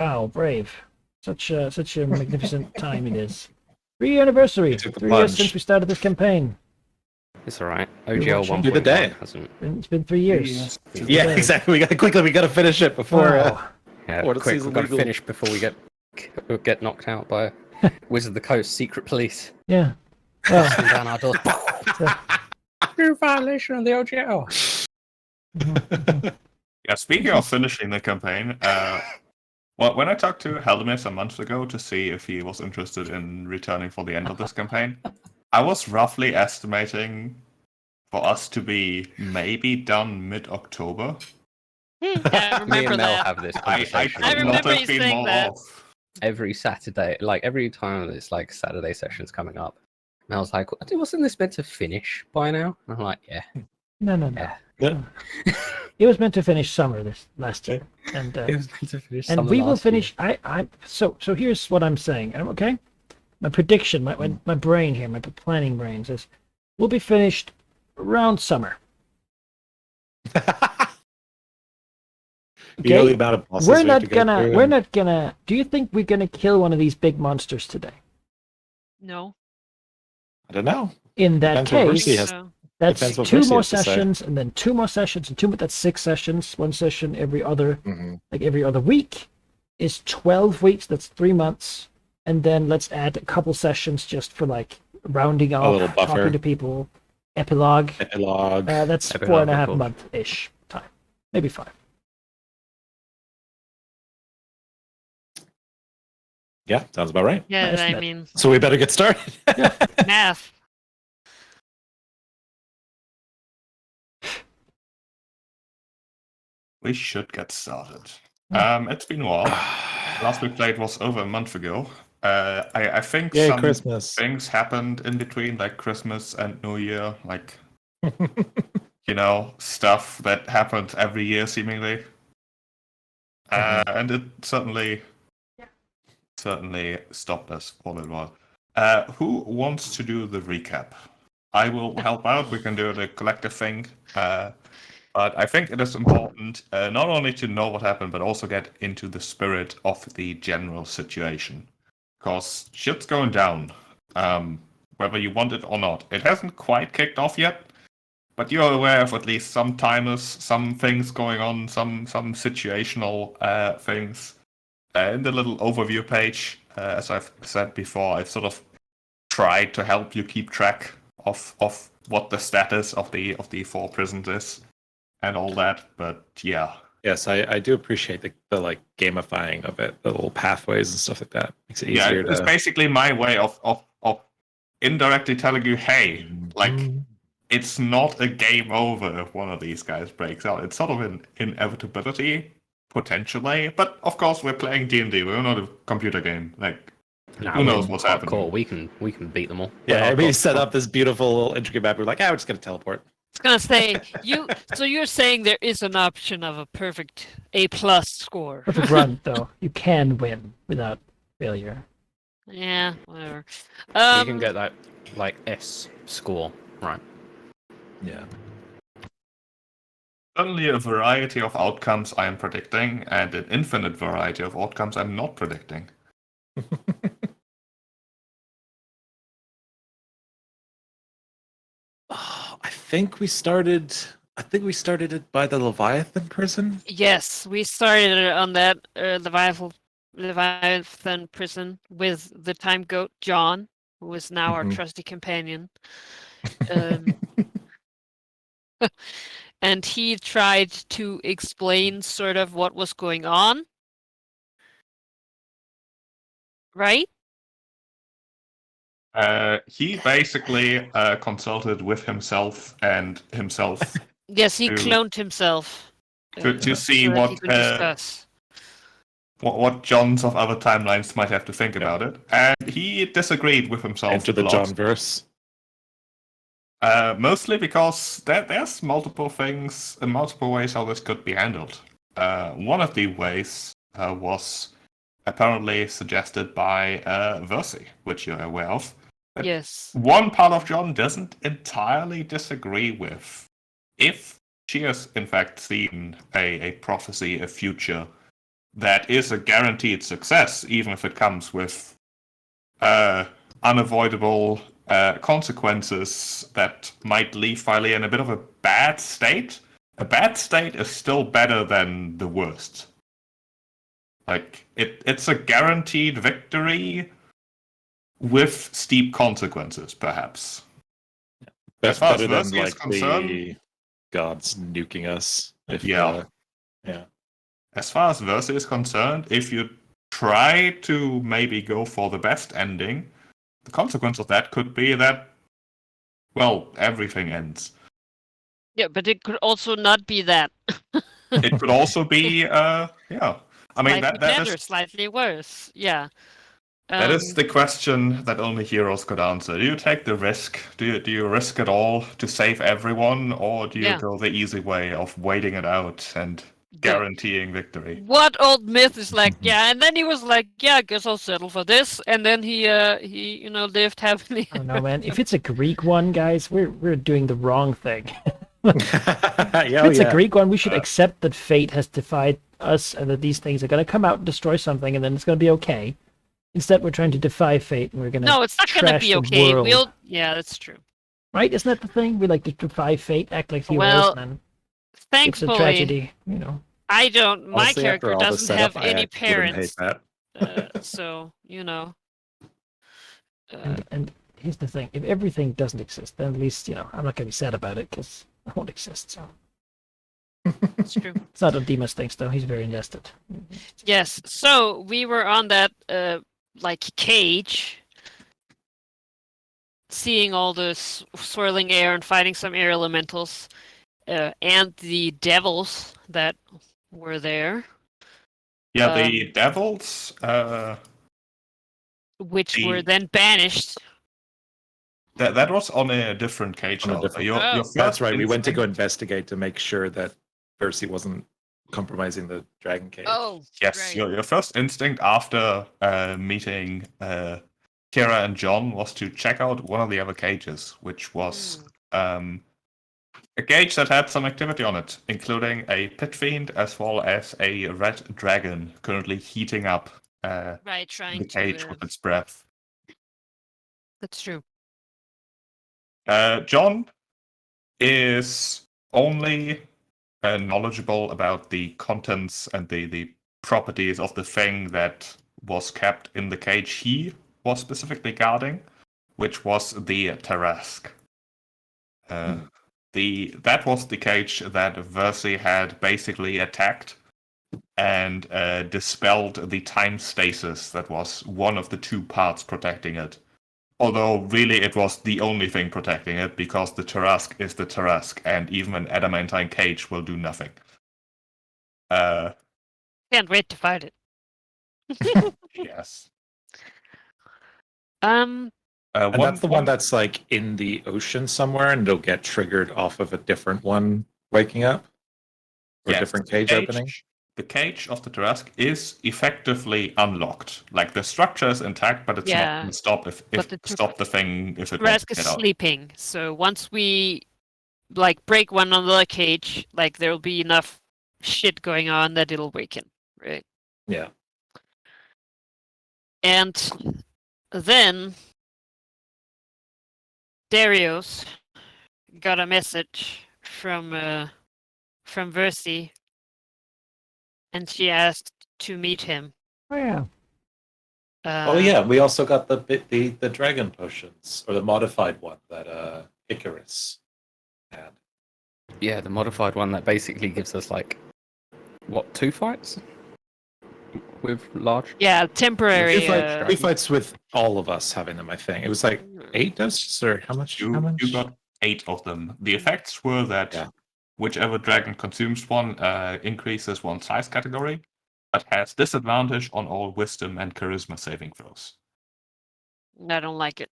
Wow, brave. Such a magnificent time it is. 3-year anniversary. You took the 3 years since plunge. we started this campaign. It's alright. You're OGL watching? Do the day. 1.1 hasn't. It's been 3 years. Yeah, exactly. We gotta finish it before. Wow. Yeah, Or the quick, season we've got to legal. finish before we get knocked out by Wizard of the Coast secret police. Yeah. Well, Busting down our doors. New violation of the OGL. Yeah, speaking of finishing the campaign, well, when I talked to Heldemis a month ago to see if he was interested in returning for the end of this campaign, I was roughly estimating for us to be maybe done mid-October. Yeah, I Me remember and Mel that. have this I conversation. I could not remember have you been saying more that. off. Every Saturday, like every time it's like Saturday sessions coming up. Mel's like, wasn't this meant to finish by now? And I'm like, yeah. no. Yeah. It was meant to finish summer this last year, and It was meant to finish. and summer we will last year. finish. So here's what I'm saying. Okay, my prediction, my brain here, my planning brain says we'll be finished around summer. You know the amount of bosses We're we have not to go gonna. through We're and- not gonna. Do you think we're gonna kill one of these big monsters today? No. I don't know. In that Depends what case, Mercy has- So, that's depends what 2 Mercy more has to say. sessions, and then 2 more sessions, and that's 6 sessions. 1 session every other, Mhm. like every other week, is 12 weeks. That's 3 months, and then let's add a couple sessions just for like rounding off, little buffer. talking to people, epilogue. Epilogue. That's Epilogue 4.5 would be cool. month-ish time, maybe 5. Yeah, sounds about right. yeah, I estimate. mean, So we better get started. math. We should get started. It's been a while. Last we played was over a month ago. I think Yay, some Christmas. things happened in between, like Christmas and New Year, like stuff that happens every year seemingly. And it certainly stopped us for a little while. Who wants to do the recap? I will help out. We can do the collective thing. But I think it is important not only to know what happened, but also get into the spirit of the general situation. Because shit's going down, whether you want it or not. It hasn't quite kicked off yet, but you're aware of at least some timers, some things going on, some situational things. In the little overview page, as I've said before, I've sort of tried to help you keep track of what the status of the 4 prisons is. And all that, but yeah. Yes, I do appreciate the like gamifying of it, the little pathways and stuff like that. Makes it Yeah, easier it's to. basically my way of indirectly telling you, hey, like, it's not a game over if one of these guys breaks out. It's sort of an inevitability, potentially. But of course, we're playing D&D. We're not a computer game. Like, who knows what's happening? We can we beat them all. Yeah, we set up this beautiful little intricate map. We're like, we're just gonna teleport. I was gonna say So you're saying there is an option of a perfect A+ score? Perfect run, though. You can win without failure. Yeah, whatever. You can get that like S score, right? Yeah. Certainly a variety of outcomes I am predicting, and an infinite variety of outcomes I'm not predicting. I think we started it by the Leviathan prison. Yes, we started on that Leviathan prison with the time goat John, who is now our Mhm. trusty companion. And he tried to explain sort of what was going on. Right? He basically consulted with himself and himself Yes, he To- cloned himself. to see so that he what could discuss. what Johns of other timelines might have to think about it, and he disagreed with himself. Enter the a lot. John verse. Mostly because there's multiple things and multiple ways how this could be handled. One of the ways was apparently suggested by Versi, which you're aware of. But Yes. one part of John doesn't entirely disagree with. If she has in fact seen a prophecy, a future that is a guaranteed success, even if it comes with unavoidable consequences that might leave Filey in a bit of a bad state. A bad state is still better than the worst. Like, it's a guaranteed victory with steep consequences, perhaps. That's far as better than Versi is like concerned- the gods nuking us. If Yeah. yeah. As far as Versi is concerned, if you try to maybe go for the best ending, the consequence of that could be that, well, everything ends. Yeah, but it could also not be that. It could also be, yeah. I mean, Slightly that better, is slightly worse. Yeah. that is the question that only heroes could answer. Do you take the risk? Do you risk it all to save everyone, or do you Yeah. go the easy way of waiting it out and guaranteeing victory? What old myth is like, yeah, and then he was like, yeah, I guess I'll settle for this, and then he lived happily. I don't know, man. If it's a Greek one, guys, we're doing the wrong thing. Yeah, If it's yeah. a Greek one, we should accept that fate has defied us and that these things are going to come out and destroy something, and then it's going to be okay. Instead, we're trying to defy fate, and we're going to No, it's not gonna trash be the okay. world. Yeah, that's true. Right? Isn't that the thing? We like to defy fate, act like heroes, Well, and then it's a Thankfully, tragedy, you know. I don't. My Honestly, after character all the doesn't have setup, I any actually wouldn't parents, hate that. so And here's the thing: if everything doesn't exist, then at least I'm not going to be sad about it because it won't exist. So it's true. it's not what Dimas thinks, though. He's very invested. Yes. So we were on that cage, seeing all this swirling air and fighting some air elementals, and the devils that were there, Yeah, the devils. which The- were then banished. That was on a different cage. On a though. different- Your Oh. That's first right. We went to go instinct- investigate to make sure that Percy wasn't compromising the dragon cage. Oh, Yes, right. your first instinct after meeting Kira and John was to check out one of the other cages, which was a cage that had some activity on it, including a pit fiend as well as a red dragon currently heating up Right, trying the cage to. with its breath. That's true. John is only knowledgeable about the contents and the properties of the thing that was kept in the cage he was specifically guarding, which was the Tarask. That was the cage that Versi had basically attacked and dispelled the time stasis that was one of the two parts protecting it. Although really it was the only thing protecting it, because the Tarask is the Tarask, and even an adamantine cage will do nothing. Can't wait to fight it. Yes. And that's the one that's like in the ocean somewhere, and it'll get triggered off of a different one waking up, or a Yes, different cage opening. The cage of the Tarask is effectively unlocked. Like the structure is intact, but it's not Yeah, going to stop if stop the thing if it wants Rask to is get out. sleeping, so once we break one another cage, there'll be enough shit going on that it'll waken, right? Yeah. And then Darius got a message from Versi, and she asked to meet him. Oh yeah. Oh yeah, we also got the dragon potions, or the modified one that Icarus had. Yeah, the modified one that basically gives us 2 fights with large. Yeah, temporary. Two fights with all of us having them. I think it was 8 doses, or how much? You got 8 of them. The effects were that whichever dragon consumes one increases one size category, but has disadvantage on all wisdom and charisma saving throws. I don't like it.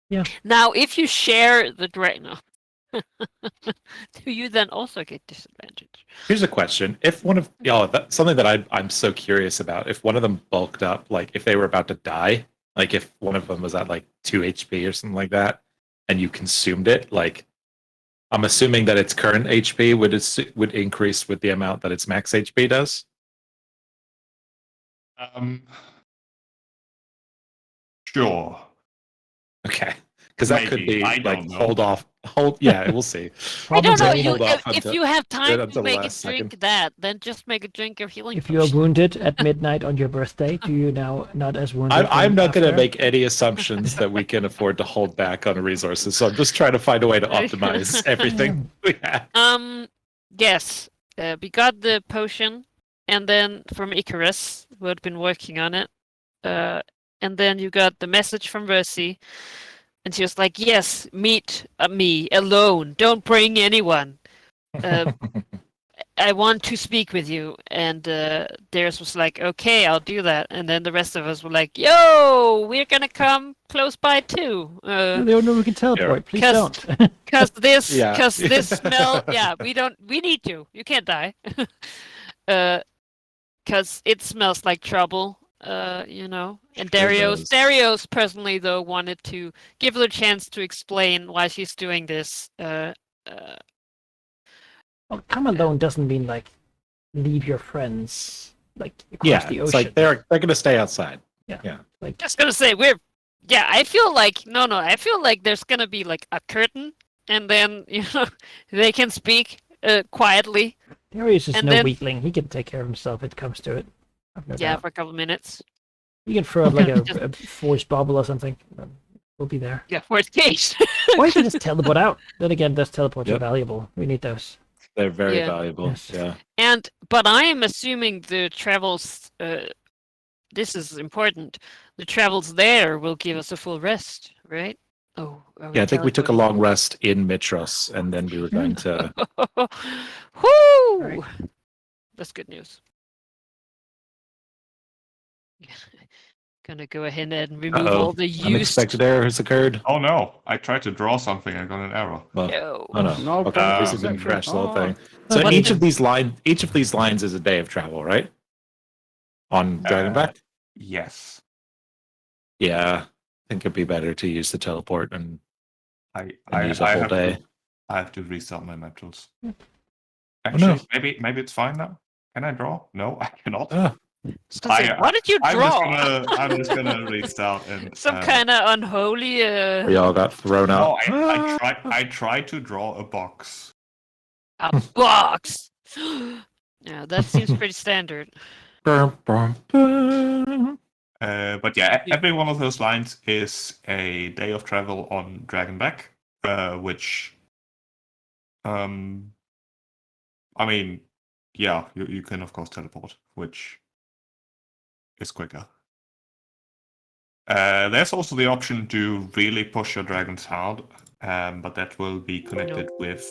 Yeah. Now, if you share the dragon, do you then also get disadvantage? Here's a question: if one of something that I'm so curious about, if one of them bulked up, if they were about to die, if one of them was at 2 HP or something like that, and you consumed it, I'm assuming that its current HP would increase with the amount that its max HP does. Sure. Okay, because that could Maybe. be I like don't know. hold. Yeah, we'll see. I don't know. Probably You, hold off if until- you have time to until the make a last drink second. that, then just make a drink of healing. If you are potion. wounded at midnight on your birthday, do you now not as wounded? I'm not going to after? make any assumptions that we can afford to hold back on resources. So I'm just trying to find a way to optimize everything we have. Yes. We got the potion, and then from Icarus, who had been working on it. And then you got the message from Versi, and she was like, "Yes, meet me alone. Don't bring anyone. I want to speak with you." And Darius was like, "Okay, I'll do that." And then the rest of us were like, "Yo, we're gonna come close by too." No, they don't know we can teleport. Please 'Cause- don't. Cause this, Yeah. cause this smell. Yeah, we need you. You can't die. Cause it smells like trouble. You know. And Sure Darius, does. personally though wanted to give her a chance to explain why she's doing this. Well, come alone doesn't mean like leave your friends like across Yeah, the it's ocean. like they're going to stay outside. Just gonna say I feel like I feel like there's gonna be like a curtain, and then they can speak quietly. Darius is and no then- weakling. He can take care of himself if it comes to it. I've no doubt. For a couple minutes. You can throw out like Just- a force bubble or something. We'll be there. Yeah, worst case. Or you can just teleport out. Then again, those teleports are Yep. valuable. We need those. They're very Yeah. valuable. Yes. Yeah. But I am assuming the travels. This is important. The travels there will give us a full rest, right? Oh. Yeah, I think we took a long rest in Mitros, and then we were going to. Whoo! Right. That's good news. Gonna go ahead and remove all the used. Unexpected error has occurred. Oh no! I tried to draw something. I got an error. Well, No. oh no. No, Okay, this is perception. going to crash the whole Oh. thing. Oh, So what each is of these lines is a day of travel, right? On Dragonback. Yes. Yeah, I think it'd be better to use the teleport and I use a whole have day. I have to restart my map tools. Hmm. Actually, no. maybe it's fine now. Can I draw? No, I cannot. What did you draw? I'm just gonna restart and Some kind of unholy. We all got thrown No, out. I tried to draw a box. A box. Yeah, that seems pretty standard. Bum, bum, bum. But yeah, every one of those lines is a day of travel on Dragonback, which, I mean, yeah, you can of course teleport, which is quicker. There's also the option to really push your dragons hard, but that will be connected with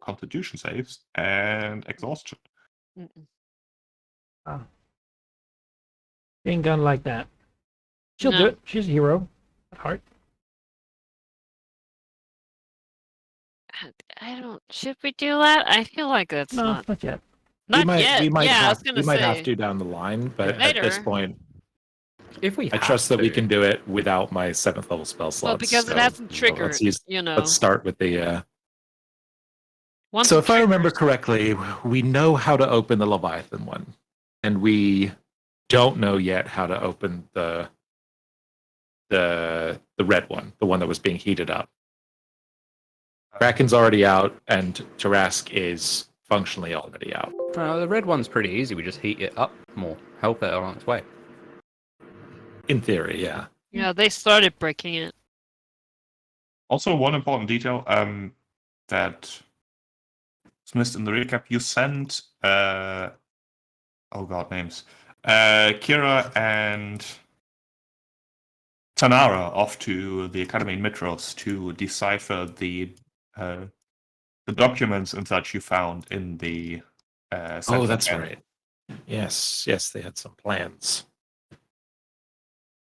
constitution saves and exhaustion. Mm-mm. Being done like that. She'll do No. it. She's a hero at heart. I don't. Should we do that? I feel like that's No, not. not yet. Not we might, yet. We might, yeah, I was have, gonna we might say. have to down the line, but Later. at this point, If we I trust that we can do it without my 7th level spell slots. Well, because it hasn't triggered. Let's start with the. Once So it if I remember triggers- correctly, we know how to open the Leviathan one, and we don't know yet how to open the red one, the one that was being heated up. Kraken's already out, and Tarask is functionally already out. The red one's pretty easy. We just heat it up more, help it on its way. In theory, yeah. Yeah, they started breaking it. Also, one important detail that was missed in the recap: you sent oh god, names Kira and Tanara off to the academy in Mitros to decipher the documents and such you found in the. Oh, Central that's Camp. right. Yes, they had some plans.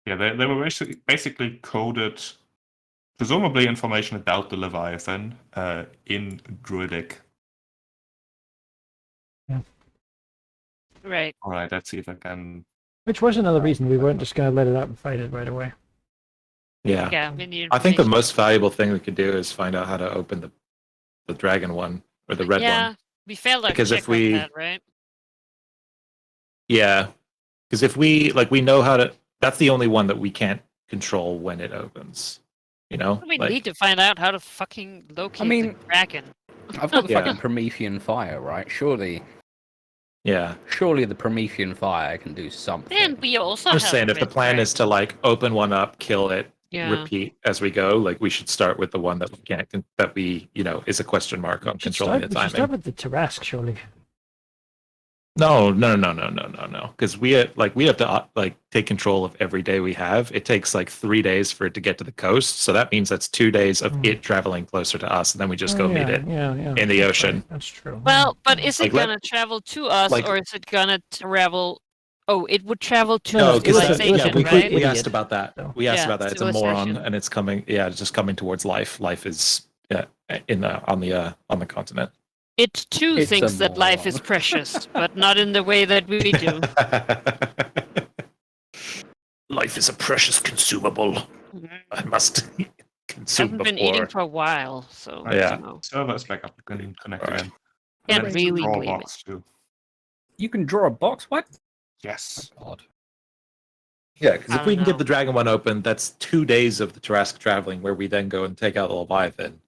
Yeah, they were basically coded, presumably information about the Leviathan in Druidic. Right. All right, let's see if I can. Which was another reason we weren't just going to let it out and fight it right away. Yeah. Yeah, we need. I think the information. most valuable thing we could do is find out how to open the dragon one or the red yeah, one. we failed our Because check if we- on that, right? Yeah, because if we know how to. That's the only one that we can't control when it opens. You know, We need to find out how to fucking locate mean- the dragon. I've got the Yeah. fucking Promethean fire, right? Surely Yeah, the Promethean fire can do something. And we also I'm have just saying a if the red plan is to dragon. like open one up, kill it, Yeah. repeat as we go. Like we should start with the one that we can't, that we is a question mark on We should controlling start, the we should timing. start with the Tarask, surely. No. Because we have to take control of every day we have. It takes like 3 days for it to get to the coast, so that means that's 2 days of it traveling closer to us, and then we just go meet it Yeah, in the that's ocean. right, that's true. Well, but is Like, it gonna travel to us, like- or is it gonna travel? Oh, it would travel to No, because civilization, we right? asked Idiot, about that. so. We asked Yeah, about that. It's a moron, civilization. and it's coming. Yeah, it's just coming towards life. Life is on the continent. It too It's thinks a that life is moron. precious, but not in the way that we do. Life is a precious consumable. I must consume Haven't been eating before. for a while, so Yeah. you know. Server is back up. You can connect Alright. again. Can't And really draw a believe it. box too. You can draw a box? What? Yes. God. Yeah, because I if we don't can know. get the dragon one open, that's 2 days of the Tarask traveling, where we then go and take out the Leviathan,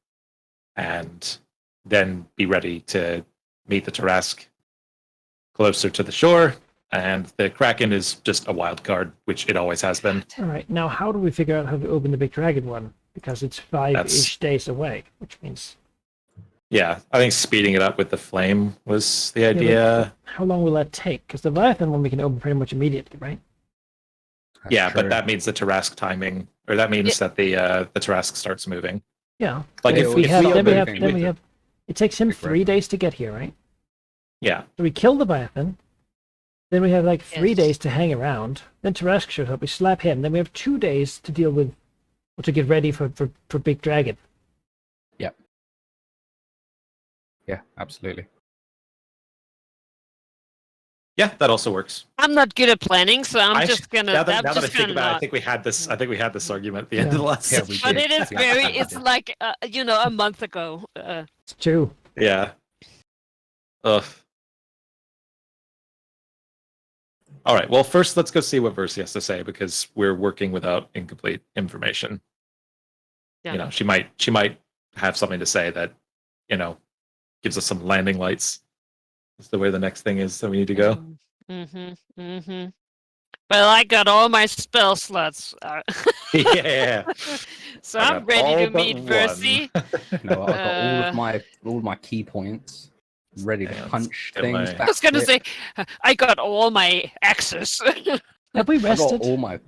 and then be ready to meet the Tarask closer to the shore. And the Kraken is just a wild card, which it always has been. All right, now how do we figure out how to open the big dragon one? Because it's 5-ish That's- days away, which means Yeah, I think speeding it up with the flame was the but- idea. how long will that take? Because the Leviathan one we can open pretty much immediately, right? That's Yeah, true. but that means the Tarask timing, or that means that the Tarask starts moving. Yeah. Like But if we if have, we then we open have, everything then we with have. It takes him Big 3 Dragon. days to get here, right? yeah, So we kill the Leviathan. Then we have like 3 Yes. days to hang around. Then Tarask shows up. We slap him. Then we have 2 days to deal with, or to get ready for Big Dragon. Yeah, absolutely. yeah, that also works. I'm not good at planning, so I'm I- just gonna. Now that, I'm now that I just think gonna about it, I not. think we had this. I think we had this argument at the end Yeah. of the last. Yeah, we session. But it is Yeah, very. we It's did. like a month ago. It's true. Yeah. Ugh. All right. Well, first let's go see what Versi has to say, because we're working without incomplete information. Yeah. You know, she might have something to say that, gives us some landing lights as to where the next thing is that we need to go. Well, I got all my spell slots, Yeah. so I I'm got ready all to but meet one. Versi. You know, I've got Uh, all of my key points ready to Hang on, punch get things. my- I was gonna backflip. say, I got all my axes. Have we I got rested? all my.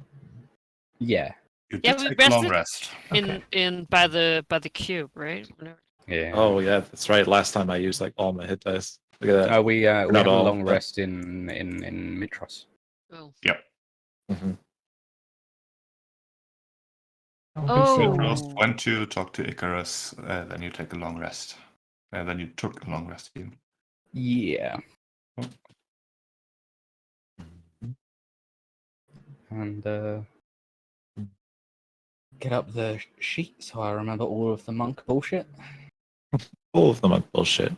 Yeah. You Yeah, did we take a long rested. rest. in by the cube, right? Yeah. Oh yeah, that's right. Last time I used like all my hit dice. Look at that. We had not a all, long but- rest in Mitros. Oh. Mhm. Oh. BC. First went to talk to Icarus, then you take a long rest. Then you took a long rest again. Yeah. Oh. And get up the sheet so I remember all of the monk bullshit. All of them are bullshit.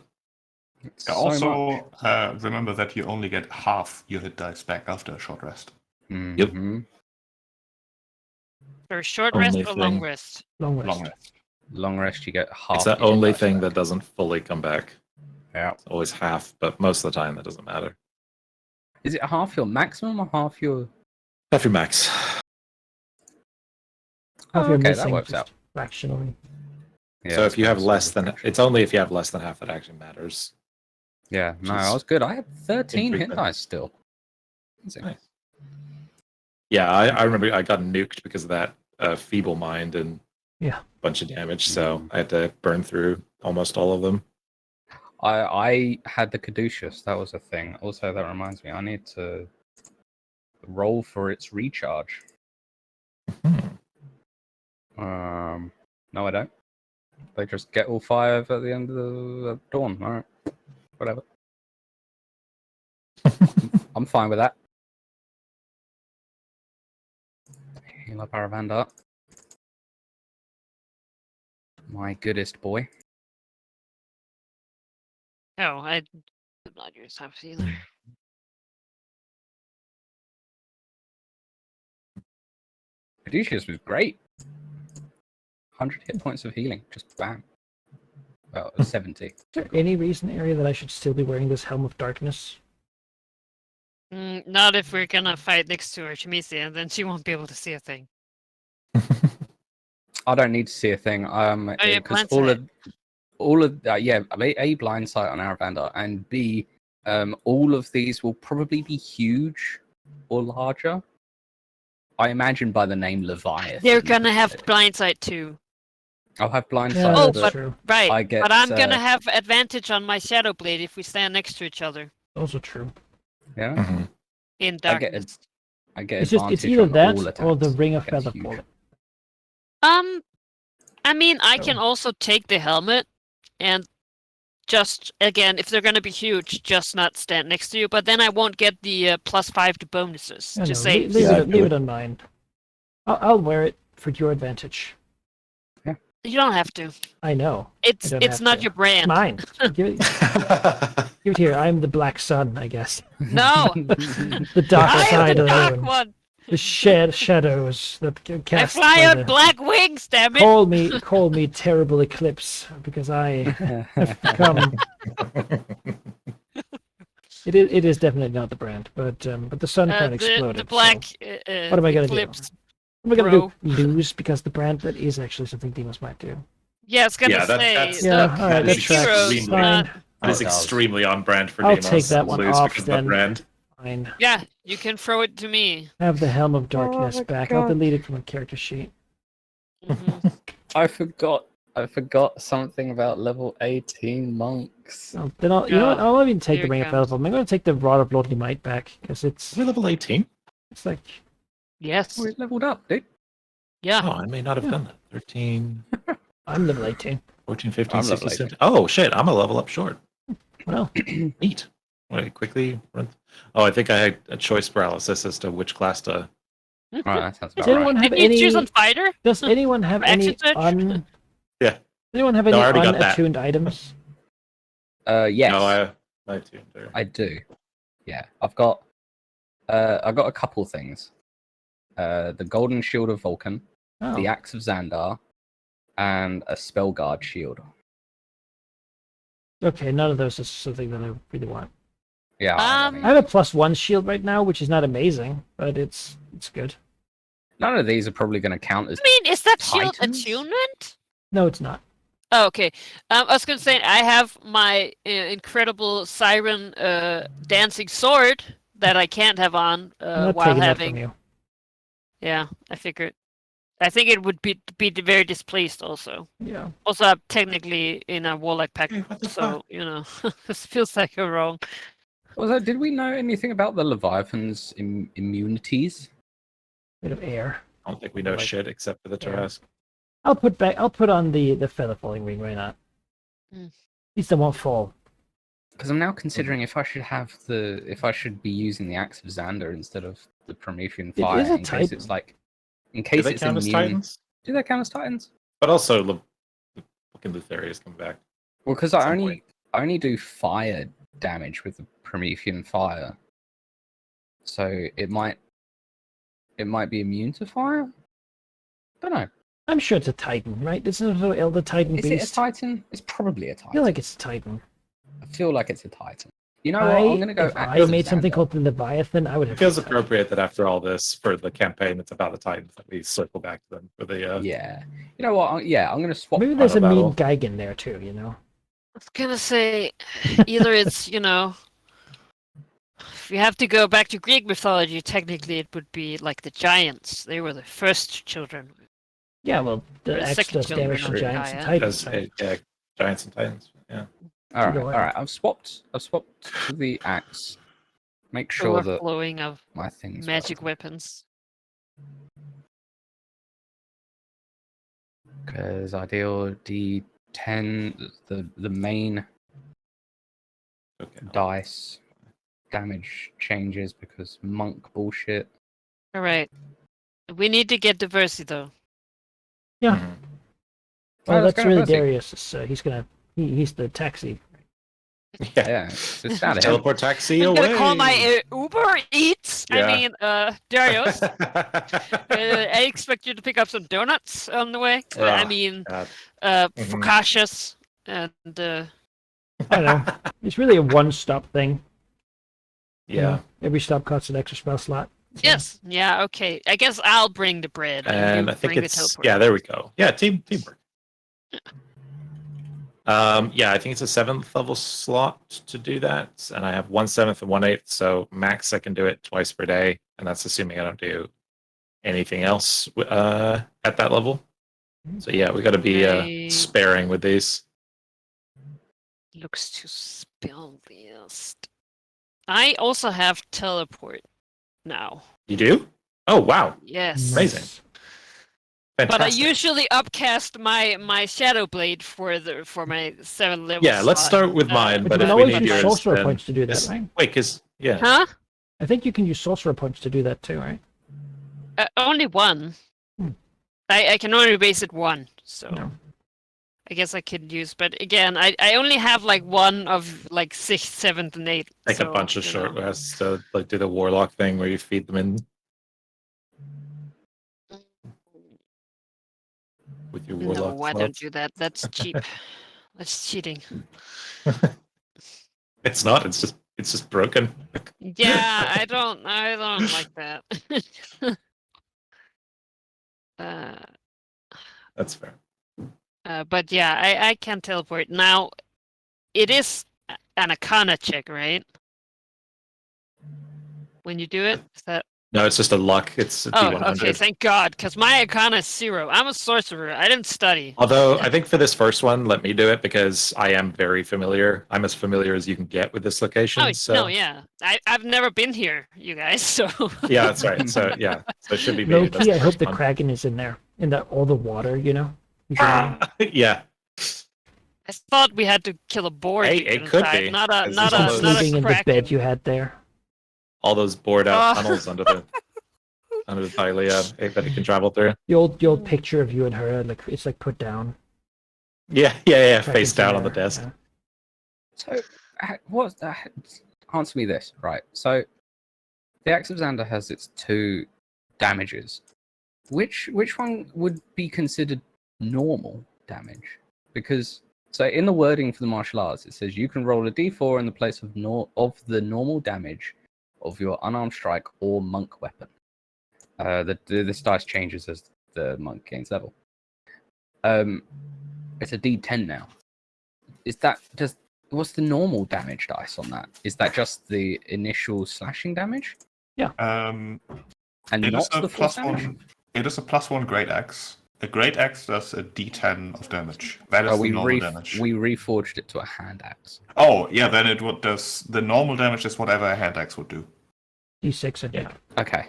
It's Yeah, so much. also, remember that you only get half your hit dice back after a short rest. Mhm. For a short Only rest or long thing. rest? Long rest. Long rest. Long rest, you get half. It's the your hit only dice thing back. that doesn't fully come back. Yeah. It's always half, but most of the time that doesn't matter. Is it half your maximum or half your? Half your max. Half Oh, you're okay, that missing works just out. fractionally. Yeah, So I if you have suppose less so, than, actually. it's only if you have less than half that actually matters. Yeah, no, which is I was good. I had 13 hit infrequent. dice still. Amazing. Nice. Yeah, I remember I got nuked because of that feeble mind and Yeah. a bunch of damage, so I had to burn through almost all of them. I had the Caduceus. That was a thing. Also, that reminds me, I need to roll for its recharge. No, I don't. They just get all 5 at the end of the dawn. All right, whatever. I'm fine with that. Heal up Aravanda. My goodest boy. Oh, I did not use half either. Caduceus was great. 100 hit points of healing, just bam. Well, 70. Is there any reason, Area, that I should still be wearing this Helm of Darkness? Not if we're gonna fight next to Artemisia, then she won't be able to see a thing. I don't need to see a thing. yeah, Because blind all of yeah, A, blind sight on Aravander, and B, all of these will probably be huge or larger. I imagine by the name Leviathan. They're gonna have blindsight too. I'll have blind Yeah, sight. Oh, that's but true. Right. I get, but I'm gonna have advantage on my Shadow Blade if we stand next to each other Also true. yeah. Mhm. in I get darkness. I get It's just advantage it's either on that all or the attacks. Ring of It gets Featherfall. huge. I mean, I can Oh. also take the helmet and just again, if they're gonna be huge, just not stand next to you. But then I won't get the +5 to bonuses. I Just know, say leave, Yeah, it, leave it on mine. I'll wear it for your advantage. you don't have to. I know. It's don't have not to. your brand. Mine. Give it here. I'm the Black Sun, I guess. No, The dark I am side the of the dark moon. one. The shadows that I cast fly by on the... black wings. Damn it! Call me Terrible Eclipse, because I have become... It is definitely not the brand, but the sun crown exploded. the black. So what am I gonna do? eclipse. what am I gonna do? bro. Lose because the brand that is actually something demons might do. Yeah, I was gonna Yeah, say. that's Yeah, look, all right, that that is tracks. heroes, Fine. not- That is It does. extremely on brand for I'll Demos. take that one lose off because then. of the brand. Fine. Yeah, you can throw it to me. Have the Helm of Darkness my back. I'll God. delete it from the character sheet. Mhm. I forgot something about level 18 monks. Oh, then you know what? Oh, I'll even take here the Ring it of comes. Featherfall. I'm going to take the Rod of Lordly Might back because it's We're level 18? like Yes. We're leveled up, dude. Yeah. Oh, I may not have Yeah. done that. 13, I'm level 18. 14, 15, I'm 16, level 17. Oh, shit. I'm a level up short. Well, Neat. Wait, quickly run. Oh, I think I had a choice paralysis as to which class to. Right, that sounds does about anyone right. have Did you any? choose on fighter? Does anyone have For any action search? Yeah. Does anyone have No, any I already got that. unattuned items? Yes, No, I tuned there. I do. Yeah, I've got a couple things. The Golden Shield of Vulcan, Oh, the Axe of Xandar, and a Spellguard Shield. okay. None of those is something that I really want. Yeah, Um, I have a +1 shield right now, which is not amazing, but it's good. none of these are probably going to count as. I mean, is that shield Titans? attunement? No, it's not. Oh, okay. I was gonna say I have my incredible siren dancing sword that I can't have on I'm not while taking that from having. you. Yeah, I figured. I think it would be very displaced also. Yeah. Also, I'm technically in a warlock pack, Hey, what the so fuck? you know, this feels like a wrong. Also, did we know anything about the Leviathan's immunities? Bit of air. I don't think we know Like- shit except for the Yeah. Tarrasque. I'll put on the feather falling ring. Why not? Mm. At least they won't fall. Because I'm now considering if I should be using the Axe of Xander instead of the Promethean It Fire is a in case Titan. it's like, in Do case they it's count as immune. Titans? Do they count as Titans? But also, fucking Lutheria's come back. Well, because At I some point. only do fire damage with the Promethean Fire, so it might be immune to fire. Don't know. I'm sure it's a Titan, right? This is an Elder Titan Is it a beast. Titan? It's probably a I Titan. feel like it's a Titan. I feel like it's a Titan. You know what? I'm gonna go. If Axe I of made something Xander. called the Leviathan, I would have. It feels said Titan. appropriate that after all this, for the campaign that's about the Titans, that we circle back to them for the. Yeah. You know what? I'm gonna swap. Maybe there's a Final mean battle. Gigan there too. You know. I was gonna say either it's if you have to go back to Greek mythology, technically it would be like the giants. They were the first children. Yeah. Well, the The X second does children damage to of giants and Gaia. Titans. Does yeah, Giants and Titans. Yeah. All right. Either All way. right. I've swapped to the axe. Make sure that Overflowing of my things. magic weapons. Because I deal D10, the main Okay. dice damage changes because monk bullshit. All right. We need to get diversity though. Yeah. Mhm. Well, let's that's go, really Percy. Darius. He's the taxi. Yeah, it's out of him. Teleport taxi I'm away. gonna call my Uber Eats. Yeah. I mean, Darius. I expect you to pick up some donuts on the way. I Oh, mean, God. focaccias and I don't know. It's really a one-stop thing. You Yeah. know, every stop costs an extra spell slot. So- yes, yeah, okay. I guess I'll bring the bread And you I think bring the it's teleport. yeah. There we go. Yeah, teamwork. Yeah, I think it's a 7th level slot to do that, and I have 1/7 and 1/8, so max I can do it twice per day, and that's assuming I don't do anything else at that level. So yeah, we got to be Okay. sparing with these. Looks to spell list. I also have teleport now. You do? Oh wow, Yes. Amazing. fantastic! But I usually upcast my shadow blade for my 7th level. Yeah, let's slot. start with mine. But But you if can we always need use yours, sorcerer then points to do that, just- right? Wait, because yeah, Huh? I think you can use sorcerer points to do that too, right? Only one. Hmm. I can only base it one, so No. I guess I could use. But again, I only have like one of like 6th, 7th, and 8th. like so, a bunch of you short know. rests to like do the warlock thing where you feed them in with your warlock. No, I don't slots. do that. That's cheap. That's cheating. It's not. It's just broken. Yeah, I don't like that. uh, That's fair. but yeah, I can teleport now. It is an Arcana check, right? When you do it, is that? No, it's just a luck. It's a Oh, D100. okay. Thank God, because my Arcana is 0. I'm a sorcerer. I didn't study. Although I think for this first one, let me do it because I am very familiar. I'm as familiar as you can get with this location. Oh so no, yeah. I've never been here, you guys. So yeah, that's right. So yeah, so it should be me. Low That's key, I the hope first the one. Kraken is in there. In that all the water, you know? Usually. Yeah, I thought we had to kill a boar. Hey, to get it could inside, be, Not a 'cause not there's a all not those- a Sleeping in the kraken. bed you had there. all those bored out Oh. tunnels under the Thalia that it can travel through. The old picture of you and her, like it's like put down. Yeah, Kraken's face in down on the there, desk. yeah. So, what's that? Answer me this, right? So, the Axe of Xander has its 2 damages. Which one would be considered normal damage? Because so in the wording for the martial arts, it says you can roll a d4 in the place of the normal damage of your unarmed strike or monk weapon. This dice changes as the monk gains level. It's a d10 now. What's the normal damage dice on that? Is that just the initial slashing damage Um, and it is not a the force plus damage? one. It is a +1 great axe. A great axe does a D10 of damage. That is Oh, the normal damage. we reforged it to a hand axe. Oh, yeah, then it would does the normal damage is whatever a hand axe would do. D6 and Yeah. Okay,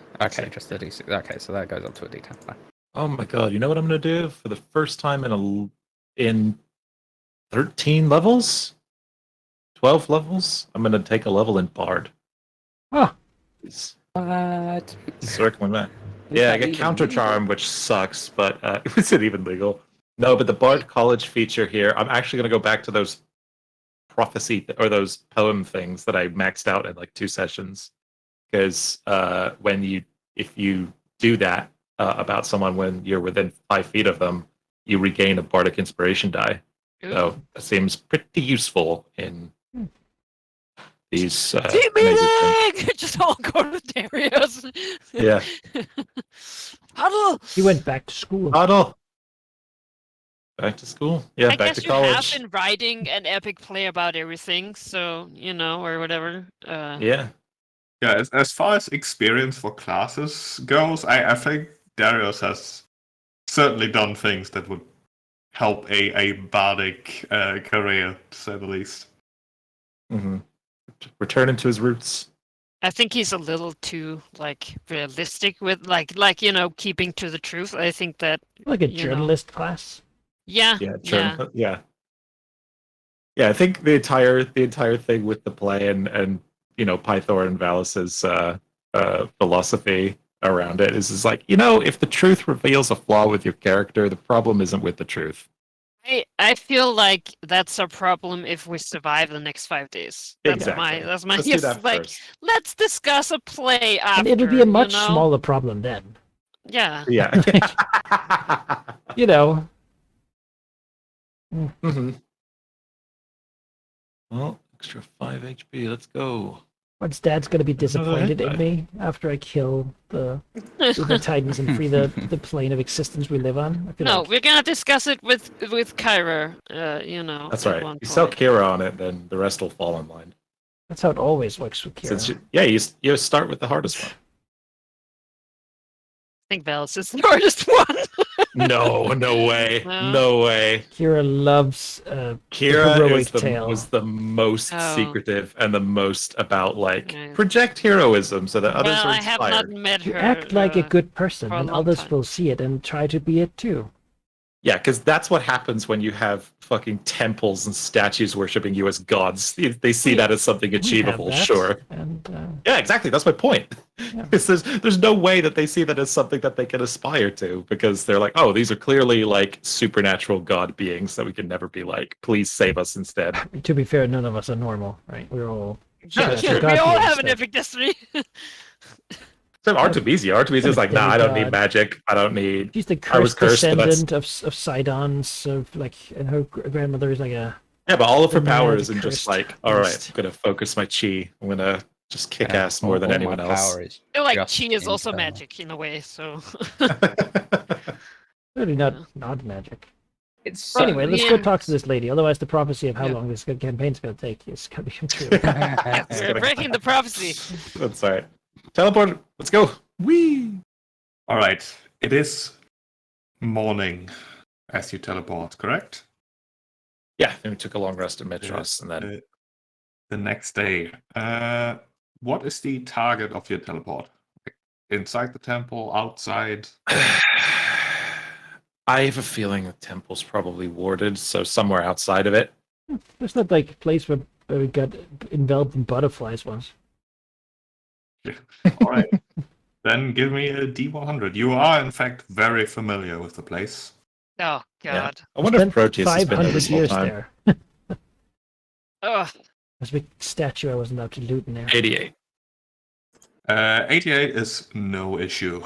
just the d6. Okay, so that goes up to a d10. Fine. Oh my god! You know what I'm gonna do for the first time in 13 levels, 12 levels? I'm gonna take a level in Bard. Oh, It's What? circling back. Yeah, I get counter charm, which sucks, but is it even legal? No, but the Bard College feature here, I'm actually gonna go back to those prophecy or those poem things that I maxed out in like 2 sessions. Because if you do that about someone when you're within 5 feet of them, you regain a bardic inspiration die. Ooh. So it seems pretty useful in these. Team meeting! Just all go to Darius. Yeah. Huddle. he went back to school. Huddle. Back to school. Yeah, I back guess to you have college. been writing an epic play about everything, so or whatever. Yeah. Yeah, as far as experience for classes goes, I think Darius has certainly done things that would help a bardic career, to say the least. hmm Returning to his roots. I think he's a little too realistic with keeping to the truth. I think that Like a you know. journalist class. yeah. Yeah. I think the entire thing with the play and Pythor and Valus's philosophy around it is like, if the truth reveals a flaw with your character, the problem isn't with the truth. I feel like that's a problem if we survive the next 5 days. Exactly. That's my Let's do that like. first. Let's discuss a play after. And it'll be a much you know? smaller problem then. Yeah. Yeah. You know. hmm Well, extra 5 HP. Let's go. Once Dad's gonna be disappointed in me after I kill the Titans and free the plane of existence we live on. I feel No, like we're gonna discuss it with Kyra. That's at right. one You sell point. Kira on it, then the rest will fall in line. that's how it always works with Kira. Since you start with the hardest one. I think Val's is the hardest one. No way. No? No way. Kira loves Kira heroic tale. was the most Oh. secretive and the most about like Right. project heroism so that others Well, are I have not inspired. met you her. act like a good person, for a and long others time. will see it and try to be it too. Yeah, because that's what happens when you have fucking temples and statues worshiping you as gods. They see We- that as something We have achievable, that, sure. And Yeah, exactly. That's my point. Yeah. Because there's no way that they see that as something that they can aspire to, because they're like, oh, these are clearly like supernatural god beings that we can never be like. Please save us instead. to be fair, none of us are normal, right? We're all Yeah, that's supernatural true. we god all beings have an that- epic destiny. Except Artemisia. Artemisia is like, nah, I don't need Demigod. magic. I don't need. She's the I was cursed cursed, but that's- descendant of Sidons, of like, and her grandmother is like a. Yeah, but all of her The mad powers and cursed just like, all right, beast. I'm gonna focus my chi. I'm gonna just kick Yeah, ass more than all anyone my else. power is I feel like just chi is also internal. magic in a way. So Really not Yeah. not magic. It's Anyway, let's go yeah. talk to this lady. Otherwise, the prophecy of how Yeah. long this campaign's going to take is going to be true. we're breaking the prophecy. That's all right. Teleport. Let's go. Whee! All right. It is morning as you teleport, correct? Yeah, then we took a long rest in Metros, and then The next day. What is the target of your teleport? Inside the temple, outside? I have a feeling the temple's probably warded, so somewhere outside of it. There's not like a place where we got enveloped in butterflies once. All right. Then give me a D100. You are, in fact, very familiar with the place. Oh God. I wonder if Spent Proteus has been there 500 this whole years time. there. Ugh. There's a big statue I wasn't allowed to loot in there. 88. 88 is no issue.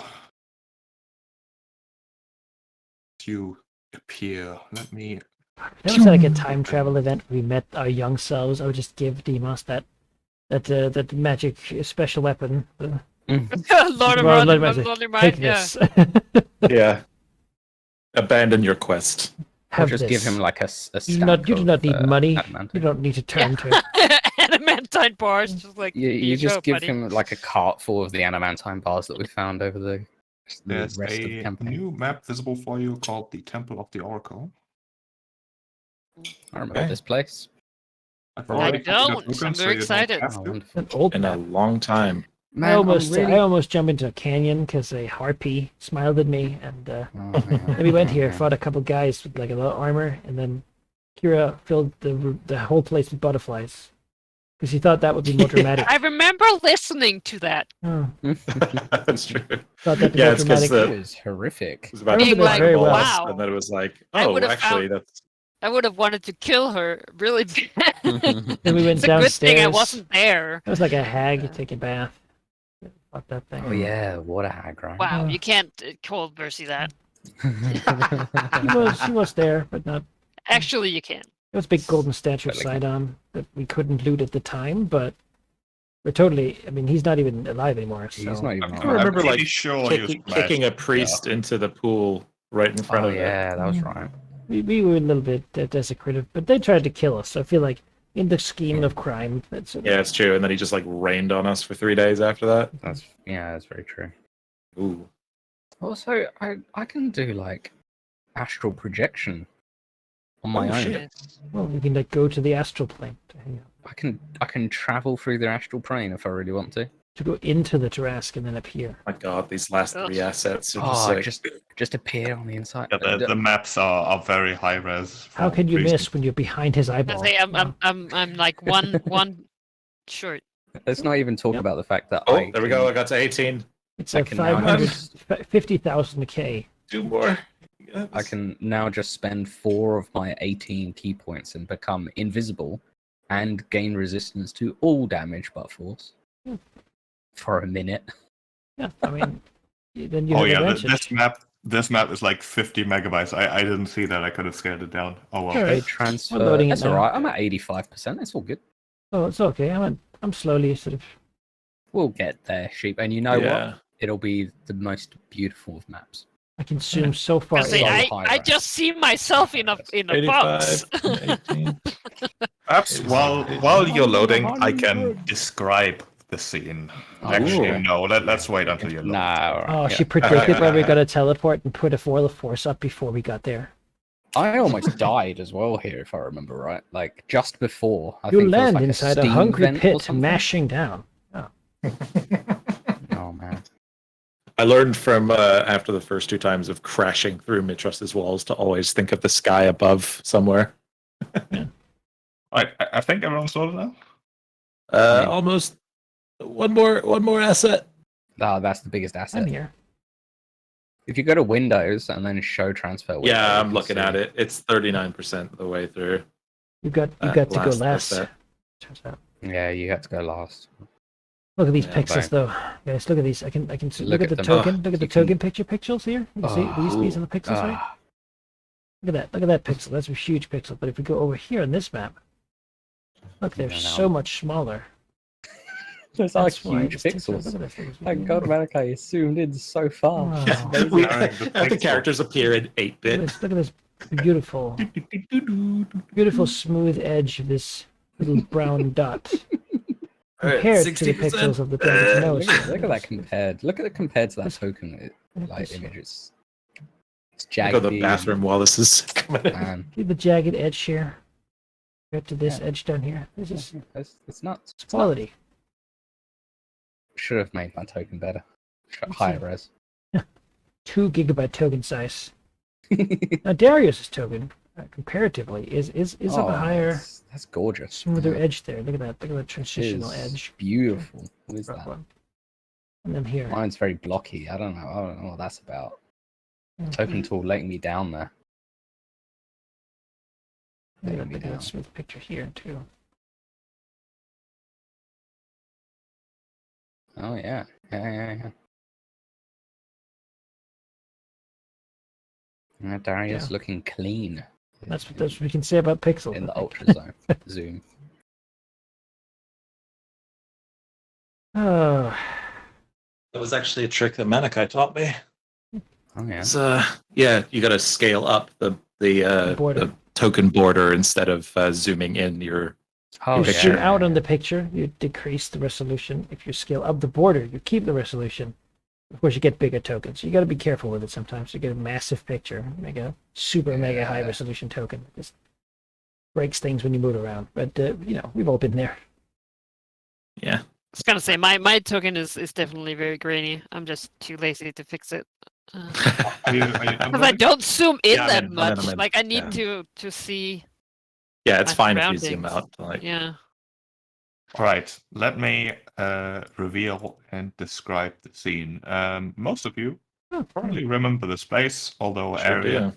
You appear. Let me. That was like a time travel event where we met our young selves. I would just give Demos that magic special weapon. Lord of Well, Rod, let me say, Lord of Mine, Take yeah. this. Yeah. Abandon your quest. Or Have just this. give him like a You do not need money. adamantine. You don't need to turn to it. Adamantine bars, just like You here just go, give buddy. him like a cart full of the adamantine bars that we found over the There's rest of the a campaign. new map visible for you called the Temple of the Oracle. I remember Okay. this place. I've I already copied don't. that token, I'm so very you don't excited. have Oh, to. wonderful. An old In a map. long time. I almost jumped into a canyon because a harpy smiled at me, and then we went here, fought a couple guys with like a lot of armor, and then Kira filled the whole place with butterflies because he thought that would be more dramatic. I remember listening to that. Oh, That's true. thought that'd be Yeah, more it's 'cause dramatic. It was horrific. It was about Being to like, fireball us, wow. and then it was like, I oh, would've actually, found- that's I would have wanted to kill her really bad. Then we went It's a good thing I downstairs. wasn't there. It was like a hag taking a bath. Fuck that thing. Oh yeah, what a hag, right? Wow, Oh. you can't call Mercy that. She was there, but not. Actually, you can. There was a big golden statue of But, like- Sidon that we couldn't loot at the time, but we're totally. I mean, he's not even alive anymore. So He's not even. I alive. remember, pretty like, sure you kicking a smashed priest into the pool right in front Oh of it. yeah, that was right. we were a little bit desecrative, but they tried to kill us. So I feel like in the scheme of crime, that's Yeah, it's true. And then he just like rained on us for 3 days after that. That's very true. Ooh. Also, I can do like astral projection on my Oh, own. shit. well, we can like go to the astral plane to hang out, I can travel through the astral plane if I really want to. to go into the Tarrasque and then appear. My God, these last 3 assets are just Oh, like. just appear on the inside. Yeah, the maps are very high res. How for can you reasons. miss when you're behind his I eyeball? say I'm like one short. Let's not even talk Yep. about the fact that Oh, there we go. I got to 18. It's I a can now 550,000 K. 2 more. I can now just spend 4 of my 18 key points and become invisible and gain resistance to all damage but force for a minute. Yeah, I mean, then you Oh have yeah, advantage. this map is like 50 megabytes. I didn't see that. I could have scaled it down. Oh well. Sure. Trade We're transfer. loading it That's now. alright. I'm at 85%. That's all good. Oh, it's okay. I'm slowly sort of. We'll get there, sheep. And you know Yeah. what? It'll be the most beautiful of maps. I can zoom so far. I say, So in. high I rank. just see myself in a box. 18. Perhaps while you're loading, I can describe the scene. Actually, Ooh. no. Let's wait until you're loaded. Nah, Oh, right, she predicted where we got to teleport and put a foil of force up before we got there. I almost died as well here, if I remember right. Like just before. I You think there was, land like, inside a steam hungry vent or pit, something. mashing down. Oh man. I learned from after the first 2 times of crashing through Mitrus's walls to always think of the sky above somewhere. Right, I think everyone's loaded now. Almost one more asset. Oh, that's the biggest I'm asset. here. If you go to Windows and then show transfer window, Yeah, you I'm can looking see- at it. It's 39% of the way through. You got to go last last. asset. Turns out. Yeah, you have to go last. Look at these Yeah, pixels, fine. though, guys. Look at these. I can see, Look look at at the them. token. Oh, Look at the you can- token pixels here. You can see these are the pixels, right? Ah, Look at that. Look at that pixel. That's a huge pixel. But if we go over here on this map, look, they're No, no. so much smaller. those are That's why huge this takes- pixels. Look at this thing. Thank God, Malachi, you zoomed in so far. Wow. That's amazing. We, Alright, the the pixel. characters appear in Look 8-bit. at this beautiful, beautiful smooth edge of this little brown dot compared to the pixels of the Dragon's nose. Look at that compared. Look at it compared to that This- token like this- image. It's Go to the jaggedy. bathroom while this is coming in. Man, See the jagged edge here? Compared to this Yeah. edge down here. This is it's nuts. it's quality. Should have made my token better. Let's Higher see. res. 2 gigabyte token size. Now Darius's token, comparatively, is of a higher, That's gorgeous. smoother Yeah. edge there. Look at that. Look at the It transitional is edge. beautiful. What is Rough that? one. And then here. Mine's very blocky. I don't know what that's about. Token tool letting me down there. Look letting me at down. that smooth picture here too. Oh yeah. Yeah. Darius Yeah. looking clean. That's what we can say about pixels. in the I think. ultra zone zoom. Oh, That was actually a trick that Manikai taught me. Oh yeah. It's, you got to scale up the border. the token border instead of zooming in your. Oh you yeah. zoom out on the picture, you decrease the resolution. If you scale up the border, you keep the resolution. Of course, you get bigger tokens. You got to be careful with it sometimes. You get a massive picture, make a super mega high resolution token. It just breaks things when you move around. But we've all been there. Yeah. I was gonna say my token is definitely very grainy. I'm just too lazy to fix it. Are you done Because I loading? don't zoom in Yeah, that I'm in, much. I'm in. Like I need Yeah. to see. Yeah, it's My fine if you zoom surroundings. out. Like, Yeah. All right, let me reveal and describe the scene. Most of you probably remember the space, although sure area do.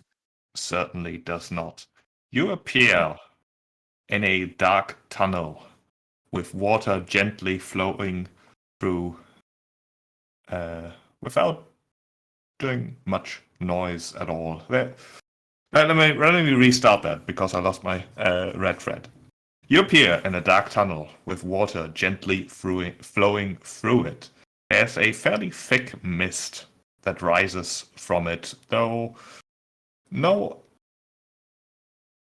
certainly does not. You appear in a dark tunnel with water gently flowing through without doing much noise at all. Let me restart that because I lost my red thread. You appear in a dark tunnel with water gently flowing through it. There's a fairly thick mist that rises from it, though no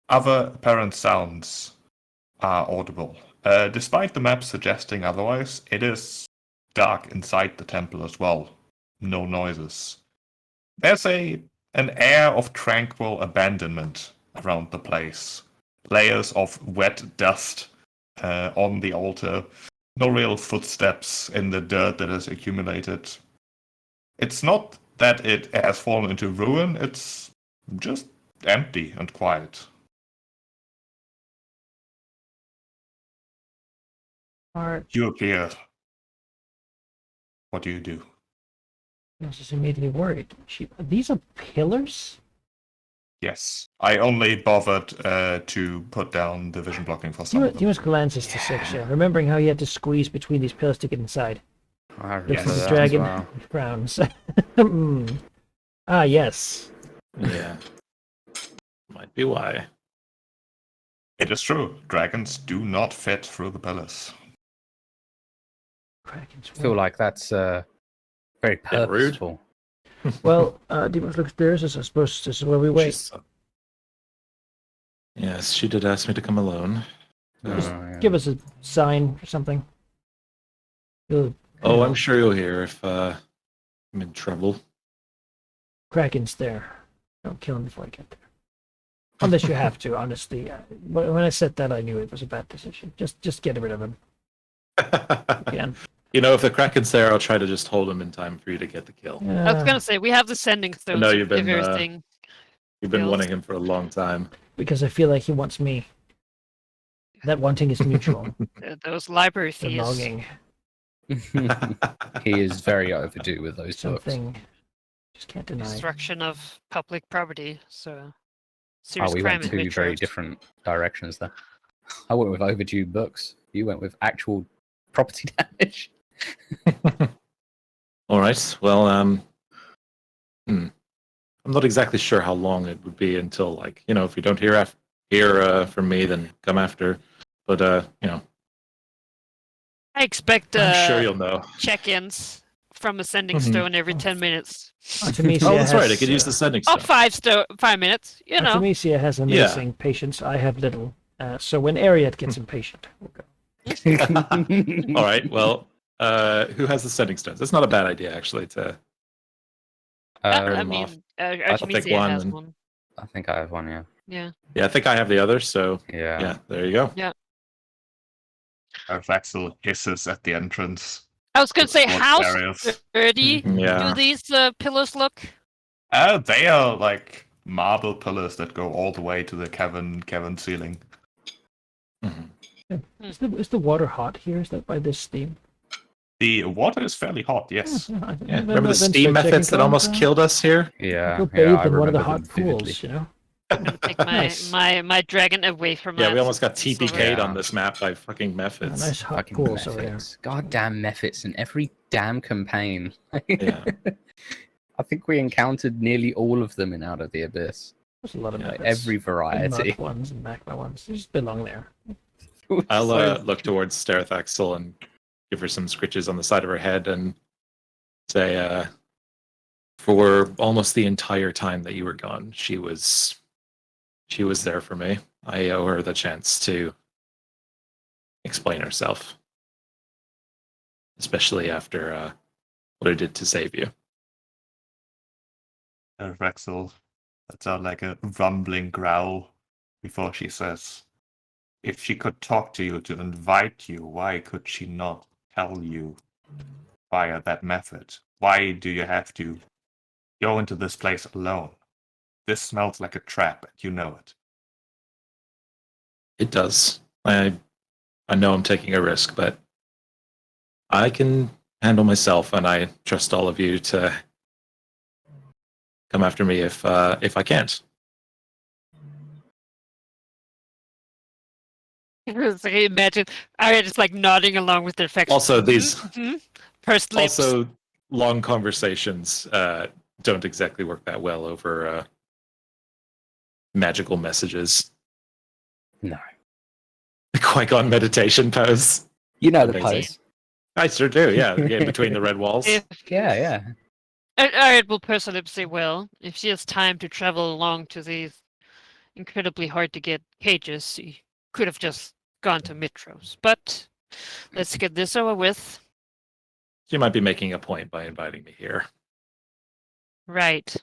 other apparent sounds are audible. Despite the map suggesting otherwise, it is dark inside the temple as well. No noises. There's an air of tranquil abandonment around the place. Layers of wet dust on the altar. No real footsteps in the dirt that has accumulated. It's not that it has fallen into ruin, it's just empty and quiet. You appear. What do you do? I was just immediately worried. These are pillars? Yes. I only bothered to put down the vision blocking for some of them. Dimas glances to Sixia, remembering how he had to squeeze between these pillars to get inside. I Looks remember at the that dragon, as well. frowns. Ah, yes. Yeah. Might be why. It is true. Dragons do not fit through the pillars. Kraken's I feel like that's very Bit rude. purposeful. Well, Dimas looks at theirs, as I suppose this is where we wait. Yes, she did ask me to come alone. Just yeah. give us a sign or something. Oh, I'm sure you'll hear if I'm in trouble. Kraken's there. Don't kill him before I get there. Unless you have to, honestly. When I said that, I knew it was a bad decision. Just get rid of him. Again. You know, if the Kraken's there, I'll try to just hold him in time for you to get the kill. I was gonna say we have the sending stones. know you've been, if everything. You've been Kills. wanting him for a long time. Because I feel like he wants me. That wanting is mutual. Those library The fees. longing. He is very overdue with those books. Something. Just can't deny. Destruction of public property. So. Oh, Serious we crime went in two very Mitros. different directions there. I went with overdue books. You went with actual property damage. All right. Well, I'm not exactly sure how long it would be until, like, you know, if you don't hear from me, then come after. But you know, I expect I'm sure you'll know. check-ins from a sending Mhm. stone every 10 minutes. Artemisia Oh, that's right. I has, could use the sending Oh, stone. 5 minutes. You know. Artemisia has amazing patience. I have little. So when Ariat gets impatient, we'll go. All right. Well, who has the sending stones? That's not a bad idea, actually. To I them mean, off. Artemisia one has and- one. I think I have one, yeah. Yeah. yeah, I think I have the other. So Yeah. yeah, there you go. Vaxel hisses at the entrance. I was gonna say, What how barriers? sturdy Yeah. do these pillars look? They are like marble pillars that go all the way to the cavern ceiling. Mhm. Is the water hot here? Is that by this steam? The water is fairly hot, yes. Yeah. Remember the steam methods that almost killed us here? Yeah. Go yeah, bathe I in one of the remember hot them vividly. pools, you know? I'm gonna take my, Nice. my dragon away from Yeah, that. we almost got so that- TPK'd Yeah. on this map by fucking methods. Nice hot Fucking pools over there. Mephits. Goddamn Mephits in every damn campaign. Yeah. I think we encountered nearly all of them in Out of the Abyss. There's a lot of Yeah, methods. Every And variety. Mark ones and Magma ones. They just belong there. I'll So- look towards Sterathaxel and give her some scritches on the side of her head and say, for almost the entire time that you were gone, she was there for me. I owe her the chance to explain herself, especially after what I did to save you. Vaxel lets out like a rumbling growl before she says, if she could talk to you to invite you, why could she not tell you via that method? Why do you have to go into this place alone? This smells like a trap, and you know it. It does. I know I'm taking a risk, but I can handle myself, and I trust all of you to come after me if I can't. Imagine Arya just like nodding along with their affection. Also, these pursed lips. also long conversations don't exactly work that well over magical messages. No. Qui-Gon meditation pose. You know the Amazing. pose. I sure do. Yeah, in between the red walls. If Yeah, yeah. Arya will purse her lips, say, well, if she has time to travel along to these incredibly hard to get cages, she could have just gone to Mitros. But let's get this over with. She might be making a point by inviting me here. Right.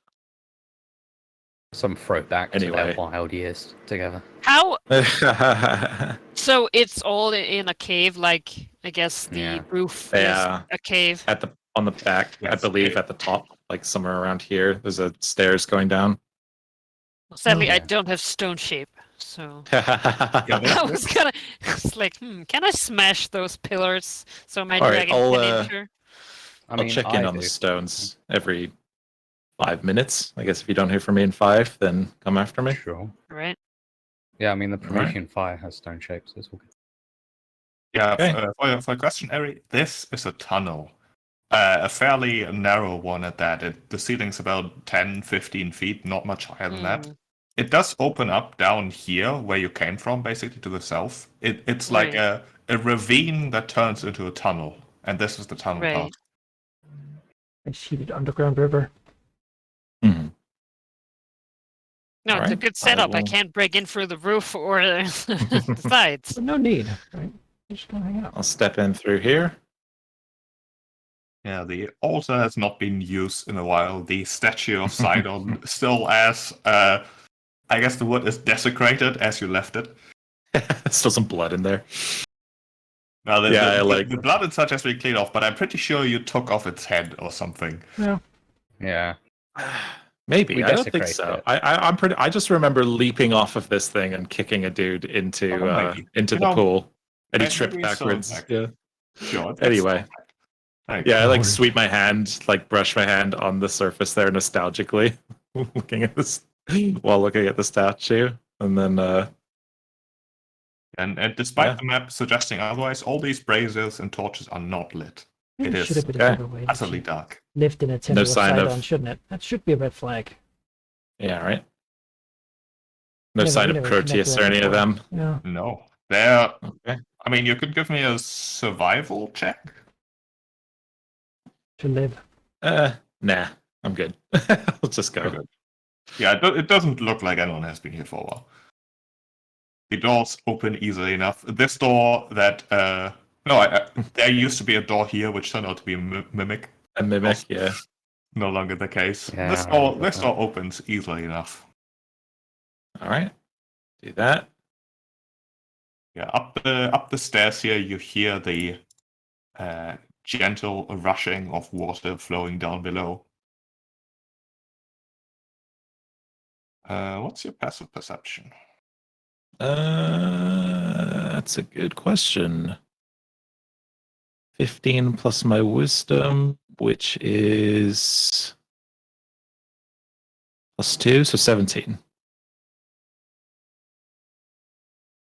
Some throwback to Anyway. their wild years together. How? Yeah. So it's all in a cave, like I guess the Yeah. roof Yeah. is a cave. On the back, I Yes, believe, okay. at the top, like somewhere around here. There's a stairs going down. Well, sadly, I yeah. don't have stone shape, so Yeah, I was gonna. It's like, can I smash those pillars so my All right, dragon I'll, can enter? I I'll mean, check in I on the do. stones every 5 minutes. I guess if you don't hear from me in 5, then come after me. Sure. Right. Yeah, I mean the Alright. Promethean fire has stone shapes. So it's all good. Yeah, Okay. for a question, Eri, this is a tunnel. A fairly narrow one at that. The ceiling's about 10, 15 feet, not much higher than that. It does open up down here where you came from, basically to the south. It's like Right. a ravine that turns into a tunnel, and this is the tunnel Right. part. Nice heated underground river. Mhm. No, it's a Alright, good setup. I will- can't break in through the roof or the sides. But no need, right? Just gonna hang out. I'll step in through here. Yeah, the altar has not been used in a while. The statue of Sidon still as, I guess the word is desecrated as you left it. Still some blood in there. Now, the blood and such has been cleaned off, but I'm pretty sure you took off its head or something. Yeah. Yeah. Maybe We I don't think desecrated so. it. I'm pretty. I just remember leaping off of this thing and kicking a dude into maybe. into You the know, pool, and he maybe tripped so, backwards. like- Yeah. Sure. that's Anyway. not bad. Yeah, I like Lord. sweep my hand, like brush my hand on the surface there nostalgically, looking at this while looking at the statue, and then And despite Yeah. the map suggesting otherwise, all these braziers and torches are not lit. Maybe It it is should have been a okay. better way. Utterly dark. Lived in a temple of sign of- Sidon, shouldn't it? That should be a red flag. yeah, right. No Never- sign we of never Proteus connected or that any of before. them. Yeah. No. They're... Okay. I mean, you could give me a survival check? To live. Nah, I'm good. I'll just go. Okay. Yeah, it doesn't look like anyone has been here for a while. The doors open easily enough. This door that... there used to be a door here, which turned out to be a mimic. A mimic, yeah. No longer the case. Yeah, this I door, remember this that. door opens easily enough. All right, do that. Yeah, up the stairs here, you hear the gentle rushing of water flowing down below. What's your passive perception? That's a good question. 15 plus my wisdom, which is +2, so 17.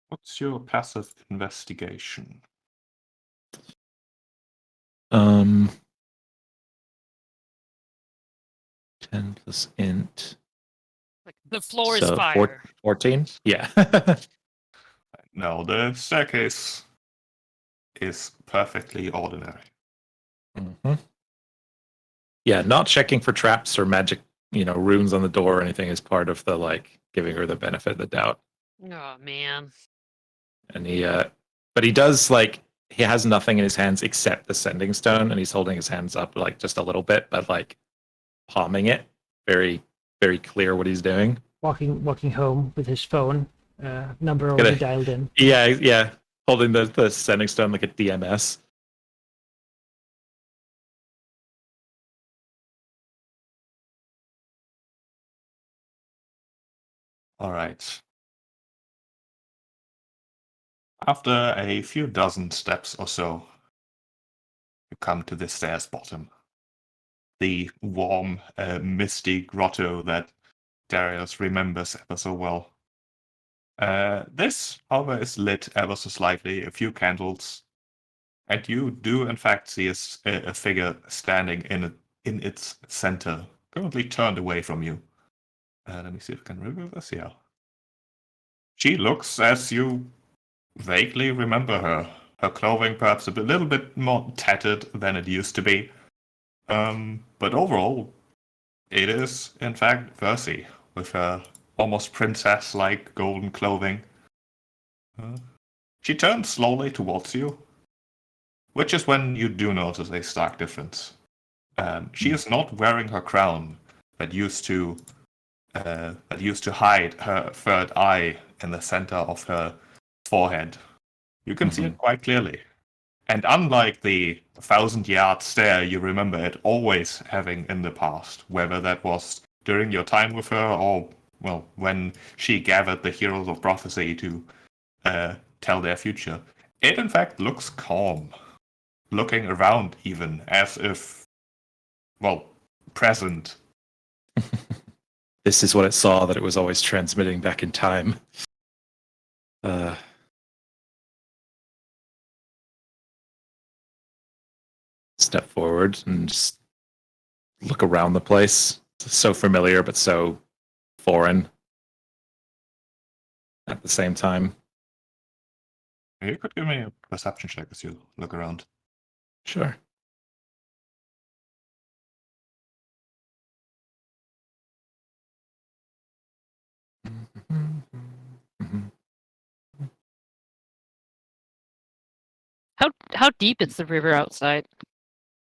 What's your passive investigation? 10 plus int. Like the floor is So fire. 14? Yeah. No, the staircase is perfectly ordinary. Mhm. Yeah, not checking for traps or magic, runes on the door or anything is part of the giving her the benefit of the doubt. Oh man. And but he does he has nothing in his hands except the sending stone, and he's holding his hands up just a little bit, but palming it, very, very clear what he's doing. Walking home with his phone. Number already dialed in. Yeah, holding the sending stone like a DMS. All right. After a few dozen steps or so, you come to the stairs bottom. The warm, misty grotto that Darius remembers ever so well. This, however, is lit ever so slightly, a few candles, and you do in fact see a figure standing in its center, currently turned away from you. Let me see if I can remember this. Yeah. She looks as you vaguely remember her. Her clothing perhaps a little bit more tattered than it used to be. But overall, it is in fact Versi with her almost princess-like golden clothing. She turns slowly towards you, which is when you do notice a stark difference. She is not wearing her crown that used to hide her third eye in the center of her forehead. You can see it quite clearly. And unlike the 1,000-yard stare you remember it always having in the past, whether that was during your time with her or, well, when she gathered the heroes of prophecy to tell their future, it in fact looks calm, looking around even, as if, well, present this is what it saw, that it was always transmitting back in time. Step forward and just look around the place. It's so familiar, but so foreign at the same time. You could give me a perception check as you look around. Sure. How deep is the river outside?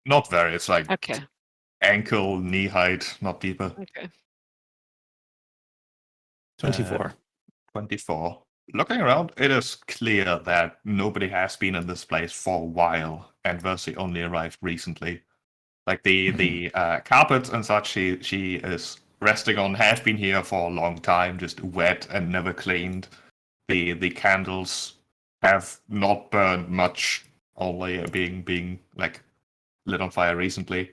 Not very. It's like Okay. ankle, knee height, not deeper. Okay. 24. 24. Looking around, it is clear that nobody has been in this place for a while, and Versi only arrived recently. Like the carpets and such she is resting on have been here for a long time, just wet and never cleaned. The candles have not burned much, only being like lit on fire recently.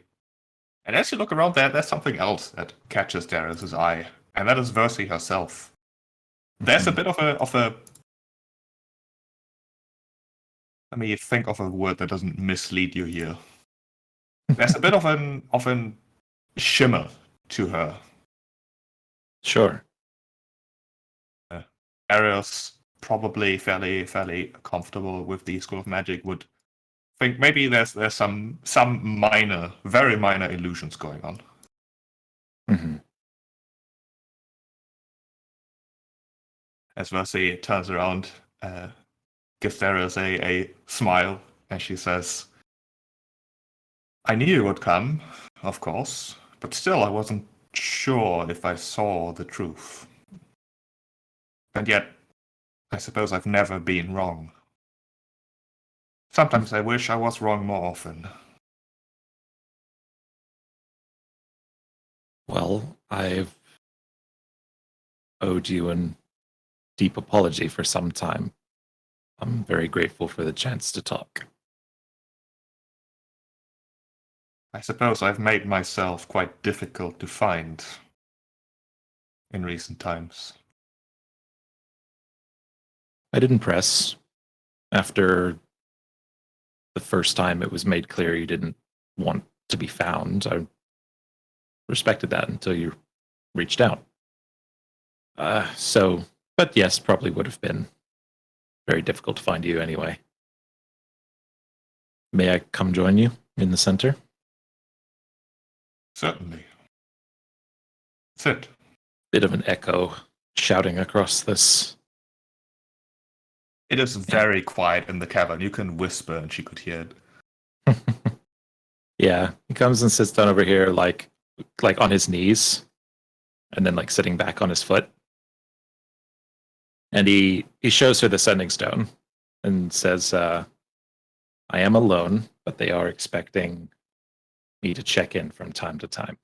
And as you look around there's something else that catches Darius's eye, and that is Versi herself. There's a bit of a let me think of a word that doesn't mislead you here. There's a bit of an shimmer to her. Sure. Arius, probably fairly comfortable with the school of magic, would think maybe there's some minor, very minor illusions going on. Mm-hmm. As Mercy turns around, gives Darius a smile, and she says, I knew you would come, of course, but still I wasn't sure if I saw the truth. And yet, I suppose I've never been wrong. Sometimes I wish I was wrong more often. Well, I've owed you a deep apology for some time. I'm very grateful for the chance to talk. I suppose I've made myself quite difficult to find in recent times. I didn't press. After the first time it was made clear you didn't want to be found, I respected that until you reached out. But yes, probably would have been very difficult to find you anyway. May I come join you in the center? Certainly. Sit. Bit of an echo shouting across this. It is very quiet in the cavern. You can whisper and she could hear it. Yeah, he comes and sits down over here like on his knees and then like sitting back on his foot. And he shows her the sending stone and says, I am alone, but they are expecting me to check in from time to time.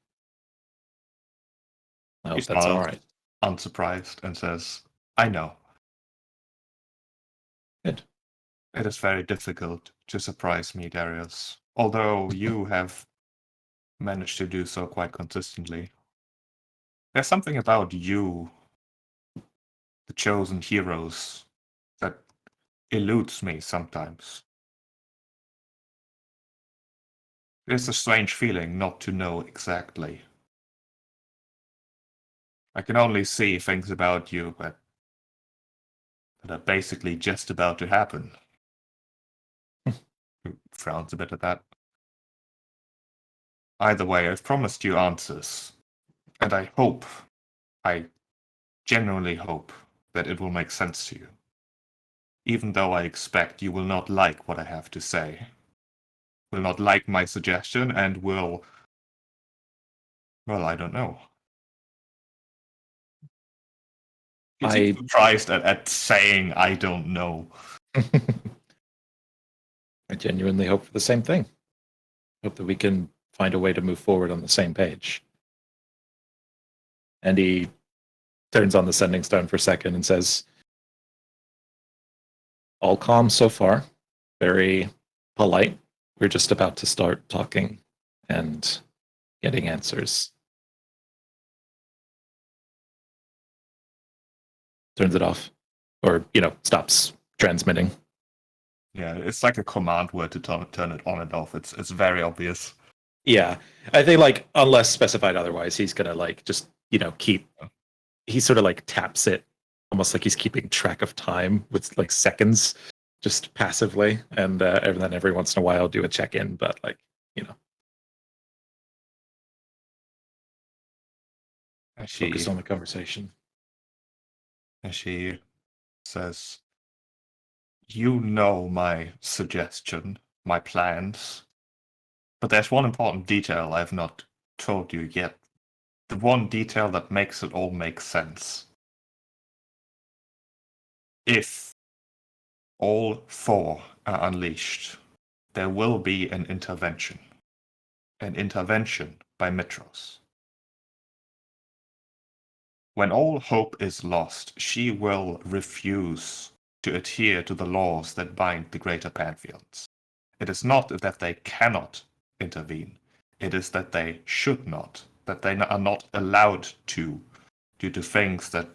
I hope that's all right. Unsurprised, and says, I know. Good. It is very difficult to surprise me, Darius, although you have managed to do so quite consistently. There's something about you, the chosen heroes, that eludes me sometimes. It's a strange feeling not to know exactly. I can only see things about you that are basically just about to happen. He frowns a bit at that. Either way, I've promised you answers, and I genuinely hope that it will make sense to you. Even though I expect you will not like what I have to say, will not like my suggestion, and will, well, I don't know. You seem surprised at saying I don't know. I genuinely hope for the same thing. Hope that we can find a way to move forward on the same page. And he turns on the sending stone for a second and says, all calm so far, very polite. We're just about to start talking and getting answers. turns it off, or stops transmitting. Yeah, it's like a command word to turn it on and off. It's very obvious. Yeah, I think like unless specified otherwise, he's gonna like just keep. He sort of like taps it, almost like he's keeping track of time with like seconds, just passively, and then every once in a while do a check in, but like focus on the conversation. And she says, "You know my suggestion, my plans, but there's one important detail I've not told you yet. The one detail that makes it all make sense. If all four are unleashed, there will be an intervention. An intervention by Mitros. When all hope is lost, she will refuse to adhere to the laws that bind the greater pantheons. It is not that they cannot intervene, it is that they should not, that they are not allowed to, due to things that,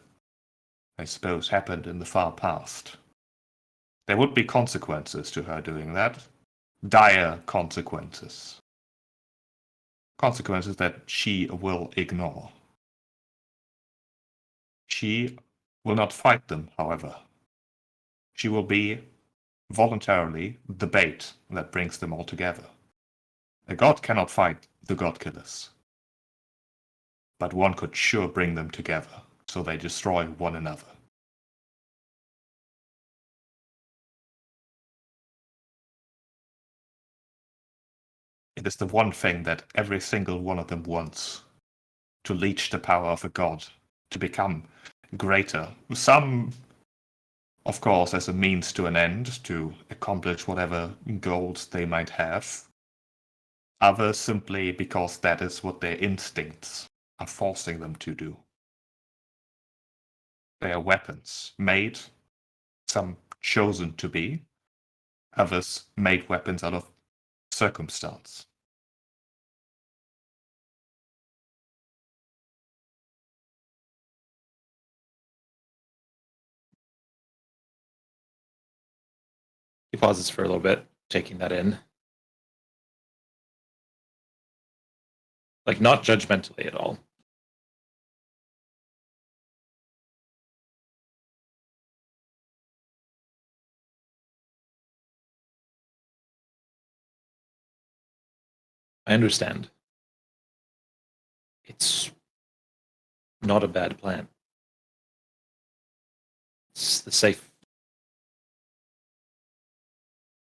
I suppose, happened in the far past. There would be consequences to her doing that. Dire consequences. Consequences that she will ignore. She will not fight them, however. She will be voluntarily the bait that brings them all together. A god cannot fight the god killers, but one could sure bring them together so they destroy one another. It is the one thing that every single one of them wants, to leech the power of a god, to become greater. Some, of course, as a means to an end, to accomplish whatever goals they might have. Others simply because that is what their instincts are forcing them to do. They are weapons, made, some chosen to be, others made weapons out of circumstance. He pauses for a little bit, taking that in. Like, not judgmentally at all. I understand. It's not a bad plan. It's the safe,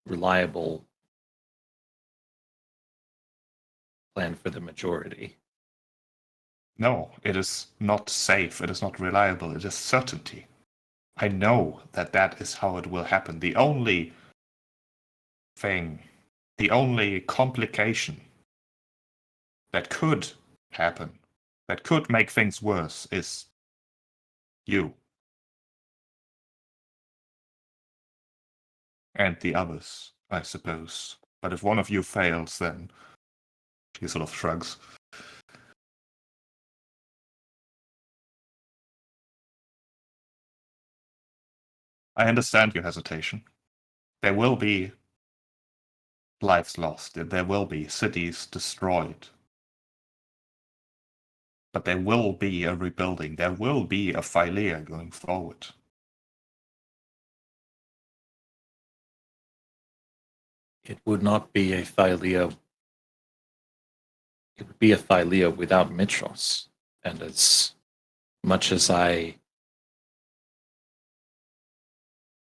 reliable plan for the majority. No, it is not safe, it is not reliable, it is certainty. I know that that is how it will happen. The only thing, the only complication that could happen, that could make things worse, is you. And the others, I suppose. But if one of you fails, then she sort of shrugs. I understand your hesitation. There will be lives lost. There will be cities destroyed. But there will be a rebuilding. There will be a Phylea going forward. It would not be a Phylea. It would be a Phylea without Mitros. And as much as I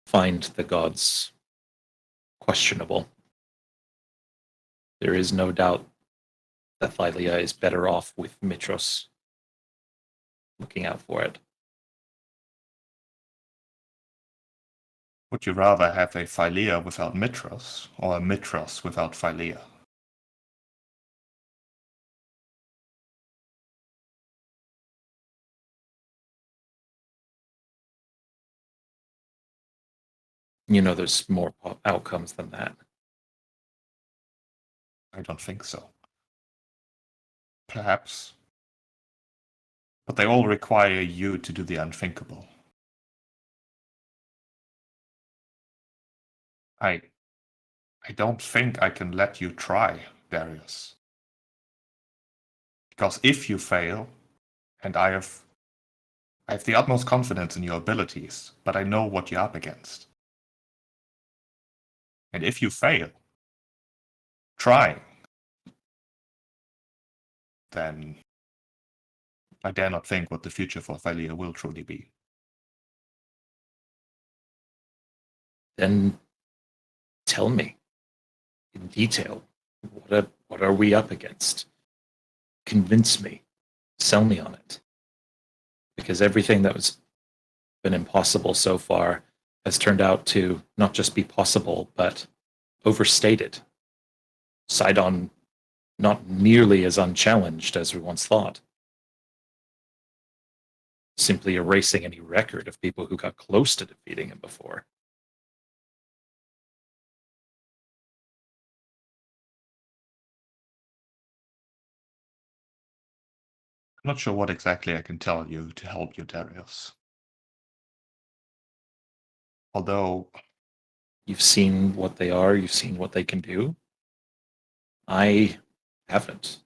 find the gods questionable, there is no doubt that Phylea is better off with Mitros looking out for it. Would you rather have a Phylea without Mitros, or a Mitros without Phylea? There's more outcomes than that. I don't think so. Perhaps. But they all require you to do the unthinkable. I don't think I can let you try, Darius. Because if you fail, and I have the utmost confidence in your abilities, but I know what you're up against. And if you fail, trying, then I dare not think what the future for Thalia will truly be. Then tell me in detail, what are we up against? Convince me. Sell me on it. Because everything that was been impossible so far has turned out to not just be possible, but overstated. Sidon not nearly as unchallenged as we once thought. Simply erasing any record of people who got close to defeating him before. I'm not sure what exactly I can tell you to help you, Darius. Although you've seen what they are, you've seen what they can do. I haven't.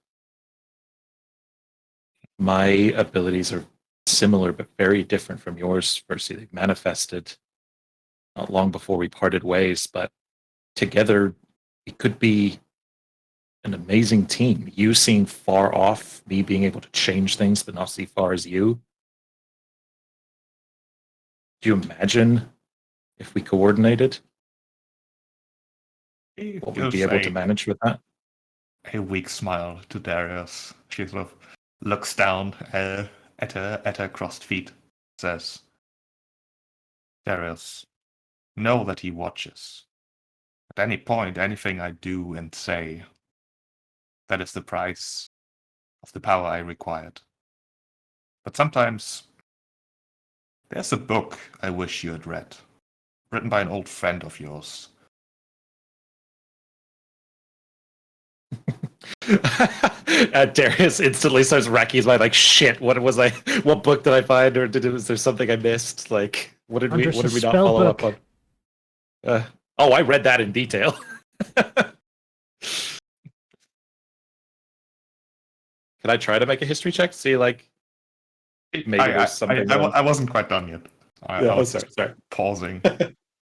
My abilities are similar but very different from yours, Percy. They've manifested not long before we parted ways, but together it could be an amazing team. You seeing far off, me being able to change things but not see far as you. Do you imagine if we coordinated what we'd be able to manage with that? A weak smile to Darius. She sort of looks down at her crossed feet, says, Darius, know that he watches. At any point, anything I do and say, that is the price of the power I required. But sometimes there's a book I wish you had read, written by an old friend of yours. Darius instantly starts racking his mind, like, shit, what book did I find, or was there something I missed? Like, what did we not follow up on? I read that in detail. Can I try to make a history check? See, like, maybe there's something. I wasn't quite done yet. I was sorry. Pausing.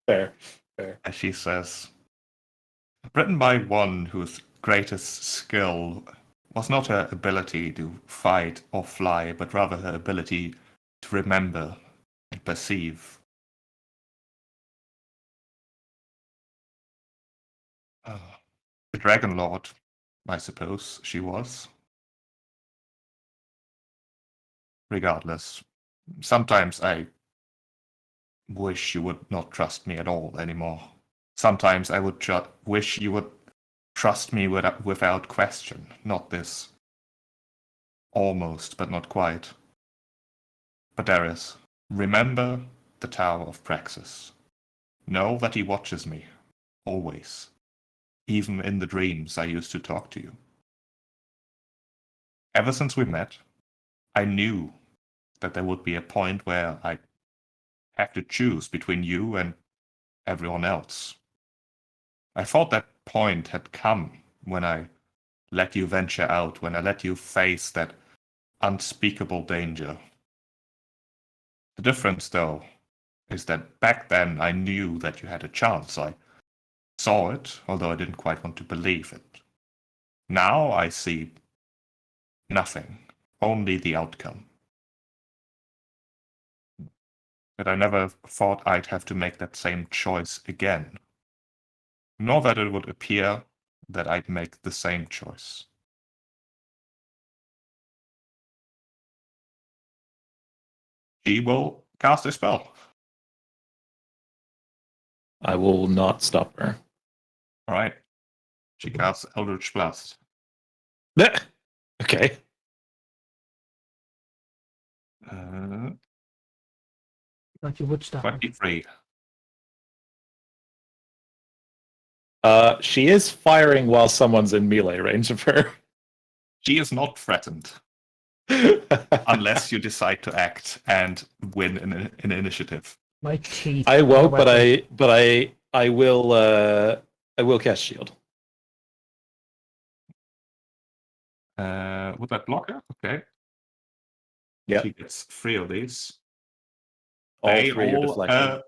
Fair. As she says, written by one whose greatest skill was not her ability to fight or fly, but rather her ability to remember and perceive. The Dragonlord, I suppose she was. Regardless, sometimes I wish you would not trust me at all anymore. Sometimes I would wish you would trust me without question, not this almost, but not quite. But Darius, remember the Tower of Praxis. Know that he watches me, always. Even in the dreams I used to talk to you. Ever since we met, I knew that there would be a point where I'd have to choose between you and everyone else. I thought that point had come when I let you venture out, when I let you face that unspeakable danger. The difference, though, is that back then I knew that you had a chance. I saw it, although I didn't quite want to believe it. Now I see nothing, only the outcome. But I never thought I'd have to make that same choice again. Nor that it would appear that I'd make the same choice. She will cast a spell. I will not stop her. All right. She casts Eldritch Blast. Okay. Thought you would stop him. 23. She is firing while someone's in melee range of her. She is not threatened. Unless you decide to act and win an initiative. My teeth. I won't, but I I will cast shield. Would that block her? Okay. Yeah. She gets 3 of these. All 3 are deflected.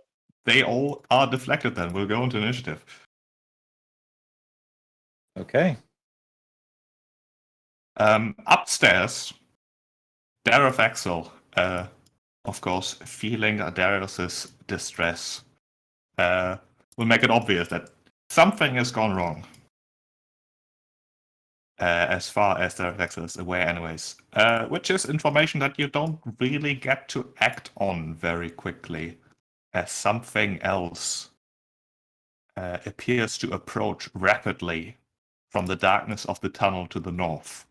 They all are deflected then. We'll go into initiative. Okay. Upstairs, Dareth Axel, of course, feeling Darius's distress, will make it obvious that something has gone wrong. As far as Dareth Axel is aware, anyways. Which is information that you don't really get to act on very quickly, as something else appears to approach rapidly from the darkness of the tunnel to the north.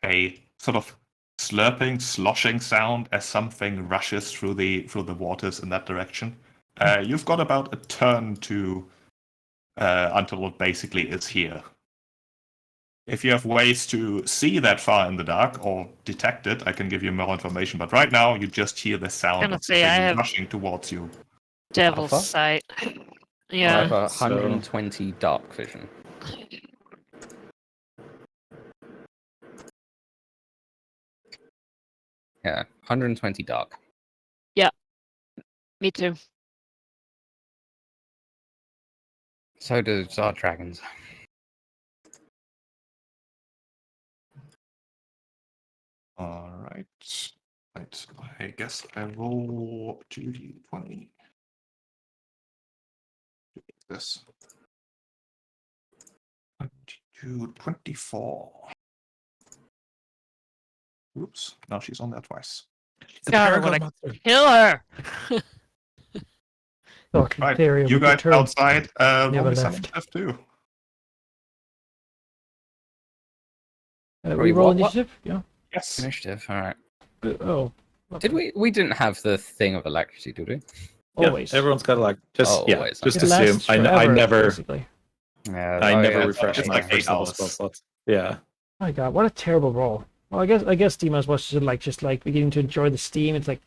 A sort of slurping, sloshing sound as something rushes through the waters in that direction. You've got about a turn to until it basically is here. If you have ways to see that far in the dark or detect it, I can give you more information. But right now, you just hear the sound of something rushing towards you. Devil's Alpha? sight. I Yeah. have 120 dark vision. Yeah, 120 dark. Me too. So does our dragons. All right. Right. I guess I roll 2d20. This. 22, 24. Oops. Now she's on that twice. God, I want to kill her. Talking Right. theory You with the guys term. outside, roll Never me some left. stuff too. We Wait, roll what? initiative? Yeah. Yes. Initiative, alright. Oh. Did we didn't have the thing of electricity, did we? Always. Yeah, everyone's got to like just Always, just It okay. assume. lasts I forever, never basically. Yeah, I never yeah, refresh it's my like 8 first level hours. spell slots. Yeah. My God, what a terrible roll. Well, I guess Dima's was just like beginning to enjoy the steam. It's like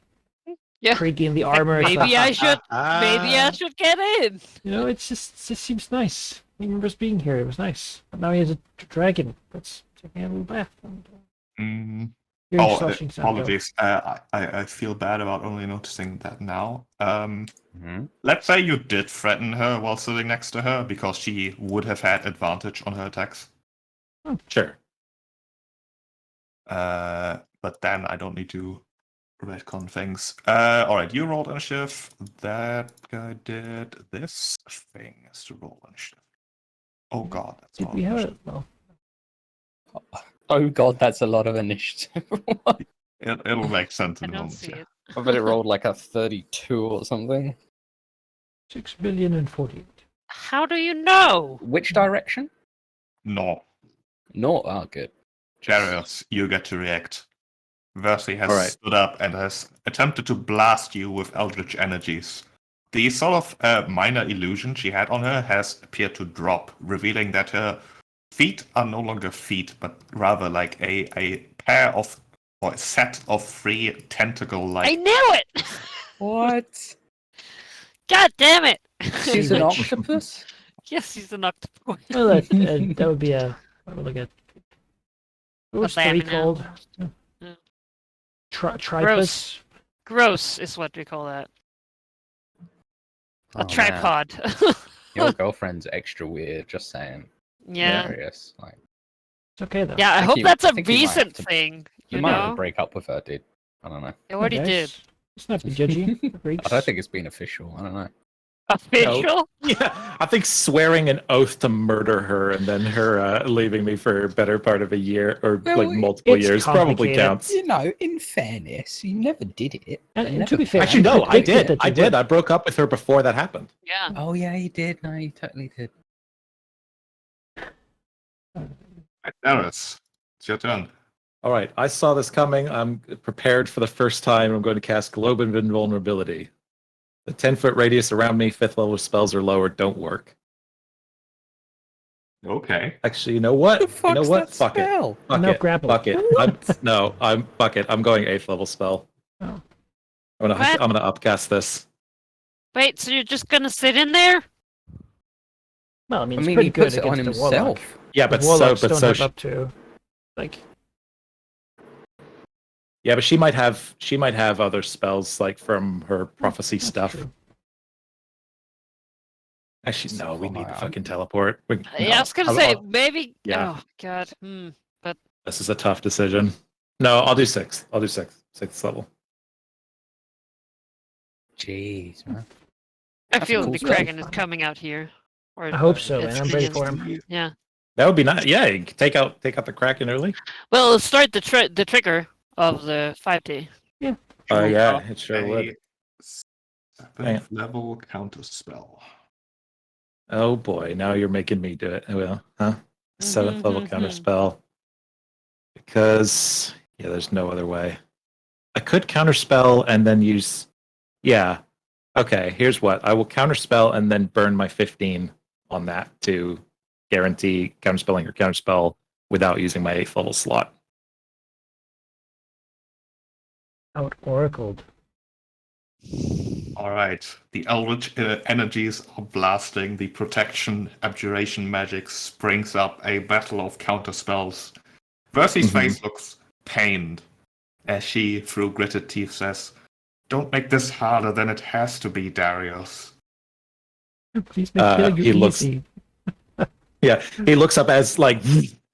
Yeah. creaky in the armor. It's Maybe like, I should get in. you know, it just seems nice. He remembers being here. It was nice. But now he has a dragon that's taking a little bath. And, hearing sloshing sound, though. Apologies. I feel bad about only noticing that now. Mm-hmm. Let's say you did threaten her while sitting next to her because she would have had advantage on her attacks. Sure. But then I don't need to retcon things. Alright, you rolled initiative. That guy did. This thing has to roll initiative. Oh god, that's Did not we have it? initiative. Well, Oh god, that's a lot of initiative. It'll make sense I in a don't moment. see Yeah. it. I bet it rolled like a 32 or something. 6,048,000,000. How do you know? Which direction? No. No, oh good. Jarius, you get to react. Versi has Alright. stood up and has attempted to blast you with eldritch energies. The sort of minor illusion she had on her has appeared to drop, revealing that her feet are no longer feet, but rather like a pair of, or a set of 3 tentacle-like... I knew it. What? God damn it. She's an octopus? Yes, he's an octopus. Well, that would be a. What would I get? What was What's 3 that called? now? Yeah. Tripus. Gross is what we call that. Oh, A man. tripod. Your girlfriend's extra weird, just saying. Yeah. Hilarious. Like, It's okay though. Yeah, I think hope you- that's I a think you might have recent to- thing. you You might have to know? break up with her, dude. I don't know. I already Guys, did. Let's not be judgy. We're Greeks. I don't think it's been official. I don't know. Official? Yeah, I think swearing an oath to murder her and then her leaving me for a better part of a year or Well, like multiple it's years probably complicated. counts. You know, in fairness, you never did it. And to be fair, Actually, no, I predicted did. that I you did. would. I broke up with her before that happened. Yeah. Oh yeah, you did. No, you totally did. Darius, it's your turn. All right, I saw this coming. I'm prepared for the first time. I'm going to cast Globe of Invulnerability. The 10-foot radius around me, 5th level spells or lower don't work. Okay. Actually, you know what? The You know fuck's what? that Fuck it. spell? Fuck No it. grapple. Fuck it. Fuck it. I'm going 8th level spell. Oh. I'm What? gonna upcast this. Wait, so you're just gonna sit in there? Well, I mean, I it's mean, pretty he good puts it on against the warlock. himself. Yeah, But but warlocks so don't so have she, up to like. yeah, but she might have other spells like from her prophecy That's stuff. true. Actually, no, we need to Fine. fucking teleport. Yeah, I was gonna I'll- say I'll- maybe. yeah. Oh God. But This is a tough decision. No, I'll do 6th. I'll do 6th level. Jeez, man. I That's a feel cool the spell. Kraken is coming out here. Or I hope so, it's man. I'm ready minions. for him. Yeah. That would be nice. Yeah, you can take out the Kraken early. Well, it'll start the trigger of the 5D. Oh yeah, Drop it sure a would. 7th level counter spell. Oh boy, now you're making me do it. Well, huh? 7th level counter spell. Because yeah, there's no other way. I could counter spell and then use. Yeah. Okay. Here's what I will counter spell and then burn my 15 on that to guarantee counterspelling or counterspell without using my 8th level slot. Out oracled. All right. The eldritch energies are blasting. The protection abjuration magic springs up. A battle of counter spells. Versy's face looks pained as she, through gritted teeth, says, "Don't make this harder than it has to be, Darius." Please make killing you he looks- easy. Yeah, he looks up as like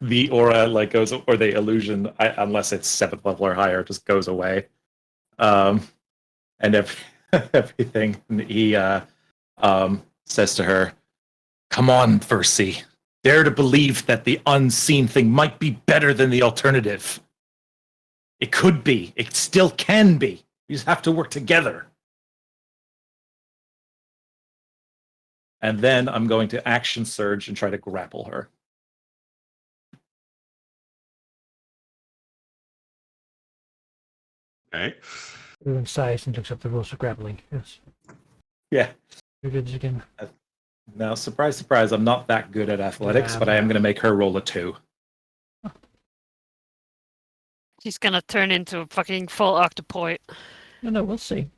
the aura like goes, or the illusion, unless it's 7th level or higher, just goes away. And everything. And he says to her, "Come on, Versy. Dare to believe that the unseen thing might be better than the alternative. It could be. It still can be. You just have to work together." And then I'm going to action surge and try to grapple her. Okay. Ruin sighs and looks up the rules of grappling. Yes. Yeah. You're good again. Now, surprise, surprise, I'm not that good at athletics, but I am going to make her roll a 2. She's gonna turn into a fucking full octopoid. No, we'll see.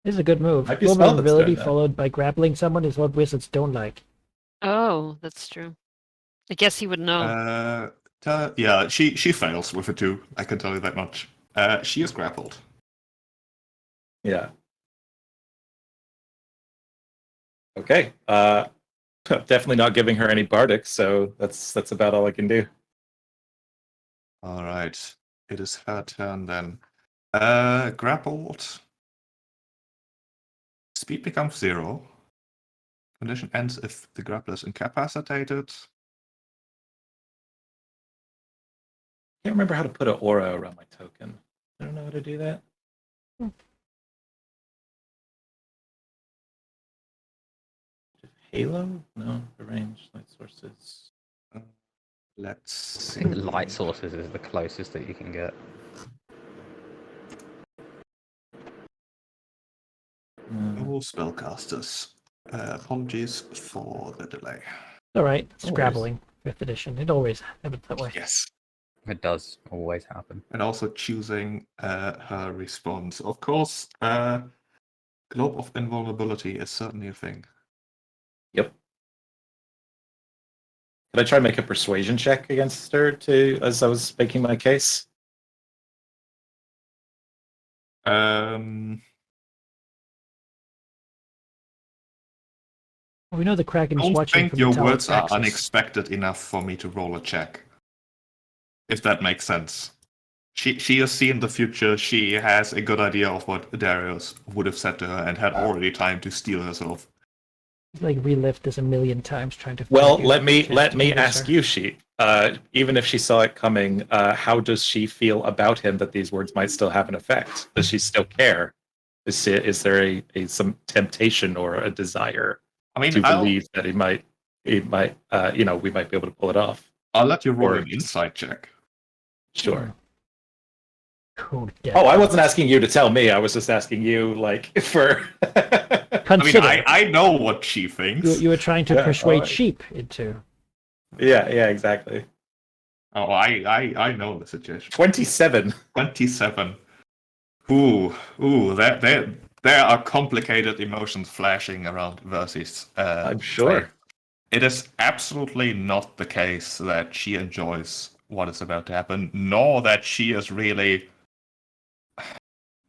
This is a good move. Might be Full a spell that's vulnerability doing that. followed by grappling someone is what wizards don't like. Oh, that's true. I guess he would know. Yeah, she fails with a 2. I can tell you that much. She is grappled. Yeah. Okay. Definitely not giving her any bardic, so that's about all I can do. All right. It is her turn then. Grappled. Speed becomes 0. Condition ends if the grappler is incapacitated. Can't remember how to put an aura around my token. I don't know how to do that. Halo? No, the range, light sources. Let's I see. think light sources is the closest that you can get. All spellcasters. Apologies for the delay. All right, it's No worries. grappling. 5th edition. It always happens that way. Yes. It does always happen. And also choosing her response. Of course, Globe of Invulnerability is certainly a thing. Yep. Could I try and make a persuasion check against her as I was making my case? Well, we know the I Kraken's don't watching think from your the Tower of words are Axis. unexpected enough for me to roll a check. If that makes sense. She has seen the future. She has a good idea of what Darius would have said to her and had already time to steel herself. He's like relived this a million times trying to. Well, find you let me just to convince ask her. you, she. Even if she saw it coming, how does she feel about him that these words might still have an effect? Does she still care? Is there some temptation or a desire I mean, to believe that we might be able to pull it off? I'll let you roll or- an insight check. Sure. Cool. Oh, I wasn't asking you to tell me. I was just asking you, like, for. I mean, Consider. I know what she thinks. You were trying to Yeah, persuade alright. sheep into. Yeah, exactly. Oh, I know the situation. 27. 27. Ooh, there are complicated emotions flashing around Versy's. I'm sure. face. it is absolutely not the case that she enjoys what is about to happen, nor that she is really.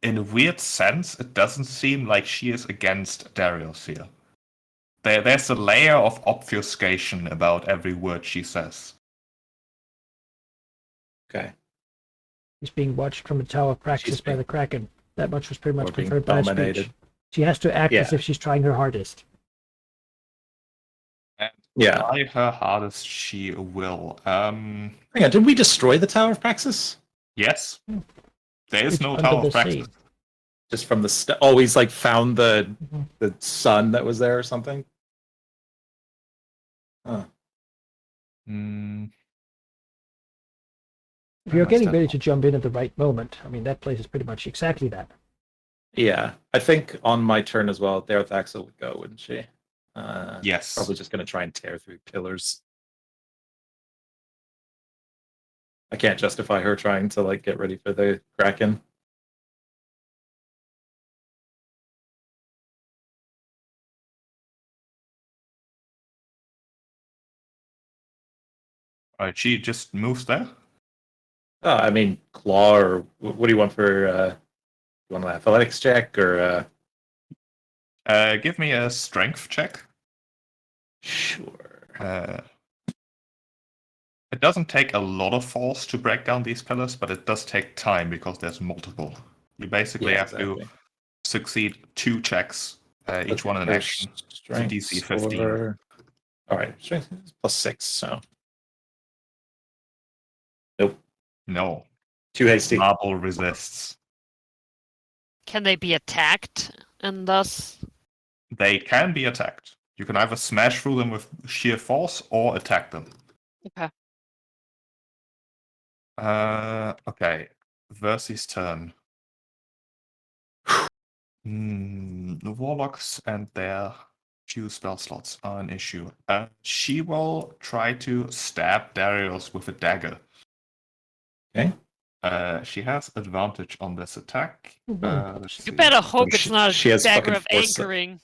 In a weird sense, it doesn't seem like she is against Darius here. There's a layer of obfuscation about every word she says. Okay. He's being watched from the Tower of Praxis by the Kraken. That much was pretty much Or being confirmed by her dominated. speech. She has to act as Yeah. if she's trying her hardest. And Yeah. try her hardest she will. Hang on, did we destroy the Tower of Praxis? Yes. There is It's no under Tower the of Praxis. sea. Just from the always like found the Mhm. the sun that was there or something? Huh. Hmm. If you're Where getting must ready I- to jump in at the right moment, I mean, that place is pretty much exactly that. Yeah. I think on my turn as well, Therathaxa would go, wouldn't she? Yes. Probably just gonna try and tear through pillars. I can't justify her trying to like get ready for the Kraken. Alright, she just moves there. I mean, claw or what do you want for? You want an athletics check or? Give me a strength check. Sure. It doesn't take a lot of force to break down these pillars, but it does take time because there's multiple. You basically have to succeed 2 checks, each one an action. Strength DC 15. score. All right, strength is +6. So No. too hasty. Marble resists. Can they be attacked and thus? They can be attacked. You can either smash through them with sheer force or attack them. Okay. Okay. Versy's turn. The Warlocks and their few spell slots are an issue. She will try to stab Darius with a dagger. Okay. She has advantage on this attack. Let's You see. better hope it's not She a has dagger fucking of foresight. anchoring.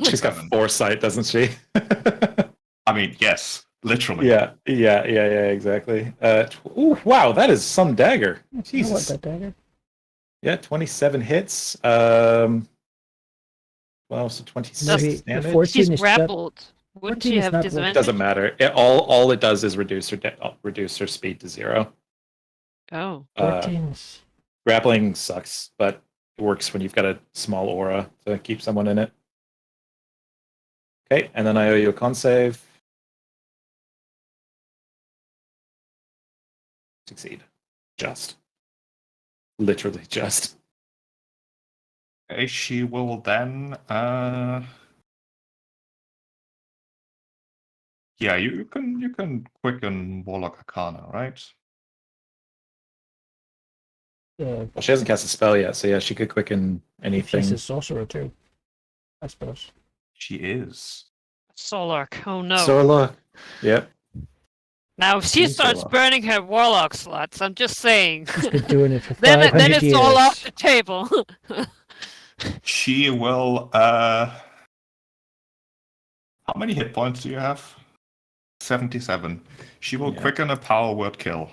She's got 27. foresight, doesn't she? I mean, yes, literally. yeah, exactly. Ooh, wow, that is some dagger. I want Jesus. that dagger. Yeah, 27 hits. Well, so 26 Maybe damage. the 14 She's is grappled. Wouldn't 14 she is have not disadvantage? Doesn't matter. All it does is reduce her speed to 0. Oh. 14. Grappling sucks, but it works when you've got a small aura to keep someone in it. Okay, and then I owe you a con save. Succeed. Just. Literally just. Okay, she will then. Yeah, you can quicken Warlock Arcana, right? Well, she hasn't cast a spell yet, so yeah, she could quicken anything. She's a sorcerer too, I suppose. She is. Solark. Oh no. So look. Yep. Now, if she Seems starts Solark. burning her warlock slots, I'm just saying. She's been doing it for then 500 it's years. all off the table. She will. How many hit points do you have? 77. She will Yeah. quicken a power word kill.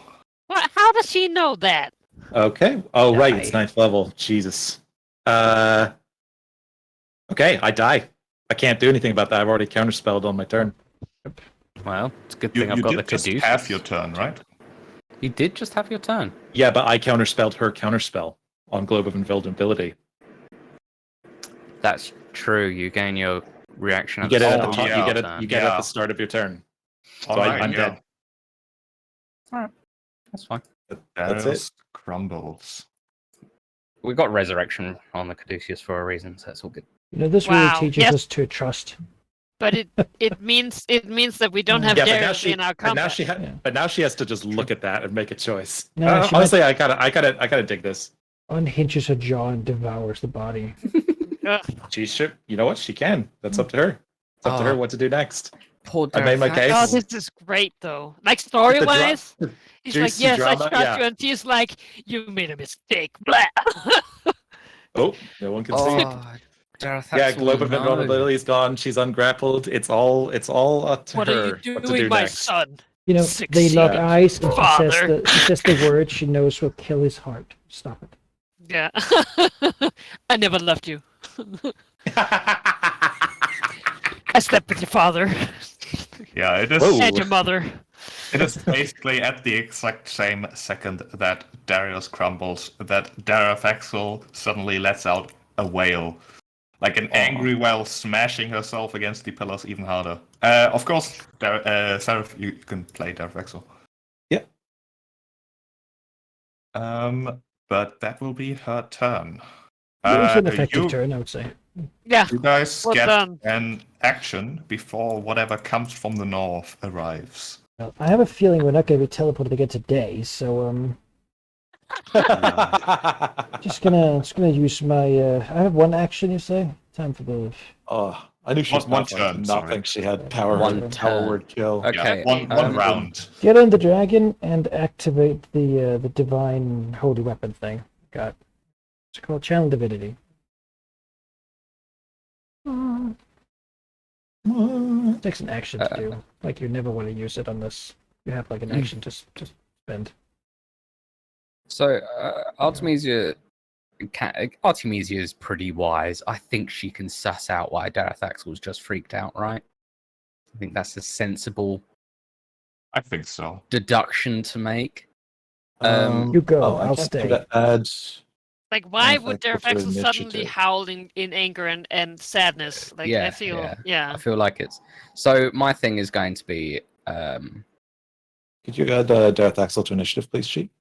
What? How does she know that? Okay. Oh, right, it's Die. 9th level. Jesus. Okay, I die. I can't do anything about that. I've already counterspelled on my turn. Well, it's a good You, thing I've you got the did just Caduceus. have your turn, right? You did just have your turn. Yeah, but I counterspelled her counterspell on Globe of Invulnerability. That's true. You gain your reaction. You at get it the at the start top. of You your get it. turn. You get it at Yeah. the start of your turn. All So right, I'm yeah. dead. Alright, that's fine. That's Darius crumbles. We got resurrection on the Caduceus for a reason, so it's all good. You know, this Wow, really teaches yes. us to trust. But it means that we don't have Yeah, but now Darius she, in our but now combat. she, Yeah. but now she has to just look at that and make a choice. No, she honestly, I gotta dig this. Unhinges her jaw and devours the body. Ugh. She should. You know what? She can. That's up to her. It's up to her Oh. what to do next. Poor I made my Dareth case. Oh, Hax. this is great though. Like story wise, he's like, juicy yes, I drama, trust yeah. you, and she's like, you made a mistake. Blah. Oh, no one can see. Oh, Yeah, Globe of Invulnerability's gone. She's ungrappled. It's all up to What her. are you What to doing, do my next. son? You know, they lock Succeed, eyes, and father. she says the word she knows will kill his heart. Stop it. Yeah. I never loved you. I slept with your father Yeah, it is. Whoa. and your mother. It is basically at the exact same second that Darius crumbles that Darafaxel suddenly lets out a wail. Like an angry wail, smashing herself against the pillars even harder. Of course, Seraph, you can play Darafaxel. Yeah. But that will be her turn. It was an effective you, turn, I would say. Yeah. you guys Well get done. an action before whatever comes from the north arrives. Well, I have a feeling we're not going to be teleported again today, so just gonna use my. I have one action. You say time for the. Oh, I knew she was One not going turn, to not sorry. think she had power. One Power turn. word kill. Okay. Yeah, one round. Get on the dragon and activate the divine holy weapon thing. Got. It's called Channel Divinity. It takes an action to do. Like you never want to use it unless you have like an action to spend. So Artemisia is pretty wise. I think she can suss out why Darathaxel's just freaked out, right? I think that's a sensible I think so. deduction to make. You go, I I'll can't stay. seem to add. Like, why would Darafaxel to Darafaxel suddenly initiative. howl in anger and sadness? Like, Yeah, I feel, I feel like it's. So my thing is going to be. Could you add Darafaxel to initiative, please, Sheep?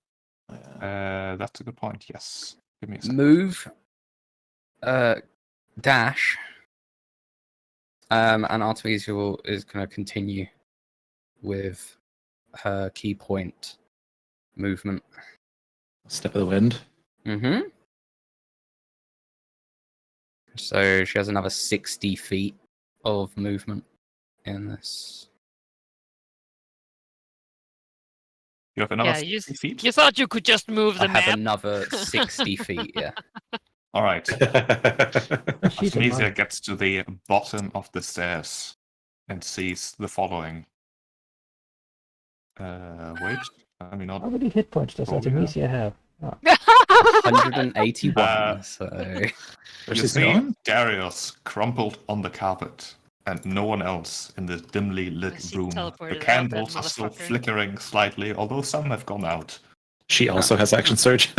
That's a good point. Yes. Give me a second. Move, dash, and Artemisia is going to continue with her key point movement. Step of the wind. Mm-hmm. So she has another 60 feet of movement in this. You have another yeah. 60 feet? You thought you could just move the I have map. another 60 feet, yeah. All right. She's a Artemisia monk. gets to the bottom of the stairs and sees the following. Wait. Let me How not. many hit points does Oh, yeah. Artemisia have? 181, so... Where's You she see going? Darius crumpled on the carpet, and no one else in the dimly lit She room. teleported The out, that candles are still motherfucker. flickering slightly, although some have gone out. She also has action surge.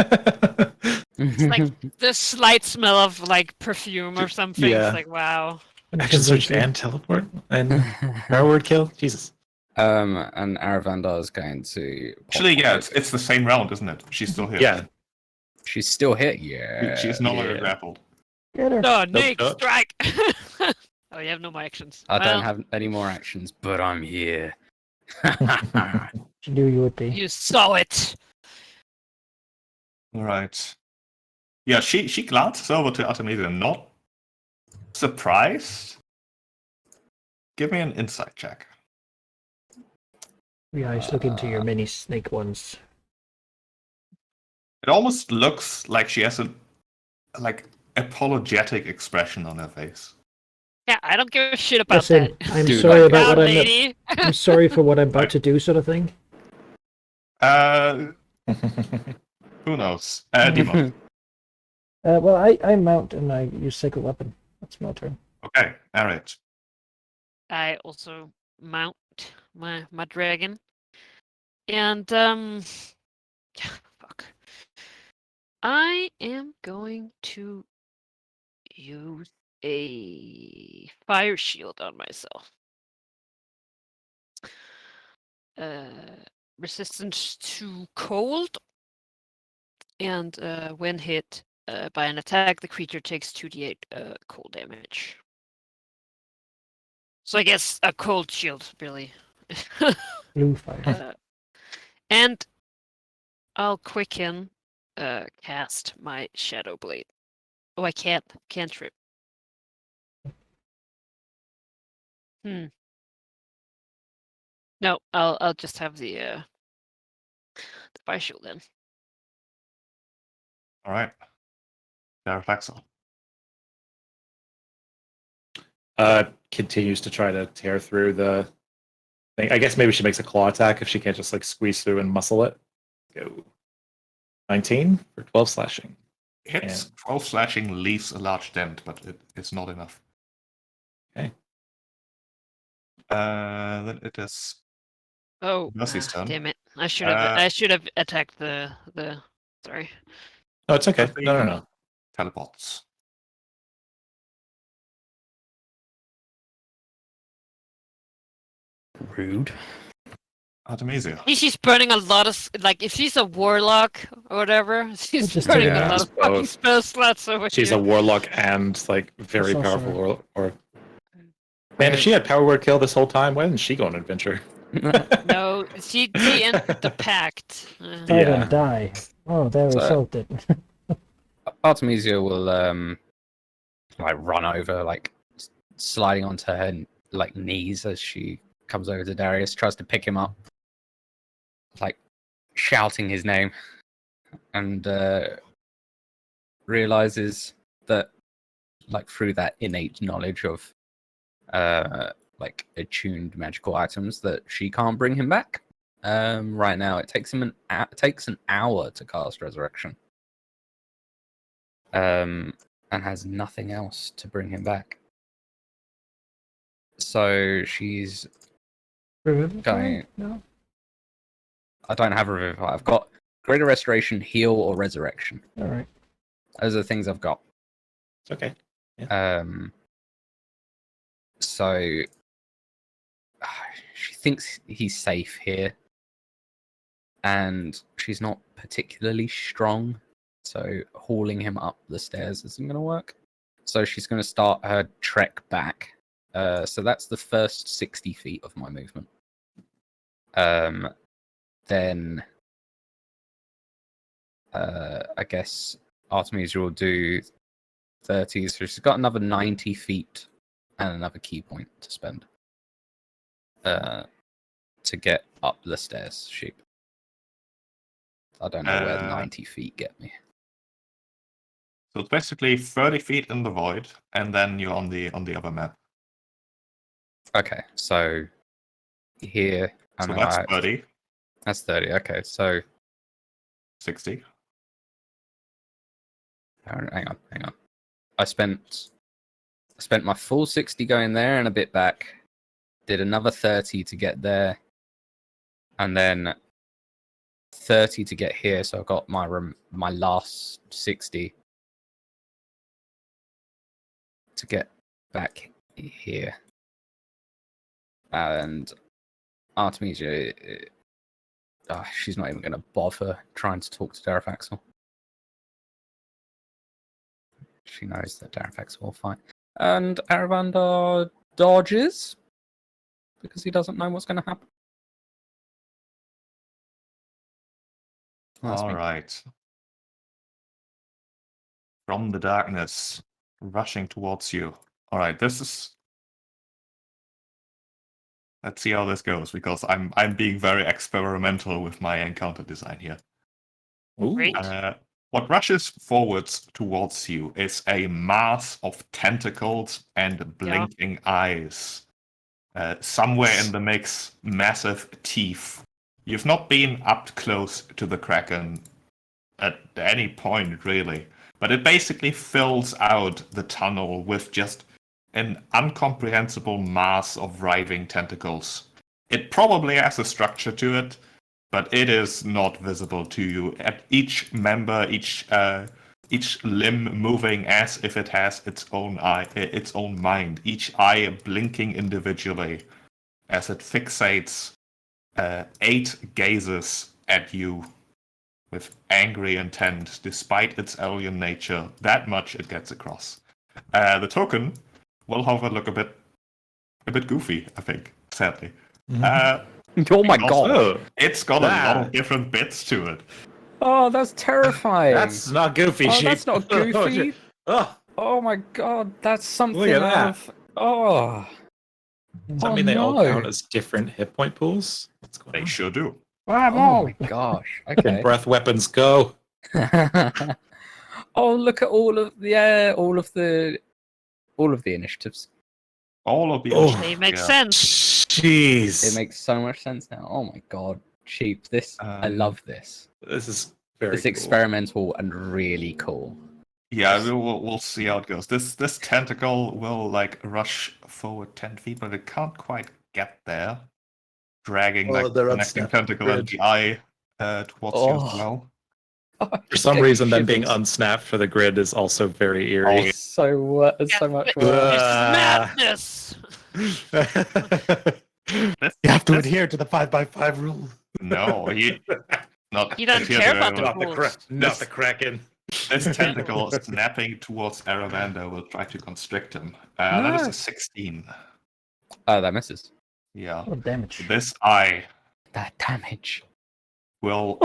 It's like the slight smell of like perfume or something. Yeah. It's like, wow. Action surge and teleport and power word kill. Jesus. and Aravandar is going to... pop Actually, yeah, out. it's the same round, isn't it? She's still here. Yeah. She's still hit, yeah. She's no longer Yeah. grappled. Get her. No, Nick, nope. strike! Oh, you have no more actions. I Well, don't have any more actions, but I'm here. She knew you would be. You saw it. All right. Yeah, she glances over to Artemisia, not surprised. Give me an insight check. The eyes look into your many snake ones. It almost looks like she has a apologetic expression on her face. Yeah, I don't give a shit about Listen, that. I'm Dude, sorry like, about Proud what lady. I'm sorry for what I'm about to do, sort of thing. Who knows? Demon. Well, I mount and I use sacred weapon. That's my turn. Okay, alright. I also mount my dragon. And fuck. I am going to use a fire shield on myself. Resistance to cold. And when hit by an attack, the creature takes 2d8 cold damage. So I guess a cold shield, really. Blue fire. And I'll quicken cast my Shadow Blade. Oh, I cantrip. No, I'll just have the fire shield then. Alright. Darafaxel. continues to try to tear through the thing. I guess maybe she makes a claw attack if she can't just like squeeze through and muscle it. Go 19 for 12 slashing. Hits. And- 12 slashing leaves a large dent, but it's not enough. Okay. Then it is Oh, Mercy's turn. damn it! I should have attacked the. Sorry. Oh, it's okay. Mercy No. teleports. Rude. Artemisia. She's burning a lot of like if she's a warlock or whatever, she's Just burning take a it lot out. of fucking Both. spell slots over She's here. a warlock and like very That's also- powerful or man, if she had power word kill this whole time, why didn't she go on an adventure? No, she entered the pact. Fight Yeah. and die. Oh, there we So- solved it. Artemisia will like run over, like sliding onto her like knees as she comes over to Darius, tries to pick him up, like shouting his name, and realizes that like through that innate knowledge of like attuned magical items that she can't bring him back. Right now it takes him takes an hour to cast resurrection. And has nothing else to bring him back. So she's going. No. I don't have Revivify. I've got Greater Restoration, Heal, or Resurrection. All right. Those are the things I've got. It's okay. So she thinks he's safe here, and she's not particularly strong, so hauling him up the stairs isn't going to work. So she's going to start her trek back. So that's the first 60 feet of my movement. Then I guess Artemisia will do 30, so she's got another 90 feet and another key point to spend to get up the stairs. Sheep. I don't know where 90 feet get me. So it's basically 30 feet in the void, and then you're on the other map. Okay, so here. So that's 30, That's 30. Okay, so 60. hang on. I spent my full 60 going there and a bit back. Did another 30 to get there, and then 30 to get here. So I got my last 60 to get back here. And Artemisia, she's not even going to bother trying to talk to Darifaxel. She knows that Darifaxel will fight. And Aravandar dodges because he doesn't know what's going to happen. That's All me. right. From the darkness, rushing towards you. All right, this is. Let's see how this goes, because I'm being very experimental with my encounter design here. Ooh. Great. What rushes forwards towards you is a mass of tentacles and blinking eyes. Somewhere in the mix, massive teeth. You've not been up close to the Kraken at any point, really. But it basically fills out the tunnel with just an incomprehensible mass of writhing tentacles. It probably has a structure to it, but it is not visible to you. At each member, each limb moving as if it has its own eye, its own mind. Each eye blinking individually as it fixates 8 gazes at you with angry intent, despite its alien nature. That much it gets across. The token will, however, look a bit goofy, I think, sadly. Oh my because god! Oh, It's got a lot That- of different bits to it. Oh, that's terrifying. that's not goofy. oh, sheep. that's not goofy. Oh, Oh my god, that's something Look at out that. of. Oh. does that Oh, mean they all no. count as different hit point pools? What's going They on? sure do. Oh my gosh. Can Okay. breath weapons go? Oh, look at all of the initiatives. All of the Oh. ocean. They make Yeah. sense. Jeez. It makes so much sense now. Oh my god, cheap. This I love this. This is very It's cool. experimental and really cool. Yeah, we'll see how it goes. This tentacle will like rush forward 10 feet, but it can't quite get there. Dragging Oh, like they're the connecting unsnapped tentacle and grid. the eye towards you as Oh. well. For some reason, then being Shivers. unsnapped for the grid is also very Oh, eerie. It's so much This worse. is madness. You have to adhere to the 5x5 rule. No, he not. He doesn't adhere care to about it, the Not the, rules. not the Kraken. This tentacle snapping towards Aravander will try to constrict him. That is No. a 16. Oh, that misses. Yeah. Oh, damage. This eye That damage. will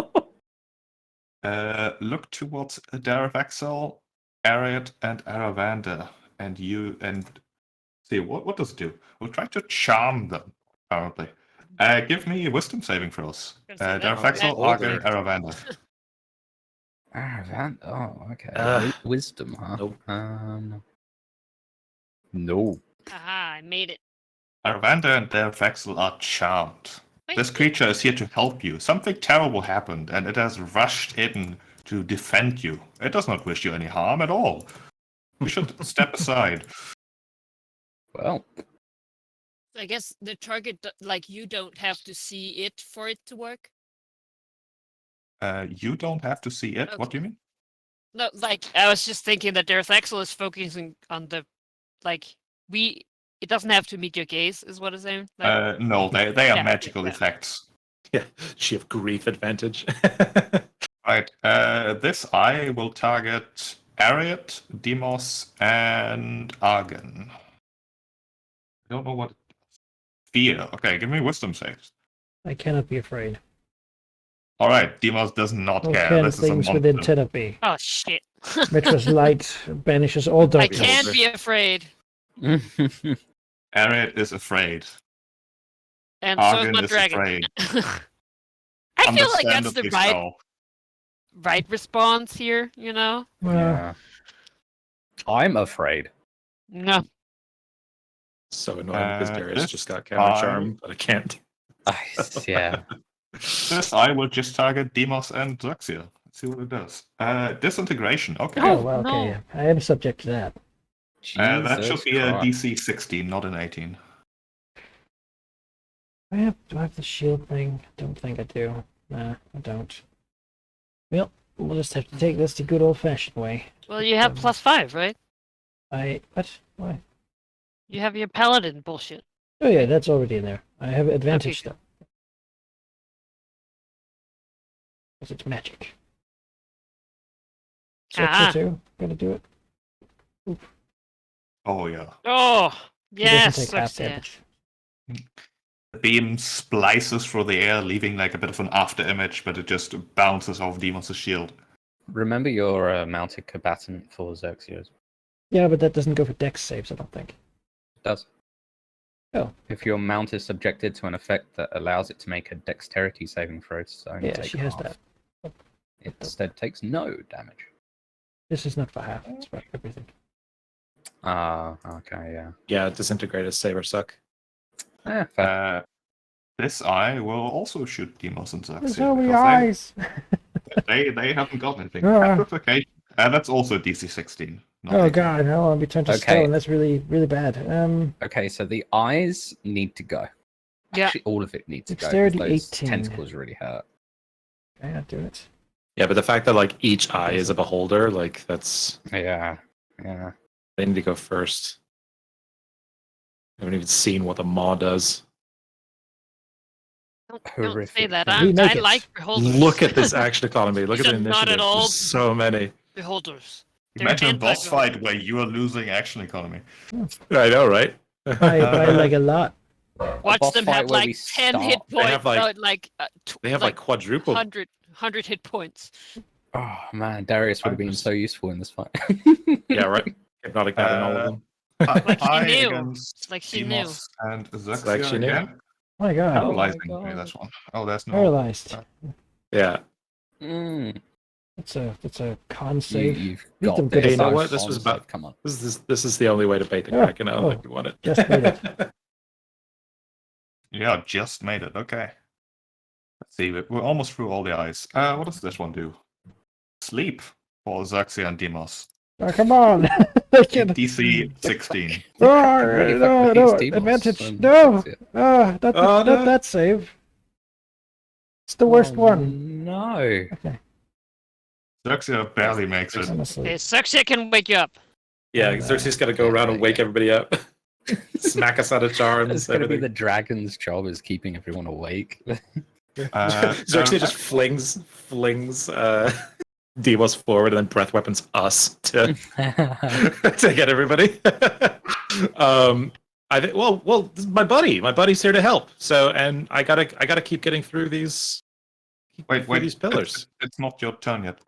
look towards Daravaxel, Ariat, and Aravander, and you, and see what does it do? We'll try to charm them. Apparently, give me wisdom saving throws. Gonna say that. Daravaxel, Oh, Argon, older. Aravander. Oh, okay. Wisdom, huh? Nope. No. Haha, I made it. Aravander and Daravaxel are charmed. Wait, This creature is here to help you. Something terrible happened, and it has rushed in to defend you. It does not wish you any harm at all. You should step aside. Well, I guess the target, like, you don't have to see it for it to work. You don't have to see it. What do you mean? No, like, I was just thinking that Darth Axel is focusing on the, like, it doesn't have to meet your gaze, is what I'm saying. Like, No, they are Yeah, magical yeah. effects. Yeah, she have grief advantage. Right. This eye will target Ariat, Demos, and Argon. I don't know what. Fear. Okay, give me wisdom saves. I cannot be afraid. All right, Demos does not All care. 10 This is a things within monster. 10 of me. oh shit. Metra's light banishes all I darkness. can't be afraid. Ariat is afraid. And so is Argon my is dragon. afraid. I feel like that's the Understandably right so. right response here, you know? Well, yeah. I'm afraid. No. So annoying because Darius this just got counter charm, but I can't. Yeah. This eye will just target Demos and Zaxia. Let's see what it does. Disintegration. Okay. oh, Oh, well, okay. no. Yeah. I am subject to that. That should Jesus be a Christ. DC 16, not an 18. Do I have the shield thing? Don't think I do. Nah, I don't. Well, we'll just have to take this the good old-fashioned way. Well, you have +5, right? What? Why? You have your paladin bullshit. Oh yeah, that's already in there. I have advantage good. though. Because it's magic. Ah. 62, gonna do it. Oh, yeah. Oh, He yes. doesn't take half sucks, yeah. damage. The beam splices through the air, leaving like a bit of an after image, but it just bounces off Demons' shield. Remember your mounted combatant for Xerxes. Yeah, but that doesn't go for dex saves, I don't think. It does. Oh. If your mount is subjected to an effect that allows it to make a dexterity saving throw, it's only Yeah, take she has half. that. It instead takes no damage. This is not for half, it's for everything. Okay, yeah. Yeah, disintegrated saber suck. Fair. This eye will also shoot Demos and Zaxia. There's so many because eyes! They haven't got anything. Ah. Petrification. That's also DC 16. not Oh 18. god, no, I'll be turned to Okay. stone. That's really, really bad. Okay, so the eyes need to go. Yeah. Actually, all of it needs to go. 'cause Dexterity those 18. tentacles really hurt. Okay, I'll do it. Yeah, but the fact that like each eye is a beholder, like that's Yeah. they need to go first. I haven't even seen what the maw does. Don't say Horrific that. thing. Remake I it. like beholders. Look at this action economy. Look at These the are not initiative. at all- There's so many. beholders. Imagine a They're boss anti-god. fight where you are losing action economy. I know, right? By like a lot. Watch boss them fight have where like we 10 hit start. They have, points. like- no, They have like quadruple. 100 hit points. Oh man, Darius would have been so useful in this fight. Yeah, right. Hypnotic bat and all of them. Like she Eye knew. against Like she Demos and Zaxia like she knew. again. Oh my god. Oh my Paralyzing me, God. this one. Oh, there's no. Paralyzed. Yeah. Mm. It's a con save. You've Beat got them this. good Hey, you know enough. what? This was Con about- save, Come on. This is the only way to bait the Oh, Kraken. I don't oh, think we want it. just made it. Yeah, just made it. Okay. Let's see. We're almost through all the ice. What does this one do? Sleep for Xerxia and Demos. Oh, come on! I can't. DC 16. Oh, Really no, fucking no, hates Demos, advantage. and No! that's it. Not Oh, no. that save. It's the worst Oh, one. No. Okay, Xerxia barely makes it. honestly. Okay, Suxia can wake you up. Yeah, And, Xerxes got to go around and wake everybody up, smack us out of charms. It's going to be Everything. the dragon's job is keeping everyone awake. Xerxes just flings Demos forward and then breath weapons us to to get everybody. I think. Well, this is my buddy's here to help. So, and I gotta keep getting through these. Wait. These pillars. It's not your turn yet.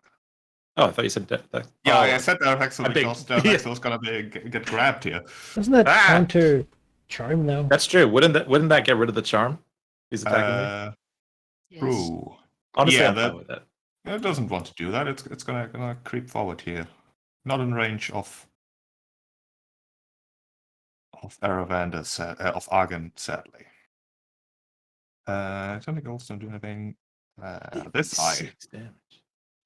Oh, I thought you said that. Yeah, Oh, I said Dervexel I'm big- because Dervexel's gonna get grabbed here. Doesn't that Ah! counter charm though? that's true. Wouldn't that get rid of the charm? He's attacking me. Yes. True. Honestly, yeah, I'm fine with that. It doesn't want to do that. It's gonna creep forward here. Not in range of Aravander, of Argon, sadly. I don't think Golds don't do anything. This eye. 6 damage.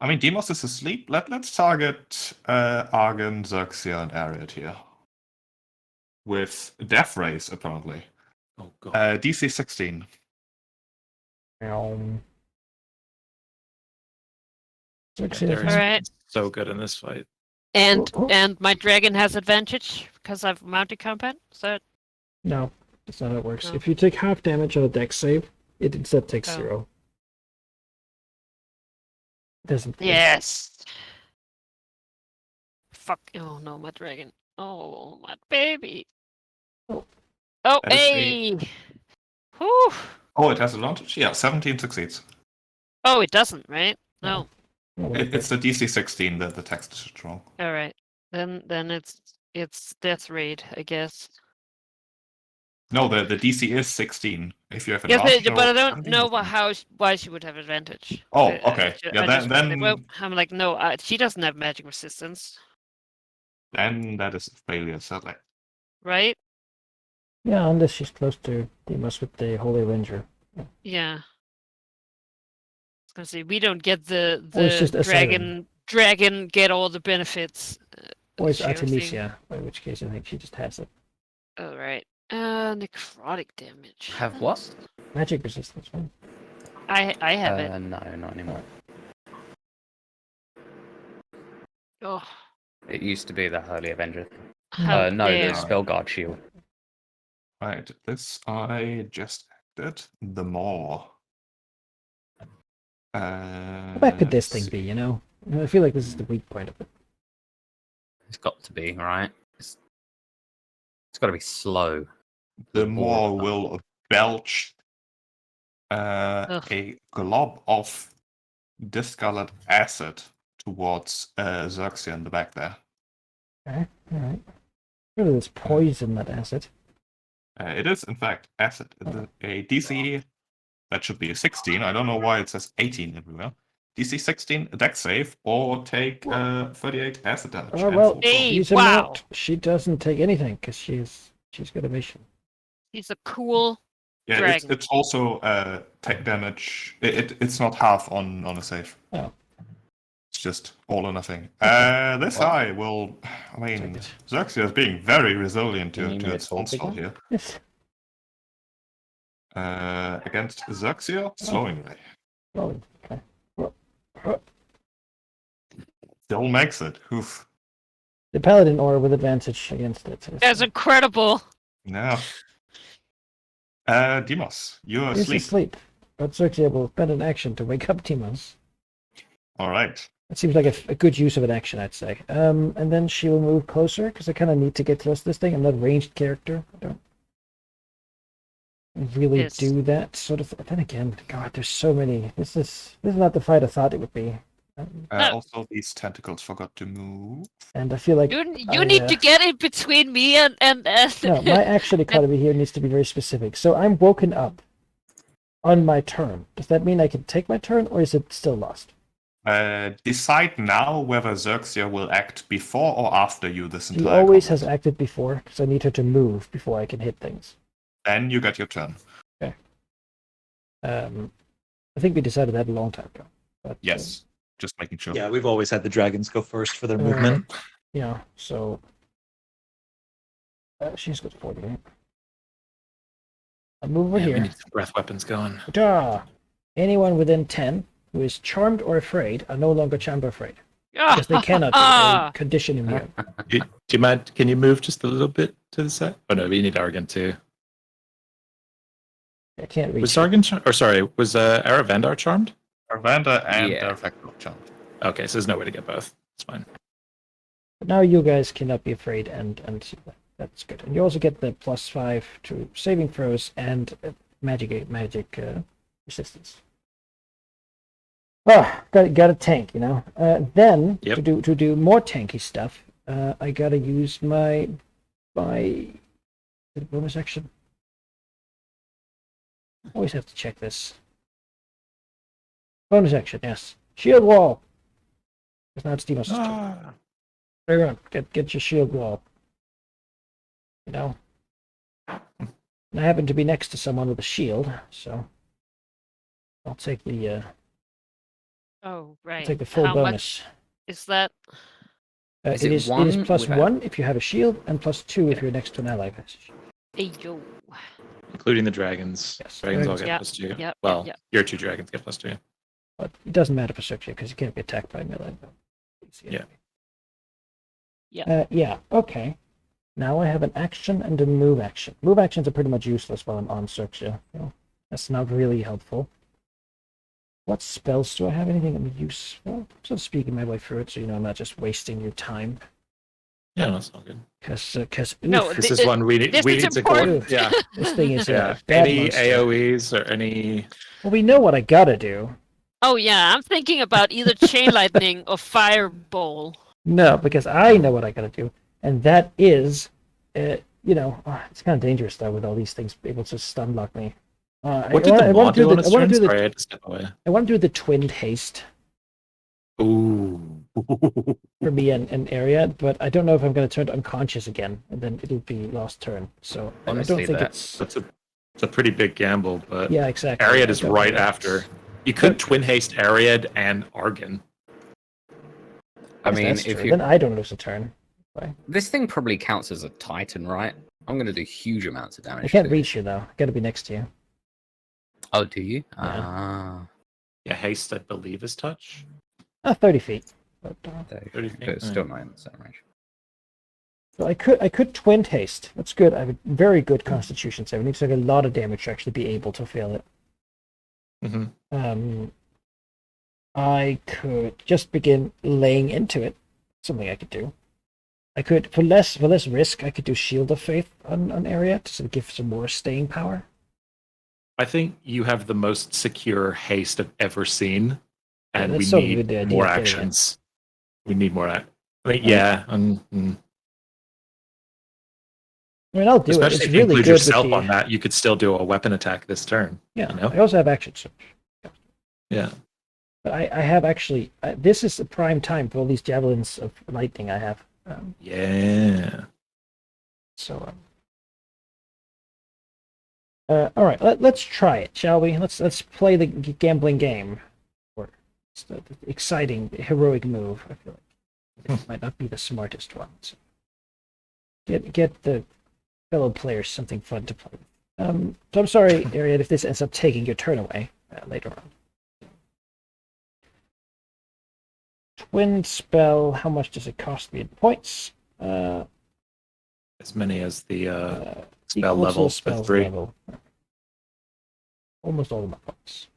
I mean, Demos is asleep. Let's target Argon, Xerxia, and Ariad here. With Death Rays, apparently. Oh god. DC 16. Success. All right. So good in this fight. And Oh, oh. and my dragon has advantage because I've mounted combat. So No, that's not how it works. No. If you take half damage on a dex save, it instead takes Oh. 0. It doesn't. yes. Fuck! Oh no, my dragon. Oh my baby. Oh. Oh That is hey. Whew. Oh, it has advantage? Yeah, 17 succeeds. Oh, it doesn't, right? No. It's the DC 16 that the text is wrong. All right. Then it's death raid, I guess. No, the DC is 16. If you have Yes, advantage. but I or don't 17. know why she would have advantage. Oh, I okay. ju- Yeah, I then- just wondered, then- well, I'm like, no, she doesn't have magic resistance, Then that is a failure, sadly. right? Yeah, unless she's close to Demos with the Holy Ranger. Yeah. I was gonna say we don't get the Or it's just a dragon get all the benefits. Or it's share thing. Artemisia, in which case I think she just has it. All right. Necrotic damage. Have what? Magic resistance, right? I have it. No, not anymore. Oh, It used to be the Holy Avenger. how No, dare. the Spellguard Shield. Right, this I just acted. The more. How bad could this thing be, you know? I feel like this is the weak point of it. It's got to be, right? It's got to be slow. The more will belch a glob of discolored acid towards Xerxia in the back there. Okay, alright. Really, there's poison, that acid. It is, in fact, acid. A DC, that should be a 16. I don't know why it says 18 everywhere. DC 16, a dex save, or take 38 acid damage. Oh, and well, full Hey, she's a wow. mount. She doesn't take anything, because she's got a mission. He's a cool. Yeah, Dragon. it's also tech damage. It's not half on a save. Oh. It's just all or nothing. This eye will. I mean, Take it. Xerxia is being very resilient Can you to move its it forward onslaught again? here. Yes. Against Xerxia, slowing ray. Oh, okay. Still makes it. Oof. The Paladin aura with advantage against it. That's incredible. No. Demos, you're He's asleep. asleep. But Xerxia will spend an action to wake up Demos. All right. That seems like a good use of an action, I'd say. And then she will move closer, because I kind of need to get close to this thing. I'm not a ranged character. I don't really Yes. do that sort of thing. Then again, God, there's so many. This is not the fight I thought it would be. No. Also, these tentacles forgot to move. And I feel like You need to get in between me and no, my action economy here needs to be very specific. So I'm woken up on my turn. Does that mean I can take my turn, or is it still lost? decide now whether Xerxia will act before or after you this She entire always combat. has acted before, because I need her to move before I can hit things. Then you get your turn. I think we decided that a long time ago. But, Yes, just making sure. Yeah, we've always had the dragons go first for their Uh, movement. Yeah, so she's got 40, right? I'll move over Yeah, we here. need some breath weapons going. Ta-da! Anyone within 10 who is charmed or afraid are no longer charmed or afraid. Because they cannot be a condition immune. Do you mind? Can you move just a little bit to the side? Oh no, we need Argon too. I can't reach Was it. Argon? Or sorry, was Aravandar charmed? Arvanda and Yeah. Vector charmed. Okay, so there's no way to get both. It's fine. But now you guys cannot be afraid, and that's good. And you also get the +5 to saving throws and magic resistance. Oh, got a tank, you know. Then Yep. to do more tanky stuff, I gotta use my bonus action. Always have to check this. Bonus action, yes. Shield wall. It's not Steamos' turn. Everyone, get your shield wall. You know. And I happen to be next to someone with a shield, so I'll take the Oh, right. take the full How bonus. much is that? Is it it is one plus without- 1 if you have a shield, and +2 if you're next to an ally passage. Hey, yo. Including the dragons. Yes, Dragons all dragons. get Yeah, +2. yeah, Well, yeah. your 2 dragons get +2. But it doesn't matter for Searcher because you can't be attacked by melee. Yeah. Yeah, okay. Now I have an action and a move action. Move actions are pretty much useless while I'm on Searcher. So that's not really helpful. What spells do I have? Anything useful? I'm sort of speaking my way through it so you know I'm not just wasting your time. Yeah, that's all good. Because No, This is one we need. this We is need to go. important. Yeah, this thing is yeah. a bad Any monster. AOE's or any? Well, we know what I gotta do. Oh, yeah. I'm thinking about either chain lightning or fireball. No, because I know what I gotta do, and that is, it's kind of dangerous though with all these things able to stun lock me. What did the mod do on its turn? Sorry, I I had to step away. want to do the twinned haste Ooh. for me and area, but I don't know if I'm going to turn unconscious again, and then it'll be lost turn. So I Honestly, don't think that- it's. It's a pretty big gamble, but Yeah, exactly. Ariad I is don't right think it's- after. You could twin haste Ariad and Argon. I Yes, mean, that's if true. you Then I don't lose a turn. this thing probably counts as a Titan, right? I'm gonna do huge amounts of damage. I can't to it. reach you though. I got to be next to you. Oh, do you? Yeah. Ah, Yeah, haste I believe is touch. 30 feet. But, 30 feet, but it's still not in the same range. so I could twin haste. That's good. I have a very good Constitution save. I need to take a lot of damage to actually be able to fail it. Mm-hmm. I could just begin laying into it. Something I could do. I could for less risk. I could do Shield of Faith on area to sort of give some more staying power. I think you have the most secure haste I've ever seen, and that's we sort of need the idea more of getting it. actions. We need more. I mean, yeah, I mean, I'll do especially it. It's if you really include good with yourself the, on that, you could still do a weapon attack this turn. Yeah, you know? I also have action search. Yeah. But I have actually. This is the prime time for all these javelins of lightning I have. Yeah. So. All right, let's try it, shall we? Let's play the gambling game. Or it's the exciting, heroic move. I feel like it might not be the smartest one. So get the fellow players something fun to play with. So I'm sorry, Ariad, if this ends up taking your turn away later on. Twin spell. How much does it cost me in points? As many as the spell Equal to level the for spell's 3. level. Almost all of my points.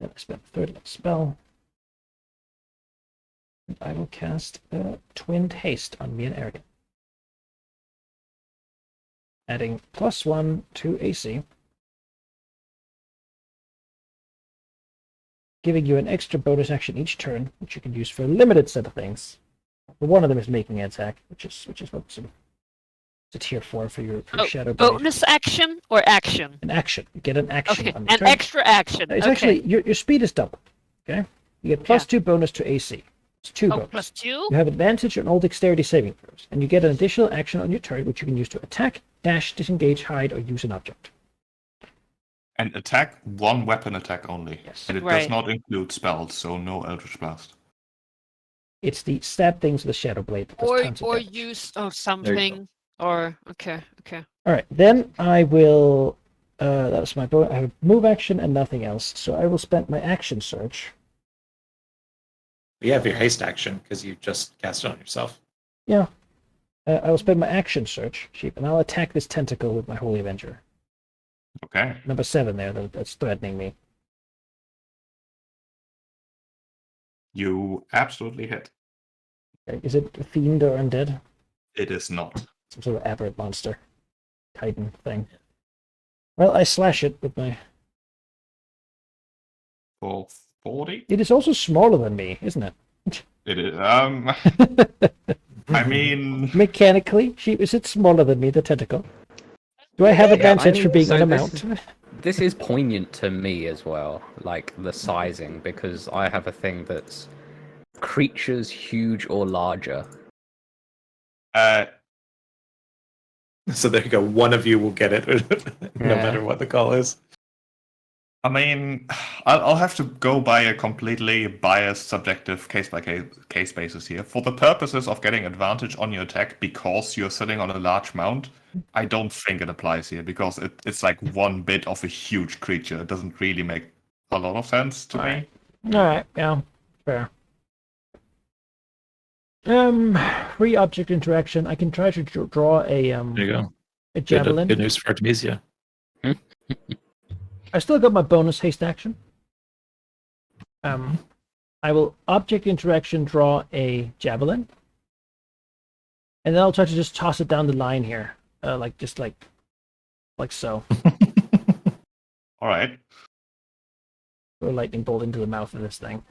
Then I spent a third of that spell. And I will cast Twinned Haste on me and Arian. Adding +1 to AC. Giving you an extra bonus action each turn, which you can use for a limited set of things. But one of them is making an attack, which is what sort of it's here for your shadow blade. Bonus action or action? An action. You get an action Okay, on the an turn. extra action. It's Okay. actually your speed is doubled. Okay? You get +2 bonus to AC. It's 2 Oh, bonus. +2? You have advantage on all dexterity saving throws, and you get an additional action on your turn which you can use to attack, dash, disengage, hide, or use an object. And attack, one weapon attack only. Yes. And it does Right. not include spells, so no Eldritch Blast. It's the stab things with the Shadow Blade that does tons of Or damage. use There you something. Or okay. Alright, then I will... that was my bonus. I have move action and nothing else, so I will spend my action surge. You have your haste action because you just cast it on yourself. Yeah. I will spend my action surge, sheep, and I'll attack this tentacle with my Holy Avenger. Okay. Number 7 there, that's threatening me. You absolutely hit. Okay, is it a fiend or undead? It is not. Some sort of aberrant monster. Titan thing. Well, I slash it with my... For 40? It is also smaller than me, isn't it? It is. I mean, Mechanically, sheep, is it smaller than me, the tentacle? Do I have advantage for being so on a this mount? This is poignant to me as well, like the sizing, because I have a thing that's creatures huge or larger. So there you go. One of you will get it, no Yeah. matter what the call is. I mean, I'll have to go by a completely biased, subjective case basis here. For the purposes of getting advantage on your attack because you're sitting on a large mount, I don't think it applies here because it's like one bit of a huge creature. It doesn't really make a lot of sense to me. Alright, yeah, fair. Free object interaction. I can try to draw a There you go. a javelin. Good news for Artemisia. I still got my bonus haste action. I will object interaction draw a javelin, and then I'll try to just toss it down the line here, like so, All right. or lightning bolt into the mouth of this thing.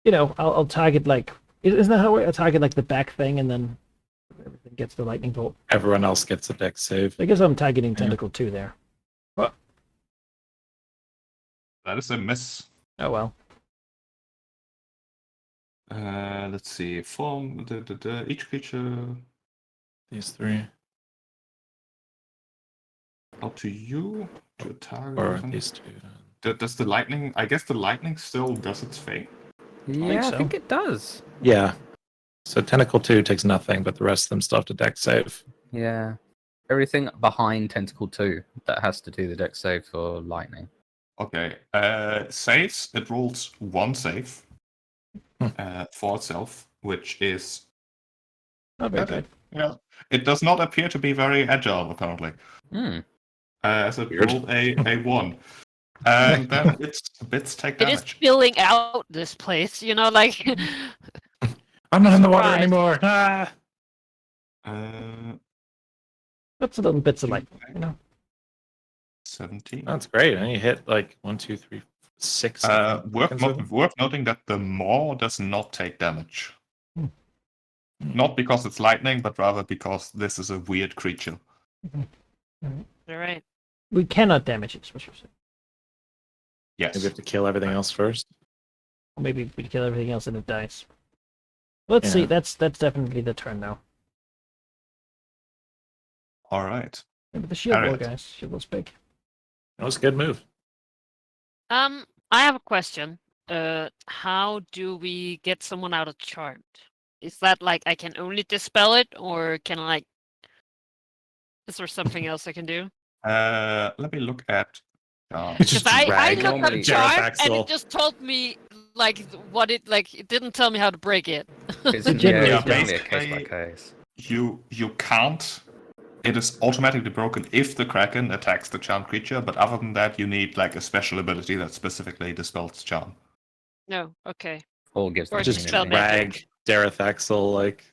You know, I'll target like, isn't that how I target like the back thing, and then everything gets the lightning bolt? Everyone else gets a dex save. I guess I'm targeting tentacle 2 there. That is a miss. Oh well. Let's see. Form each creature These 3. up to you to target. Or them. these 2. Does the lightning? I guess the lightning still does its thing. Yeah, so. I think it does. Yeah. So Tentacle 2 takes nothing, but the rest of them still have to dex save. Yeah. Everything behind Tentacle 2 that has to do the dex save for lightning. Okay. Saves. It rolls one save for itself, which is Not very good. yeah. It does not appear to be very agile apparently. So it Weird. rolled a 1. And then its bits take It is damage. filling out this place, like I'm not in the water Surprise. anymore. Ah! That's a little bits of lightning, you know. 17. That's great. And you hit like 1, 2, 3, 6. Worth noting that the maw does not take damage. Hmm. Not because it's lightning, but rather because this is a weird creature. all right. We cannot damage it, is what you're saying. Yes. Maybe we have to kill everything else first. Or maybe we kill everything else and it dies. Let's see, Yeah. that's definitely the turn now. All right. Maybe the shield wall, Alright. guys. Shield wall's big. That was a good move. I have a question. How do we get someone out of charmed? Is that like I can only dispel it, or can I is there something else I can do? Let me look at. Because I drag looked up normally charm and Pterodactyl. it just told me like what it like. It didn't tell me how to break it. It's, Generally it's don't. mainly a case by case. You can't. It is automatically broken if the Kraken attacks the charmed creature, but other than that, you need like a special ability that specifically dispels charm. No, okay. Or gives Or them just immunity. spell magic. Drag Darathaxel like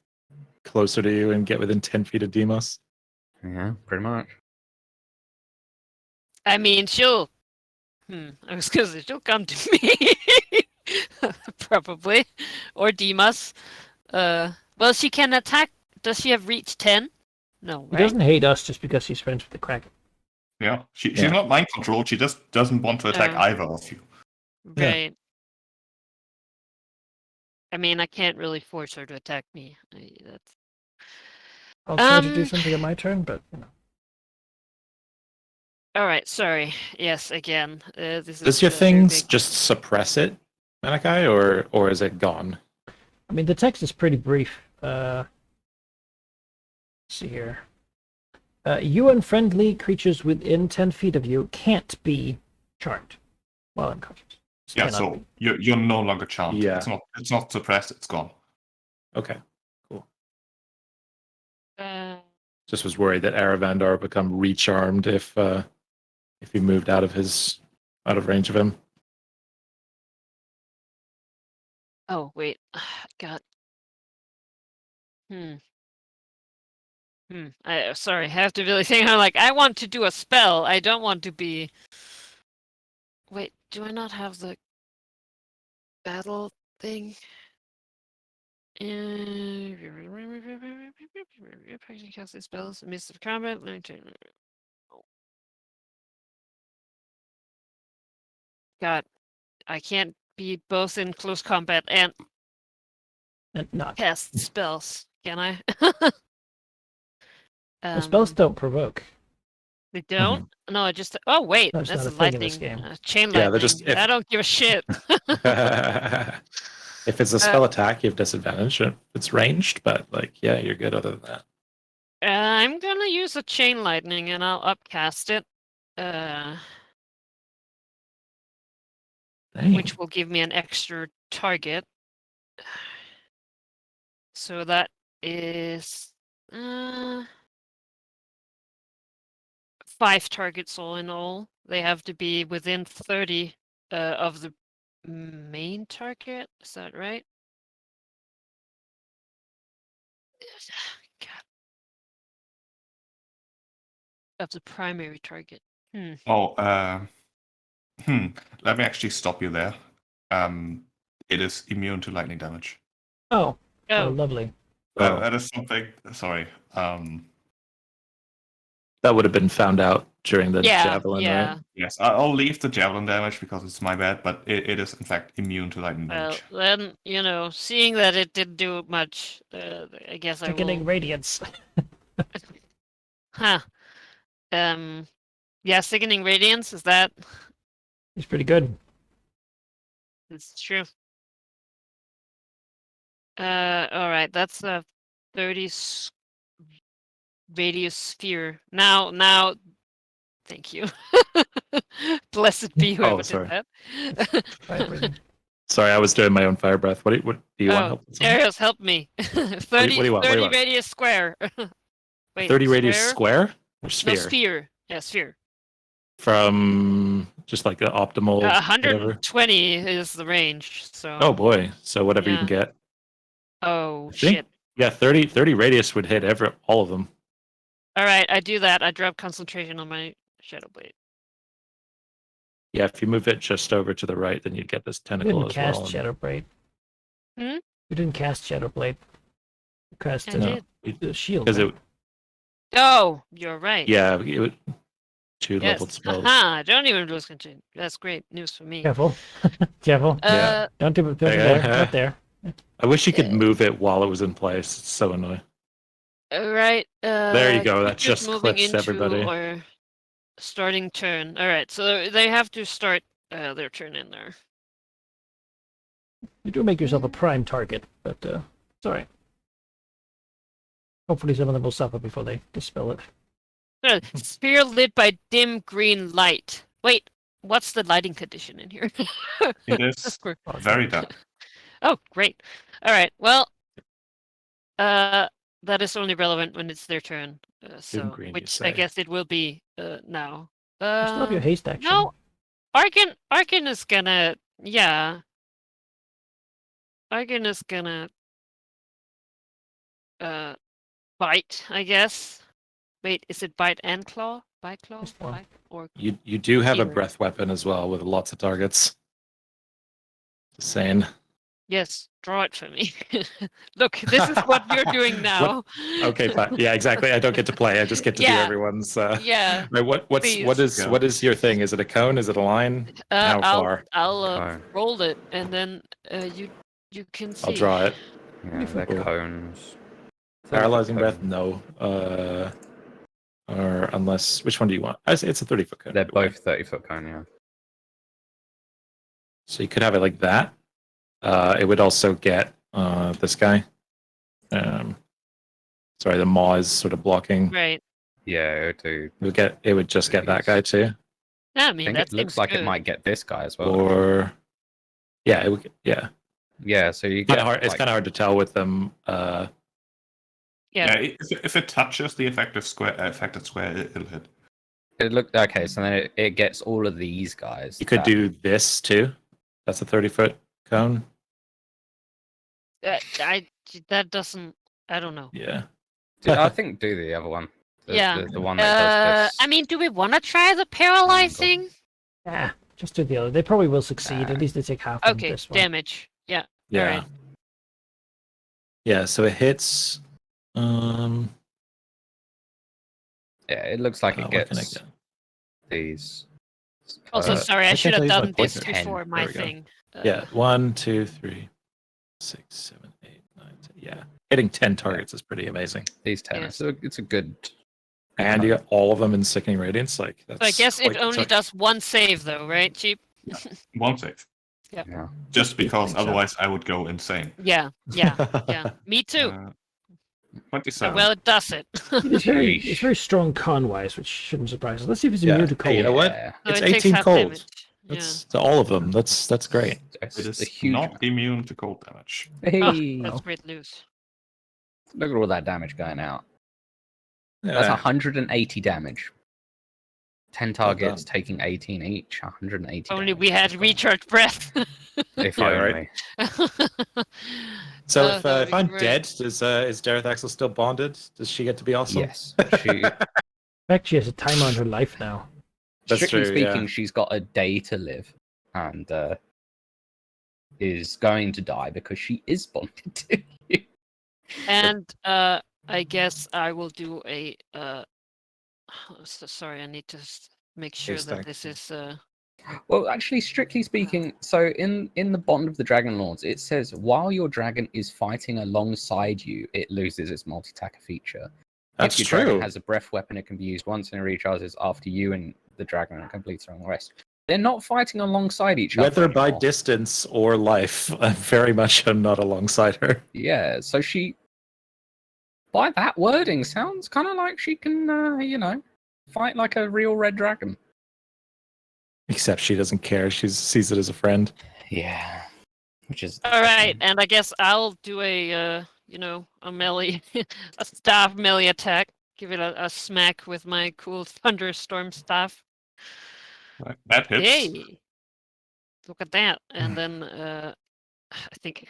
closer to you and get within 10 feet of Demos. Yeah, pretty much. I mean, she'll. I was gonna say she'll come to me, probably, or Demas. Well, she can attack. Does she have reach 10? No, He right? doesn't hate us just because he's friends with the Kraken. Yeah, she's Yeah. not mind controlled. She just doesn't want to attack Oh. either of you. Yeah. Right. I mean, I can't really force her to attack me. That's I'll try to do something on my turn, but you know. all right. Sorry. Yes, again. This Does is your very things big. just suppress it, Malachi, or is it gone? I mean, the text is pretty brief. Let's see here. You and friendly creatures within 10 feet of you can't be charmed while unconscious. Just Yeah, cannot so be. you're no longer charmed. Yeah. It's not suppressed. It's gone. Okay. Uh, Just was worried that Aravandar would become recharmed if he moved out of range of him. oh wait. God. Sorry. I have to really think. I'm like, I want to do a spell. I don't want to be. Wait. Do I not have the battle thing? Cast these spells in midst of combat. Let me turn. God, I can't be both in close combat and And not. cast spells, can I? The spells don't provoke. They don't? No, I just. Oh wait, No, it's that's not a a thing in this lightning. game. Chain Yeah, lightning. they're just- I don't give a shit. If it's a spell attack, you have disadvantage. If it's ranged, but yeah, you're good other than that. I'm gonna use a chain lightning and I'll upcast it. Which will give me an extra target. So that is 5 targets all in all. They have to be within 30 of the main target. Is that right? God. Of the primary target. Oh, let me actually stop you there. It is immune to lightning damage. Oh, Oh, lovely. Oh. That is something. Sorry. That would have been found out during the javelin, right? Yes, I'll leave the javelin damage because it's my bad, but it is in fact immune to lightning well, damage. then, seeing that it didn't do much, I guess I will. Sickening radiance. Huh. Yeah, sickening radiance, is that? It's pretty good. It's true. Alright, that's a 30 radius sphere. Now, thank you. Blessed be whoever did sorry. that. Sorry, I was doing my own fire breath. What do you want help with? Arios, help me. 30, what do you want? 30 radius square. Wait, 30 radius square or No, sphere? sphere. Yeah, sphere. From just like the optimal. whatever? 120 is the range. So. Oh boy! So whatever you can get. Oh I think- shit. Yeah, 30 radius would hit all of them. All right, I do that. I drop concentration on my shadow blade. Yeah, if you move it just over to the right, then you'd get this You tentacle didn't as cast well. Shadow Blade. Hmm? You didn't cast Shadow Blade. You cast I did. the shield. Because right? it, Oh, you're right. yeah, it would 2 leveled Yes. spells. Haha, don't even lose control. That's great news for me. Careful. Careful. Yeah. Don't do it there. Not there. I wish you could move it while it was in place. It's so annoying. Alright. There you go, that creatures just moving clips into everybody. Or starting turn. Alright, so they have to start their turn in there. You do make yourself a prime target, but it's alright. Hopefully some of them will suffer before they dispel it. Sphere lit by dim green light. Wait, what's the lighting condition in here? It is very dark. Oh, great. All right. Well, that is only relevant when it's their turn. So, green, you which I say. guess it will be now. You still have your haste action. No, Arkin is gonna, yeah. Arkin is gonna bite, I guess. Wait, is it bite and claw? Bite, claw, Just one. bite, or You do have a Fear. breath weapon as well with lots of targets. Just saying. Yes, draw it for me. Look, this is what you're doing now. Okay, fine. Yeah, exactly. I don't get to play. I just get to do Yeah. everyone's. Yeah. Right, what please. is your thing? Is it a cone? Is it a line? How far? I'll Cone. roll it, and then you can see. I'll draw it. Yeah, they're Cool. cones. Paralyzing breath? Cone. No. Or unless which one do you want? I say it's a 30-foot cone. They're anyway. both 30-foot cone, yeah. So you could have it like that. It would also get this guy. Sorry, the maw is sort of blocking. Right. Yeah, dude. It would just get that guy too. I I mean, think that it looks seems like good. it might get this guy as well. Or yeah, it would. Yeah, Yeah, so you kind get of hard. It's like- kind of hard to tell with them. Yeah. If it touches the affected square, it'll hit. It looked okay, so then it gets all of these guys. You could that- do this too. That's a 30-foot cone. That doesn't. I don't know. Yeah. I think do the other one. Yeah. The one that does this. I mean, do we want to try the paralyzing? Yeah, just do the other. They probably will succeed. At least they take half on Okay, this one. damage. Yeah. Yeah. Alright. Yeah. So it hits. Yeah, it looks like it What can I gets get? these. Also, sorry, I I should can't have tell you done my this pointer. before my There we go. thing. Yeah. 1, 2, 3, 6, 7, 8, 9, 10. Yeah. Hitting 10 targets is pretty amazing. These 10. Yes. So it's a good. And you got all of them in Sickening Radiance. Like that's. So I guess it quite only tough. does one save, though, right, Cheap? One save. Yeah. Just because think so. otherwise I would go insane. Yeah, yeah. Me too. 27. Well, it does it. It's Sheesh. very strong con-wise, which shouldn't surprise us. Let's see if it's Yeah. immune to cold. Hey, you know what? Yeah. So It's it takes 18 half cold. damage. That's to all of them. That's great. It's It is a huge. not immune to cold damage. Hey, Yeah. That's great news. look at all that damage going out. That's Yeah. 180 damage. 10 targets done. taking 18 each. 180. Only damage. we had recharge breath. If Yeah, only. right. So Oh, that would if be I'm great. dead, is Dareth Axel still bonded? Does she get to be awesome? Yes. She, In fact, she has a timer on her life now. That's strictly true, yeah. speaking, she's got a day to live and is going to die because she is bonded to you. And I guess I will do a. Sorry, I need to make sure Case that stack. this is. Well, actually, strictly speaking, so in the Bond of the Dragonlords, it says while your dragon is fighting alongside you, it loses its multi-attacker feature. That's if your dragon true. has a breath weapon, it can be used once and it recharges after you and the dragon and completes the rest. They're not fighting alongside each other. Whether by anymore. distance or life, I very much am not alongside her. Yeah, so she, by that wording, sounds kind of like she can, fight like a real red dragon. Except she doesn't care. She sees it as a friend. Yeah, which is All right, and I guess I'll do a a melee, a staff melee attack. Give it a smack with my cool thunderstorm staff. Right, that hits. Hey, look at that! And then I think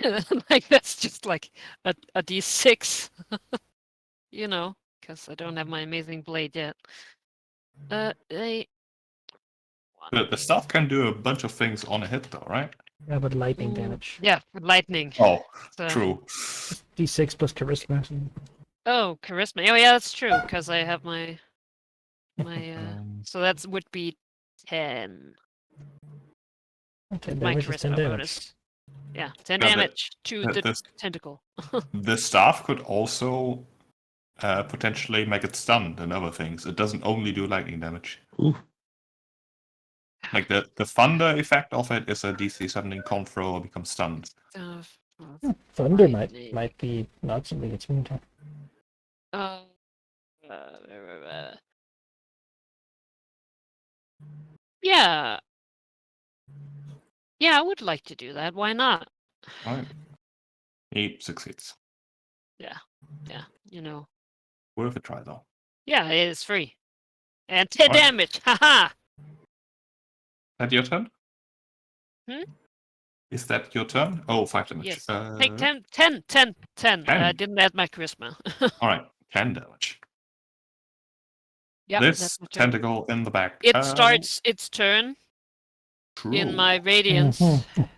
like that's just like a d6, because I don't have my amazing blade yet. The staff can do a bunch of things on a hit, though, right? Yeah, but lightning damage. Yeah, lightning. Oh, So- true. D6 plus charisma. Oh, charisma. Oh, yeah, that's true. Because I have my. So that would be 10. 10 My damage is 10 charisma damage. bonus. Yeah, 10 Yeah, damage to the the- tentacle. The staff could also potentially make it stunned and other things. It doesn't only do lightning damage. Ooh. Like the thunder effect of it is a DC 17 con throw or become stunned. Thunder Lightning. might be not something it's immune to. Yeah. Yeah, I would like to do that. Why not? Alright. He succeeds. Yeah, Worth a try though. Yeah, it is free. And 10 Alright. damage. Haha. That your turn? Hmm? Is that your turn? Oh, 5 damage. Yes. Take 10. I 10. didn't add my charisma. Alright, 10 damage. Yeah, This that's my turn. tentacle in the back. It starts its turn True. in my radiance. Mhm.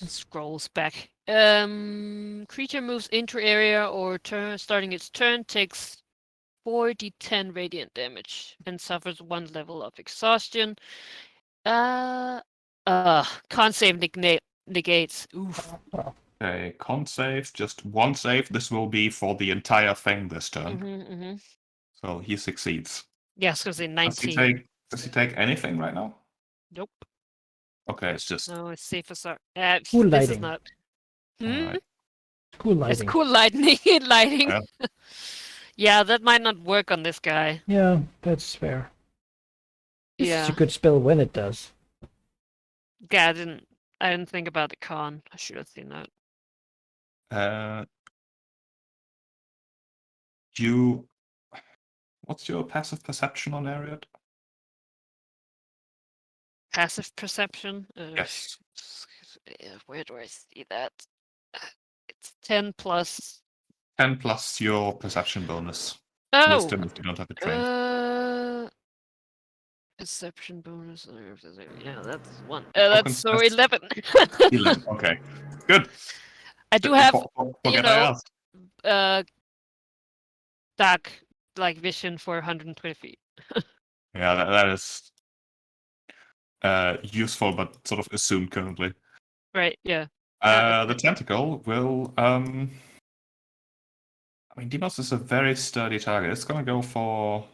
scrolls back. Creature moves into area or starting its turn takes 4d10 radiant damage and suffers 1 level of exhaustion. Con save negates. Oof. Okay, con save, just one save. This will be for the entire thing this turn. So he succeeds. Yes, because in Does he 19. take anything right now? Nope. Okay, it's just No, it's safe as Cool this is lighting. not. alright. Cool lighting. It's cool lighting. lighting. Yeah. Yeah, that might not work on this guy. Yeah, that's fair. This is Yeah. a good spell when it does. Yeah, I didn't think about the con. I should have seen that. What's your passive perception on Ariad? Passive perception. Yes. Where do I see that? It's 10 plus. 10 plus your perception bonus. Oh. Wisdom if you don't have it trained. Perception bonus. Yeah, that's 1. That's so that's 11. 11. Okay. Good. I do have, Forget I asked. dark like vision for 120 feet. Yeah, that is useful, but sort of assumed currently. Right. Yeah. The tentacle will. I mean, Demos is a very sturdy target. It's gonna go for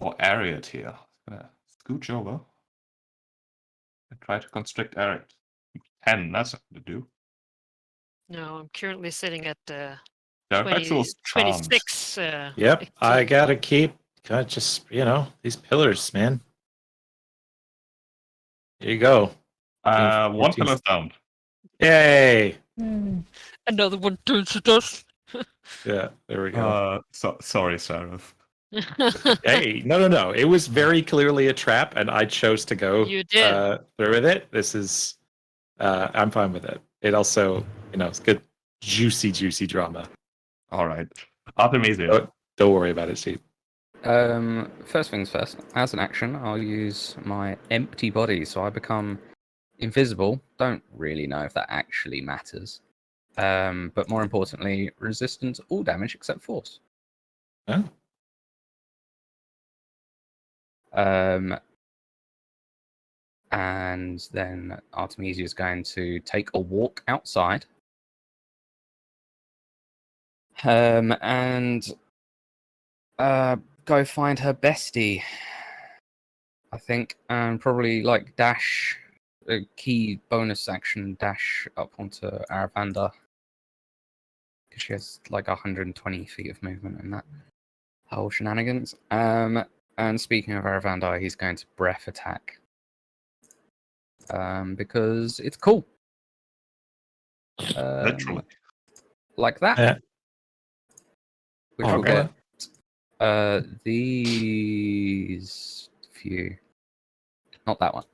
Ariad here. It's gonna scooch over and try to constrict Ariad. 10. That's not to do. No, I'm currently sitting at Actual's charmed. 26. Yep, I XP. gotta keep. Gotta just these pillars, man. Here you go. 1 pillar down. Yay! Another one turns to dust. Yeah, there we go. Sorry, Sarah. Hey, no. It was very clearly a trap, and I chose to go You did. through with it. This is, I'm fine with it. It also, it's good, juicy drama. All right, Artemisia. Don't worry about it, Steve. First things first. As an action, I'll use my empty body, so I become invisible. Don't really know if that actually matters. But more importantly, resistant to all damage except force. Huh? And then Artemisia is going to take a walk outside. And go find her bestie. I think, and probably like dash, a key bonus action dash up onto Aravanda. Because she has like 120 feet of movement in that whole shenanigans. And speaking of Aravanda, he's going to breath attack. Because it's cool. Literally. Like that. Yeah. Which will Okay. get these few. Not that one.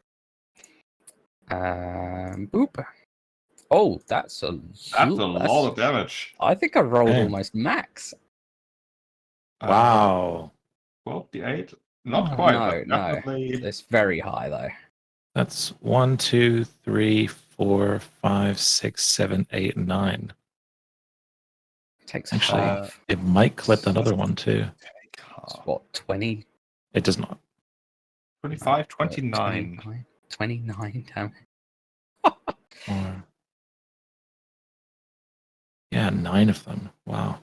Boop. Oh, that's a lot of damage. I think I rolled Man. almost max. Wow. 12d8? Not quite. No, but definitely... It's very high though. That's 1, 2, 3, 4, 5, 6, 7, 8, 9. Takes Actually, half. it might clip another one too. It's what, 20? It does not. 25, 29. 29 damage. Or... Yeah, 9 of them. Wow.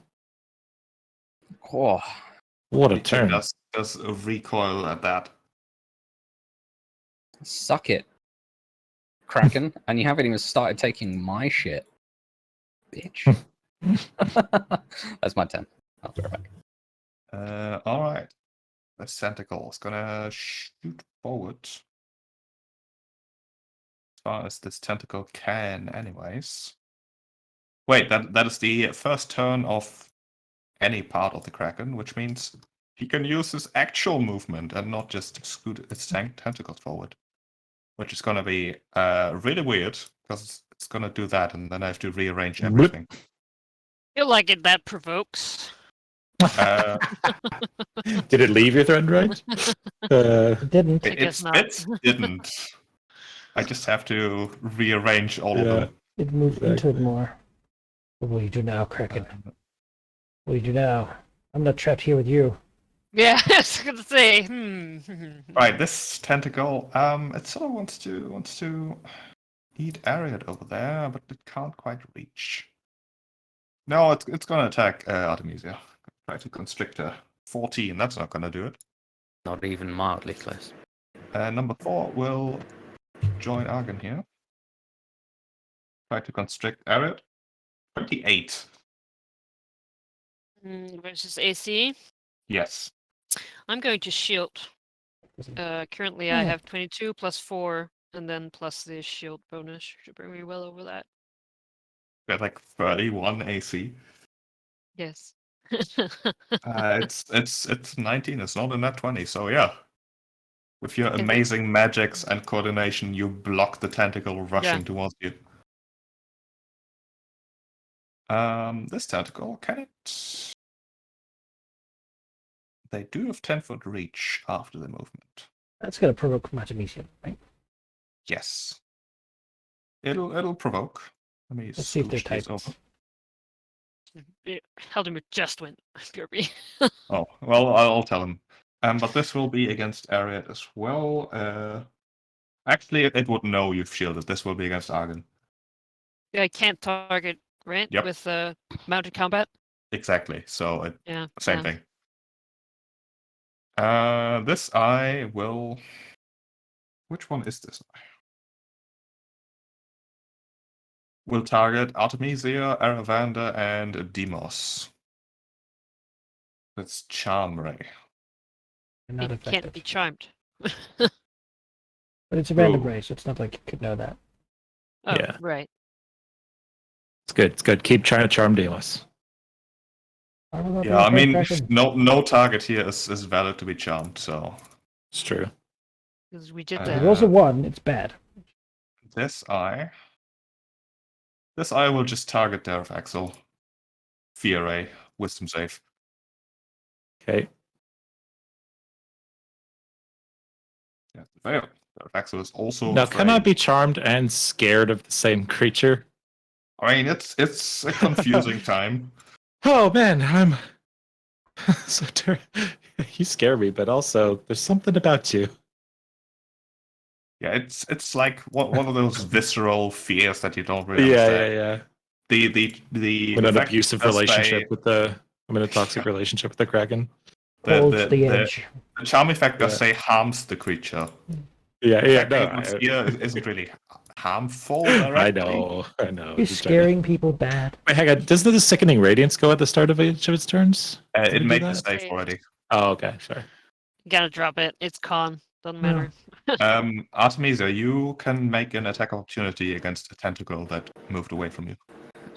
Oh, What a turn. Does a recoil at that. suck it, Kraken. And you haven't even started taking my shit. Bitch. That's my 10. I'll be right back. Alright. The tentacle is gonna shoot forward. As far as this tentacle can, anyways. Wait, that is the first turn of any part of the Kraken, which means he can use his actual movement and not just scoot its tentacles forward. Which is gonna be really weird, because it's gonna do that, and then I have to rearrange everything. Feel like that provokes. Did it leave your threatened range? It didn't. I guess not. It didn't. I just have to rearrange all of Yeah. them. It moved into it Exactly. more. What will you do now, Kraken? Um, What will you do now? I'm not trapped here with you. Yeah, I was gonna say. Right, this tentacle, it sort of wants to eat Ariad over there, but it can't quite reach. No, it's gonna attack Artemisia. Try to constrict her. 14, that's not gonna do it. Not even mildly close. Number 4 will join Argon here. Try to constrict Ariad. 28. Versus AC. Yes. I'm going to shield. Currently, I Oh. have 22 plus 4, and then plus the shield bonus. Should bring me well over that. Got like 31 AC. Yes. It's 19. It's not a nat 20. So yeah, with your then- amazing magics and coordination, you block the tentacle rushing towards you. This tentacle can it? They do have 10-foot reach after the movement. That's gonna provoke Artemisia, right? Yes. It'll provoke. Let me Let's see if they're scooch these types. over. Haldimir just went PRB. Oh, well, I'll tell him. But this will be against Ariad as well. Actually, it would know you've shielded. This will be against Argon. I can't target, right? Yep. With mounted combat. Exactly. So Yeah. same yeah. thing. This eye will. Which one is this eye? Will target Artemisia, Aravander, and Demos. That's Charm Ray. They're not It effective. can't be charmed. But it's a random Ooh. race, so it's not like you could know that. Oh, Yeah. right. It's good. It's good. Keep trying to charm Deimos. Yeah, I mean, no target here is valid to be charmed. So It's true. Because we did If that. it rolls a 1, it's bad. this eye will just target Dareth Axel. Fear Ray, Wisdom save. Okay. Yeah, fail. Dareth Axel is also. Now, afraid. can I be charmed and scared of the same creature? I mean, it's a confusing time. Oh man, I'm so you scare me, but also there's something about you. Yeah, it's like one of those visceral fears that you don't really Yeah, understand. yeah, yeah. The I'm in an fact abusive that relationship with the. I'm in a toxic relationship with the Kraken. Holds the the edge. charm effect does Yeah. say harms the creature. Yeah, The yeah. fact No, that it would fear isn't really harmful directly. I know. He's Just trying to- scaring people bad. Wait, hang on. Doesn't the sickening radiance go at the start of each of its turns? Did It do made the that? save already. Oh, okay, sorry. You gotta drop it. It's con. Doesn't matter. Artemisia, you can make an attack opportunity against a tentacle that moved away from you.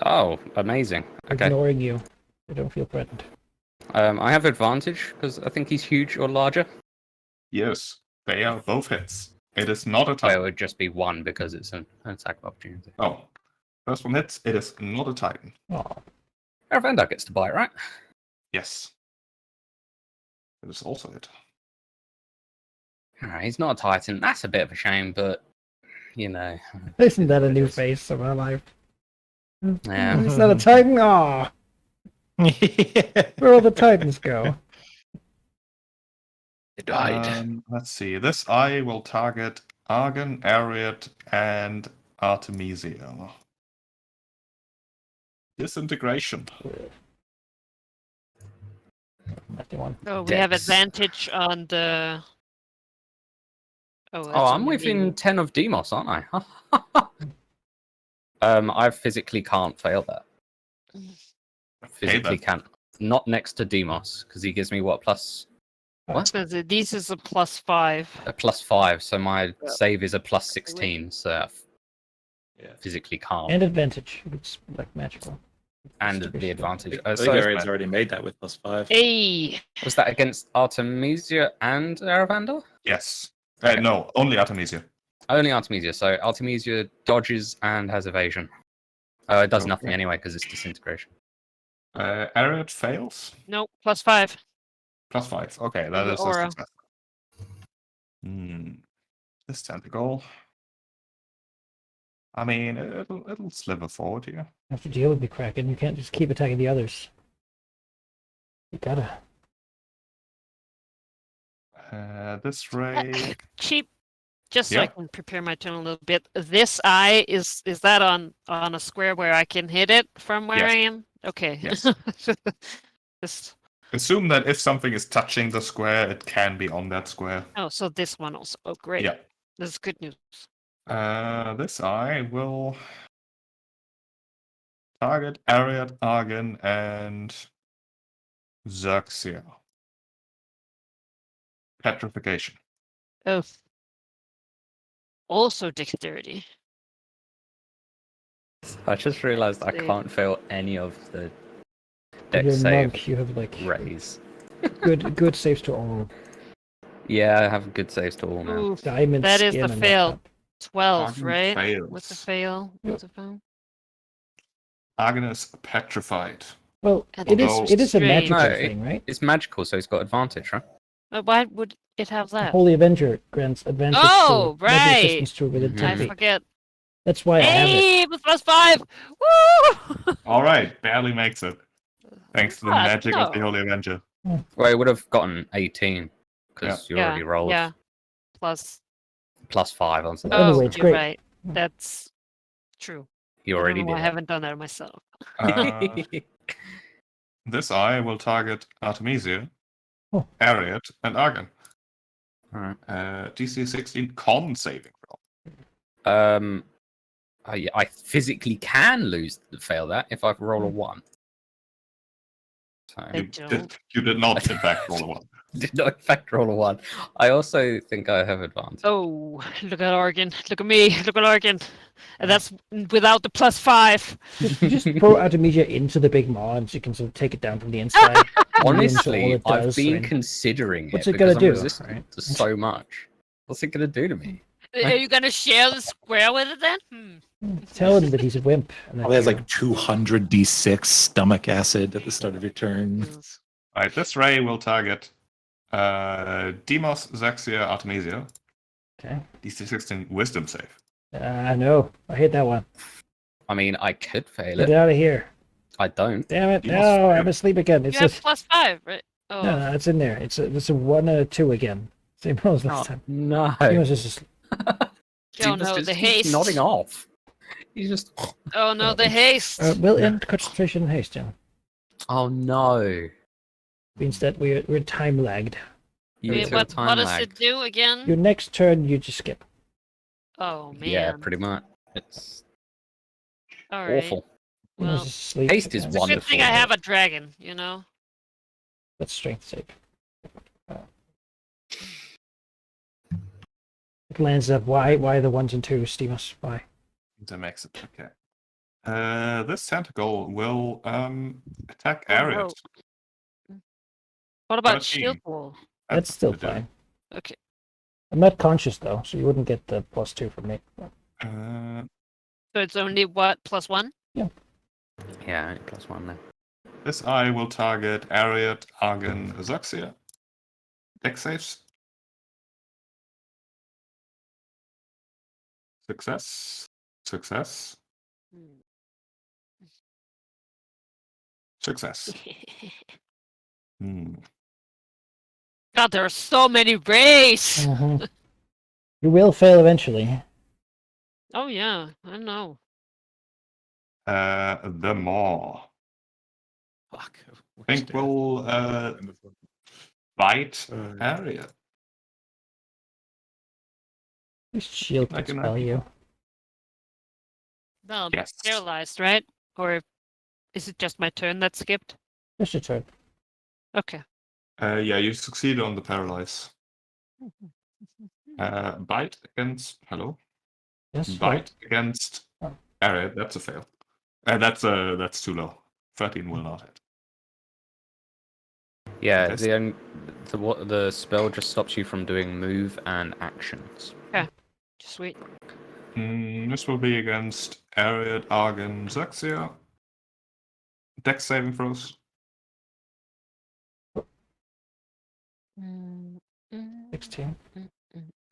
Oh, amazing. Okay. Ignoring you. They don't feel threatened. I have advantage because I think he's huge or larger. Yes, they are both hits. It is not a Oh, it titan. would just be one because it's an attack opportunity. Oh, first one hits. It is not a titan. Oh, Aravanda gets to bite, right? Yes. It is also it. Alright, he's not a titan. That's a bit of a shame, but you know. isn't that a new face of our life? Yeah. Is that a Titan? Aw, where all the Titans go? It died. Let's see. This eye will target Argon, Ariad, and Artemisia. Disintegration. That's the one. Oh, we have Dex. advantage on the. Oh, that's Oh, on I'm the within knee. 10 of Demos, aren't I? I physically can't fail that. Physically then. can't. Not next to Demos, because he gives me what, plus what? So these is a +5. A +5, so my Yeah. save is a +16, so I Yeah. physically can't. And advantage. It's like magical. And the advantage. I think So Ariad's already made that with +5. Hey! was that against Artemisia and Aravander? Yes. Okay. No, only Artemisia. Only Artemisia. So Artemisia dodges and has evasion. It does Okay. nothing anyway because it's disintegration. Ariad fails. Nope, +5. +5. Okay, that the is a aura. success. This tentacle. I mean, it'll sliver forward here. You have to deal with me, Kraken. You can't just keep attacking the others. You gotta. This ray. Cheap. Just so I Yeah. can prepare my turn a little bit. This eye is that on a square where I can hit it from where Yes. I am? Okay. Yes. Just Assume that if something is touching the square, it can be on that square. so this one also. Oh, great. Yeah. This is good news. This eye will target Ariad, Argon, and Xerxia. Petrification. Oh. Also dexterity. I just realized I Save. can't fail any of the You're dex a save monk. You have like rays. good saves to all. Yeah, I have good saves to all now. Ooh, Diamond that is skin the and fail. whatnot. 12, Argon right? fails. What's the fail? What's the fail? Argon is petrified. Well, And it although- is a strange. magical No, thing, right? It's magical, so he's got advantage, right? But why would it have The that? Holy Avenger grants advantage Oh, for magic right. resistance to within 10 I feet. forget. That's why I have it. Hey, plus 5! Woo! All right, barely makes it. Thanks to the What? magic of the No. Holy Avenger. Well, he would have gotten 18 because you already rolled Yeah. Plus. plus 5 on Oh, that. anyway, Oh, it's you're great. right. That's true. You I already don't know why I did haven't done that myself. it. This eye will target Artemisia, Oh. Ariad, and Argon. Alright. DC 16 con saving throw. I physically can fail that if I roll a 1. So I don't. You did not, in fact, roll a 1. did not in fact roll a 1. I also think I have advantage. Oh, look at Argon. Look at me. Look at Argon. And that's without the plus 5. Just throw Artemisia into the big maw and so you can sort of take it down from the inside. Honestly, it I've does, been and- considering What's it it gonna because do, I'm resistant right? to so much. What's it gonna do to me? Are you going to share the square with it then? Tell him that he's a wimp. And that Probably has you- like 200 d6 stomach acid at the start of your turn. Yes. Alright, this ray will target Demos, Xerxia, Artemisia. Okay. DC 16 wisdom save. No. I hate that one. I mean, I could fail Get it. out of here. I don't. Damn it. You No, must- I'm asleep again. You It's have a, plus 5, right? Oh, no, it's in there. It's a 1 and a 2 again. Same as last time. No. He was just asleep. oh Demas no, just the keeps haste. nodding off. He's just. Oh no, the haste. We'll end concentration and haste, John. Oh no. Means that we're time lagged. You Wait, took what time does lag. it do again? Your next turn, you just skip. Oh man. Yeah, pretty much. It's All right. awful. He was Well, asleep. Haste is Yeah, it's a good wonderful. thing I have a dragon, you know? That's strength save. It lands up. Why the 1s and 2s, Stemus? Why? That makes it okay. This tentacle will attack Oh, Ariad. no. What about 13. shield wall? That's still the dude. fine. Okay. I'm not conscious though, so you wouldn't get the +2 from me. So it's only what, plus 1? Yeah, only +1 now. This eye will target Ariad, Argon, Xerxia. Dex saves. Success. Success. Success. Hmm. God, there are so many rays. Mhm. You will fail eventually. Oh yeah, I know. The maw. Fuck. I think we'll bite Uh, Ariad. This shield Like can an spell eye. you. Well, Yes. paralyzed, right? Or is it just my turn that skipped? Just your turn. Okay. Yeah, you succeed on the paralyze. Bite against. Hello. Yes. Bite against Oh. Ariad. That's a fail. That's too low. 13 will not hit. Yeah, Yes. the spell just stops you from doing move and actions. Sweet. This will be against Ariad, Argon, Xerxia. Dex saving throws. 16.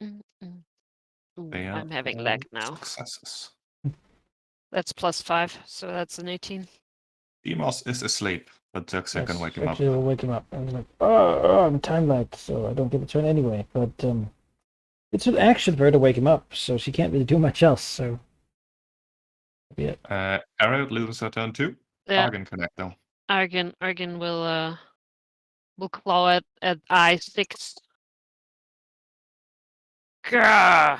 Ooh, They are I'm having all lag now. Successes. That's +5, so that's an 18. Demos is asleep, but Zerxia can wake him up. Actually, we'll wake him up. I was like, oh, I'm time lagged, so I don't get a turn anyway. But it's an action for her to wake him up, so she can't really do much else. So, that'll be it. Ariel loses her turn too. Yeah, Argon connect though. Argon will claw at I6. Gah!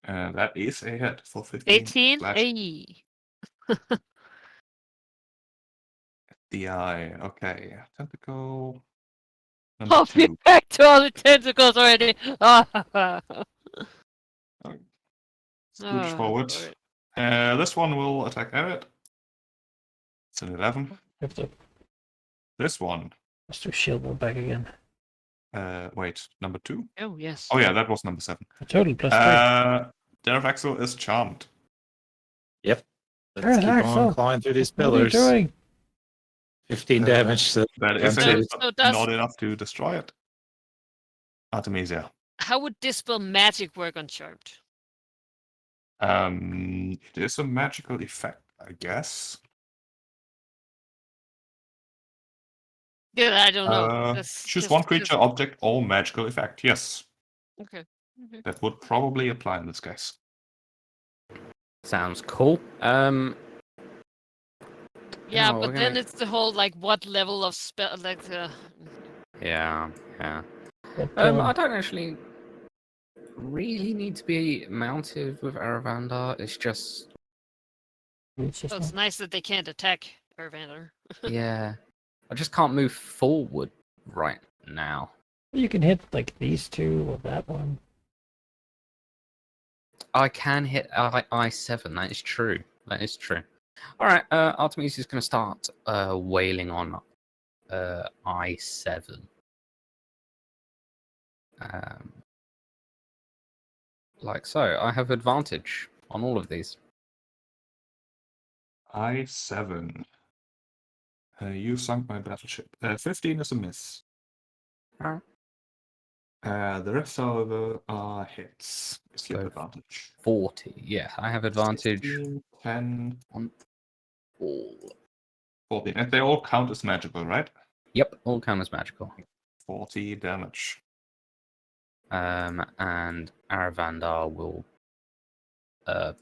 That is a hit for 15. 18? slash Hey. the eye. Okay. Tentacle. Oh, Number 2. we're back to all the tentacles already. Scooch forward. This one will attack Eric. It's an 11. Have to This one. let's do shield wall back again. Wait, number 2? Oh, yes. Oh yeah, that was number 7. A total +3. Dervaxel is charmed. Let's Sure, keep Axel. on clawing through these What are you pillars. doing? 15 damage. To That is them a too. hit, So but does- not enough to destroy it. Artemisia. How would Dispel Magic work on Charmed? It is a magical effect, I guess. Yeah, I don't know. That's Choose just- one creature, object, or magical effect. Yes, Okay. that would probably apply in this case. Sounds cool. Yeah, No, but we're then gonna- it's the whole like what level of spell like the Yeah. But, I don't actually really need to be mounted with Aravandar. It's just it's just so it's nice that they can't attack Urvander. yeah. I just can't move forward right now. you can hit like these two or that one. I can hit I7. That is true. That is true. All right. Artemis is going to start wailing on I7. Like so. I have advantage on all of these. I7. You sunk my battleship. 15 is a miss. Alright. The rest, however, are hits. Skip So- advantage. 40. Yeah, I have advantage 16, 10, on all. 14. And they all count as magical, right? Yep, all count as magical. 40 damage. And Aravandar will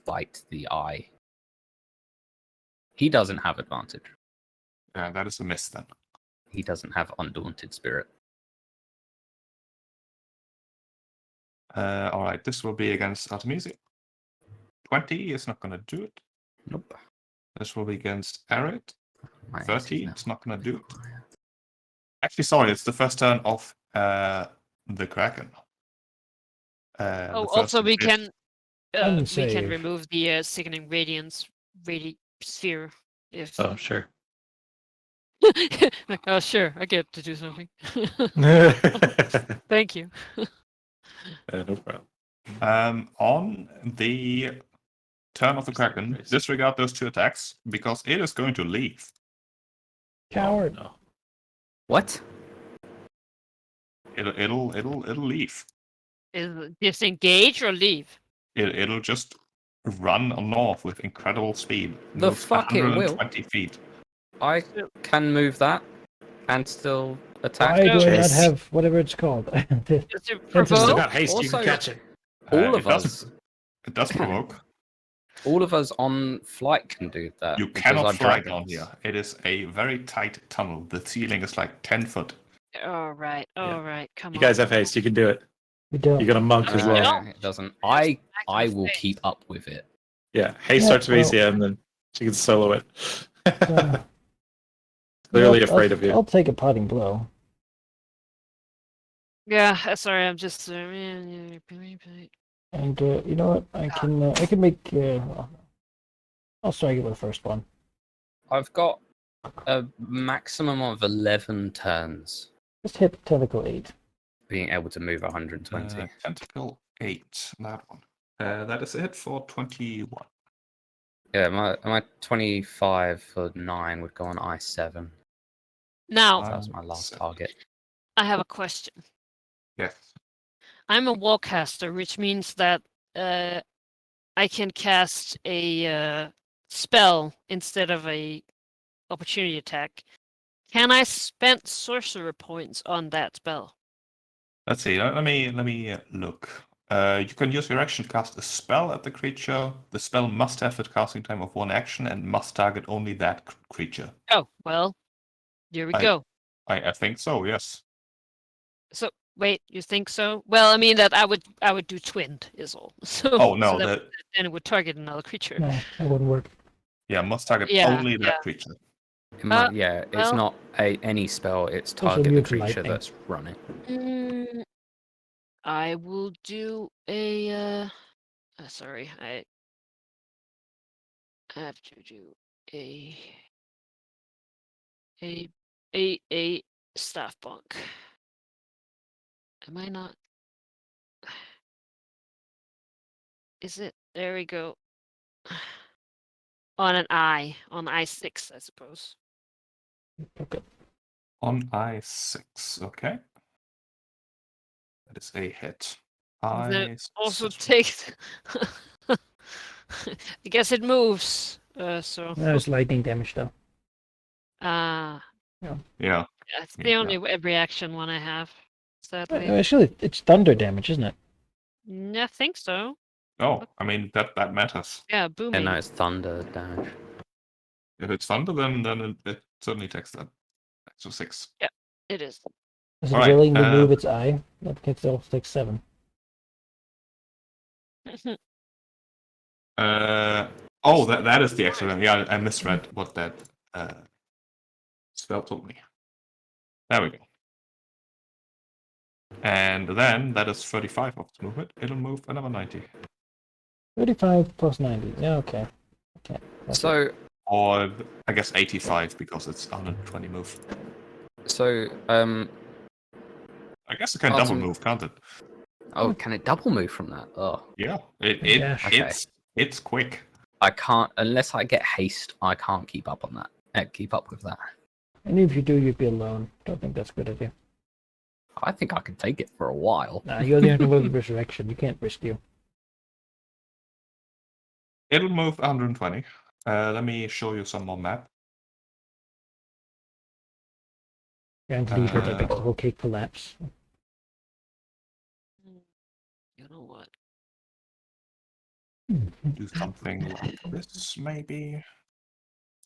bite the eye. He doesn't have advantage. That is a miss then. He doesn't have Undaunted Spirit. Alright, this will be against Artemisia. 20 is not going to do it. Nope. This will be against Arid. My AC 13, now. it's not going to do it. Actually, sorry, it's the first turn of the Kraken. Oh, the first also we hit. can we can Unsave. remove the sickening radiance sphere if Oh, sure. like, oh sure, I get to do something. No Thank you. problem. On the turn of the Kraken, disregard those 2 attacks because it is going to leave. Coward. No. What? It'll leave. Is it disengage or leave? It'll just run north with incredible speed. The Moves fuck it will. 120 feet. I can move that and still attack. Why do I not Chase. have whatever it's called? Does it That's Still provoke? got haste, you Also- can catch it. All It of us, It does provoke. all of us on flight can do that. You because cannot our fly dragons- down here. It is a very tight tunnel. The ceiling is like 10 foot. All right, Yeah. all right, come You on. guys have haste, you can do it. We don't. You got a monk as well. No. It doesn't. I Active will haste. keep up with it. Yeah, haste Yeah, Artemisia and then she can solo it. Uh, Clearly I'll- afraid of you. I'll take a potting blow. Yeah, sorry, I'm just. And you know what? I can make. I'll strike it with the first one. I've got a maximum of 11 turns Just hit tentacle 8. being able to move 120. Tentacle 8. That one. That is a hit for 21. Yeah, my 25 for 9 would go on I7. Now, That was my last target. I have a question. Yes. I'm a warcaster, which means that I I can cast a spell instead of a opportunity attack. Can I spend sorcerer points on that spell? Let's see. Let me look. You can use your action to cast a spell at the creature. The spell must have a casting time of 1 action and must target only that creature. Oh, well, here we go. I think so. Yes. So wait, you think so? Well, I mean that I would do twinned is all. So Oh no. so that then it would target another creature. No, that wouldn't work. Yeah, must target Yeah, only that creature. Yeah, it's well- not any spell. It's Also target the mute creature lightning. that's running. I will do a sorry, I have to do a staff bunk. Am I not? Is it? There we go. On I6, I suppose. Okay. On I6. Okay. That is a hit. That also I6. takes. I guess it moves. So. That was lightning damage, though. Yeah. That's the only reaction one I have. Sadly. Actually, it's thunder damage, isn't it? I think so. Oh, I mean that matters. Yeah, And booming. no, it's thunder damage. If it's thunder, then it certainly takes that. So 6. It is. Does it Alright, willingly move its eye? That gets it'll take 7. Oh, that is the extra. Yeah, I misread what that spell told me. There we go. And then that is 35 of its movement. It'll move another 90. 35 plus 90. Yeah, okay. Okay. So, Or I guess 85 because it's 120 move. I guess it can double move, can't it? Oh, can it double move from that? Oh, Yeah. Yeah. It's quick. I can't unless I get haste. I can't keep up on that. Keep up with that. And if you do, you'd be alone. Don't think that's a good idea. I think I can take it for a while. Nah, you only have to move the resurrection. You can't risk you. It'll move 120. Let me show you some more map. Guaranteed that like a whole cake collapse. You know what? Do something like this, maybe.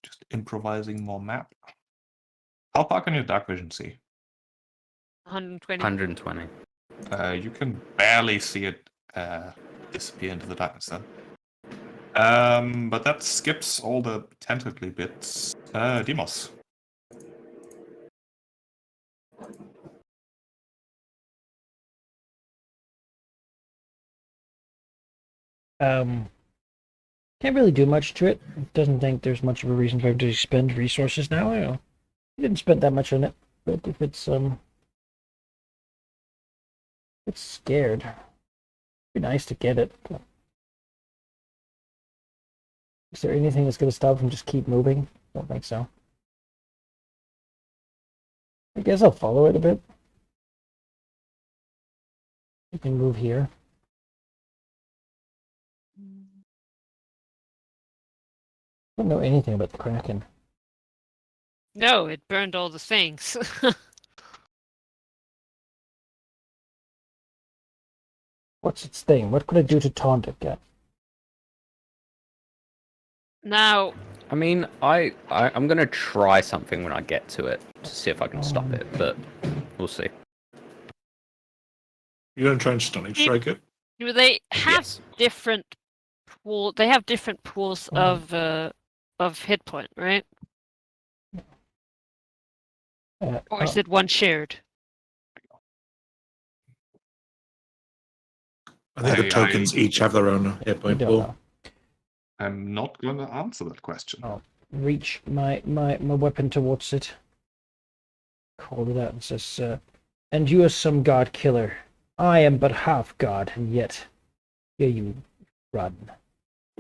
Just improvising more map. How far can your dark vision see? 120. 120. You can barely see it disappear into the darkness then. But that skips all the tentacly bits. Demos. Can't really do much to it. Doesn't think there's much of a reason for him to spend resources now. I don't know. He didn't spend that much on it, but if it's scared. It'd be nice to get it. But... Is there anything that's gonna stop him just keep moving? Don't think so. I guess I'll follow it a bit. You can move here. I don't know anything about the Kraken. No, it burned all the things. What's its thing? What could I do to taunt it, guy? Now, I mean, I'm gonna try something when I get to it to see if I can stop it, but we'll see. You're going to try and stunning strike it? do they have Yes. different pool? They have different pools of hit point, right? Or is it one shared? I think the tokens each have their own hit I point don't pool. know. I'm not going to answer that question. Oh. Reach my weapon towards it. Called it out and says, and you are some god killer. I am but half god, and yet here you run.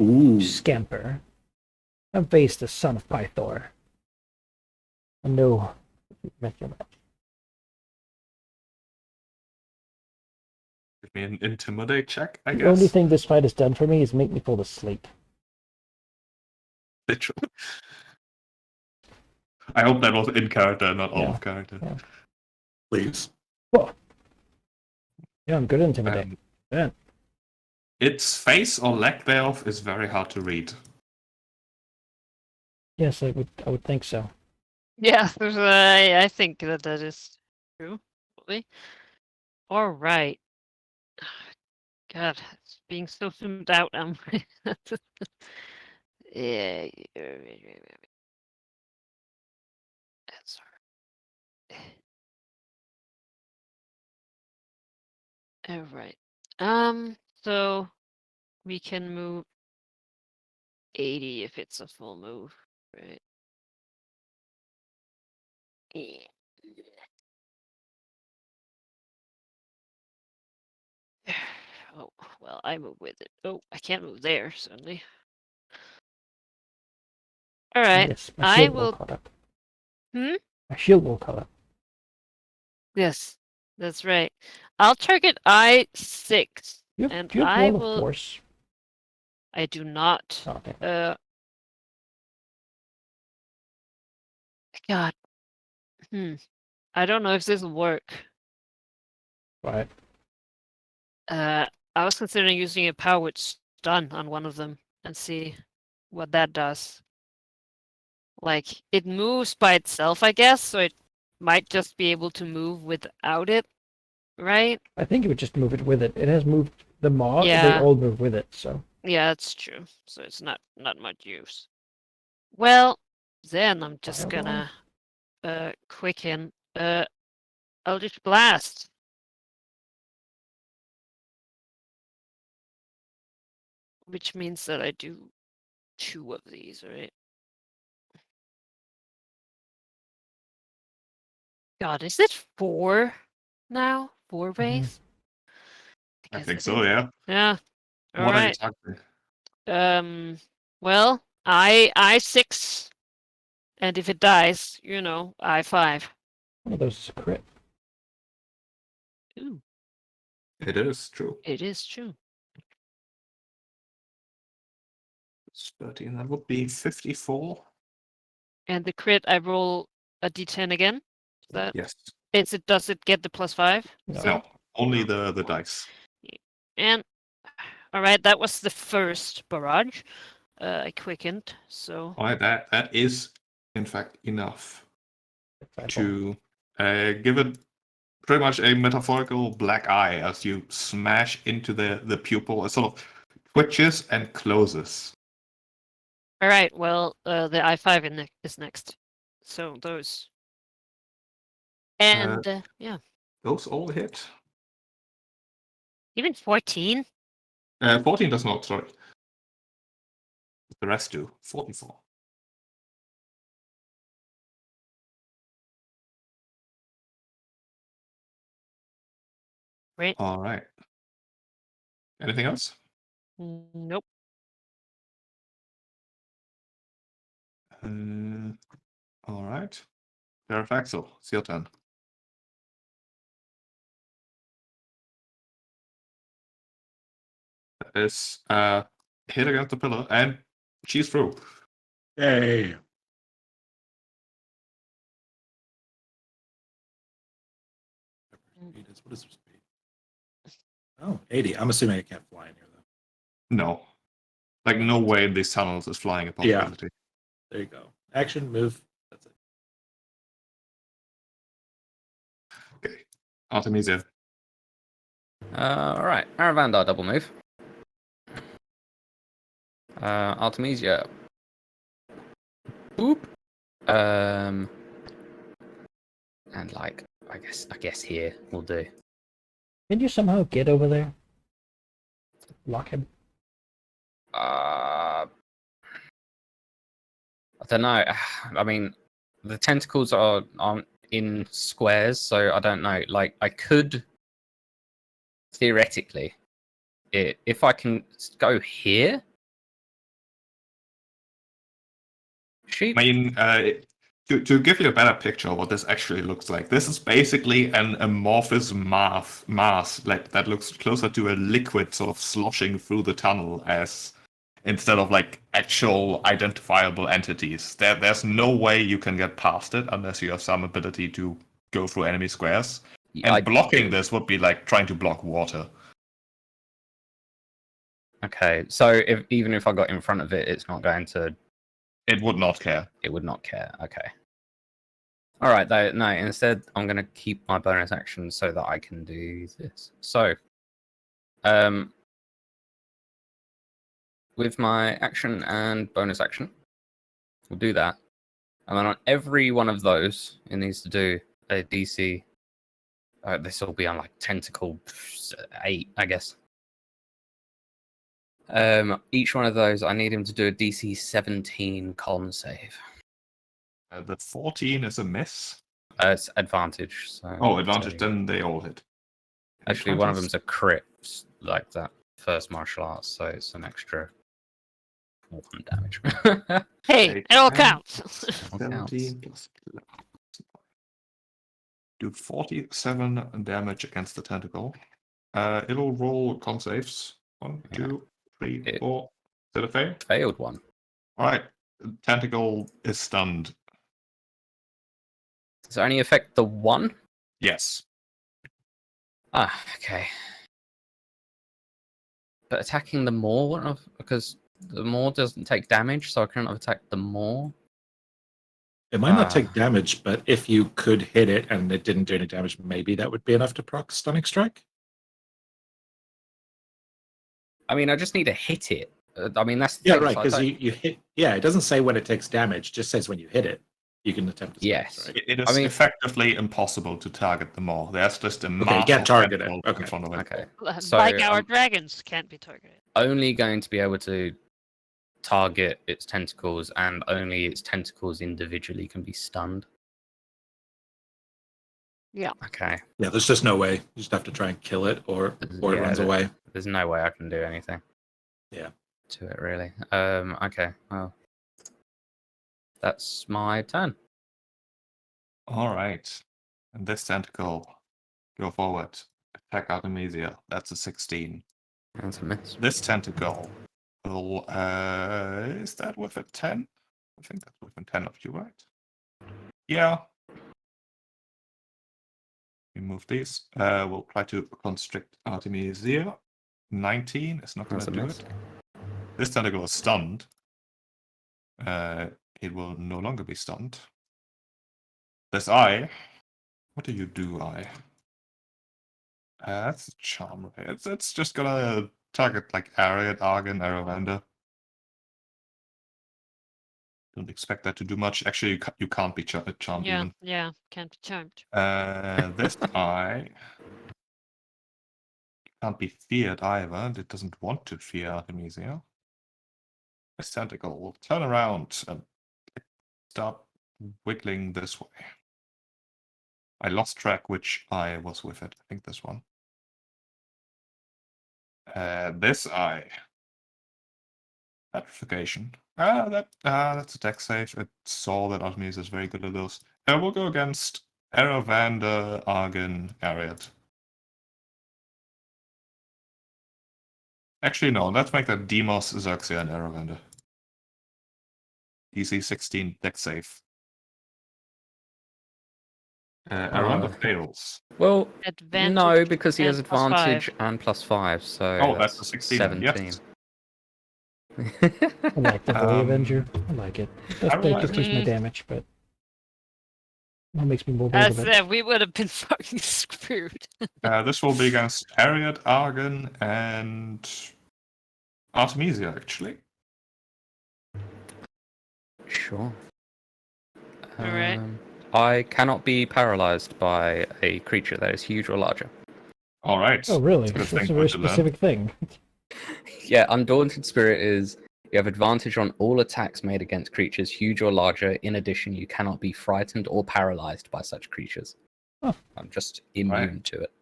Ooh. Scamper. And face the son of Pythor. And no, met your match. me an intimidate check, I The guess. only thing this fight has done for me is make me fall asleep. Literally. I hope that was in character, not Yeah. off character. Yeah. Please. Whoa. Yeah, I'm good at intimidate. Yeah. Its face or lack thereof is very hard to read. Yes, I would think so. Yeah, I think that is true. Probably. All right. God, it's being so zoomed out. Yeah. That's all right. So we can move 80 if it's a full move, right? Yeah. Oh, well, I move with it. Oh, I can't move there, suddenly. All right. Yes, my I shield will will. caught up. Hmm? My shield will caught up. Yes, that's right. I'll target I6, You have, and do you have I wall of will. force? I do not. Oh, okay. God. I don't know if this will work. Right. I was considering using a powered stun on one of them and see what that does. Like, it moves by itself, I guess, so it might just be able to move without it, right? I think it would just move it with it. It has moved the mob. They Yeah. all move with it. So Yeah, that's true. So it's not much use. Well, then I'm just Fireball? gonna quicken. I'll just blast. Which means that I do 2 of these, right? God, is it 4 now? 4 waves? I guess think it so, is. yeah. Yeah. All What are you right. targeting? Well, I6, and if it dies, I5. one of those is a crit. Ooh, It is true. it is true. It's 13. That would be 54. And the crit, I roll a d10 again. Is that Yes. does it get the +5? No. No, only the dice. And all right, that was the first barrage. I quickened, so All right, that is in fact enough Fireball. to give it pretty much a metaphorical black eye as you smash into the pupil. It sort of twitches and closes. all right. Well, the I5 is next. So those. And yeah, Those all hit. even 14. 14 does not, sorry. The rest do. 44. Right. All right. Anything else? Nope. All right. Parafaxel, it's your turn. That is hit against the pillar, and she's through. Yay. What is her speed? Oh, 80. I'm assuming I can't fly in here, though. No. Like, no way in these tunnels is flying a possibility. There you go. Action, move. That's it. Okay. Artemisia. All right, Aravandar double move. Artemisia. Boop. And like, I guess here will do. Can you somehow get over there? Lock him. I don't know. I mean, the tentacles aren't in squares, so I don't know. Like, I could theoretically, if I can go here. Sheep. I mean, To give you a better picture of what this actually looks like, this is basically an amorphous mass that looks closer to a liquid sort of sloshing through the tunnel as instead of like actual identifiable entities. There's no way you can get past it unless you have some ability to go through enemy squares. And blocking this would be like trying to block water. Okay, so even if I got in front of it, it's not going to. It would not care. It would not care. Okay. All right. No. Instead, I'm going to keep my bonus action so that I can do this. So, with my action and bonus action, we'll do that, and then on every one of those, it needs to do a DC. This will be on like tentacle 8, I guess. Each one of those, I need him to do a DC 17 con save. The 14 is a miss. It's advantage. So Advantage, then they all hit. Actually, one of them's a crit, like that first martial arts, so it's an extra 1 damage. Hey, it all counts. 17 plus 11. Do 47 damage against the tentacle. It'll roll con saves. 1, 2, 3, 4. Is it a fail? Failed one. Alright. Tentacle is stunned. Does it only affect the one? Yes. Okay. But attacking the maw wouldn't have, because the maw doesn't take damage, so I couldn't have attacked the maw. It might not take damage, but if you could hit it and it didn't do any damage, maybe that would be enough to proc Stunning Strike. I mean, I just need to hit it. I mean, that's the Yeah, thing, right, so because you hit... Yeah, it doesn't say when it takes damage, it just says when you hit it. You can attempt to Yes. right? It is effectively impossible to target them all. There's just a Okay, you can't target it. in front of it. Okay. So, like our dragons can't be targeted. Only going to be able to target its tentacles, and only its tentacles individually can be stunned. Yeah. Okay. Yeah, there's just no way. You just have to try and kill it, or it runs away. There's no way I can do anything. Yeah. To it, really. Okay. Well, that's my turn. All right. And this tentacle, go forward. Attack Artemisia. That's a 16. That's a miss. This tentacle will, is that with a 10? I think that's with a 10 of you, right? Yeah. Remove these. We'll try to constrict Artemisia. 19 is not going to do it. This tentacle is stunned. It will no longer be stunned. This eye. What do you do, eye? That's a charm. It's just gonna target like Ariad, Argon, Aravanda. Don't expect that to do much. Actually, you can't be charmed even. Yeah, can't be charmed. This eye can't be feared either. It doesn't want to fear Artemisia. This tentacle will turn around and start wiggling this way. I lost track which eye was with it. I think this one. This eye. Petrification. That's a dex save. It saw that Artemisia is very good at those. We'll go against Aravanda, Argon, Ariad. Actually, no. Let's make that Demos, Xerxia, and Aravanda. DC 16 dex save. Aravanda fails. Well, Advantage no, because he has and plus advantage 5. and +5, so That's a 16. 17. Yes. I like the Holy Avenger. I like it. That decreases my damage, but that makes me more bold of it. We would have been fucking screwed. This will be against Ariad, Argon, and Artemisia, actually. Sure. Alright. I cannot be paralyzed by a creature that is huge or larger. All right. Oh, really? That's That's a very specific thing. Yeah, Undaunted Spirit is you have advantage on all attacks made against creatures huge or larger. In addition, you cannot be frightened or paralyzed by such creatures. Oh. I'm just immune to it.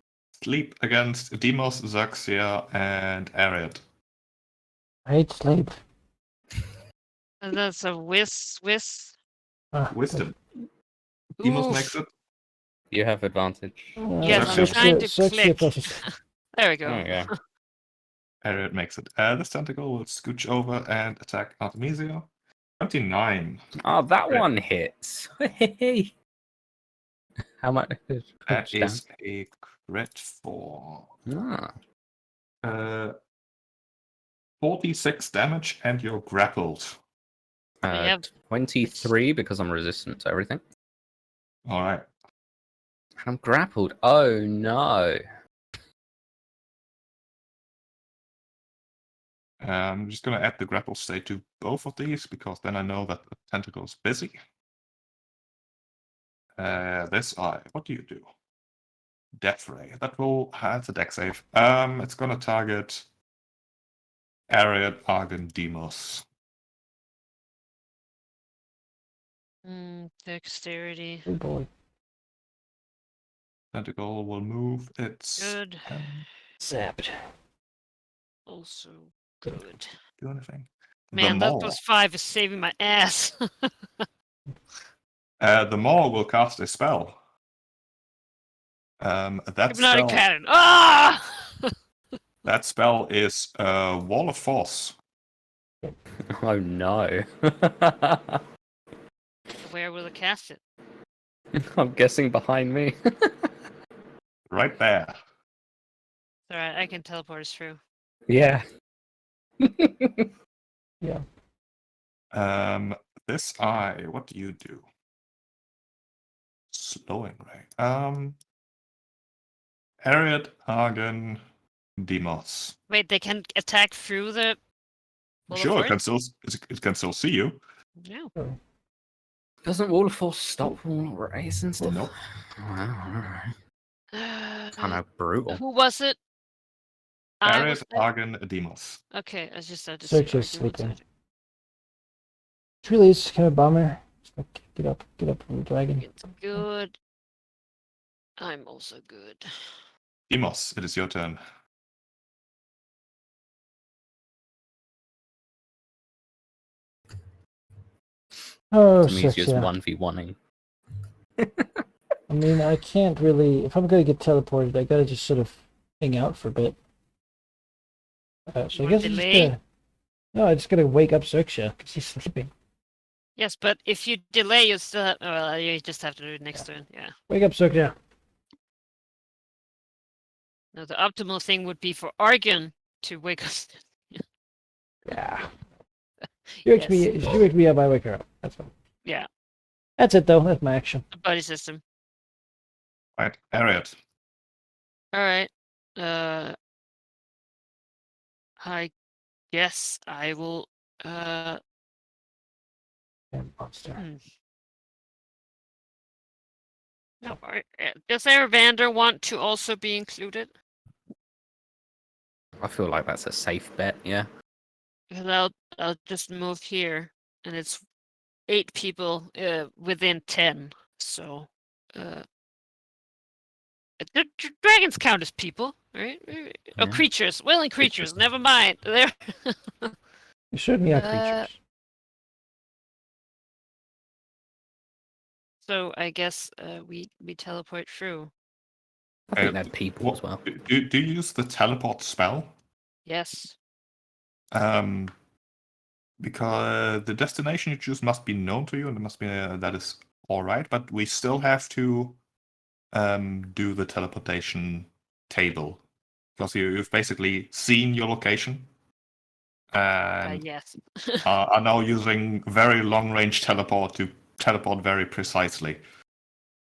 Sleep against Demos, Xerxia, and Ariad. I hate sleep. And that's a whiz. Wisdom. Demos Oof. makes it. You have advantage. Yes, I'm trying to click. Plus There we go. There you go. Ariad makes it. This tentacle will scooch over and attack Artemisia. 29. Oh, that Crit. one hits. How much? That is a crit for Ah. 46 damage, and you're grappled. I have 23 because I'm resistant to everything. All right. And I'm grappled. Oh no. I'm just going to add the grapple state to both of these because then I know that the tentacle is busy. This eye. What do you do? Death Ray. That will. It's a deck save. It's going to target Ariad, Argon, Demos. Dexterity. Oh boy. Tentacle will move. It's Good. Zapped. Also good. do anything. Man, the that maw. plus 5 is saving my ass. The maw will cast a spell. That Hypnotic spell. pattern. Ah! That spell is Wall of Force. Oh no. Where will it cast it? I'm guessing behind me. Right there. Alright, I can teleport us through. Yeah. Yeah. This eye, what do you do? Slowing ray. Ariad, Argon, Demos. Wait, they can attack through the wall of Sure, it force? can still see you. No. Doesn't Wall of Force stop Wall of Rays and stuff? Nope. Wow, alright. Kind of brutal. Who was it? I was Ariad, Argon, Demos. Okay, I just had to Search see. is sleeping. Argon, It's really is kind of bummer. It's like, get up from the dragon. It's good. I'm also good. Demos, it is your turn. Oh, Tamisia's such a... 1v1ing. I mean, I can't really... If I'm going to get teleported, I gotta just sort of hang out for a bit. So I You guess want I'm just delay? gonna... No, I just gotta wake up Xerxia, because he's sleeping. Yes, but if you delay, you still have. Well, you just have to do it next turn. Yeah. Wake up Xerxia. No, the optimal thing would be for Argon to wake us. Yeah. You wake me up, I wake her up. That's fine. Yeah, That's it, though. That's my action. a buddy system. Right, Ariad. All right. I guess I will. Damn monster. No, does Evander want to also be included? I feel like that's a safe bet, yeah. Because I'll just move here, and it's 8 people within 10. So, dragons count as people, right? Oh, Yeah. creatures, willing creatures. Never mind. There. You showed me our creatures. So I guess we teleport through. I think they're people as well. Do you use the teleport spell? Yes. Because the destination you choose must be known to you, and it must be that is all right. But we still have to do the teleportation table because you've basically seen your location and Yes. are now using very long-range teleport to teleport very precisely.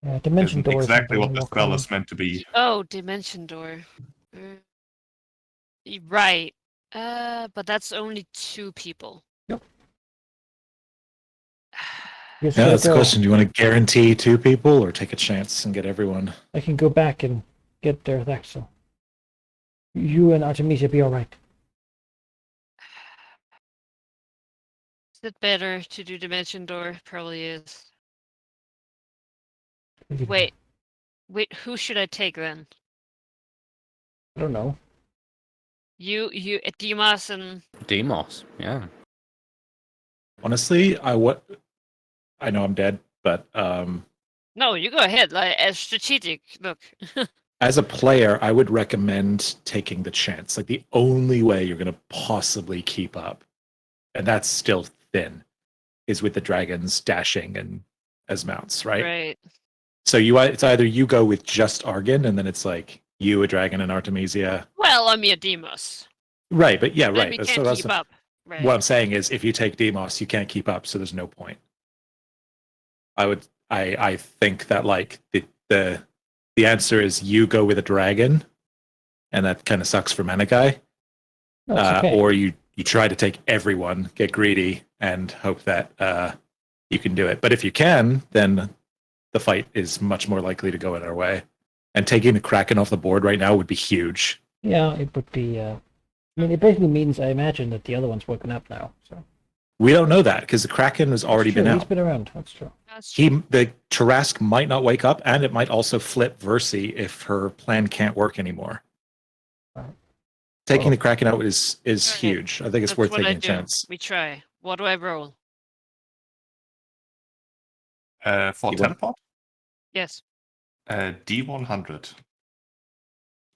Yeah, dimension Isn't door. exactly what the more spell common. is meant to be. Oh, dimension door. Right. But that's only 2 people. Yep. Yeah, that's the question. Do you want to guarantee 2 people or take a chance and get everyone? I can go back and get their attack, so you and Artemisia be all right. Is it better to do dimension door? Probably is. Wait, who should I take then? I don't know. You, Dimas, and Demos, yeah. Honestly, I know I'm dead, but No, you go ahead. Like as strategic. Look. As a player, I would recommend taking the chance. Like the only way you're going to possibly keep up, and that's still thin, is with the dragons dashing and as mounts, right? Right. So it's either you go with just Argon, and then it's like you, a dragon, and Artemisia. Well, I'm a Demos. Right, but yeah, Then right. we That's- can't so that's keep up. Right. what I'm saying is, if you take Demos, you can't keep up, so there's no point. I think that like the answer is you go with a dragon, and that kind of sucks for Menegai. No, it's okay. Or you try to take everyone, get greedy, and hope that you can do it. But if you can, then the fight is much more likely to go in our way. And taking the Kraken off the board right now would be huge. Yeah, it would be. I mean, it basically means, I imagine, that the other one's woken up now. So We don't know that because the Kraken has already True, been he's out. been around. That's true. That's true. The Tarask might not wake up, and it might also flip Versi if her plan can't work anymore. Right. Taking Well- the Kraken out is Okay. huge. I think it's That's worth what I taking a do. chance. We try. What do I roll? For You want- teleport, Yes. D100.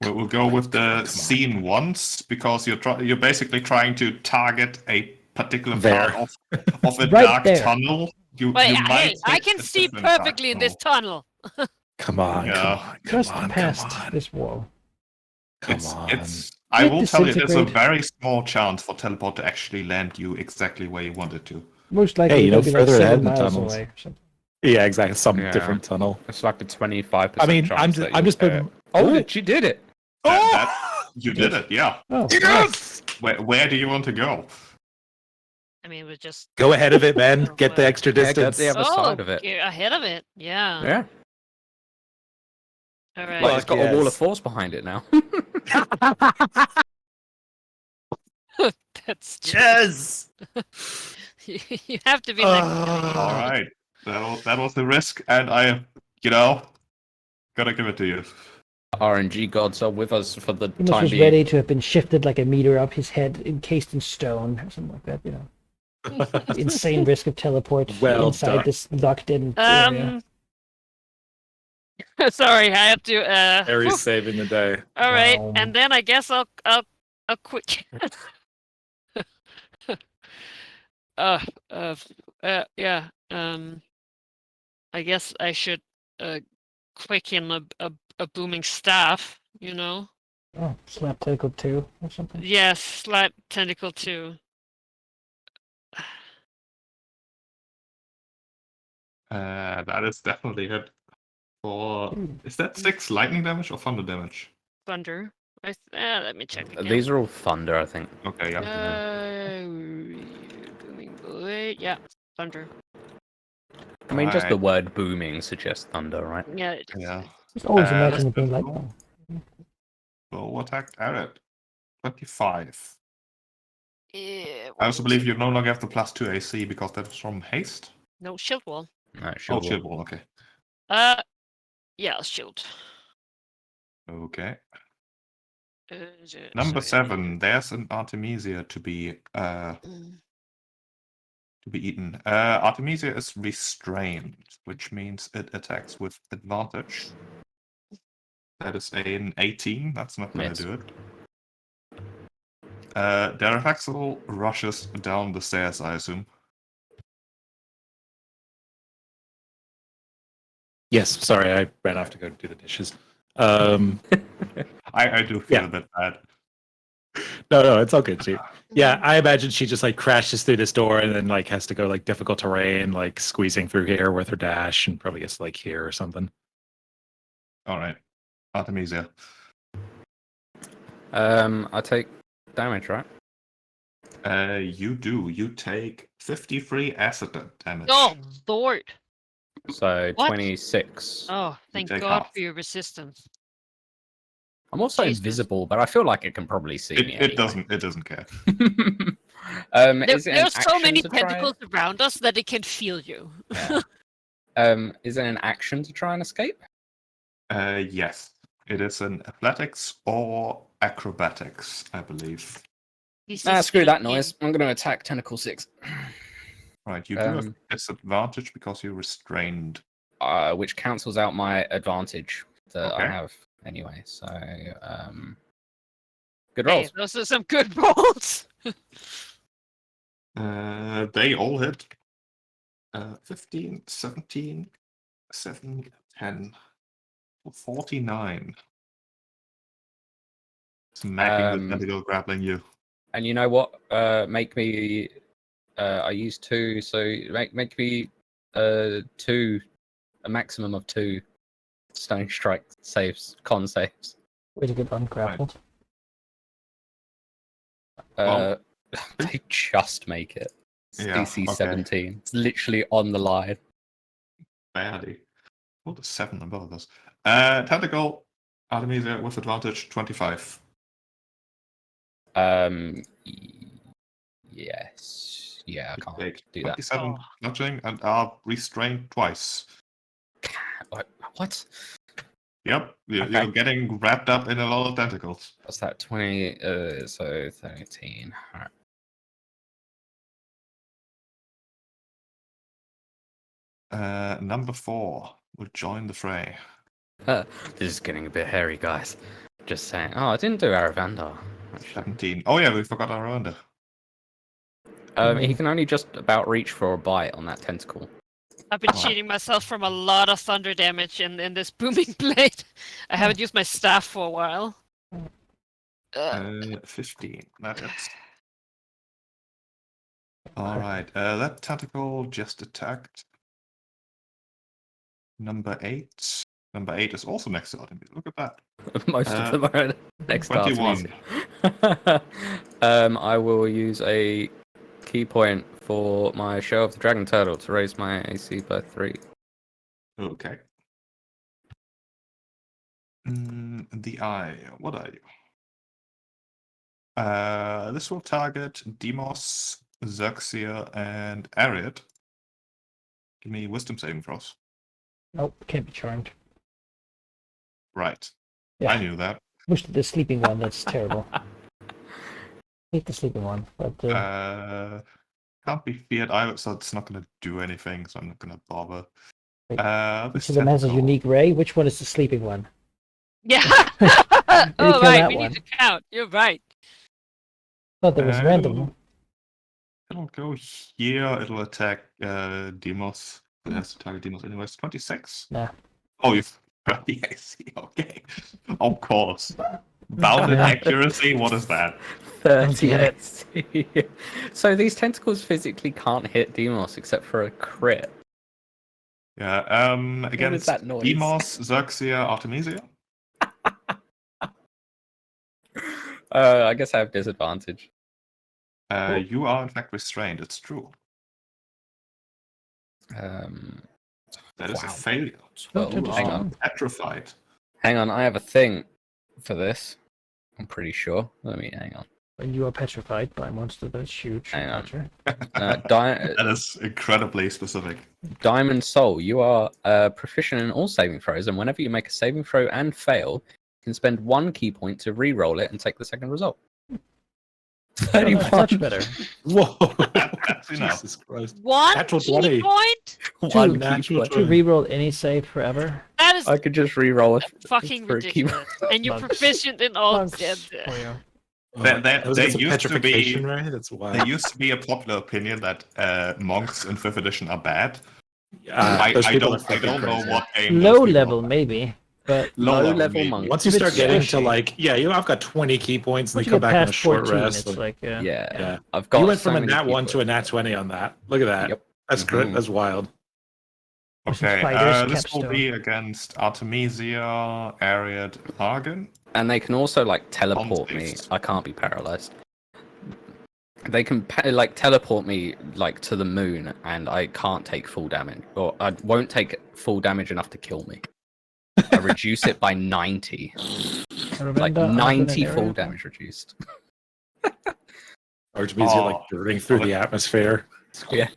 We'll go with the on. scene once because you're basically trying to target a particular There. part of a Right dark there. tunnel. You Wait, might hey, I hit can a see different dark perfectly in this tunnel. tunnel. Come on, Yeah. come on, come Just on, past come on. this wall. Come It's, on. it's. I It will tell you, there's a disintegrate. very small chance for teleport to actually land you exactly where you want it to. Most likely, Hey, you know, it'll be further like ahead 7 in the miles tunnels. away or something. Yeah, exactly. Some Yeah. different tunnel. It's like a 25%. I mean, chance I'm that just you'll putting. hit. Oh, Ooh. she did it. You did it, yeah. Oh, Yes! Where do you want to go? I mean, we just Go ahead of it, man. Oh, Get the wow. extra Yeah, get distance. the other side of it. get ahead of it. Yeah. Yeah. All right. Well, it's got a wall yes. of force behind it now. That's true. Yes. You have to be next to me. All right, that was the risk, and I, gotta give it to you. RNG gods are with us for the he must time was being. ready to have been shifted like a meter up his head, encased in stone or something like that. You know, insane risk of teleport Well inside done. this locked-in area. Sorry, I have to. Harry's whew. saving the day. All right, Wow. and then I guess I'll quit. Yeah. I guess I should quicken a booming staff. You know. Oh, slap tentacle 2 or something. Yes, slap tentacle 2. That is definitely hit. For Hmm. is that 6 lightning damage or thunder damage? Thunder. Let me check again. These are all thunder, I think. Okay, yeah. Booming blade. Yeah, thunder. I mean, just the Alright. word booming suggests thunder, right? Yeah. Yeah. Just always let's imagine it being go. lightning. Full attack at 25. Yeah, I also believe you no longer have the +2 AC because that's from haste. No shield wall. No, Oh, sure. shield wall. Okay. Yeah, shield. Okay. Sorry. Number 7. There's an Artemisia to be eaten. Artemisia is restrained, which means it attacks with advantage. That is an 18. That's not going Miss. to do it. Darafaxel rushes down the stairs, I assume. Yes, sorry, I ran off to go do the dishes. I do feel Yeah. a bit bad. No, it's all good, too. Yeah, I imagine she just like crashes through this door and then like has to go like difficult terrain, like squeezing through here with her dash, and probably gets like here or something. All right, Artemisia. I take damage, right? You do. You take 53 acid damage. Oh, Lord. So What? 26. Oh, thank take God half. for your resistance. I'm also Jesus. invisible, but I feel like it can probably see me. It doesn't. It doesn't care. Is it an There's so action many to try tentacles around us that it can feel you. Yeah. Is it an action to try and escape? Yes. It is an athletics or acrobatics, I believe. Screw that noise. I'm going to attack Tentacle 6. Right. You do have disadvantage because you're restrained. which cancels out my advantage that I Okay. have anyway. So, good Hey, rolls. those are some good rolls. They all hit. 15, 17, 7, 10, 49. Smacking the tentacle grappling you. And you know what? Make me. I used 2, so make me 2, a maximum of 2 stone strike saves, con saves. Way to get ungrappled. Well, They just make it. It's Yeah, DC okay. 17. It's literally on the line. Badly. What a 7 on both of those. Tentacle, Artemisia with advantage, 25. Yes. Yeah, I can't Take do that. 27 nudging and are restrained twice. What? Yep, you're Okay. getting wrapped up in a lot of tentacles. What's that? 20. So 13. All right. Number 4 will join the fray. This is getting a bit hairy, guys. Just saying. Oh, I didn't do Aravandar. 17. Oh yeah, we forgot our under. He can only just about reach for a bite on that tentacle. I've been Oh. cheating myself from a lot of thunder damage in this booming blade. I haven't used my staff for a while. 15. That is. Alright, that tentacle just attacked. Number 8. Number 8 is also next to Artemis. Look at that. Most of them are next to 21. Artemis. I will use a key point for my Show of the Dragon Turtle to raise my AC by 3. Okay. The eye. What are you? This will target Demos, Xerxia, and Ariad. Give me wisdom saving throws. Nope, can't be charmed. Right. Yeah. I knew that. Wish the sleeping one, that's terrible. Hate the sleeping one, but Can't be feared either, so it's not going to do anything, so I'm not going to bother. Wait, This each of them has a tentacle- unique ray. Which one is the sleeping one? Yeah. kill Oh right, that we one. need to count. You're right. Thought there was Uh, random. It'll go here. It'll attack Demos. It has to target Demos anyways. 26? Nah. Oh, you've got the AC. Okay. Of course. Bounded Yeah. accuracy? What is that? 30 get AC. So these tentacles physically can't hit Demos except for a crit. Yeah, against that noise? Demos, Xerxia, Artemisia. I guess I have disadvantage. You are in fact restrained, it's true. That is a Wow. failure. 12. Don't Hang touch on. them. Petrified. Hang on, I have a thing for this. I'm pretty sure. Let me hang on. When you are petrified by a monster that's huge. Hang on. Gotcha. That is incredibly specific. Diamond Soul, you are proficient in all saving throws, and whenever you make a saving throw and fail, you can spend 1 key point to re-roll it and take the second result. Oh, 31. that's much better. Whoa! That's enough. Jesus Christ. One Natural key 20. point? One key natural point. To re-roll any save forever. That is I could just re-roll it. fucking for a key ridiculous. And you're Monks. proficient in all. Monks for you. There Was used it to be- petrification, right? That's There wild. used to be a popular opinion that monks in 5th edition are bad. Those I people are don't fucking know crazy. what game. Low those people level, are. maybe. But Low level maybe. monk. Once you It's start getting to squishy. like, I've got 20 key points, and once they you come get back on a past short 14, rest. it's like, Yeah. yeah. I've got You went so from a many nat key 1 to a points. nat 20 on that. Look at that. Yep. That's Mhm. That's wild. Okay, Spiders, this will capstone. be against Artemisia, Ariad, Hagen. And they can also like teleport me. Context. I can't be paralyzed. They can like teleport me like to the moon, and I can't take full damage, or I won't take full damage enough to kill me. I reduce it by 90, like Aravanda, 90 Arden, full and damage reduced. Or to be like burning through the atmosphere. Yeah.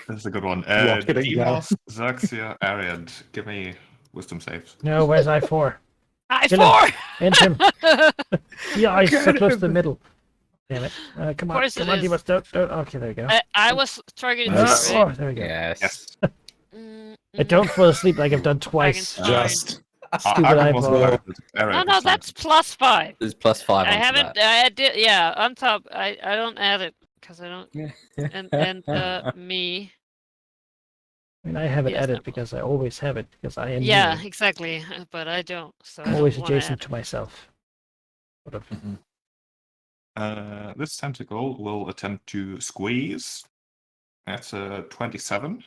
This is a good one. Walk it in, Demos, Xerxia, Ariad. Give me wisdom saves. No, where's I4? I4! Hit him. Yeah, I so Get close to him. the middle. Damn it. Come on, course it come on, is. Dimas. Don't. Okay, there we go. I was targeting Nice. you, right? Oh, there we go. Yes. Yes. I don't fall asleep like I've done twice. Dragon's Just Stupid Argon was eyeball. No, that's +5. There's +5 I onto haven't. that. I did. Yeah, on top. I don't add it because I don't. And me. I mean, I have it Yes, added no. because I always have it because I am Yeah, me. exactly. But I don't. So I I'm don't always wanna add adjacent it. to myself. Sort of. This tentacle will attempt to squeeze. That's a 27.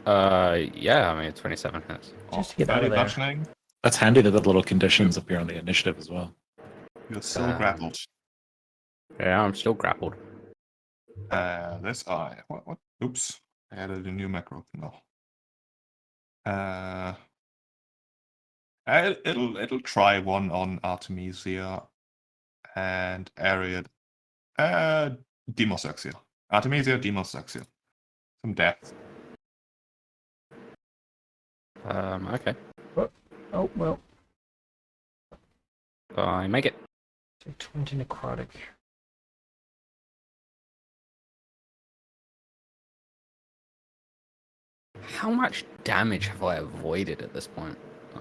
Yeah, I mean 27 hits. Just to get out Value of there. bludgeoning. that's handy that the little conditions appear on the initiative as well. You're still grappled. Yeah, I'm still grappled. This eye. What? Oops. I added a new macro. No. It'll try one on Artemisia and Ariad. Demosaxia. Artemisia, Demosaxia. Some depth. Okay. Oh, well. I make it. So 20 necrotic. How much damage have I avoided at this point?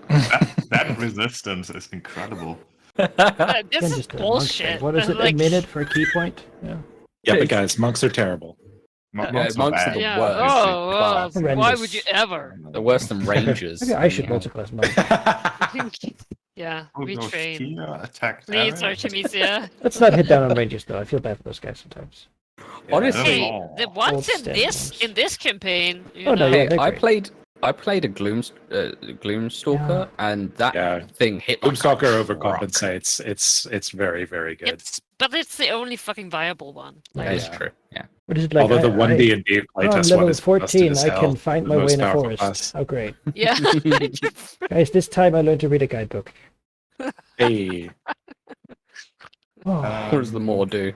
That resistance is incredible. This Again, is just a monk thing. bullshit. What is it? Like, A minute for a key point? Yeah. Yeah, but guys, monks are terrible. Monks are bad. the Yeah. worst. Oh, Class. why Horrendous. would you ever? They're worse than rangers. Maybe I should Yeah. multi-class monk. Yeah, We'll go retrain. here, attack Please, area. Artemisia. Let's not hit down on rangers though. I feel bad for those guys sometimes. Honestly, Hey, Oh. the ones in Stand this ones. in this campaign, you Oh, no, know, yeah, hey, they're I great. played a Gloomstalker, Yeah. and that Yeah. thing hit like a Boomstalker truck. overcompensates. It's very, very good. but it's the only fucking viable one. That is Yeah. true. Yeah. What is it like? Although the one D&D I'm playtest level one is 14. busted I as can hell. find The my way most in a powerful forest. class. How great, Yeah. guys! This time I learned to read a guidebook. Hey, Oh, What does the more do?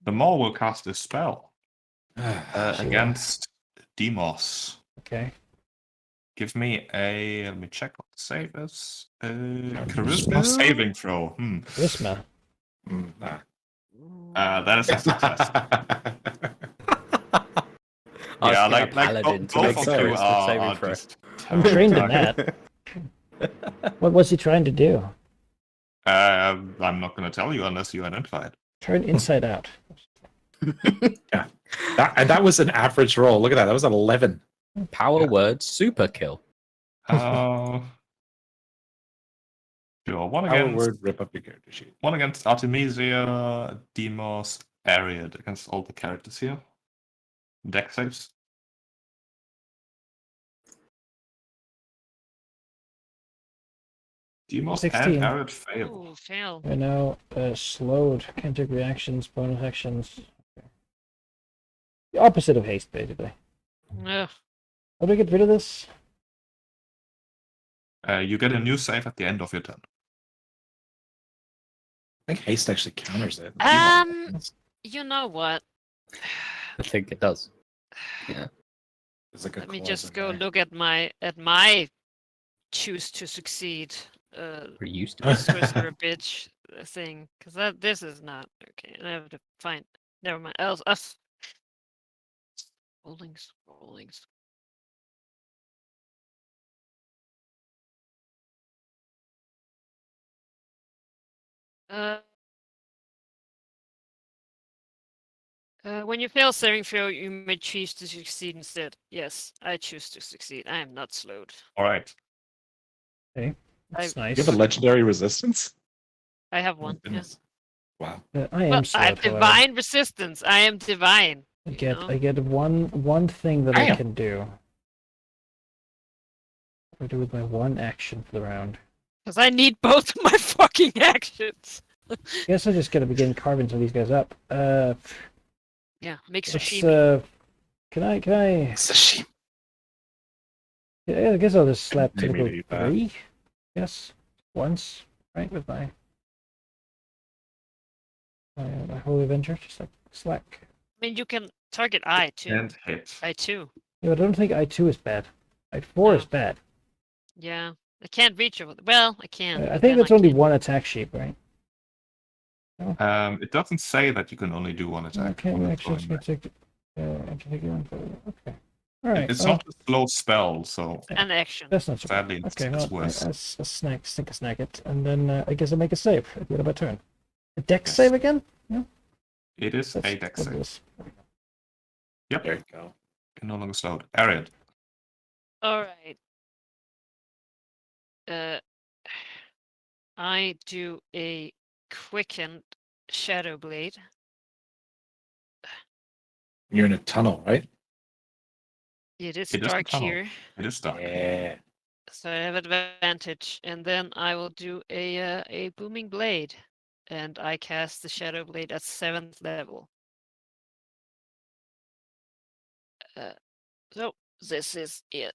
The Maul will cast a spell Sure. against Demos. okay. Give me a. Let me check what the save is. Charisma saving throw. Charisma. That is a success. I was Yeah, thinking like paladin to both make of a you charisma saving are throw. just. I'm trained in that. What was he trying to do? I'm not going to tell you unless you identify it. Turn inside out. that was an average roll. Look at that. That was an 11. Power word super kill. Sure. One Power against word, rip up your character sheet. one against Artemisia, Demos, Ariad against all the characters here. Deck saves. Demos 16. and Ariad fail. Ooh, fail. We're now slowed. Can't take reactions, bonus actions. Okay. The opposite of haste, basically. Ugh. How do I get rid of this? You get a new save at the end of your turn. I think haste actually counters it. You know what? I think it does. Yeah. There's like a Let me clause just in go there. look at my choose to succeed We're used to it. sorcerer bitch thing, because this is not okay. I have to find. Never mind. Else us. Rollings. When you fail saving throw, you may choose to succeed instead. Yes, I choose to succeed. I am not slowed. All right. That's nice. You have a legendary resistance? I have one. Yeah. Goodness. Wow. I am Well, I slowed, have however. divine resistance. I am divine. I you get know? I get one thing that I Damn. can do. What do I do with my one action for the round? Because I need both of my fucking actions. Guess I just gotta begin carving some of these guys up. Yeah, make Let's, sashimi. can I? Sashimi. Yeah, I guess I'll just slap Maybe typical do that. 3. Yes, once, right, with my Holy Avenger, just like slack. I mean, you can target I too. And hit. I too. Yeah, but I don't think I2 is bad. I4 is bad. Yeah, I can't reach over. Well, I can. I but think then that's only can't. one attack sheet, right? It doesn't say that you can only do one attack. Okay, when it's actually, going back. I can take it on. Okay. All right. It's well, not a slow spell, so An action. that's not so bad. sadly Okay, it's well, worse. I snack it, and then I guess I make a save at the end of my turn. A dex Yes. save again? Yeah, It is that's a dex what it save. is. Yep, There you go. can no longer slowed. Ariad. All right. I do a quickened shadow blade. You're in a tunnel, right? It is It is a dark tunnel. here, It is dark. Yeah. so I have advantage, and then I will do a booming blade, and I cast the shadow blade at 7th level. So this is it.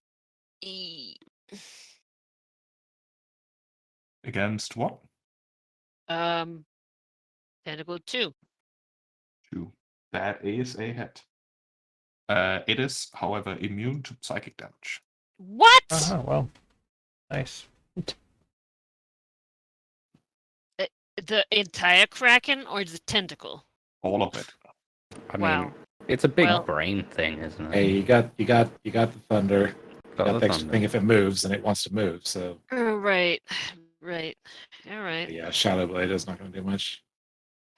Against what? Tentacle 2. 2. That is a hit. It is, however, immune to psychic damage. What? Well, nice. The entire kraken or the tentacle? All of it. I mean, Wow. it's a big Well- brain thing, isn't it? Hey, you got the thunder. Got Got the the extra thunder. thing if it moves, and it wants to move. So Oh, right. Right. All right. yeah, Shadow Blade is not going to do much.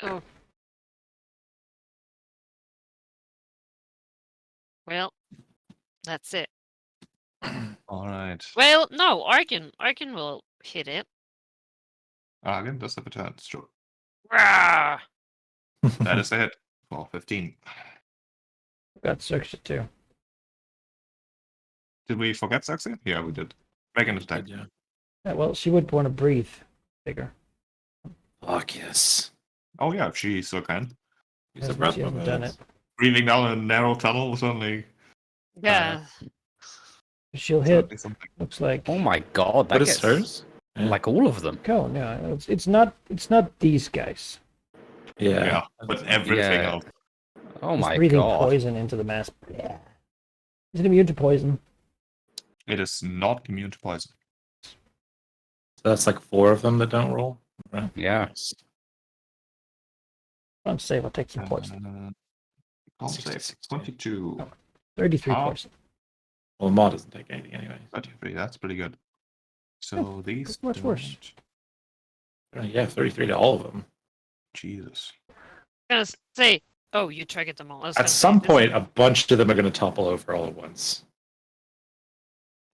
Oh. Well, that's it. All right. Well, no, Arkin will hit it. Again, does have a turn. Sure. Rah! That is a hit for 15. Got Xerxes too. Did we forget Saxy? Yeah, we did. Make an attack. Yeah. Yeah, well, she would want to breathe bigger. Fuck yes. Oh yeah, if she so can. Use As the breath she hasn't done weapons. it. Breathing down a narrow tunnel is only Yeah. She'll hit. certainly something. Looks like. Oh my god, that What is gets hers? Yeah. like all of them. Go. Yeah, it's not these guys. Yeah, but everything Yeah. else. Oh It's my breathing god. poison into the mask. Yeah. Is it immune to poison? It is not immune to poison. So that's like 4 of them that don't roll. Right. Yeah. Nice. I'm safe. I'll take some poison. Con 60, save 60. 22. 33 How- poison. Well, Maud doesn't take anything anyway. 33, that's pretty good. So these that's much worse. don't- Yeah, 33 to all of them. Jesus. I was gonna say, oh, you target them all. I was At gonna say, some this- point, a bunch of them are going to topple over all at once.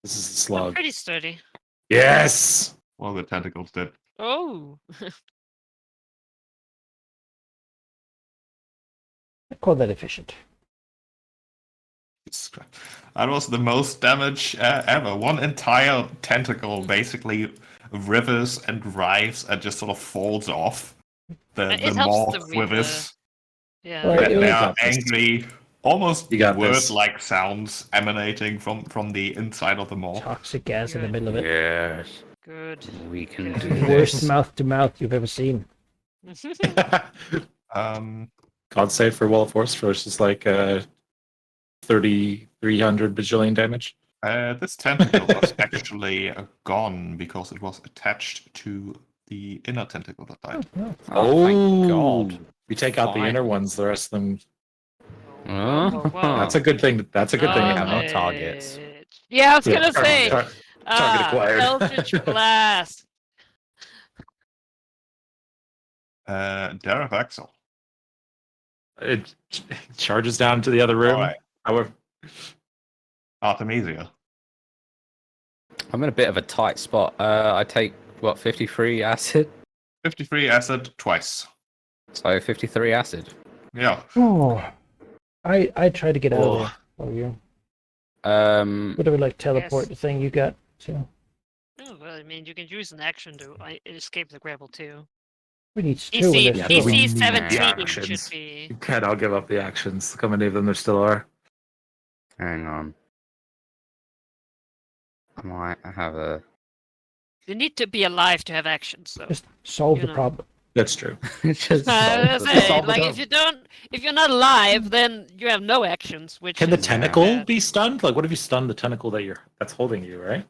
This is the I'm slug. pretty sturdy. Yes! Well, the tentacles did. Oh. I call that efficient. Jesus Christ. That was the most damage ever. One entire tentacle basically rivers and writhes and just sort of falls off. It The helps maw to read quivers. Yeah. Right. They are got this. angry, almost You got this. word-like sounds emanating from the inside of the maw. Toxic gas in the Good. middle of it. Yes. Good. We can Good. do The worst this. mouth to mouth you've ever seen. Um, God save for Wall of Force versus like 3,300 bajillion damage. this tentacle was actually gone because it was attached to the inner tentacle that died. No. Oh, thank god. We take out the Fine. inner ones, the rest of them. Whoa, whoa, whoa. That's a good thing. That's a good thing. we to have have. no targets. Yeah, I was Yeah, gonna say. target acquired. Eldritch Blast. Dareth Axel. It charges down to the other room. Alright. However, Artemisia. I'm in a bit of a tight spot. I take, what, 53 acid? 53 acid twice. So 53 acid. Yeah. Oh, I tried to get out Oh. of there. Oh, you. Um, Whatever, like teleport Yes. the thing you got. So Oh, well, I mean, you can use an action to escape the grapple too. we need two. DC, and there's Yeah, two. we DC need 17 actions. should be. you cannot give up the actions. Look how many of them there still are. hang on. I might have a... You need to be alive to have actions, though. Just solve You the know. problem. That's true. Just I was solve gonna say, solve the like, problem. if you're not alive, then you have no actions. Which Can the is tentacle bad. be stunned? Like, what if you stun the tentacle that's holding you, right?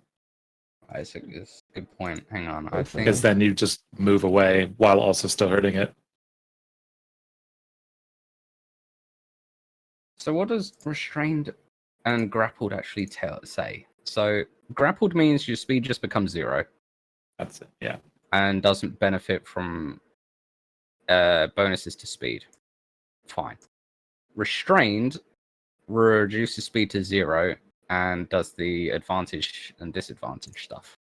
It's a good point. Hang on. I Both think... Because then you just move away while also still hurting it. So what does restrained and grappled actually say? So grappled means your speed just becomes 0 That's it. Yeah. and doesn't benefit from bonuses to speed. Fine. Restrained reduces speed to 0 and does the advantage and disadvantage stuff.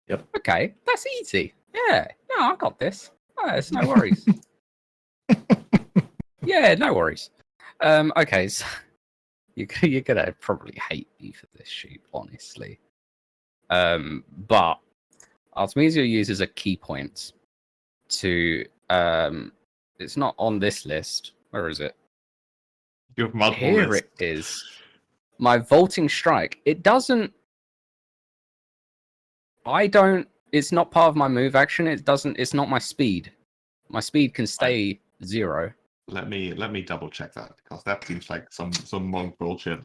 Yep. Okay, that's easy. Yeah, no, I got this. Oh, it's no worries. Yeah, no worries. Okay, so you're gonna probably hate me for this, sheep, honestly. But Artemisia uses a key point to it's not on this list. Where is it? You have multiple Here lists. it is. My vaulting strike. It doesn't. I don't. It's not part of my move action. It doesn't. It's not my speed. My speed can stay 0. Let me double check that, because that seems like some monk bullshit.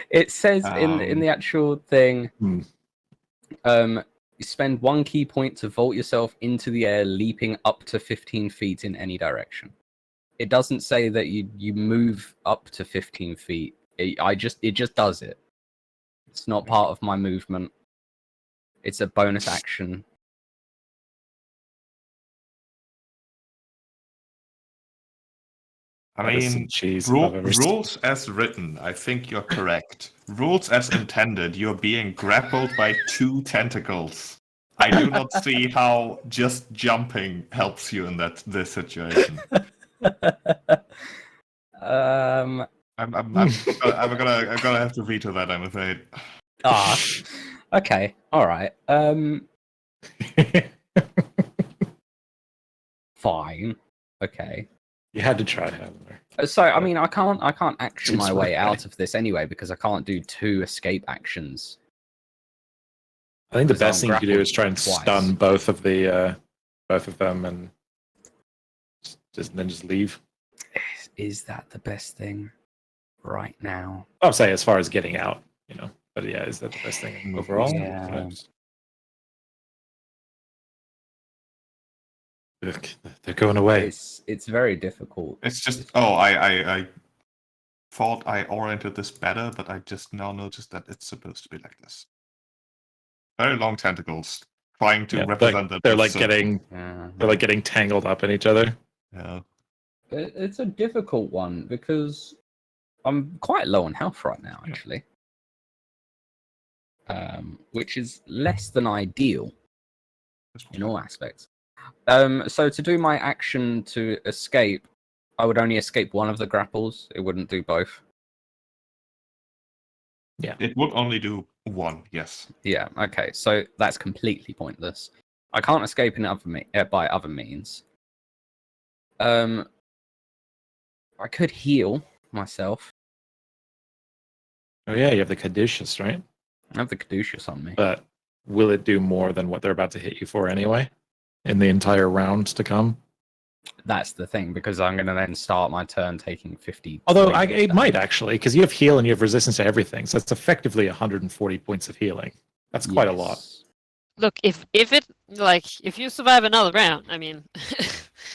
It says in the actual thing. Hmm. You spend 1 key point to vault yourself into the air, leaping up to 15 feet in any direction. It doesn't say that you move up to 15 feet. It just does it. It's not part of my movement. It's a bonus action. I That is some mean, cheese if I've ever seen. rules as written, I think you're correct. Rules as intended, you're being grappled by 2 tentacles. I do not see how just jumping helps you in this situation. Um. I'm gonna have to veto that, I'm afraid. Okay. All right. Fine. Okay. You had to try, however. So I mean, I can't action Seems my way right. out of this anyway because I can't do 2 escape actions. I think the Because best I'm thing you can do is grappled try and twice. stun both of them and just leave. Is that the best thing right now? I'll say as far as getting out, But yeah, is that the best thing overall? Yeah. Look, they're going away. It's very difficult. It's just I thought I oriented this better, but I just now noticed that it's supposed to be like this. Very long tentacles trying to Yeah, represent that. they're like getting tangled up in each other. Yeah. It's a difficult one because I'm quite low on health right now, actually. Which is less than ideal in all aspects. So to do my action to escape, I would only escape one of the grapples. It wouldn't do both. Yeah. It would only do one, yes. Yeah, okay. So that's completely pointless. I can't escape in by other means. I could heal myself. Oh yeah, you have the Caduceus, right? I have the Caduceus on me. But will it do more than what they're about to hit you for anyway? In the entire round to come? That's the thing, because I'm going to then start my turn taking 50. Although it might actually, because you have heal and you have resistance to everything, so it's effectively 140 points of healing. That's quite a lot. Look, if you survive another round, I mean.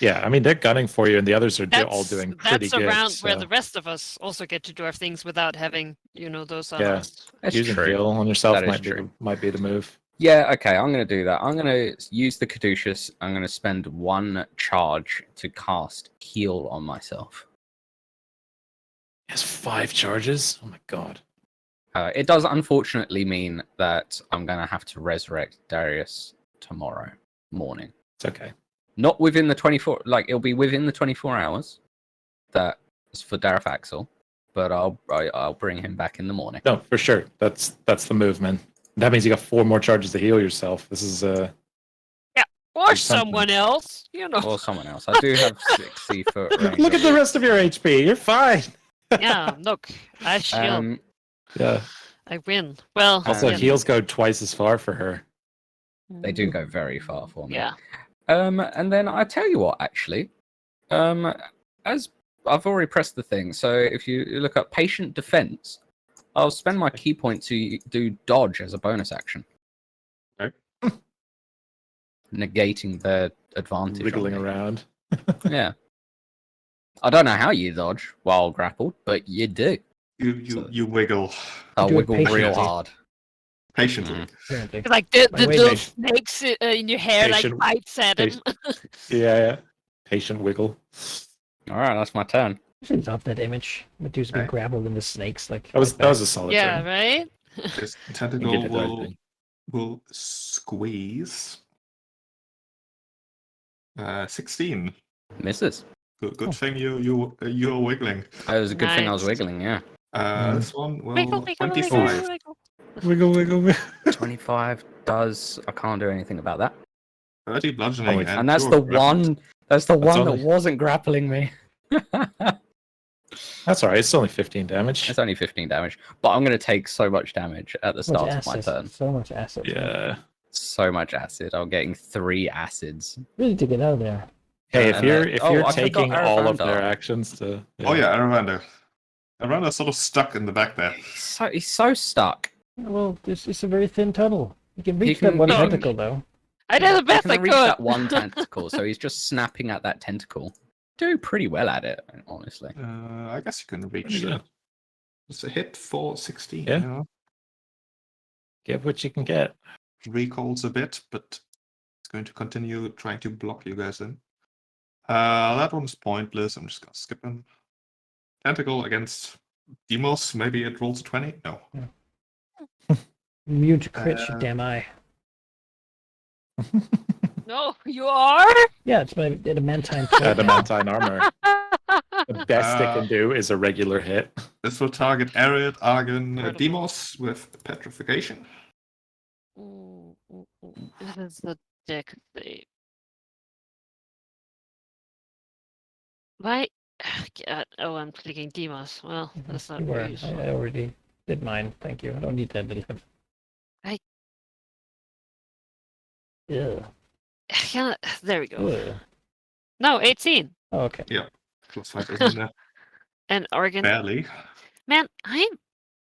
Yeah, I mean they're gunning for you, and the others are all doing pretty good. That's a round so. where the rest of us also get to do our things without having, those on Yeah. us. That's Using true. heal on yourself That is might be the move. Yeah, okay, I'm going to do that. I'm going to use the Caduceus. I'm going to spend 1 charge to cast heal on myself. He has 5 charges? Oh my god. It does unfortunately mean that I'm going to have to resurrect Darius tomorrow morning. It's okay. Not within the 24, it'll be within the 24 hours. That is for Dareth Axel, but I'll bring him back in the morning. No, for sure. That's the move, man. That means you got 4 more charges to heal yourself. This is Or something. someone else, Or someone else. I do have 60 foot range. Look at the rest of your HP. You're fine. Yeah, look, I shield. Yeah. I win. Well, Also, yeah. heals go twice as far for her. They do go very far for me. Yeah. And then I tell you what, actually, as I've already pressed the thing, so if you look up patient defense, I'll spend my key point to do dodge as a bonus action. Okay. Negating their advantage. Wriggling on me. around. Yeah. I don't know how you dodge while grappled, but you do. You wiggle I'll Do it wiggle real patiently. hard. patiently. Apparently. Like the My way little patient. snakes in your hair like Patient- bites at him. Yeah. Patient wiggle. All right, that's my turn. I actually love that image. Medusa being Okay. grappled in the snakes. Like That was a solid Yeah, turn. right? This You tentacle did the right thing. will squeeze. 16. Misses. Good Oh. thing you're wiggling. It was a good thing I was Nice. wiggling. Yeah. This one will Wiggle, wiggle, 25. wiggle, wiggle. Wiggle, wiggle, wiggle. 25 does. I can't do anything about that. 30 bludgeoning, Oh, And that's you're the grappled. one. That's the one that only- wasn't grappling me. That's alright. It's only 15 damage. It's only 15 damage, but I'm going to take so much damage at the so much start of my acid. turn. So much acid. Yeah. So much acid. I'm getting 3 acids. Really to get out of there. Hey, if And you're I forgot taking all of Aravander. their actions to. Oh yeah, Aravander. Aravander's sort of stuck in the back there. He's so stuck. Well, this is a very thin tunnel. You can reach can- that one No. tentacle though. I did the best He I can reach could. that one tentacle, so he's just snapping at that tentacle. Doing pretty well at it, honestly. I guess you can reach Pretty good. that. It's a hit for 16. Yeah. You know? Get what you can get. Recalls a bit, but it's going to continue trying to block you guys in. That one's pointless. I'm just gonna skip him. Tentacle against Demos. Maybe it rolls a 20. No. Immune to crit, you damn eye. No, you are? Yeah, it's my adamantine plate. Adamantine armor. The best it can do is a regular hit. This will target Ariad, Argon, Incredible. Demos with petrification. It is a dick thing. Why? God. Oh, I'm clicking Demos. Well, that's not You were. very useful. I already did mine. Thank you. I don't need that little. I- Yeah. There we go. Ugh. No, 18. Oh, okay. Plus 5 isn't there. And Oregon. Barely. Man, I'm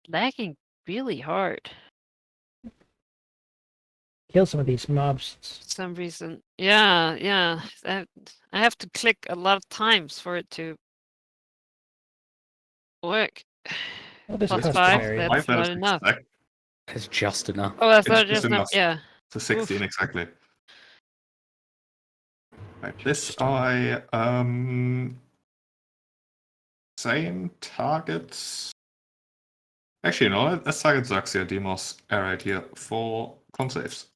lagging really hard Kill some of these mobs. for some reason. Yeah. I have to click a lot of times for it to work. Oh, this Plus is 5, customary. that's Why better not six enough. stack? It's just enough. Oh, that's It's not just just enough. enough. Yeah. To 16 Oof. exactly. Right, this I same targets. Actually, no, let's target Zaxia, Demos, right here for con saves.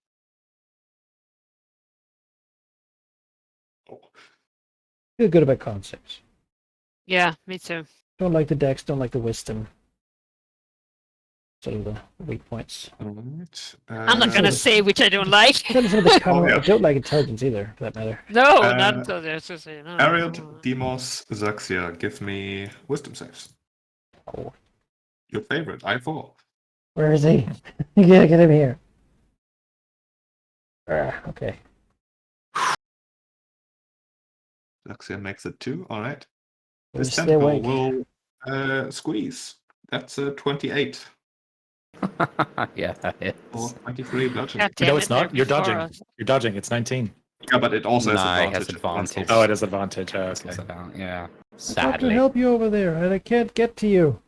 Oh, Feel good about concepts. Yeah, me too. Don't like the dex, don't like the wisdom. Sort of the weak points. alright. I'm not gonna say which I don't like. Some of the common, yeah. I don't like intelligence either, for that matter. No, Uh, not until there's just no. Ariad, Demos, Zaxia, give me wisdom saves. Oh, Your favorite, I4. where is he? You gotta get him here. Okay. Zaxia makes it 2, alright. Just This stay tentacle awake. will squeeze. That's a 28 Yeah, that or hits. 23 bludgeoning. God damn No, it, it's not. they're You're before dodging. us. You're dodging. It's 19. Yeah, but it also has No, it has advantage. advantage. Oh, it has advantage. Oh, That's okay. what's about, yeah. I tried to Sadly. help you over there, and I can't get to you.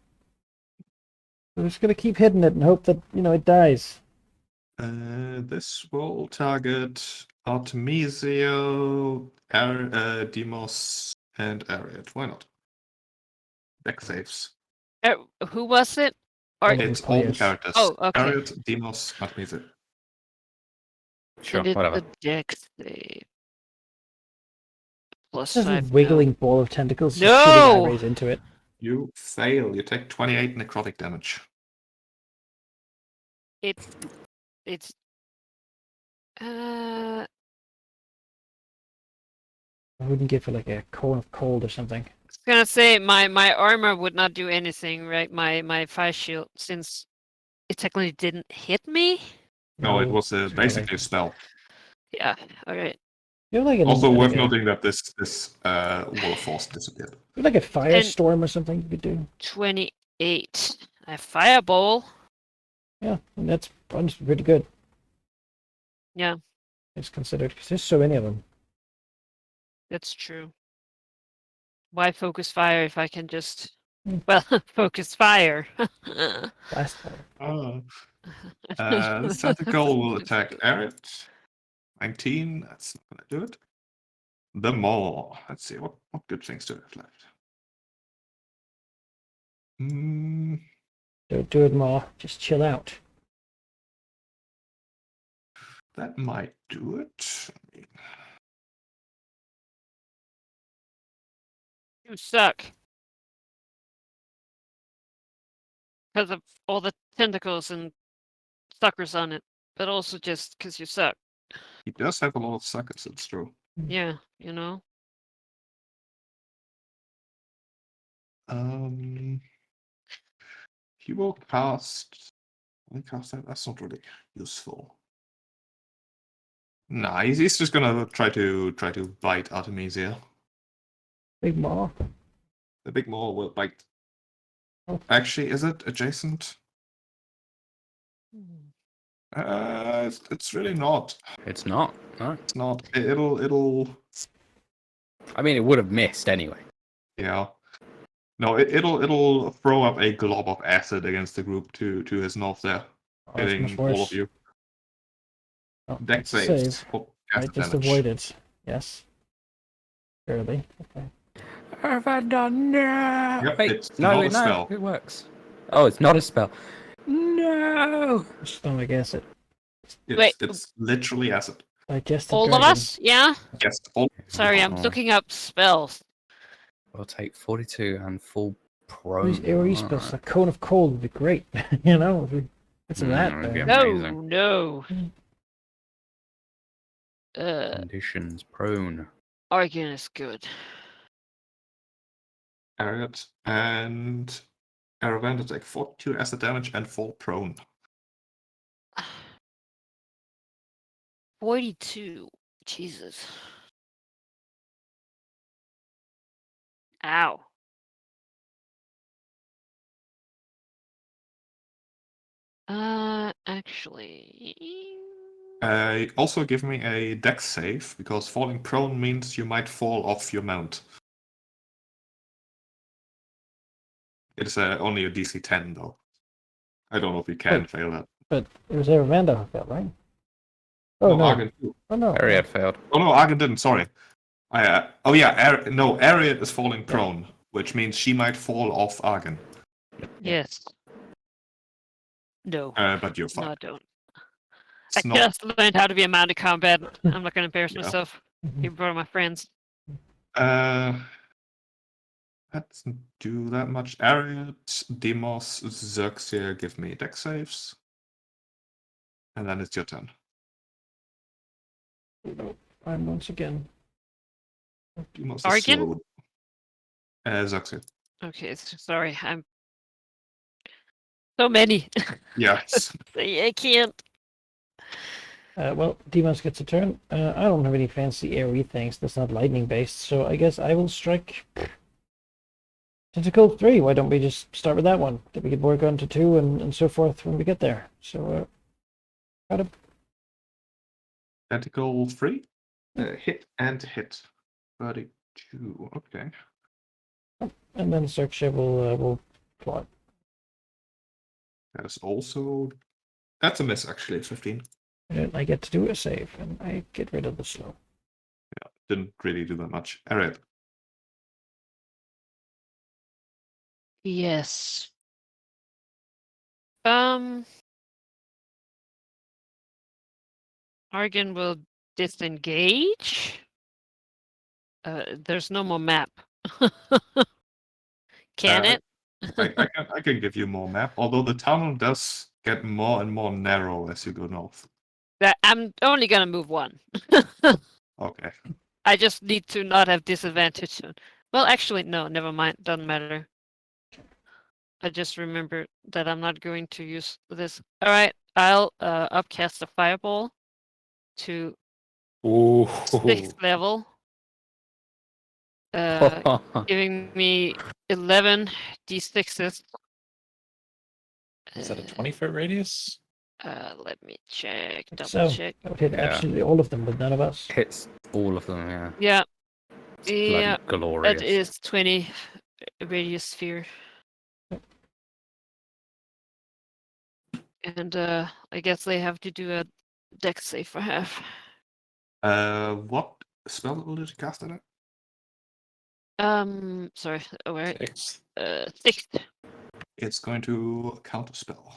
I'm just gonna keep hitting it and hope that, it dies. This will target Artemisia, Demos, and Ariad. Why not? Deck saves. Who was it? Or Oh, It's all the players. characters. Oh, okay. Ariad, Demos, Artemisia. Sure, I did whatever. the dex save. Plus This is a 5. wiggling ball of tentacles just No! shooting eyes into it. You fail. You take 28 necrotic damage. It's I wouldn't give it like a cone of cold or something. I was gonna say my armor would not do anything, right? My fire shield, since it technically didn't hit me. No, it was it's basically a spell. Yeah. All right. You have like Also like worth a, noting that this wall of force disappeared. you have like a firestorm or something you could do. 28. I fireball. Yeah, and that's pretty good. Yeah, It's considered because there's so many of them. that's true. Why focus fire if I can just Well, focus fire. Blast fire. Oh. The tentacle will attack Eret. 19. That's not gonna do it. The maw. Let's see what good things do I have left. Don't do it more. Just chill out. That might do it. You suck. Because of all the tentacles and suckers on it, but also just because you suck. He does have a lot of suckers, it's true. Yeah, you know? He will cast. Will he cast that? That's not really useful. Nah, he's just gonna try to bite Artemisia. Big maw. The big maw will bite. Oh. Actually, is it adjacent? It's really not. It's not. No. It's not. It'll. I mean, it would have missed anyway. Yeah. No, it'll throw up a glob of acid against the group to his north there, Oh, that's hitting much worse. all of you. Oh, Dex that's a saves. save. Oh, I acid just damage. avoided. Yes. Barely. Okay. Have I done no? Yep, Wait, it's no, not a no, spell. it works. Oh, it's not a spell. No. Stomach acid. Wait. It's literally acid. Digested All of dragon. us? Yeah? Yes. All Sorry, I'm Oh. looking up spells. We'll take 42 and full All these prone. AoE spells. A cone of cold would be great. You know, if we get some of that. That'd be No, amazing. no. Conditions prone. Argan is good. Harriet and Aravanda take 42 acid damage and fall prone. 42. Jesus. Ow. Actually. Also give me a dex save, because falling prone means you might fall off your mount. It is only a DC 10 though. I don't know if you can Wait. fail that. But it was Aravanda who fell, right? Oh, no. Argan too. Oh, no. Ariad failed. Oh no, Argan didn't, sorry. Ariad is falling prone, which means she might fall off Argan. Yes. No. But you're No, fine. I don't. It's I not, just learned how to be a mounted combat. I'm not going to embarrass Yeah. myself. Mhm. You brought my friends. that doesn't do that much. Ariad, Demos, Xerxia give me dex saves. And then it's your turn. I'm once again. Demos is Argan? slowed. Xerxia. Okay, sorry. I'm so many. Yes. I can't. Well, Demos gets a turn. I don't have any fancy AoE things that's not lightning based, so I guess I will strike Tentacle 3. Why don't we just start with that one? That we could work on to 2 and so forth when we get there. So, got him. Tentacle 3. Hit and hit. 32. Okay. And then Xerxia will plot. That is also. That's a miss, actually. 15. And I get to do a save, and I get rid of the slow. Yeah, didn't really do that much. Alright. Yes. Argan will disengage. There's no more map. Can Uh, it? I can give you more map, although the tunnel does get more and more narrow as you go north. I'm only gonna move one. Okay. I just need to not have disadvantage. Well, actually, no, never mind. Doesn't matter. I just remember that I'm not going to use this. All right, I'll upcast a fireball to Ooh. 6th level, giving me 11 d6s. Is that a 20-foot radius? Let me check. Double So, check. that would hit Yeah. absolutely all of them with none of us. Hits all of them, yeah. Yeah, It's yeah, bloody glorious. that is 20 radius sphere. And I guess they have to do a dex save for half. What spell did you cast at it? Sorry. Oh, wait. 6. 6. It's going to counterspell.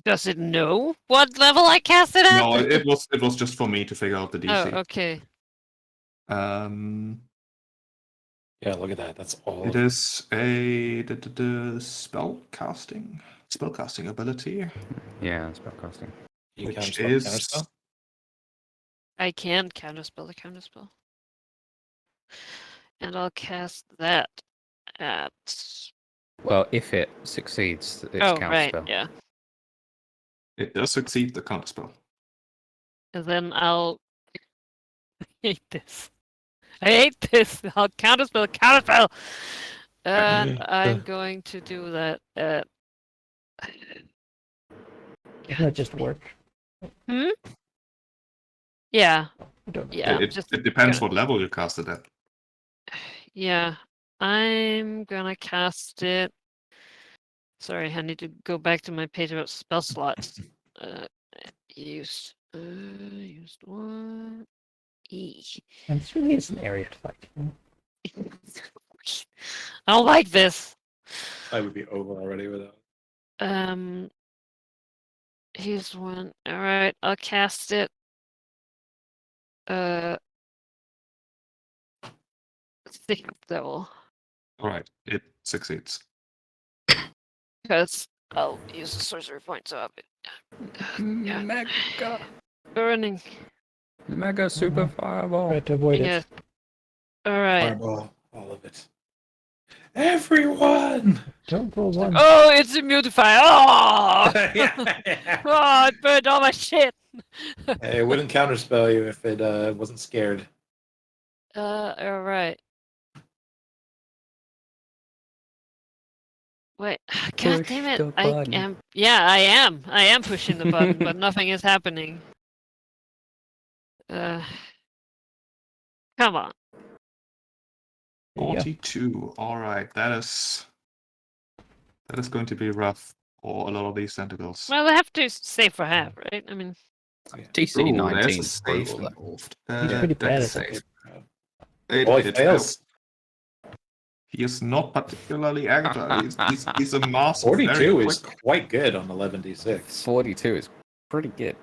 Does it know what level I cast it at? No, it was just for me to figure out the DC. Oh, okay. Yeah, look at that. That's all. It is a spellcasting ability, Yeah, spellcasting. You which counterspell, is counterspell? I can counterspell the counterspell. And I'll cast that at. Well, if it succeeds, it's Oh, right. counterspell. Yeah. it does succeed the counterspell. And then I'll. I hate this. I hate this. I'll counterspell, counterspell. And I'm going to do that at. Doesn't that just work? Yeah. I don't know. Yeah. It depends what level you cast it at. Yeah. I'm gonna cast it. Sorry, I need to go back to my page about spell slots. Used one. E. And this really is an area to fight. I don't like this. I would be over already without. Here's one. All right, I'll cast it. Sixth level. All right, it succeeds. Because I'll use the sorcery point to up it. Yeah. Mega, Burning. mega super fireball. Try to avoid Yeah. it. All right. Fireball, all of it. Everyone! Don't roll one. Oh, it's immune to fire. Oh! Yeah. Oh, it burned all my shit. It wouldn't counterspell you if it wasn't scared. All right. Wait, god Push damn it! the I button. am. Yeah, I am. I am pushing the button, but nothing is happening. Come on. There you go. 42. All right, that is going to be rough for a lot of these tentacles. Well, I have to save for half, right? I mean, DC Ooh, 19 there's a is save brutal. Though. involved. He's pretty bad Dex at it. save. Boy, It fails. He is not particularly agile. He's a master. 42 is quite good on 11d6. 42 is pretty good.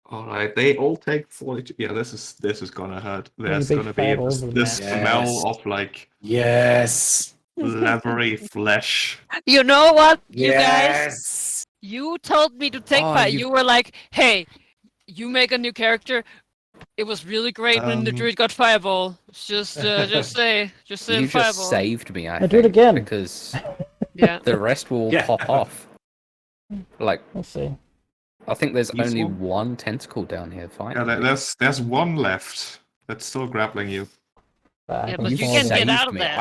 All right, they all take 42. Yeah, this is gonna hurt. There's big gonna be fat over the this map. smell Yes. of like Yes. leathery flesh. you know what, you guys? Yes. You told me to take Oh, fire. you- You were like, "Hey, you make a new character. It was really great when the druid got fireball. Just say You fireball." just saved me, I I'll do it think, again. because Yeah. the rest will Yeah. pop off. Like, We'll see. I think there's These only one? one tentacle down here fighting. Yeah, me. there's one left that's still grappling you. Yeah, Back but and you You've can forward. get out saved of me. that.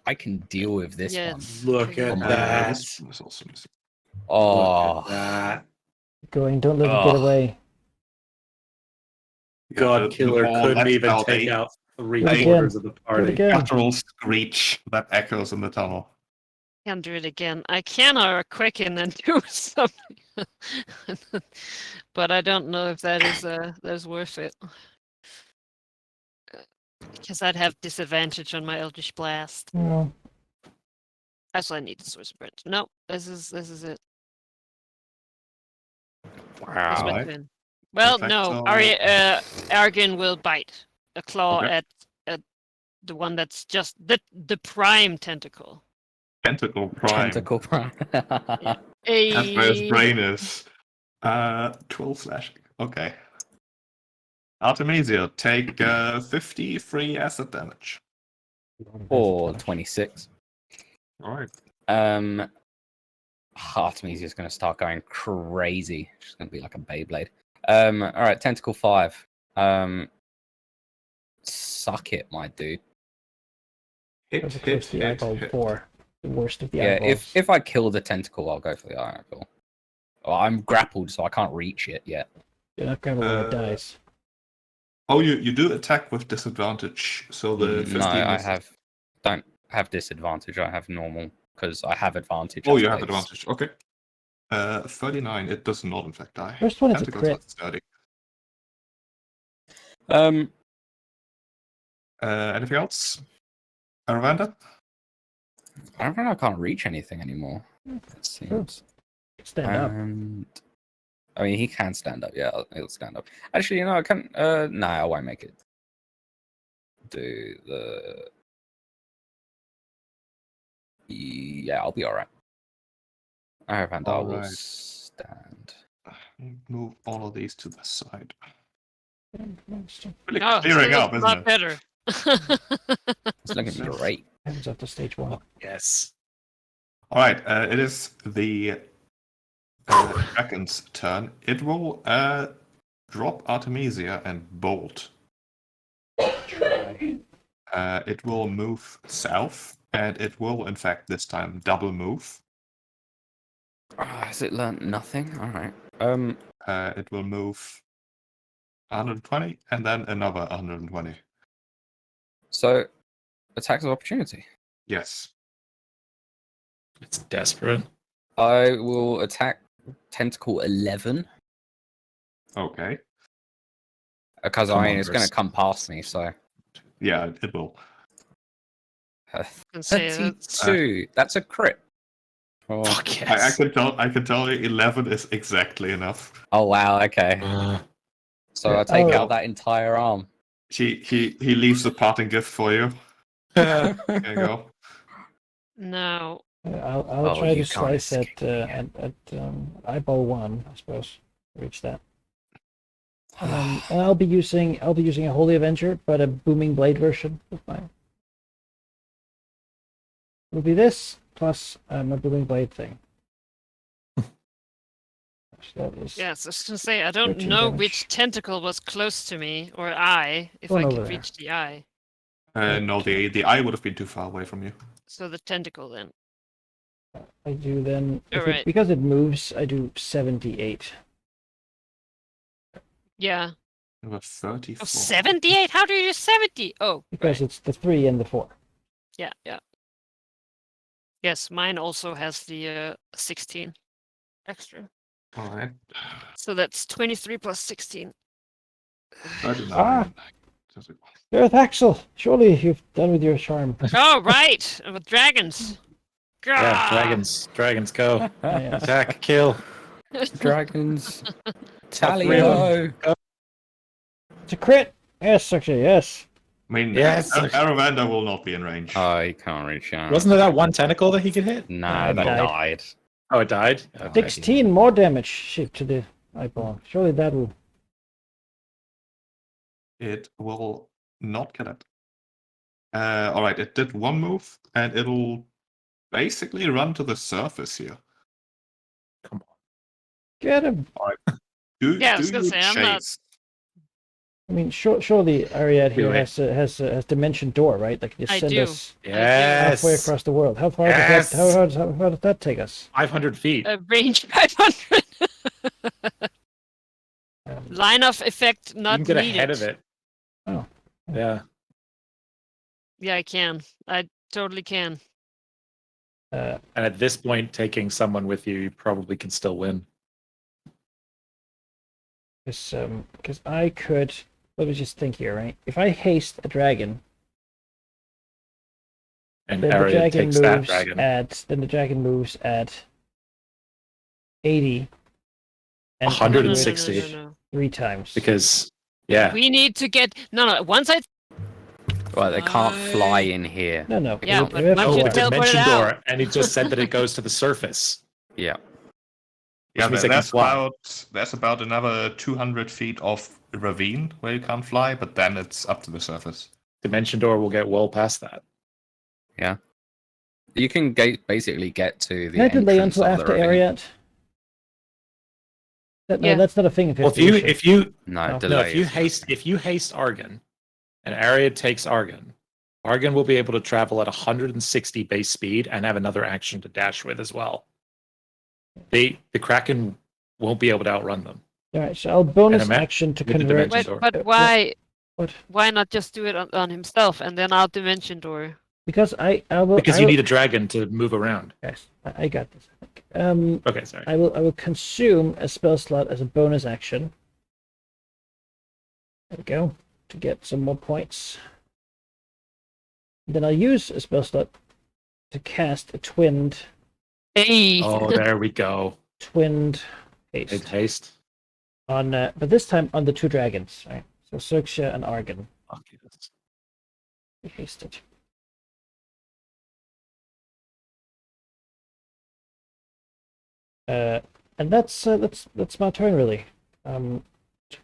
I can deal with this Yeah, one. Look at Oh my that. This one is also missing. Oh, Look at that. Going, don't let it get Ugh. away. God the Killer ball couldn't lets even out take a out three Do it quarters again. of the Do it party. again. guttural screech that echoes in the tunnel. Can't do it again. I can quicken and do something, but I don't know if that is worth it. Because I'd have disadvantage on my Eldritch Blast. No. That's why I need the Source of Branch. No, this is it. That's wow. my Alright. turn. Well, Perfect, no, so- Argon will bite a claw Okay. at the one that's just the prime tentacle. Tentacle prime. Tentacle prime. That's where his brain is. 12 slashing. Okay. Artemisia, take 53 acid damage. Or 26. Alright. Artemisia is going to start going crazy. She's going to be like a Beyblade. All right, Tentacle 5. Suck it, my dude. Hit, As hit, opposed to the hit, eyeball hit. 4. The worst of the Yeah, eyeballs. if I kill the tentacle, I'll go for the eyeball. Well, I'm grappled, so I can't reach it yet. You're not going to where it dies. Oh, you do attack with disadvantage, so the 15 No, I is- don't have disadvantage. I have normal because I have advantage. Oh, on you have these. advantage. Okay. 39. It does not, in fact, die. First one is a Tentacles crit. are sturdy. Anything else? Aravanda? I don't think I can't reach anything anymore. It seems. Stand up. I mean, he can stand up. Yeah, he'll stand up. Actually, you know, I can. No, I won't make it. Do the. Yeah, I'll be all right. Aravanda All will right. stand. Move all of these to the side. Monster. Really Oh, clearing still up, a isn't lot it? better. It's looking So- great. Happens after stage 1. Yes. All right. It is the dragon's turn. It will drop Artemisia and bolt. Try. It will move south, and it will, in fact, this time double move. Has it learned nothing? All right. It will move 120 and then another 120. So, attacks of opportunity. Yes. It's desperate. I will attack tentacle 11 Okay. because Come I mean on, it's going to Chris. come past me. So Yeah, it will. Can say that's 32. That's a crit. Oh, Fuck I yes. can tell you 11 is exactly enough. oh wow. Okay. So I take out that entire arm. He leaves a parting gift for you. There you go. no. I'll Oh, try you to can't slice at escape me. eyeball 1, I suppose. Reach that. And I'll be using a Holy Avenger, but a booming blade version of mine. It'll be this plus a booming blade thing. So that is Yes, I was gonna say I don't 13 know damage. which tentacle was close to me or eye, if One I over could there. reach the eye. No, the eye would have been too far away from you. So the tentacle then. I do then Alright. because it moves. I do 78. Yeah. You have 34. Oh, 78? How do you do 70? Oh, Because right. it's the 3 and the 4. Yeah, yeah. Yes, mine also has the 16 extra. All right. So that's 23 plus 16. 39. Earth Axel, surely you've done with your charm. Oh, right! With dragons. Yeah, Gah! dragons go. Yes. Attack, kill. Dragons. Tally Tally-ho. It's a crit. Yes, actually, yes. I mean, Yes. Aravanda will not be in range. Oh, he can't reach out. Wasn't there that one tentacle that he could hit? Nah, that Died. died. Oh, it died? Okay. 16 more damage shipped to the eyeball. Surely that will. It will not get it. All right, it did one move, and it'll basically run to the surface here. Get him. Yeah, I was do gonna you say, I'm not- chase? I mean, surely Ariad here Do it. has dimension door, right? Like, just I send do. us Yes. halfway across the world. How far Yes. does that? How does that take us? 500 feet. Range 500. Um, Line of effect You not can get needed. ahead of it. Oh. Yeah. Yeah, I can. I totally can. And at this point, taking someone with you probably can still win. Because I could. Let me just think here, right? If I haste a dragon, And then the Arya dragon takes that moves dragon. at 80. And 160. No. 3 times. Because, yeah. We need to get no. Once I Well, they can't fly in here. No. Yeah, we but have once to you Oh, fly. tell- teleport it dimension door. out. And he just said that it goes to the surface. Yeah. Yeah, means they can fly. that's about another 200 feet of ravine where you can't fly, but then it's up to the surface. Dimension door will get well past that. You can basically get to the Can I delay entrance until of the after ravine. Ariad? No, Yeah. that's not a thing in Well, 50th edition. if you No, No, delay. no, if you is- haste Argon, and Arya takes Argon, Argon will be able to travel at 160 base speed and have another action to dash with as well. The Kraken won't be able to outrun them. All right, so I'll bonus And a ma- action to with the convert. dimension door. but why What? why not just do it on himself and then I'll dimension door? Because I will. Because you need a dragon to move around. Yes, I got this. I think. Okay, sorry. I will consume a spell slot as a bonus action. There we go, to get some more points. Then I'll use a spell slot to cast a twinned Hey. Oh, there we go. haste It's haste. on, but this time on the 2 dragons, right? So Xerxia and Argon Okay, that's- be hasted. And that's my turn really.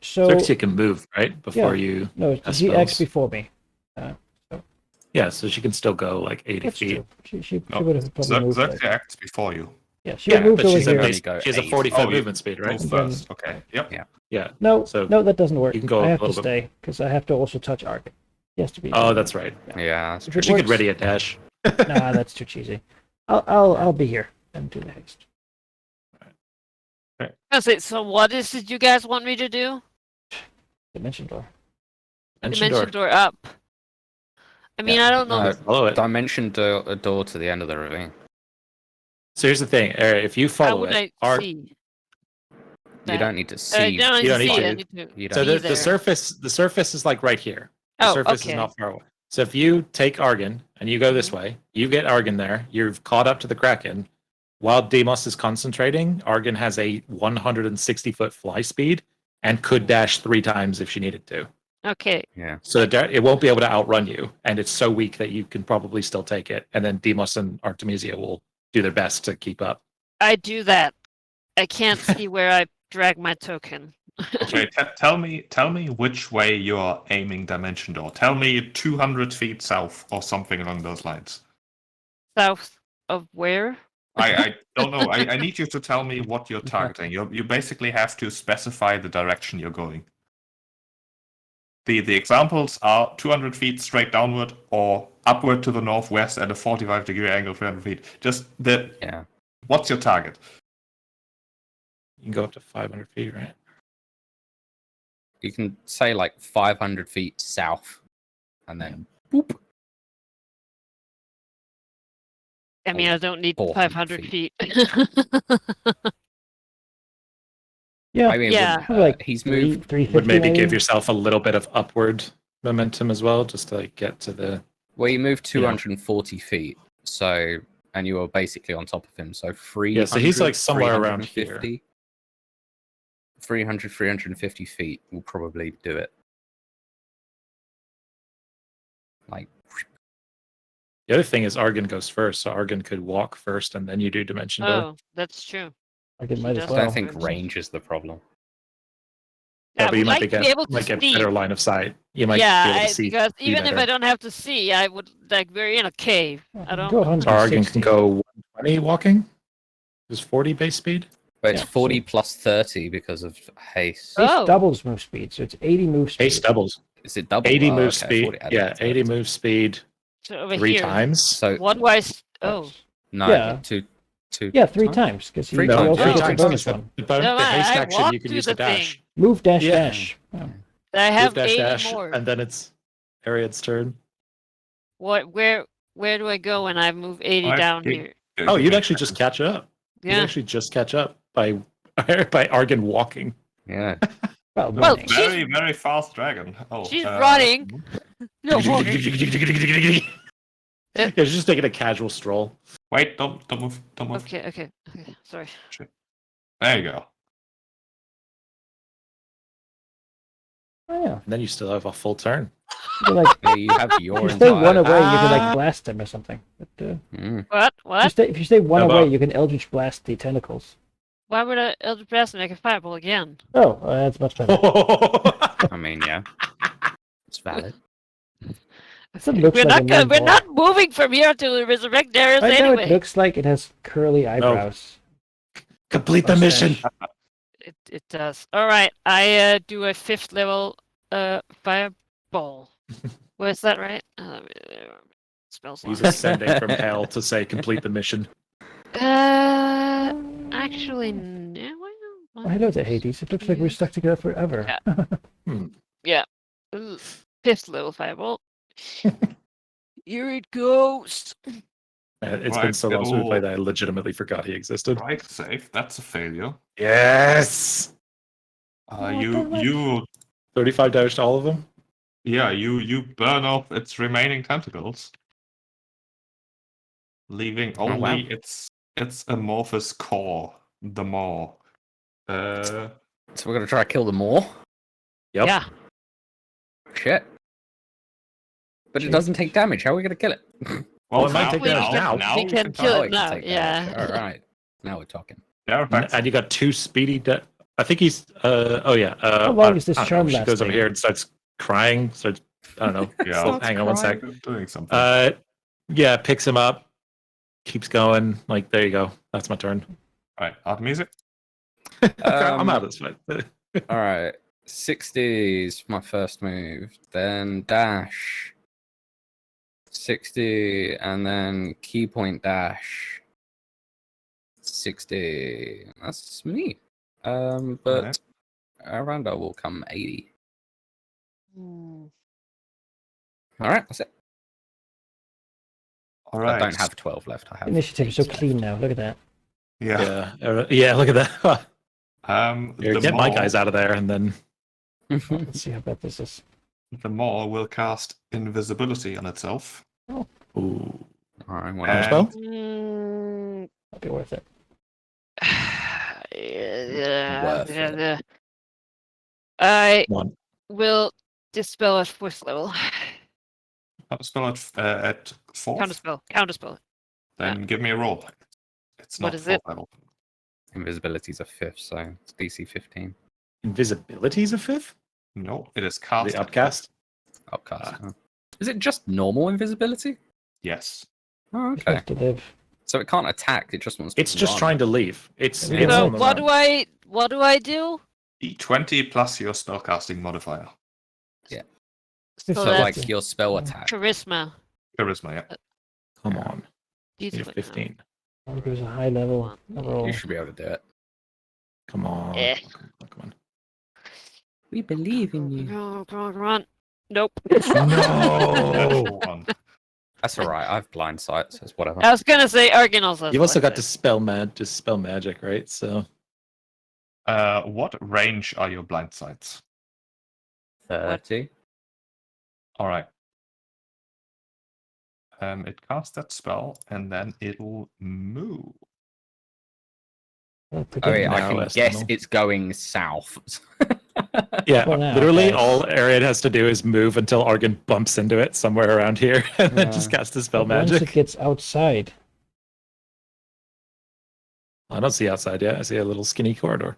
So Xerxia can move, right? Before you. no, cast she acts spells. before me. Yeah, so she can still go like 80 That's feet. true. She No, would have probably moved. Xerxia Like, acts before you. yeah, she Yeah, would move but over she's, here. only go she has a 8. 45 Oh, you- movement speed, right? Move then- first. Okay. Yep. Yeah. No, So no, that doesn't work. you can go I a have to little bit. stay because I have to also touch Argon. He has to be. Oh, that's right. Yeah, that's If true. it She could works- ready a dash. Nah, that's too cheesy. I'll be here and do the haste. So what is it you guys want me to do? Dimension door. Dimension door up. I mean, I don't know. No, Follow it. Dimension door to the end of the ravine. So here's the thing: if you How follow would it, I see? You don't need to see. You don't You don't need need to see to. it. I need to You so don't. be the there. surface is like right here. The Oh, surface okay. is not far away. So if you take Argon and you go this way, you get Argon there. You've caught up to the Kraken. While Demos is concentrating, Argon has a 160-foot fly speed and could dash 3 times if she needed to. Okay. Yeah. So it won't be able to outrun you, and it's so weak that you can probably still take it. And then Demos and Artemisia will do their best to keep up. I do that. I can't see where I drag my token. Okay, tell me which way you're aiming dimension door. Tell me 200 feet south or something along those lines. South of where? I don't know. I need you to tell me what you're targeting. You basically have to specify the direction you're going. The examples are 200 feet straight downward or upward to the northwest at a 45-degree angle, 300 feet. Just Yeah. what's your target? You can go up to 500 feet, right? You can say like 500 feet south, and then boop. I mean, I don't need 400 500 feet. Yeah, I mean, Yeah. like he's three, moved. 350 Would maybe give yourself a little bit of upward momentum as well, just to like get to the. Well, you moved You know. 240 feet, so and you were basically on top of him. So 300. Yeah, so he's, like, somewhere around 350. 300, 350 feet will probably do it. Like, The other thing is Argon goes first, so Argon could walk first and then you do dimension door. Oh, that's true. Argon He might as does I well. don't think Well. range is the problem. Yeah, I but you would might like get, to be able to might get see. better line of sight. You might be Yeah, able to see. because see even if better. I don't have to see, I would like we're in a cave. I don't. Go So Argon 160. can go 120 walking. Is 40 base speed? But it's Yeah, 40 so- plus 30 because of haste. Haste Oh. doubles move speed, so it's 80 move speed. Haste doubles. Is it double? 80 Oh, move okay, speed. 40 added Yeah, to 80 30. move speed So over 3 here. times. So What do I? Oh, no, Yeah. two. Yeah, 3 times because he Three No, times. also three Oh. gets a times. bonus The, one. No, the haste I action, you walked can to use the the dash. thing. Move dash Yeah. dash. Oh. I have Move dash 80 dash, more. and then it's Ariad's turn. What? Where do I go when I move 80 Alright, down you- here? Oh, you'd actually just catch up. You'd Yeah. actually just catch up by by Argon walking. Yeah. Well, Well, running. Very, very fast dragon. Oh, She's running. No, walking. Yeah, she's just taking a casual stroll. Wait, don't move. Don't move. Okay. Sorry. There you go. Oh, yeah. And then you still have a full turn. You can, like, Yeah, you have your if you stay one entire. away, you can Ah. like blast them or something. But Mm. What? if you stay one How away, about- you can Eldritch blast the tentacles. Why would I Eldritch Blast make a fireball again? Oh, that's much better. I mean, yeah, it's valid. It looks We're like a not. We're moonball. not moving from here to resurrect Darius I know anyway. it looks like it has curly eyebrows. Complete the mission. It does. All right. I do a 5th level fireball. Was that right? Spells. He's ascending from hell to say complete the mission. Actually, no. Oh, hello there, Hades. It looks like we're stuck together forever. Yeah. Ooh, 5th level fireball. Here it goes. It's Right, been so long since we it'll- played that I legitimately forgot he existed. Right, save. That's a failure. Yes! You 35 damage to all of them? you burn off its remaining tentacles, leaving Oh, only wow. its amorphous core, the maw. So we're gonna try to kill them all. Yep. Yeah. Shit. But it Jeez. doesn't take damage. How are we gonna kill it? Well, it might take We damage can- now. we you can try. kill Oh, it it now, can take yeah. damage. All right. Now we're talking. There, in fact, And you got 2 speedy. I think he's. Oh yeah. How long is this I don't charm know, she goes over lasting? here and starts crying. Starts. I don't know. Yeah. So, hang on one sec. doing something. Yeah. Picks him up. Keeps going. Like there you go. That's my turn. Right, Artemisia. I'm out of this fight. All right. 60 is my first move. Then dash. 60 and then key point dash. 60. That's me. But Alright. Aranda will come 80. Hmm. All right, that's it. All I right. don't have 12 left. I have Initiative is so 8 left. clean now. Look at that. Yeah. Yeah. Look at that. Here, The get my maw- guys out of there, and then Let's see how bad this is. The maw will cast invisibility on itself. ooh, All right, what And- else? spell? Mm, Might be worth it. Worth it. I one. will dispel at 4th level. Spell it at 4th. Counterspell. Then give me a roll. It's What not is 4th it? level. Invisibility's a 5th, so it's DC 15. Invisibility's a 5th. No, it is cast. The upcast. Upcast. Oh. Is it just normal invisibility? Yes. Oh, Just okay. have to live. So it can't attack. It just wants to. It's just run. trying to leave. It's Yeah. So on the what run. do I do? D20 plus your spellcasting modifier. So So that's like your spell attack. charisma. Charisma, yeah. Come on. Need a D20. 15. There's a high level. Roll. You should be able to do it. Come on. Eh. Come on. We believe in you. Come on. Nope. No. One. That's all right. I have blind sight, so it's whatever. I was gonna say Argon also. has You've also got blind dispel magic, right? So What range are your blind sights? 30. All right. It casts that spell, and then it'll move. Oh, Oh, yeah, I Now can less guess tunnel. it's going south. yeah, For now, literally guys. all Ariad has to do is move until Argon bumps into it somewhere around here, and then just cast dispel But once magic. it gets outside, I don't see outside yet. I see a little skinny corridor.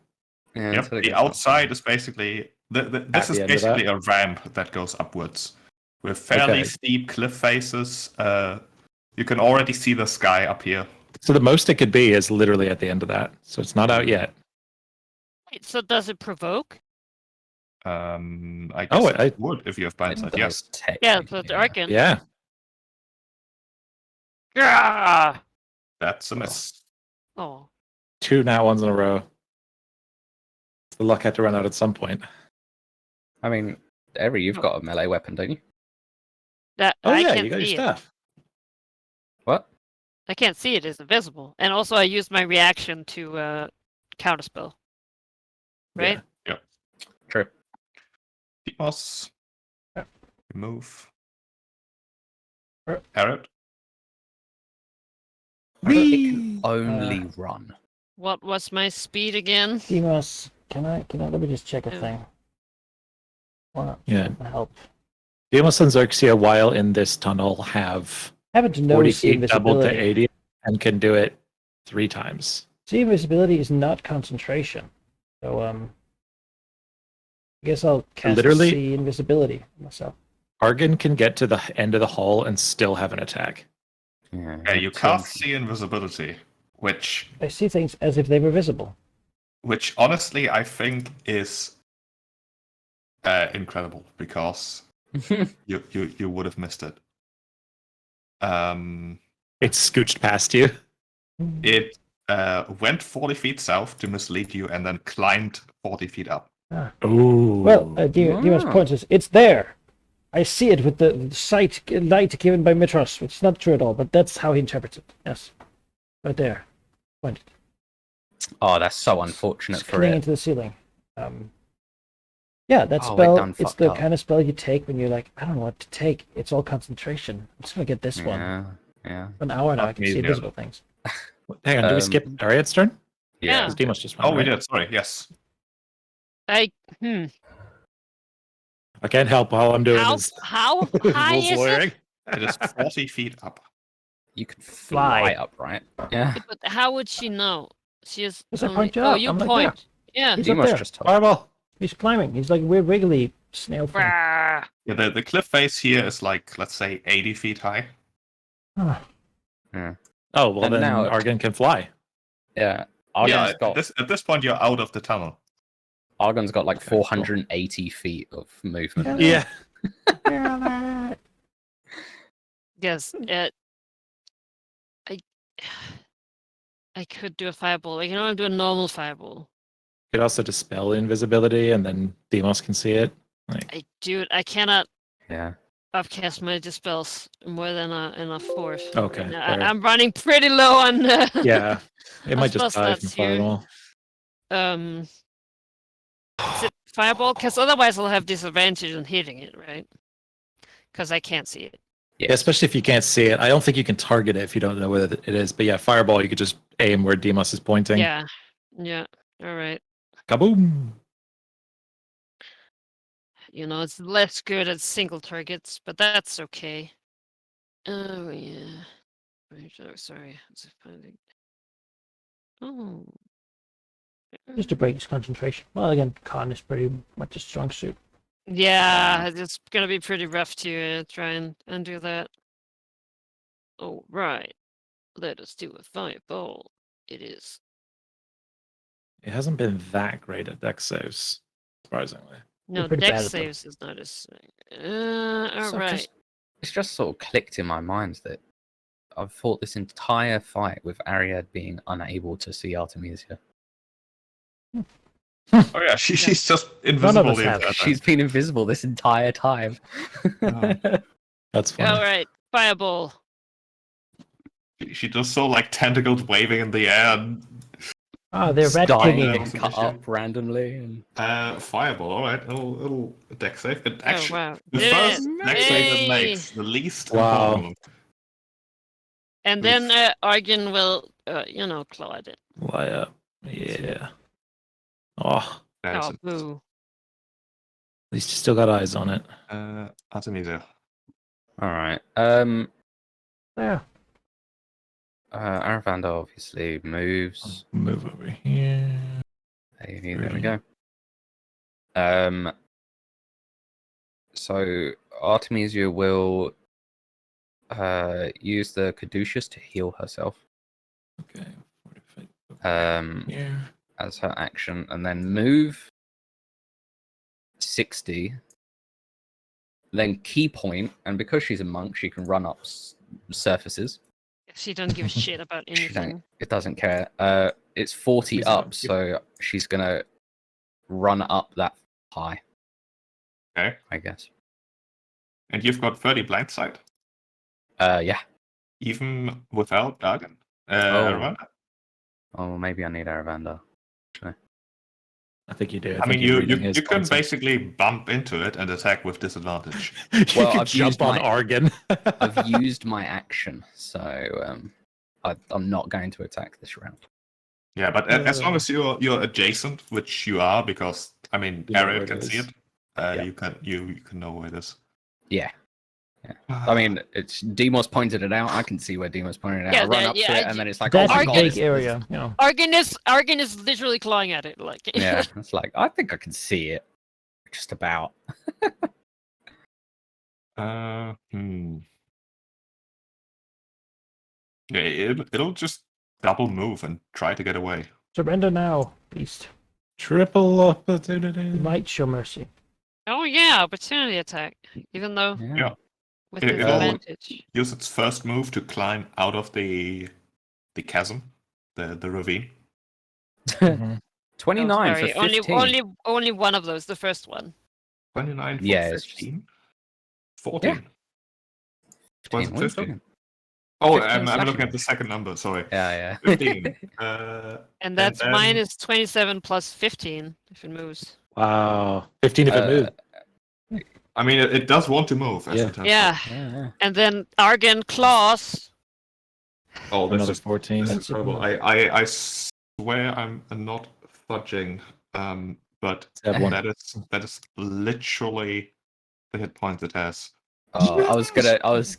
Yeah, Yep. until it The gets outside is basically this At is the end of that? basically a ramp that goes upwards with fairly Okay. steep cliff faces. You can already see the sky up here. So the most it could be is literally at the end of that. So it's not out yet. Wait, so does it provoke? I guess Oh, it would if you have blind It sight. does Yes. Yeah, technically, so it's yeah. Argon. Yeah. Yeah. That's a miss. Oh. 2 nat ones in a row. The luck had to run out at some point. I mean, Eri, you've got a melee weapon, don't you? That Oh I yeah, can't you got your see it. stuff. What? I can't see it. It's invisible. And also, I used my reaction to counterspell. Right? Yeah. True. Demos. Yeah. Move. Right. Harriet. It can only run. What was my speed again? Demos, can I let me just check a Yeah. thing. What? Yeah. Help. Demos and Xerxia, while in this tunnel, have Haven't 40 noticed the feet doubled to invisibility. 80 and can do it 3 times. See, invisibility is not concentration. So I guess I'll cast Literally- see invisibility myself. Argon can get to the end of the hall and still have an attack. Yeah, you cast see invisibility, which I see things as if they were visible. honestly I think is incredible because you would have missed it. It scooched past you. It went 40 feet south to mislead you and then climbed 40 feet up. Ooh. Well, Demos Wow. points is it's there. I see it with the light given by Mitros, which is not true at all, but that's how he interprets it. Yes. Right there. Point it. Oh, that's so unfortunate It's for clinging it. to the ceiling. Yeah, that Oh, it spell, done it's fucked the up. kind of spell you take when you're like, I don't know what to take. It's all concentration. I'm just going to get this one. Yeah. For an hour now, I can see Yeah. invisible things. Hang on, did we skip Ariad's turn? Yeah. Because Demos just went, Oh, we right? did. Sorry. Yes. I I can't help. All I'm doing how is how high rules is lawyering. It is 40 feet up. You could fly Fly. up, right? Yeah. it? But how would she know? She is. Because I only... point you Oh, up. you I'm like, point. Yeah. He's up Demos there. just told. Fireball. He's climbing. He's like a weird wiggly snail thing. Brah. Yeah, the cliff face here is like, let's say, 80 feet high. Huh. Oh, well And then now- Argon can fly. Yeah. Yeah, Argon's at this point, you're out of the tunnel. got like Okay, cool. 480 feet of movement. Yeah. Yeah. Yes. I could do a fireball. I can only do a normal fireball. You could also dispel invisibility, and then Demos can see it. Like, I cannot Yeah. upcast my dispels more than a fourth. Okay, Now, fair. I'm running pretty low on. yeah, it might spell just die from slots here. fireball. Is it fireball? Because otherwise I'll have disadvantage on hitting it, right? Because I can't see it. Yeah, especially if you can't see it. I don't think you can target it if you don't know where it is. But yeah, fireball, you could just aim where Demos is pointing. Yeah. Yeah. All right. Kaboom! You know, it's less good at single targets, but that's okay. Oh yeah. Sorry. What's it finding? Oh. Just to break his concentration. Well, again, con is pretty much a strong suit. Yeah, it's gonna be pretty rough to try and undo that. All right, let us do a fireball. It is. It hasn't been that great at deck saves, surprisingly. No, pretty deck bad at them. saves is not as. All So right. it's just sort of clicked in my mind that I've fought this entire fight with Ariad being unable to see Artemisia. Oh yeah, she's just invisible. us the have. entire time. She's been invisible this entire time. That's funny. All right, fireball. She just saw like tentacles waving in the air. And, Ah, they're red Dying kinging. and cut up randomly. And... fireball. All right, a little deck save. It actually, Oh wow. the Did first it. deck save it Yay! makes the least. Wow. important. And then Argon will, claw at it. Lie up. Yeah. Oh, That is Oh, it. boo. at least you still got eyes on it. Artemisia. All right. There. Aravanda obviously moves. Move over here. There we go. So Artemisia will use the caduceus to heal herself Okay. 45 here. as her action, and then move 60. Then key point, and because she's a monk, she can run up surfaces. She don't give a shit about anything. It doesn't care. It's 40 She's up, not- so she's gonna run up that high, Okay. I guess. And you've got 30 blind sight, Yeah. even without Argon. Aravanda? Oh, maybe I need Aravanda. I think you do. I mean, think you're you reading his can points. basically bump into it and attack with disadvantage. You Well, could I've jump used on my- Argon. I've used my action, so I'm not going to attack this round. Yeah, but as long as you're adjacent, which you are, because I mean, You know where Ariad it can see is. it. Yeah. You can know where it is. Yeah. I mean, it's Demos pointed it out. I can see where Demos pointed it out. Yeah, I run yeah, up yeah, to it, I and then it's like, That's oh my a god, big it's- area. You know. Argon is literally clawing at it. Like. Yeah, it's like I think I can see it, just about. Yeah, it'll just double move and try to get away. Surrender now, beast. Triple opportunity. You might show mercy. Oh yeah, opportunity attack. Even though Yeah. with It- disadvantage. Use its first move to climb out of the chasm, the ravine. Mhm. 29 sorry, for 15. only one of those. The first one. 29 for Yeah, it's 15. 14. Was it 15, what are you 15? talking? Oh, 15 I'm looking slashing. at the second number, sorry. Yeah. 15. And that's then- minus 27 plus 15 if it moves. Wow. 15 if it moves. I mean, it does want to move, as Yeah. it turns Yeah. out. Yeah. And then Argon claws. Oh, this Another is 14. This is That's a incredible. move. I swear I'm not fudging, but That one. that is literally the hit points it has. Oh, I was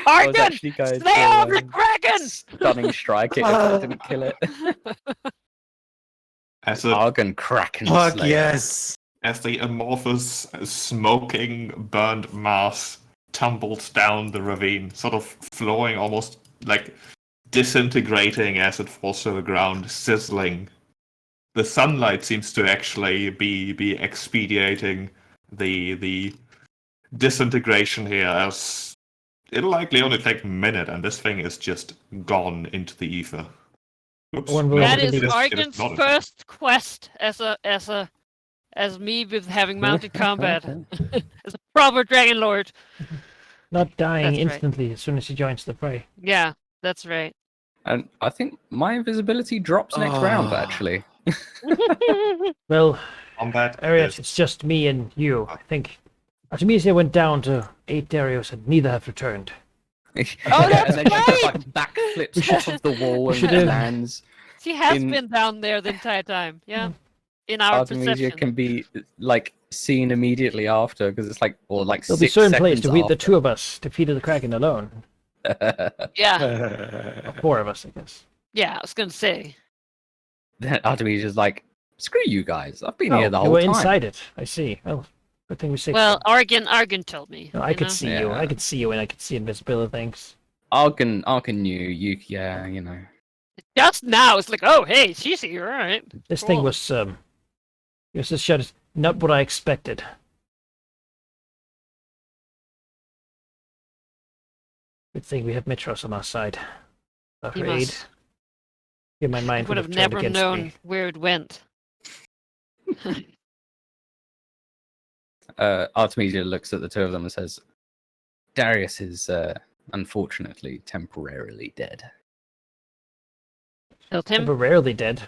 Argon! actually going Slay to off the Kraken! stunning strike it if I didn't kill it. As a Argon Kraken Fuck Slayer. yes. as the amorphous, smoking, burned mass tumbles down the ravine, sort of flowing, almost like disintegrating as it falls to the ground, sizzling. The sunlight seems to actually be expediting the disintegration here, as it'll likely only take a minute, and this thing is just gone into the ether. Oops, One will no, That believe is it is Argon's not. first quest as me with having mounted combat. As a proper Dragonlord. Not dying That's right. instantly as soon as he joins the fray. Yeah, that's right. And I think my invisibility drops next round, actually. Well, Combat Ariat, is it's just me and you. I think Artemisia went down to 8 Darius and neither have returned. that's and then she just right! like backflips off of the wall should and have- lands. She has In- been down there the entire time. Yeah. In our Artemisia perception. can be like seen immediately after because it's like There'll be 6 certain place seconds to beat the after. two of us defeated the Kraken alone. Yeah. 4 of us, I guess. Yeah, I was gonna say. Then Artemisia's like, screw you guys. I've been Oh, here the you whole were time. inside it. I see. Well, good thing we saved Well, you. Argon told me. No, I you could know? see you. Yeah. I could see you, and I could see invisibility things. Argon knew you. Yeah, you know. Just now, it's like, oh, hey, she's here, all right. This thing Cool. was just shut. Not what I expected. Good thing we have Mitros on our side. He Her aid. must. Yeah, my I mind would have turned never against known me. where it went. Artemisia looks at the two of them and says, Darius is unfortunately temporarily dead. Killed him. Temporarily dead.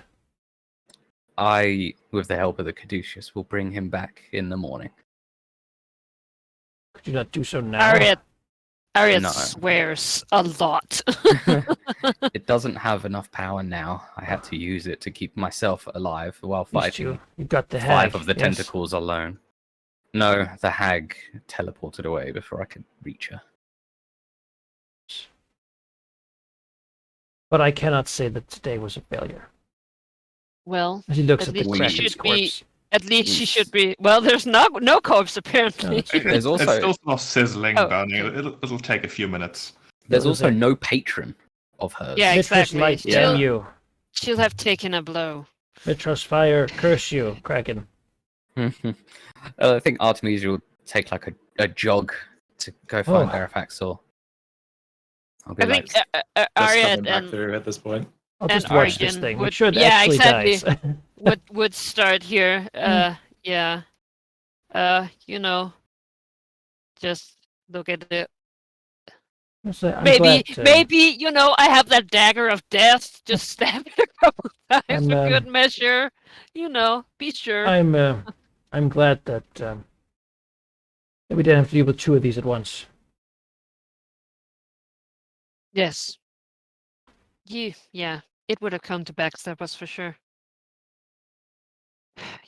I, with the help of the Caduceus, will bring him back in the morning. Could you not do so now? Ariat No. swears a lot. It doesn't have enough power now. I had to use it to keep myself alive while Used fighting to. You've got the hag. 5 of the yes. tentacles alone. No, the hag teleported away before I could reach her. But I cannot say that today was a failure. Well, As he looks At at the least we Kraken's should be- corpse. at least she should be. Well, there's no corpse No, apparently. that's true. There's It's also still not sizzling, Oh, burning. okay. It'll take a few minutes. there's What was also it? no patron of hers. Yeah, Mitros exactly. light, She'll, damn you. she'll have taken a blow. Mitros fire, curse you, Kraken. I think Artemisia will take like a jog to go find Oh. Verifaxor. I'll be I like, think Just Ariat coming back and through at this point. I'll And just watch this Argon thing. would- Make sure it yeah, actually exactly. dies. would start here. Yeah. You know, just look at it. So I'm Maybe, glad, maybe you know, I have that dagger of death. Just stab it a couple times I'm, for good measure. You know, be sure. I'm glad that that we didn't have to deal with 2 of these at once. Yes. Yeah, it would have come to backstab us for sure.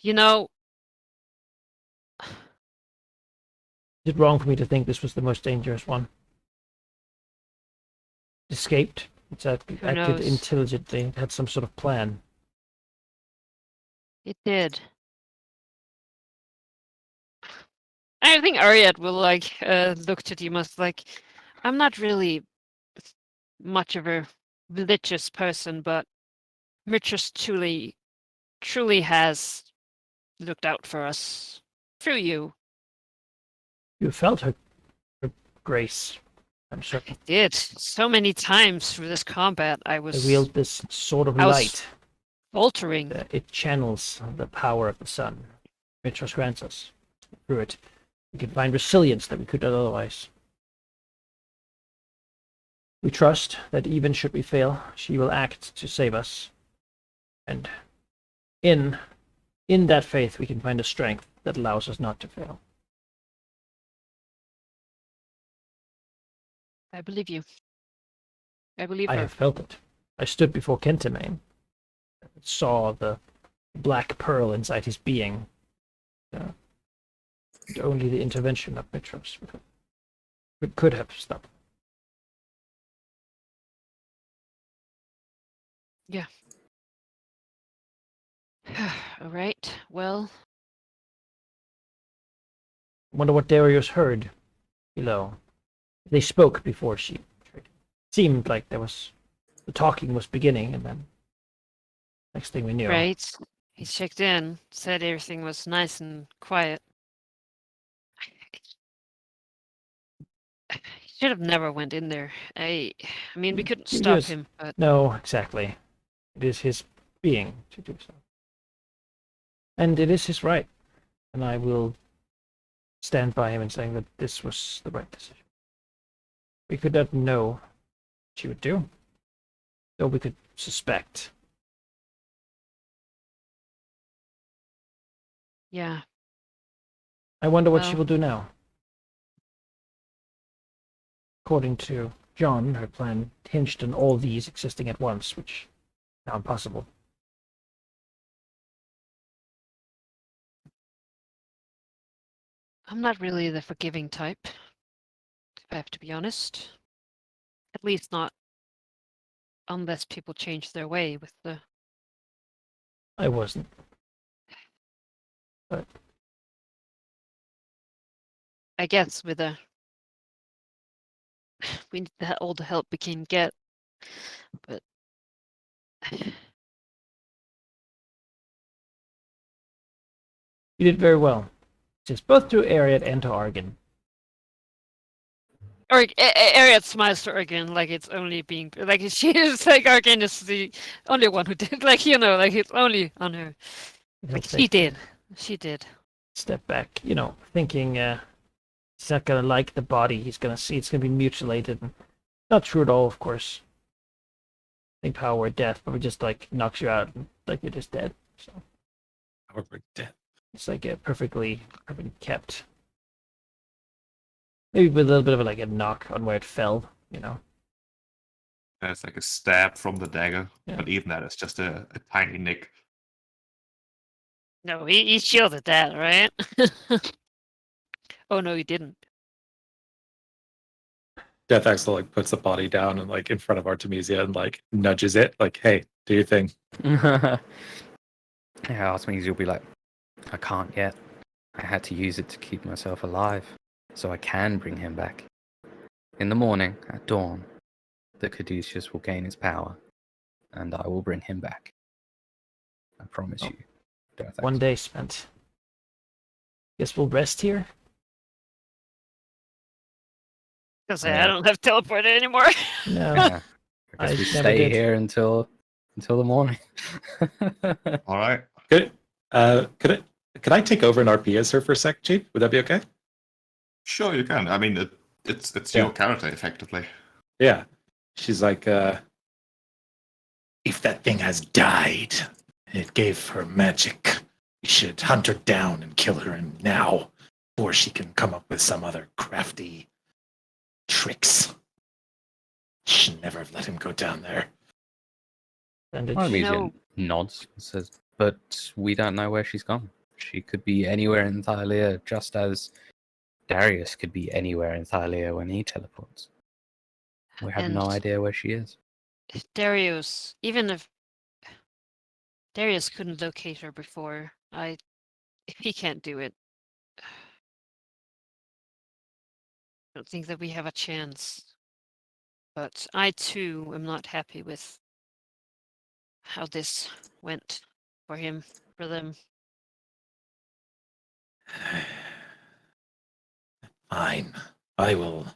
You know, Is it wrong for me to think this was the most dangerous one? Escaped. It's acted knows? intelligently. It had some sort of plan. it did. I think Ariat will look to Dimas like, I'm not really much of a religious person, but Mitros truly has looked out for us through you. You felt her grace. I'm certain. I did so many times through this combat. I I was wield this sword of I was- light. faltering. It channels the power of the sun. Mitros grants us. Through it, We can find resilience that we could not otherwise. We trust that even should we fail, she will act to save us. And in that faith, we can find a strength that allows us not to fail. I believe you. I believe I her. have felt it. I stood before Kentemane, saw the black pearl inside his being. Only the intervention of Mitros could have stopped. Yeah. All right. Well, Wonder what Darius heard below. They spoke before she betrayed. Seemed like the talking was beginning, and then next thing we knew, right. He checked in, said everything was nice and quiet. He should have never went in there. I mean, we couldn't He stop was- him, but no, exactly. It is his being to do so, and it is his right. And I will stand by him in saying that this was the right decision. We could not know what she would do, though we could suspect. yeah. I wonder what she Well- will do now. According to John, her plan hinged on all these existing at once, which is now impossible. I'm not really the forgiving type, if I have to be honest. At least not unless people change their way with the... I wasn't. I guess with the... We need all the help we can get, but... You did very well. Just both to Ariat and to Argon. Or Ariat smiles to Argan like it's only being like she is like Argan is the only one who did like like it's only on her. He'll Like take she did. Step back, thinking he's not gonna like the body. He's gonna see it's gonna be mutilated. Not true at all, of course. I think power or death, but it just like knocks you out, and, like you're just dead. So We're dead. it's like a perfectly kept. Maybe with a little bit of a knock on where it fell. It's like a stab from the dagger, Yeah. but even that is just a tiny nick. No, he shielded that, right? Oh no, he didn't. Death Axel puts the body down and in front of Artemisia and nudges it hey, do your thing. Yeah, Artemis, you'll be like, I can't yet. I had to use it to keep myself alive, so I can bring him back. In the morning, at dawn, the Caduceus will gain its power, and I will bring him back. I promise you. Death One Axel. day spent. Guess we'll rest here. Because Yeah. I don't have teleporter anymore. No. Yeah. I guess I we never stay did. here until the morning. All right. Could I take over an RP as her for a sec, Chief? Would that be okay? Sure, you can. I mean, it's Yeah. your character, effectively. Yeah. She's like, if that thing has died, it gave her magic. We should hunt her down and kill her now, before she can come up with some other crafty tricks. Should never have let him go down there. And it's, Artemisia No. nods and says, but we don't know where she's gone. She could be anywhere in Thalia, just as Darius could be anywhere in Thalia when he teleports. We have no And- idea where she is. Darius, even if Darius couldn't locate her before, if he can't do it, I don't think that we have a chance. But I too am not happy with how this went for him, for them. Fine. I will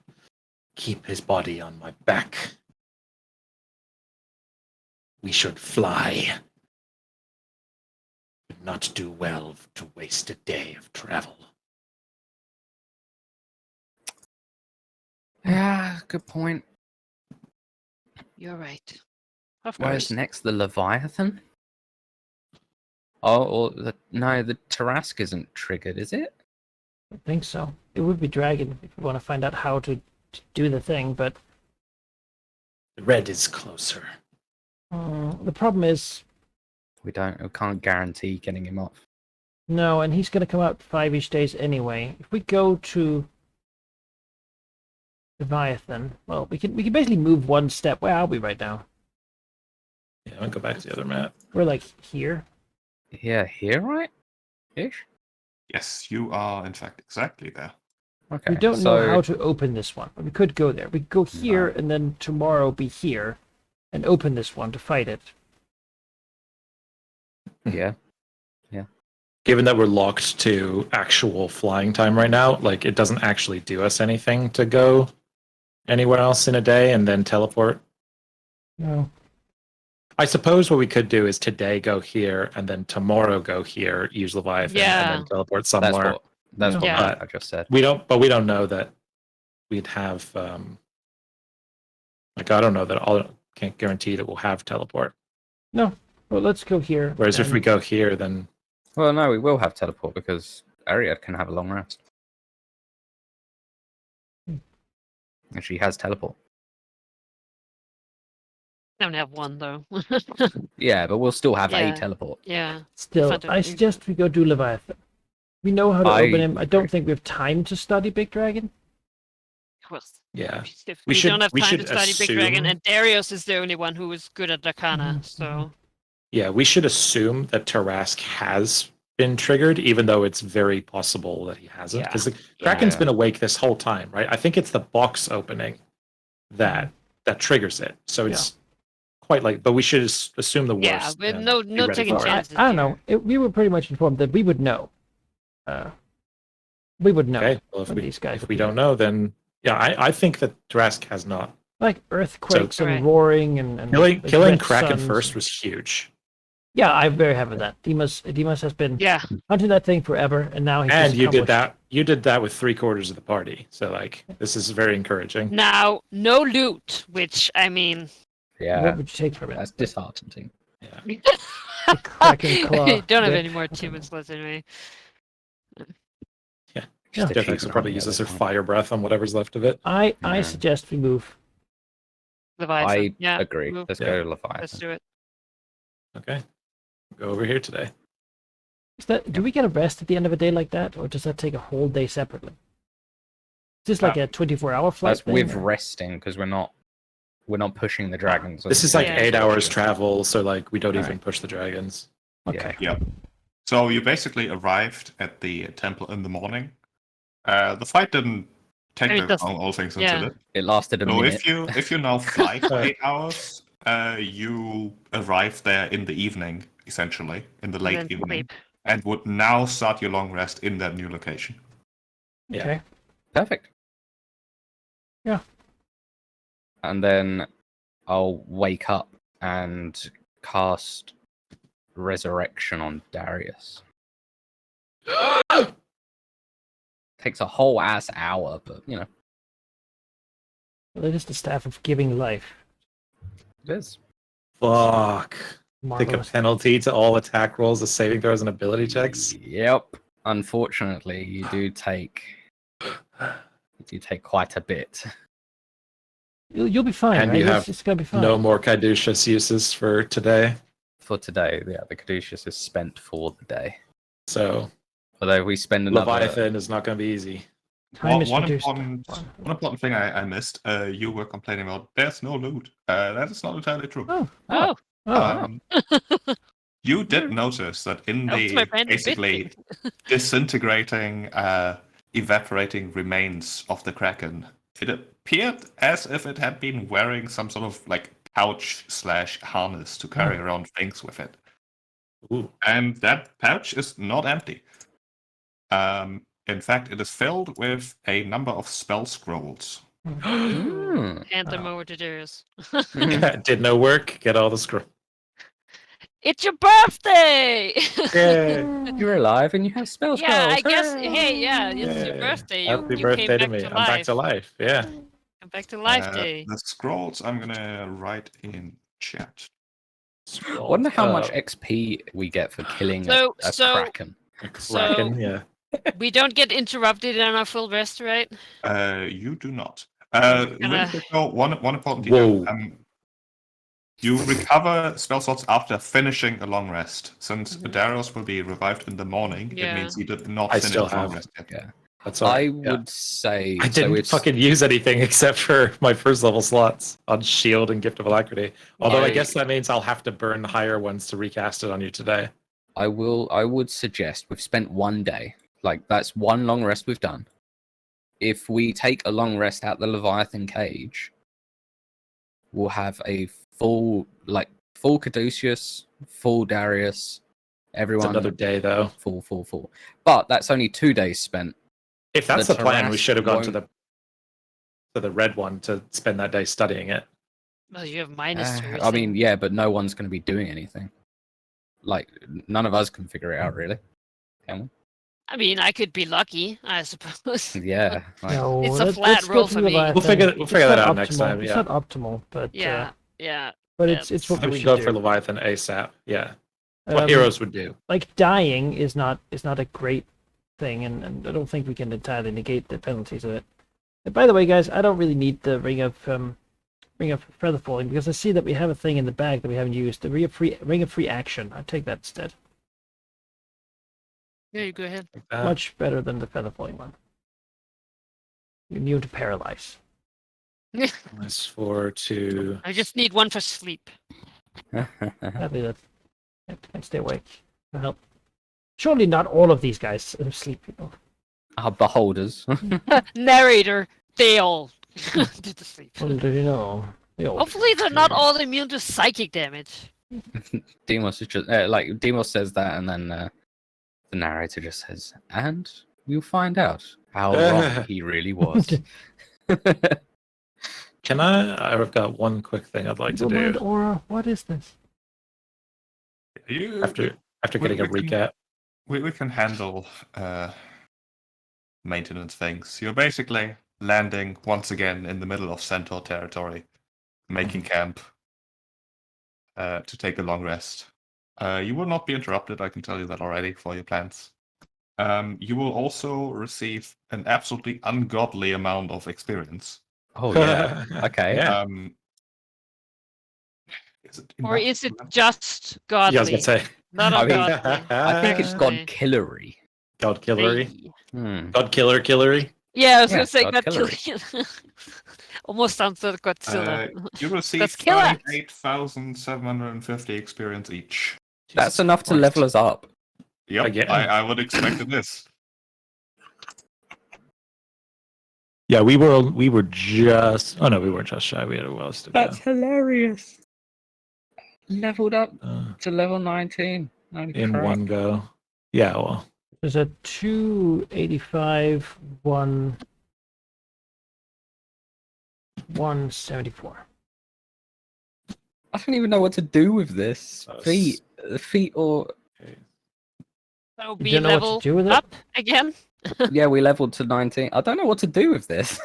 keep his body on my back. We should fly. Would not do well to waste a day of travel. Yeah, good point. You're right. Of Where's course. next? The Leviathan? Oh, or the Tarask isn't triggered, is it? I think so. It would be Dragon if you want to find out how to do the thing, but The red is closer. the problem is, We can't guarantee getting him off. no, and he's going to come out 5-ish days anyway. If we go to Leviathan, well, we can basically move one step. Where are we right now? Yeah, I'll go back to the other map. We're like here. Yeah, here, right? Ish. Yes, you are in fact exactly there. Okay. We don't so, know how to open this one, but we could go there. We could go here and then tomorrow be here and open this one to fight it. Yeah. Given that we're locked to actual flying time right now, like it doesn't actually do us anything to go anywhere else in a day and then teleport. No. I suppose what we could do is today go here and then tomorrow go here, use Leviathan, Yeah. and then teleport that's somewhere. what Yeah. I just said. We don't know that we'd have like I don't know that can't guarantee that we'll have teleport. No. Well, let's go here. Whereas if we and- go here, then Well, no, we will have teleport because Ariad can have a long rest. And she has teleport. I only have one though. Yeah, but we'll still have Yeah. a teleport. Yeah. Still, Fantastic. I suggest we go do Leviathan. We know how to I open him. I don't agree. think we have time to study Big Dragon. Well, yeah. if We we should- don't have we time should to study Big Dragon, assume- and Darius is the only one who is good at Arcana, Mhm, so Yeah, we should assume that Tarask has been triggered, even though it's very possible that he hasn't. Yeah. Because the Kraken's Yeah. been awake this whole time, right? I think it's the box opening that triggers it. So it's quite like, but we should assume the worst. yeah, but and no be no ready taking for it. chances. I don't know. here. We were pretty much informed that we would know. We would know. Okay, well, when these guys if we appear. don't know, then yeah, I think that Tarask has not. Like earthquakes So- and Right. roaring and Killing like killing red Kraken suns. first was huge. Yeah, I'm very happy with that. Demas has been Yeah, hunting that thing forever, and now he's And just you did accomplished- that. You did that with 3/4 of the party. So like, this is very encouraging. now no loot, which I mean, Yeah, What would you take from it? that's disheartening. The Kraken claw. I don't have Yeah. any more achievements left anyway. Yeah. Just Jetix will achievement probably on use the this other as side. fire breath on whatever's left of it. I Yeah. suggest we move. Leviathan. I yeah, agree. move. Let's Yeah. go to Let's Leviathan. do it. Okay, go over here today. Do we get a rest at the end of a day like that, or does that take a whole day separately? Is this like a 24-hour flight? That's with thing, or- resting because we're not pushing the dragons. This is like Yeah. 8 hours travel, so like we don't Alright. even push the dragons. Okay. So you basically arrived at the temple in the morning. The fight didn't take I mean, that long, all things yeah. considered. It lasted a So minute. if you now fly for 8 hours, you arrive there in the evening, essentially, in the And late then evening, sleep. and would now start your long rest in that new location. Yeah. Okay. Perfect. Yeah. And then I'll wake up and cast Resurrection on Darius. Takes a whole ass hour, but you know, Well, it is the staff of giving life. it is. Fuck. Take a Marvelous. penalty to all attack rolls, the saving throws, and ability checks. Yep. Unfortunately, you do take quite a bit. You'll be fine, And right? you have It's gonna be fine. No more caduceus uses for today. For today, yeah, the Caduceus is spent for the day. So Although we spend another Leviathan is not going to be easy. Time is One reduced. important thing I missed. You were complaining about there's no loot. That is not entirely true. Oh. Oh, Oh, Um, you did notice that in helps my the brain a bit. basically disintegrating, evaporating remains of the Kraken, it appeared as if it had been wearing some sort of like pouch/harness to carry around things with it. Ooh. And that pouch is not empty. In fact, it is filled with a number of spell scrolls. Hmm. hand them over to Darius. Did no work. Get all the scroll. It's your birthday! Yeah. You're alive and you have spell Yeah, I scrolls. guess. Hooray! Hey, yeah, it's your Yeah. birthday. You, Happy you birthday came to back me. to I'm life. back to life. Yeah. Come back to life day. The scrolls I'm gonna write in chat. I wonder how much XP we get for killing a kraken. Kraken, yeah. We don't get interrupted in our full rest, right? You do not. Gonna- Really quick though, one important detail. Whoa. You recover spell slots after finishing a long rest. Since Mhm. Darius will be revived in the morning, Yeah. it means he did not I finish still his long have. rest yet. Yeah. That's all I right. Yeah. would say I so didn't it's fucking use anything except for my first level slots on Shield and Gift of Alacrity. Although I guess that means I'll have to burn higher ones to recast it on you today. I would suggest we've spent 1 day. Like that's one long rest we've done. If we take a long rest out the Leviathan cage, we'll have a full Caduceus, full Darius, It's everyone another day though. full. But that's only 2 days spent. If that's the plan, we Tarrasque should have gone to won't- the red one to spend that day studying it. Well, you have minus to I everything. mean, yeah, but no one's going to be doing anything. Like none of us can figure it out, really. Can I mean, I could be lucky, I suppose. we? Yeah. like- No, It's a let's flat go roll to for me. Leviathan. We'll figure It's that not out next optimal. time. It's Yeah, not optimal, but Yeah. it's Yeah, what we we can should go do. for Leviathan ASAP. Yeah, what Um, heroes would do. Like dying is not a great thing, and I don't think we can entirely negate the penalties of it. And by the way, guys, I don't really need the ring of feather falling because I see that we have a thing in the bag that we haven't used. The ring of free action. I take that instead. Yeah, you go ahead. Like that. Much better than the feather falling one. You're immune to paralyze. -4 to. I just need one for sleep. Sadly, that can't stay awake. That'll help. Surely not all of these guys sleep. People. Our beholders. Narrator, they all did the sleep. Little do you know. They all Hopefully, they're not all immune to psychic damage. Demos is just Demos says that, and then the narrator just says, "And we'll find out how wrong he really was." Can I've got one quick thing I'd like to Mind do aura. What is this? after getting a we can- recap. We can handle maintenance things. You're basically landing once again in the middle of Centaur territory, making camp to take a long rest. You will not be interrupted, I can tell you that already, for your plans. You will also receive an absolutely ungodly amount of experience. Oh yeah. Okay. Yeah. Is it Or enough? is it just godly? Yeah, I was gonna say Not I mean, ungodly. I think it's God Okay. Killery. God Killery. Hey. God Killery. Yeah, I was Yeah, gonna say Godzilla. Godzilla. Almost sounds like Godzilla. You receive That's killer. 38,750 experience each. That's enough to Christ. level us up. Yep, Again? I would expect this. Yeah, we were just. Oh no, we weren't just shy. We had a while to go. hilarious. Leveled up Uh, to level 19. in one go. Yeah, well, There's a 285, 174. I don't even know what to do with this. That's- Feet or So You be don't know what level to do with it? up again. yeah, we leveled to 19. I don't know what to do with this.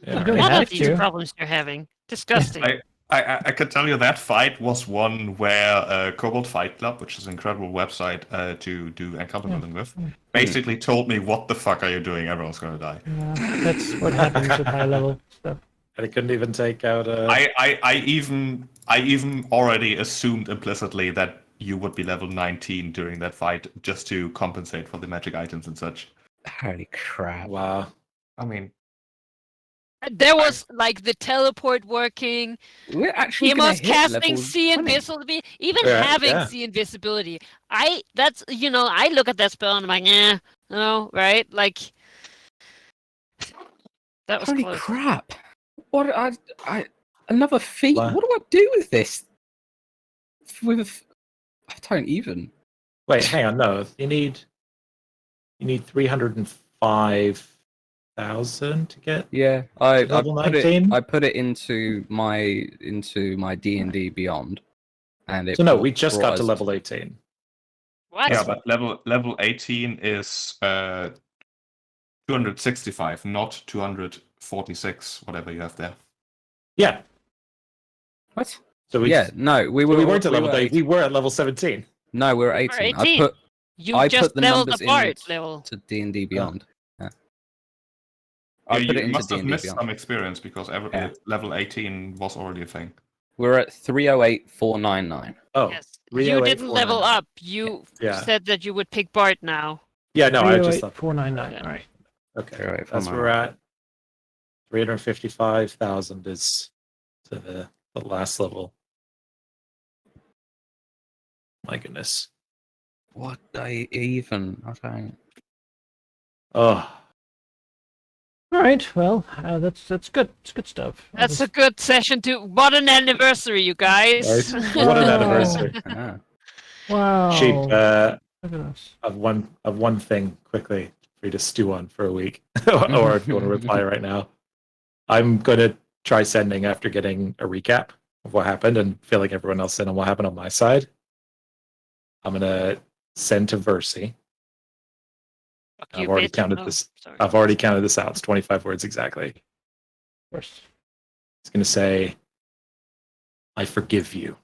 yeah, You don't One have of these to. problems you're having. Disgusting. I can tell you that fight was one where Cobalt Fight Club, which is an incredible website to do encounter building with, basically told me, "What the fuck are you doing? Everyone's gonna die." Yeah, that's what happens with high level stuff. and it couldn't even take out. I even already assumed implicitly that you would be level 19 during that fight just to compensate for the magic items and such. Holy crap. Wow. I mean, There was like the teleport working, We're actually gonna Demos hit casting level see 20. invisibility, even Yeah, having yeah. see invisibility. I look at that spell and I'm like, right? Like that was Holy close. crap. What I another feat. What? What do I do with this? I don't even. Wait, hang on. No, you need 305,000 to get. Yeah, I Level put 19? I put it into my D&D Beyond, and it So no, we just brought got to us- level 18. Uh, What? yeah, but level 18 is 265, not 246, whatever you have there. Yeah. What? So we No, we we weren't at level 18. 8. We were at level 17. No, we're Or 18. 18. You I just put the leveled numbers the bard in level. to D&D Beyond. Yeah. I Yeah, put it you into must have D&D missed Beyond. some experience because Yeah. level 18 was already a thing. We're at 308,499. Oh. Yes. You didn't level 308,499. up. You Yeah. said that you would pick bard now. Yeah, no, I just thought. 499. All right. Okay. 308,499. That's where we're at. 355,000 is to the last level. My goodness. What I even? I don't. Oh. All right. Well, that's good. It's good stuff. That's a good session to. What an anniversary, you guys! Right. What an Wow. anniversary. Yeah. Wow. Sheep, Look at us. of one thing quickly for you to stew on for a week. Or if you want to reply right now. I'm gonna try sending after getting a recap of what happened and filling everyone else in on what happened on my side. I'm gonna send to Versi. Fuck I've you, already bitch. counted Oh, this. sorry. I've already counted this out. It's 25 words exactly. Of course. It's gonna say, I forgive you.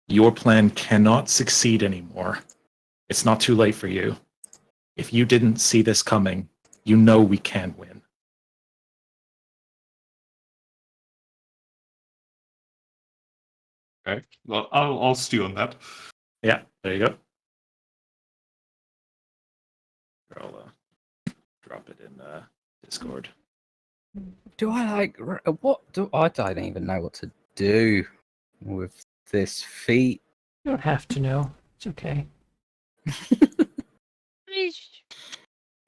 Your plan cannot succeed anymore. It's not too late for you. If you didn't see this coming, you know we can win. Okay. Well, I'll stew on that. Yeah, there you go. I'll drop it in Discord. Do I like what? Do I don't even know what to do with this feat. You don't have to know. It's okay. You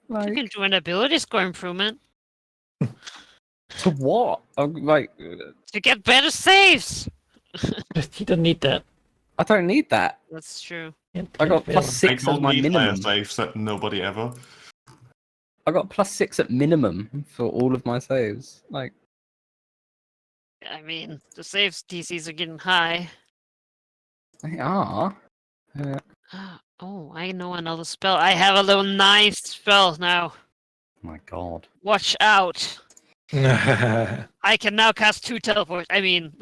Like can do an ability score improvement to what? I'm like, to get better saves. He doesn't need that. I don't need that. That's true. I got Can't plus fail. 6 I as don't my need higher minimum. saves that nobody ever. I got plus 6 at minimum for all of my saves. Like, I mean, the saves DCs are getting high. they are. Oh, I know another spell. I have a little nice spell now. My God. Watch out. Yeah. I can now cast 2 teleport. I mean,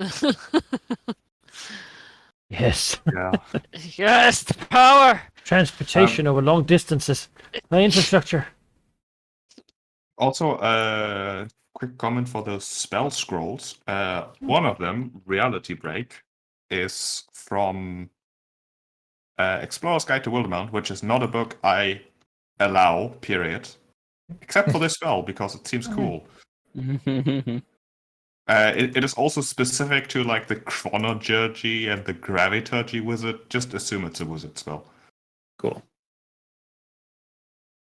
Yes. Yeah. yes, the power. Transportation over long distances. High infrastructure. Also, quick comment for those spell scrolls. One of them, Reality Break, is from Explorer's Guide to Wildermount, which is not a book I allow, period. Except for this spell, because it seems cool. It is also specific to like the Chronogergy and the Graviturgy wizard. Just assume it's a wizard spell. Cool.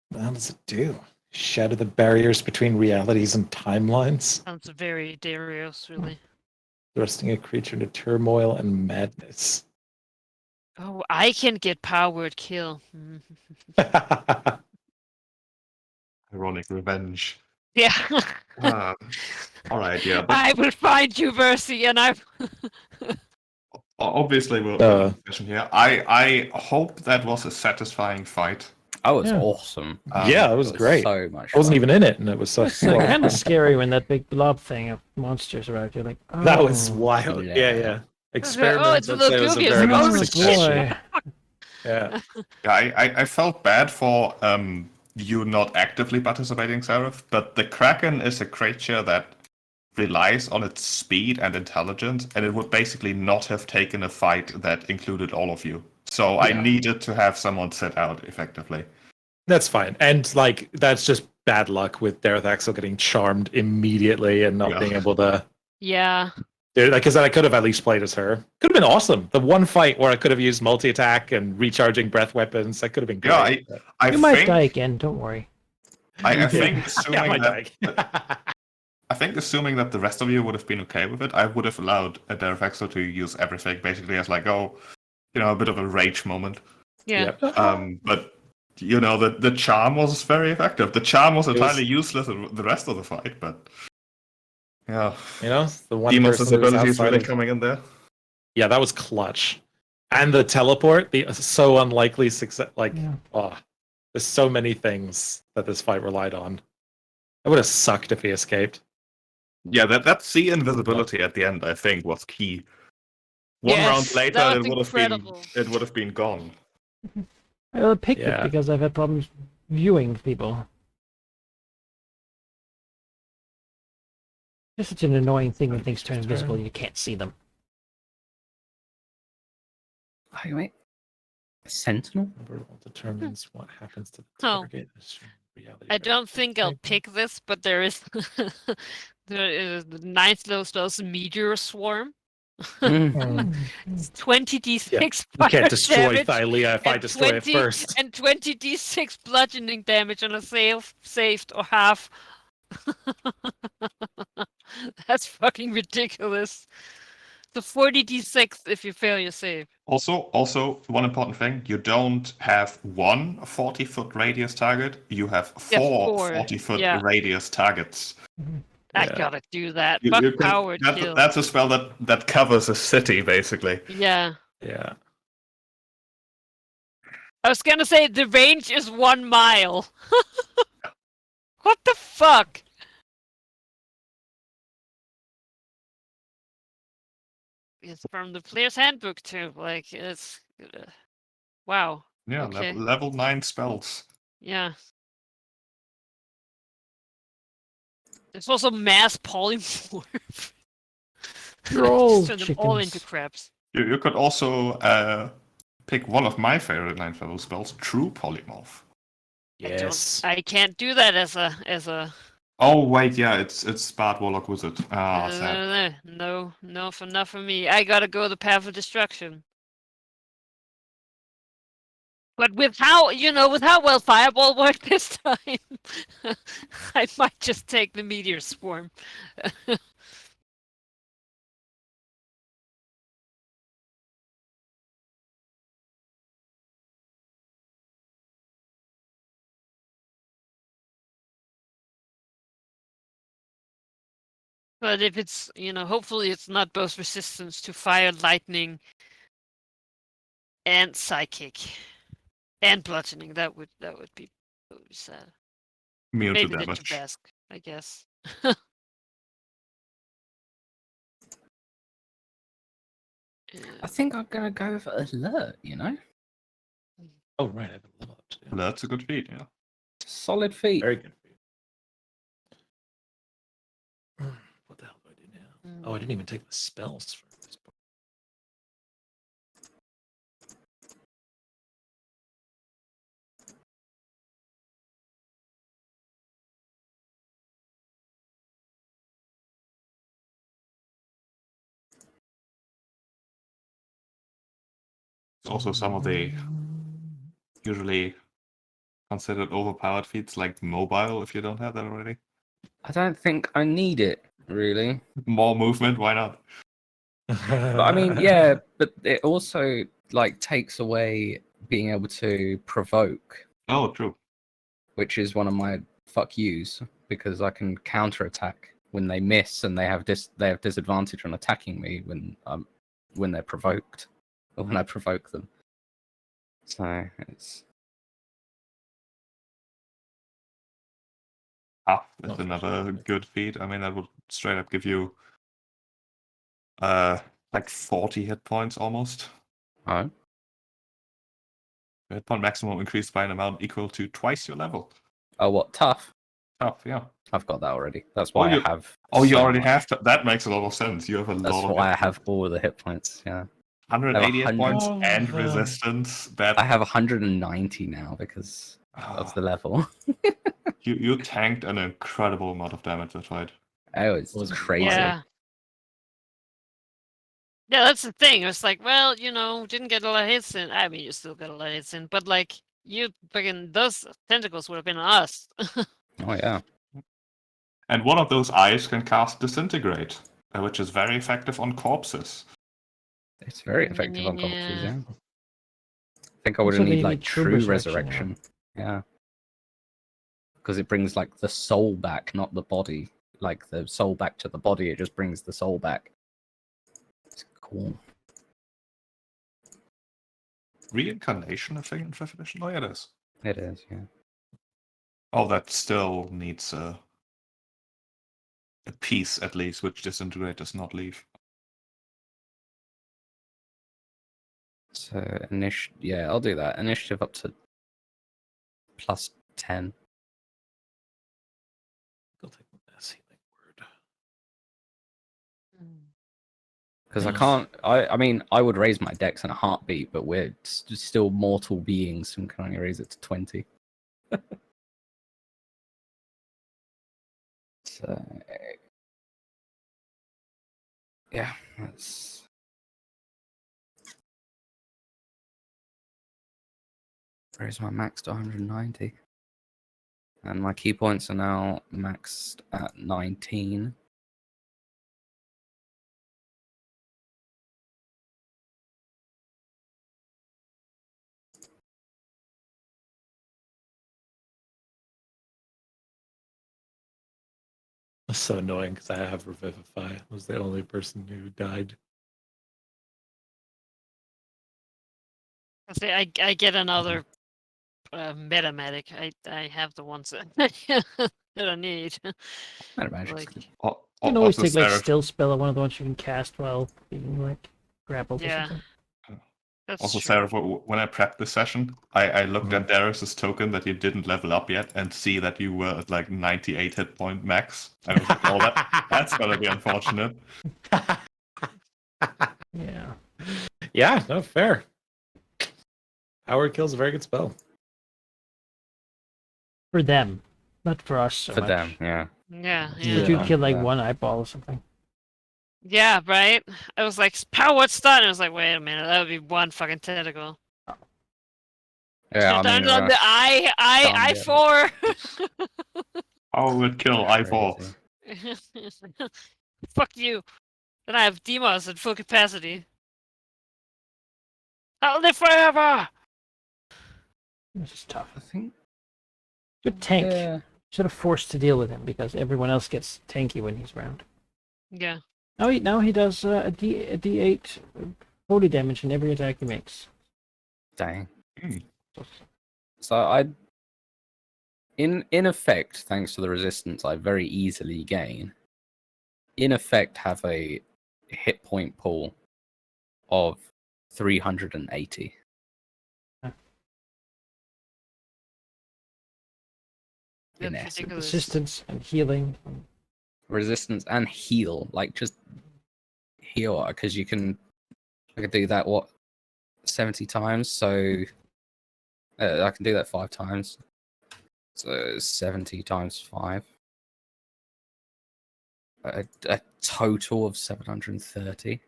What the hell does it do? Shatter the barriers between realities and timelines, Sounds very Darius, really. thrusting a creature into turmoil and madness. Oh, I can get powered kill. Ironic revenge. Yeah. All right, yeah. I will find you, Versi, and I. Obviously, we'll discussion here. I hope that was a satisfying fight. Oh, it's Yeah. awesome. Yeah, it was great. So much. I wasn't fun. even in it, and it was so. It's kind of scary when that big blob thing of monsters arrived. You're like, oh, That was wild. Yeah. Yeah. Experiment. Oh, it's a I'd little say, was a Googie. very Oh, much oh success. boy. Yeah. Yeah, I felt bad for you not actively participating, Seraph, but the Kraken is a creature that relies on its speed and intelligence, and it would basically not have taken a fight that included all of you. So I needed to have someone sit out effectively. That's fine. And like that's just bad luck with Dareth Axel getting charmed immediately and not being able to Yeah. because then I could have at least played as her. Could have been awesome. The one fight where I could have used multi-attack and recharging breath weapons, that could have been great. Yeah, I You might think, die again. Don't worry. I think assuming I that die. I think assuming that the rest of you would have been okay with it, I would have allowed Dareth Axel to use everything basically as like, a bit of a rage moment. Yeah. Yep. But the charm was very effective. The charm was was- entirely useless in the rest of the fight, but yeah, The one Demon's person who's ability is outside really of- coming in there. Yeah, that was clutch. And the teleport, the so unlikely success. Like, Yeah. there's so many things that this fight relied on. That would have sucked if he escaped. Yeah, that sea invisibility at the end, I think, was key. One round Yes, later, that it was incredible. would have been gone. I picked it Yeah. because I've had problems viewing people. It's such an annoying thing when things turn invisible and you can't see them. Hey, wait. Sentinel? Number roll determines what happens to the Oh. target. Reality I don't think I'll Okay. pick this, but there is the ninth level spell's Meteor Swarm. It's 20d6 Yeah, You fire can't destroy damage Thylea if I and destroy it 20 first. and 20d6 bludgeoning damage on a saved or half. That's fucking ridiculous. So 40d6 if you fail your save. Also, one important thing, you don't have one 40-foot radius target, you have Yeah, four four. 40-foot Yeah. radius targets. I Yeah. gotta do that. You- Fuck you can- power kill. that's a spell that covers a city, basically. Yeah. Yeah. I was gonna say the range is 1 mile. What the fuck? It's from the player's handbook too. Like it's wow. Yeah, Okay. level 9 spells. Yeah. There's also mass polymorph. You're all Turn them all into chickens. crabs. You could also pick one of my favorite 9th level spells, True Polymorph. Yes. I can't do that as a Oh wait, yeah, it's Bard Warlock Wizard. Ah, sad. no, not for me. I gotta go the path of destruction. But with how well Fireball worked this time, I might just take the Meteor Swarm. But if it's, hopefully it's not both resistance to fire, lightning, and psychic, and bludgeoning. That would be sad. Immune to Maybe the damage. Tabasque, I guess. I think I'm gonna go with alert, Oh, right. I have a level up to do. That's a good feat, yeah. Solid feat. Very good. What the hell do I do now? Oh, I didn't even take the spells for this book. Also, some of the usually considered overpowered feats, like mobile, if you don't have that already. I don't think I need it, really. More movement, why not? But I mean, yeah, but it also takes away being able to provoke, Oh, true. which is one of my fuck yous, because I can counterattack when they miss and they have disadvantage on attacking me when they're provoked, or when I provoke them. So it's Half is Oh, another good feat. I mean, that would straight up give you like 40 hit points almost. oh. Hit point maximum increased by an amount equal to twice your level. Oh, what tough? Tough, yeah. I've got that already. That's why I have. Oh, you so already much. have to. That makes a lot of sense. You have a That's lot of. why I hit have points. all the hit points. Yeah, 180 hit points Oh, and man. resistance. That I have 190 now because of the level. you tanked an incredible amount of damage that fight. Oh, it's Was crazy. Yeah. Yeah, that's the thing. It's like, well, didn't get a lot of hits in. I mean, you still got a lot of hits in, but you fucking those tentacles would have been on us. Oh yeah. And one of those eyes can cast Disintegrate, which is very effective on corpses. It's very effective on corpses, Yeah. yeah. I think I would Also, have they need need true resurrection. Yeah. Because it brings the soul back, not the body. Like the soul back to the body, it just brings the soul back. It's cool. Reincarnation, I think, in 5th edition? Oh, yeah, it is. It is, yeah. Oh, that still needs a piece at least, which disintegrate does not leave. So yeah, I'll do that. Initiative up to +10. I'll take this healing word. Because I can't. I mean, I would raise my dex in a heartbeat, but we're still mortal beings and can only raise it to 20. So, yeah, that's. Raise my max to 190. And my key points are now maxed at 19. That's so annoying because I have Revivify. I was the only person who died. I get another meta medic. I have the ones that that I need. Not magic. Like, You can always Also, take like Seraph, still spell at one of the ones you can cast while being like grappled or yeah, something. that's also true. Seraph, when I prepped this session, I looked at Darius's token that you didn't level up yet and see that you were at like 98 hit point max. I was like, oh, that's gonna be unfortunate. Yeah. Yeah, no, fair. Power Kill's a very good spell. For them, not for us so For much. them, yeah. Yeah, But yeah. you kill like Yeah. one eyeball or something. Yeah, right? I was like, power stun. I was like, wait a minute, that would be one fucking tentacle. Yeah, I Should've done mean, it on the I4. How would kill I4? crazy. Fuck you. Then I have Demos at full capacity. I'll live forever! This is tough. I think. Good tank. Yeah. Should have forced to deal with him because everyone else gets tanky when he's around. Yeah. Now he does a D8 holy damage in every attack he makes. Dang. Hmm. So in effect, thanks to the resistance I very easily gain, in effect have a hit point pool of 380. In That's essence. ridiculous. Resistance and healing. Resistance and heal, like just heal, because I can do that 70 times, so I can do that 5 times, so 70 times 5, a total of 730.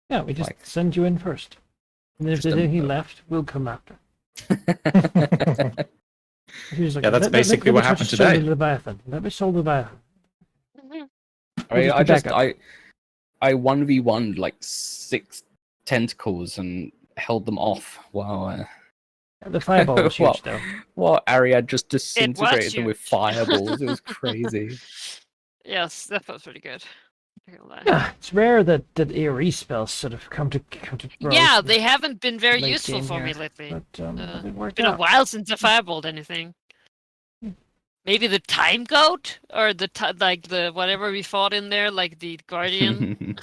Yeah, we just Like- send you in first. And if Just there's anything left, we'll come after. He was like, Yeah, that's "Let- basically let what me happened touch the soul today." of the Leviathan. Let me soul the Leviathan. I just be back up. I 1v1'd like 6 tentacles and held them off while The fireball was Well, huge, though. Ariad just disintegrated them with huge. fireballs. It was crazy. Yes, that felt pretty good. Not gonna lie. Yeah, it's rare that AoE spells sort of come to grow. Yeah, they haven't been very late useful game for me here, lately. But Uh, it worked It's been a out. while since I fireballed anything. Maybe the time goat or like the whatever we fought in there, like the guardian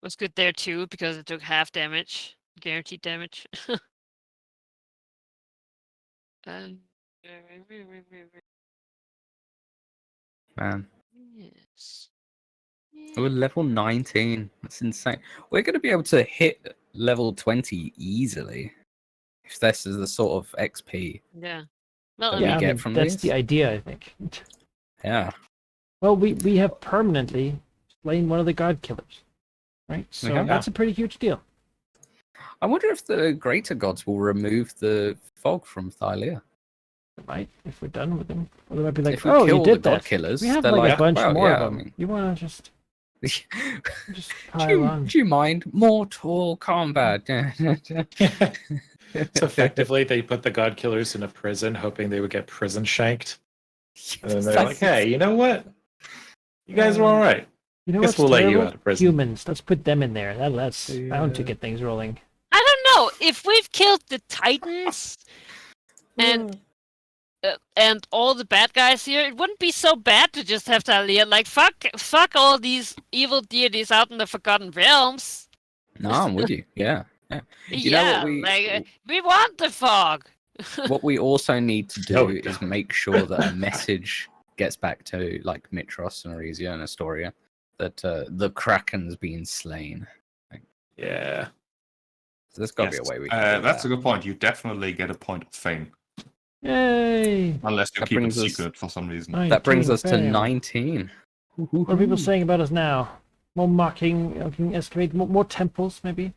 was good there too because it took half damage, guaranteed damage. Um, Man, yes. we're level 19. That's insane. We're going to be able to hit level 20 easily if this is the sort of XP. Yeah. Well, That I we Yeah, mean, I get mean, from that's these? the idea, I think. Yeah. Well, we have permanently slain one of the god killers, right? So have. that's a pretty huge deal. I wonder if the greater gods will remove the fog from Thylia. Right? If we're done with them, or they might be like, If we "Oh, kill you the did god that. killers, We have they're like a like, bunch well, more yeah, of I them. mean- You want to just do, pile on?" you mind mortal combat? So effectively, they put the god killers in a prison, hoping they would get prison shanked. And then they're like, "Hey, you know what? You guys are all right. You know Guess what's we'll let you terrible? out of prison." Humans. Let's put them in there. That's bound to Yeah. get things rolling. I don't know. if we've killed the Titans and all the bad guys here, it wouldn't be so bad to just have Talia. Like fuck all these evil deities out in the Forgotten Realms. No, I'm with you. Yeah. You know what we want the fog. what we also need to No, do we is don't. make sure that a message gets back to like Mitros and Arisia and Astoria that the Kraken's been slain. Yeah. So there's got to Yes, be a way we can do that's that. a good point. You definitely get a point of fame. Yay! Unless you That keep it brings us- secret for some reason. That brings 19 us to fam. 19. What are people saying about us now? More mocking, excavate, more temples, maybe?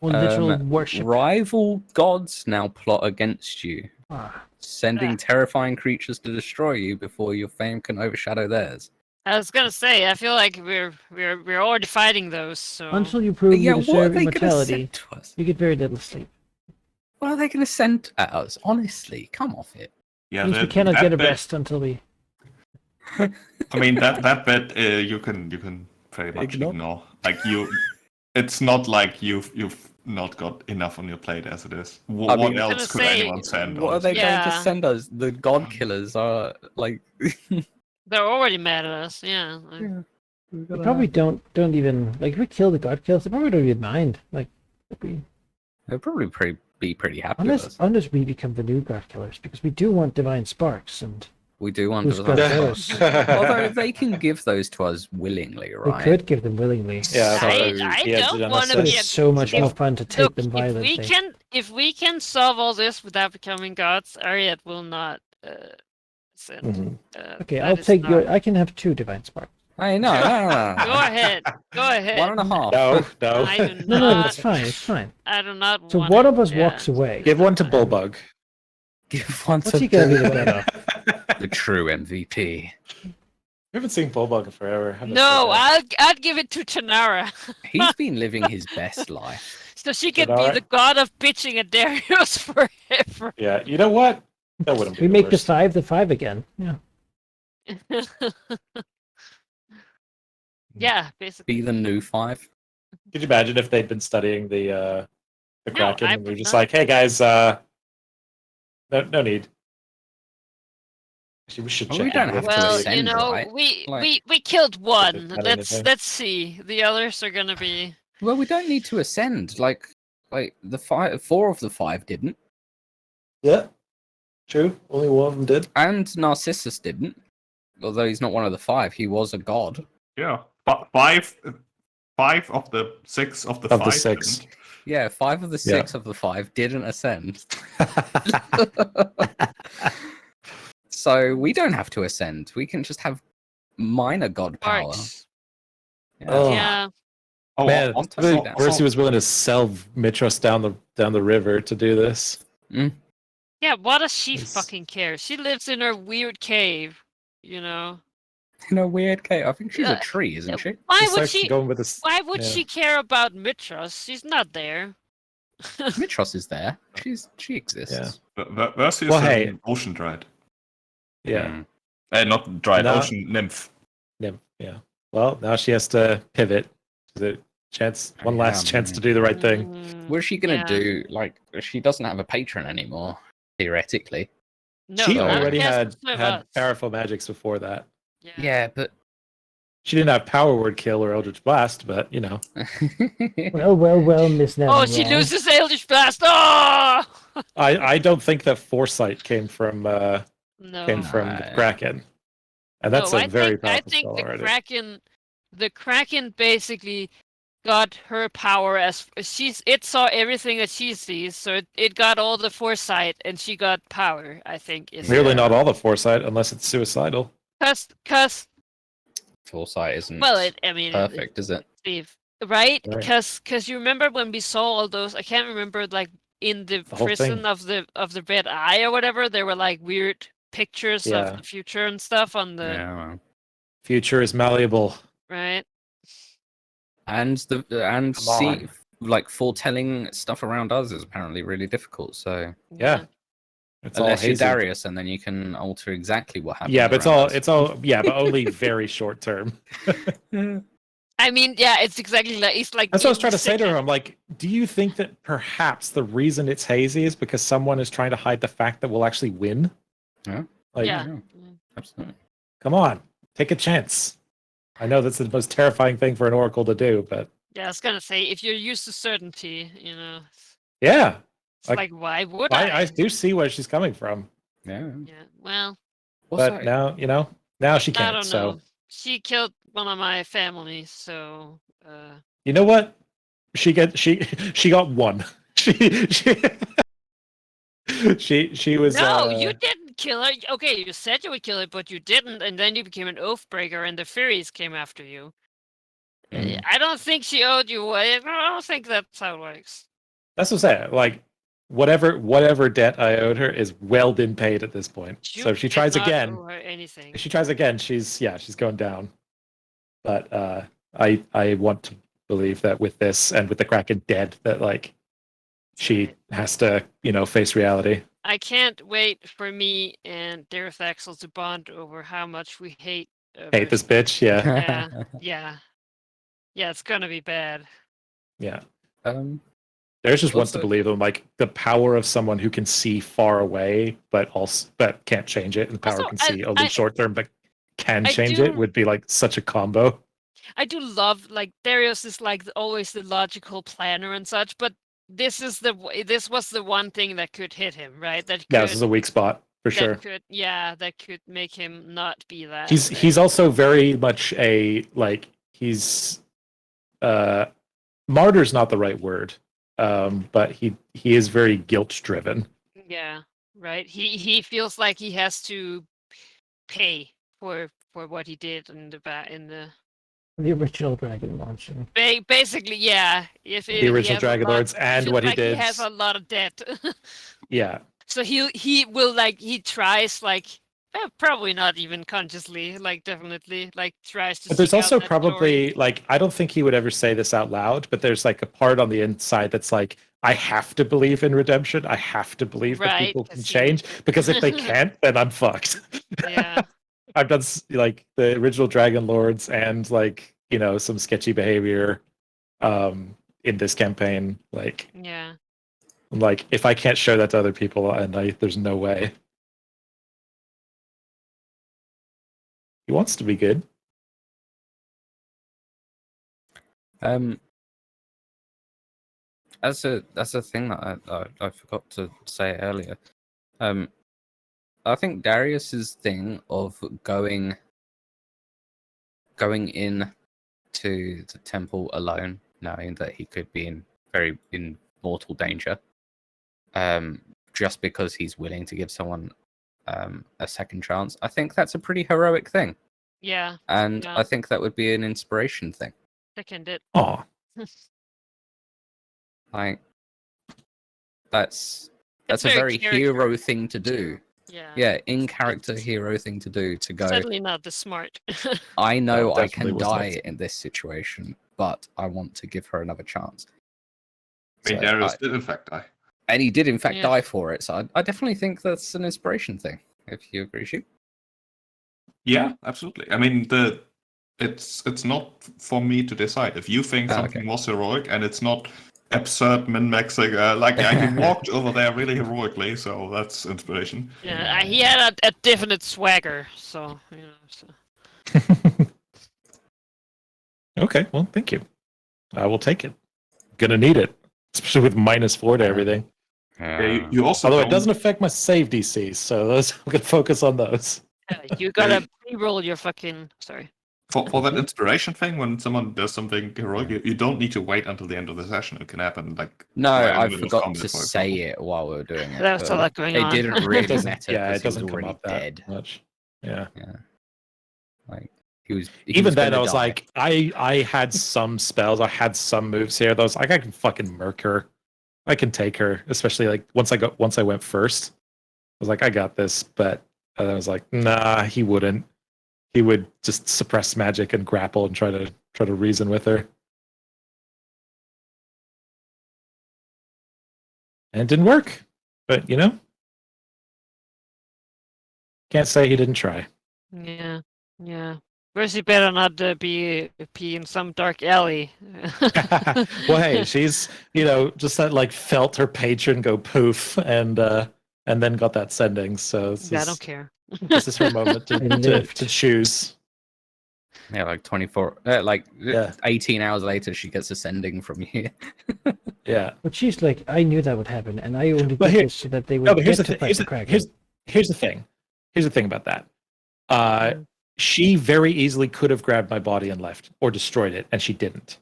More literal worship. Rival gods now plot against you, Ah, sending terrifying creatures to destroy you before your fame can overshadow theirs. I was gonna say, I feel like we're already fighting those. So until you prove Yeah, you what are deserve they going to immortality, send to us? you get very little sleep. What are they going to send at us? Honestly, come off it. Yeah, Means we that- cannot that get a bit- rest until we. I mean that bit you can pretty much ignore. Like it's not like you've not got enough on your plate as it is. I mean- What else gonna could say, anyone send? What are they honestly? going to Yeah. send us? The god killers are like. they're already mad at us. Yeah. They probably don't even like if we kill the god kills, they probably don't even mind. Like, They'll probably be pretty happy with us. unless we become the new god killers, because we do want divine sparks, and We do want who's to. got Yeah. those? Although they can give those to us willingly, We right? could give them willingly. Yeah, So- I yeah, don't Janana want to said- But be. it's so much if- more fun to take Look, them violently. if we can solve all this without becoming gods, Ariad will not send. Mhm. Okay, that I'll is take not- your. I can have 2 divine sparks. Hey, no. Go ahead. Go ahead. 1.5. No, no. I do not. No, it's fine. It's fine. I do not. So want one it, of us yeah. walks away. Give one to Bullbug. Give one What's to he gonna be the Bullbug, better? the true MVP. We haven't seen Bullbug in forever. Haven't No, seen I'd give it to Tanara, He's been living his best life. so she can be Tanara? the god of bitching at Darius forever. Yeah, you know what? That wouldn't be We the make the worst. 5 the 5 again. Yeah. Yeah, basically. Be the new 5. Could you imagine if they'd been studying the Kraken I and we were would just not. like, hey guys, no need. Actually, we should Well, check we don't in have with to Well, the- ascend, you know, right? we Like- we killed one. Is that Let's anything? let's see. The others are gonna be. Well, we don't need to ascend. Like the 4 of the 5 didn't, Yeah, true. Only one of them did. and Narcissus didn't. Although he's not one of the 5, he was a god. Yeah, but five of the 6 of the Of the 5. 6. didn't. Yeah, 5 of the 6 of the 5 didn't ascend. So we don't have to ascend. We can just have minor god power. Arcs. Oh. Yeah. Oh, Man, also- really, also- Percy was willing to sell Mitros down the river to do this. Yeah, what does she It's- fucking care? She lives in her weird cave, you know. In a weird cave. I think she's Yeah, a tree, isn't she? Why Just would like she? going with this? Why would yeah. she care about Mitros? She's not there. Mitros is there. She exists. Versus Well, hey. an ocean dread. Yeah, Not dread, No. ocean nymph. yeah. Well, now she has to pivot. The one last Yeah, chance man. to do the right thing. Mm, What is she gonna yeah. do? Like, she doesn't have a patron anymore, theoretically. No, She not already cast had with us. powerful magics before that. Yeah, but She didn't have Power Word Kill or Eldritch Blast, but you know. Well, Miss Neville. Oh, she loses Eldritch Blast. Oh! I don't think that Foresight came from No. the Kraken, and that's No, a very I powerful think spell already. the Kraken basically got her power as it saw everything that she sees, so it got all the foresight and she got power, I think. Clearly not all the Foresight, unless it's suicidal. Cause Foresight isn't well, I mean, perfect, is it? Steve, right? Right. Because you remember when we saw all those? I can't remember, like in the The whole prison thing. of the Red Eye or whatever. There were like weird pictures Yeah. of the future and stuff on the Yeah. Well. Future is malleable. right. And Come see, on. like foretelling stuff around us is apparently really difficult. So Yeah. It's unless all you're hazy. Darius, and then you can alter exactly what happens. Yeah, but around us. it's all yeah, but only very short term. I mean, yeah, it's exactly like it's like. That's what I was in trying the to say to her. second- I'm like, do you think that perhaps the reason it's hazy is because someone is trying to hide the fact that we'll actually win? Yeah. Like, Yeah. Absolutely. come on, take a chance. I know that's the most terrifying thing for an oracle to do, but Yeah, I was gonna say if you're used to certainty, yeah, it's like, like why would I I? do see where she's coming from, Yeah. Yeah. Well, but Also, now she I can't. don't So know. She killed one of my family, so you know what? She got one. She she she was no, you didn't kill her. Okay, you said you would kill her, but you didn't, and then you became an oath breaker, and the fairies came after you. Mm. I don't think she owed you. I don't think that's how it works. That's what I'm saying. Like whatever debt I owed her is well been paid at this point. You So if she did tries not again, owe her anything. if she tries again, she's going down. But I want to believe that with this and with the Kraken dead, that like she has to face reality. I can't wait for me and Dareth Axel to bond over how much we hate. Hate this bitch. Yeah, Yeah. It's gonna be bad. yeah. um, There's just wants to Also- believe them like the power of someone who can see far away, but can't change it, and the power Also, can see only short term, but can I change do- it would be like such a combo. I do love like Darius is like always the logical planner and such, but this was the one thing that could hit him, right? Yeah, this is a weak spot for sure. That could make him not be that. He's also very much a like he's martyr's not the right word, but he is very guilt driven. Yeah, right. He feels like he has to pay for what he did in the The original Dragonlords. basically, yeah. If The original Dragonlords and what he he did. has a lot of debt. Yeah, So he will like he tries like probably not even consciously, like definitely like tries to. but there's seek out also that probably story. like I don't think he would ever say this out loud, but there's like a part on the inside that's like I have to believe in redemption. I have to believe that Right, people can 'cause he- change because if they can't, then I'm fucked. Yeah. I've done like the original Dragon Lords and like some sketchy behavior in this campaign. Like Yeah. I'm like if I can't show that to other people, and there's no way. He wants to be good. That's a thing that I forgot to say earlier. I think Darius's thing of going in to the temple alone, knowing that he could be in mortal danger, just because he's willing to give someone a second chance. I think that's a pretty heroic thing, Yeah. and Yeah. I think that would be an inspiration thing. Second it. Aw. Like that's It's a very character hero thing to do. too. Yeah. Yeah, in character It's hero thing to do, to go, certainly not the smart. I know No, I definitely can was not. die in this situation, but I want to give her another chance. I mean, So Darius did in fact die. and he did in fact Yeah. die for it, so I definitely think that's an inspiration thing, if you agree, Shoot. Yeah, absolutely. I mean, it's not for me to decide. If you think something was heroic and it's not absurd min-maxing, like yeah, he walked over there really heroically, so that's inspiration. Yeah, he had a definite swagger, so So. Okay, well, thank you. I will take it. Gonna need it, especially with -4 to everything. Yeah, you also Although it don't- doesn't affect my save DCs, so those I'm gonna focus on those. You gotta pre-roll your fucking. Sorry. for that inspiration thing, when someone does something heroic, you don't need to wait until the end of the session. It can happen like No, right in the I middle of forgot combat, to for say example. it while we were doing it. There was a but lot going it on. didn't It really doesn't, matter yeah, because it he was doesn't come already up that dead. much. Yeah. Yeah, like he was Even then, gonna I was die. like, I had some spells, I had some moves here. That was like, I can fucking murk her. I can take her, especially like once I went first. I was like, I got this, but I was like, nah, he wouldn't. He would just suppress magic and grapple and try to reason with her. And it didn't work. But can't say he didn't try. Yeah. Mercy better not be in some dark alley. Well, hey, she's just that like felt her patron go poof and then got that sending. So I don't care. this is her moment It to lived. choose. Yeah, like 24, Yeah. 18 hours later, she gets a sending from you. Yeah. But she's like, I knew that would happen, and I only But did here- this so that they would No, but here's get the to thing. fight the Kraken. Here's the thing. Here's the thing about that. She very easily could have grabbed my body and left, or destroyed it, and she didn't.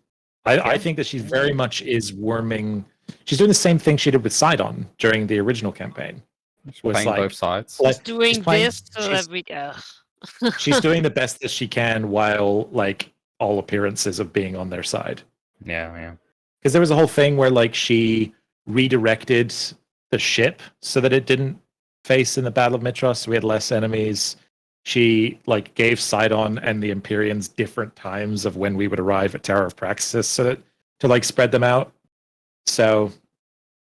I think that she very much is worming. She's doing the same thing she did with Sidon during the original campaign. Was Playing like, both sides. like, Doing playing- this so she's- that we. she's doing the best that she can while like all appearances of being on their side. Yeah. Because there was a whole thing where like she redirected the ship so that it didn't face in the Battle of Mitros, so we had less enemies. She like gave Sidon and the Empyreans different times of when we would arrive at Tower of Praxis so that to like spread them out. So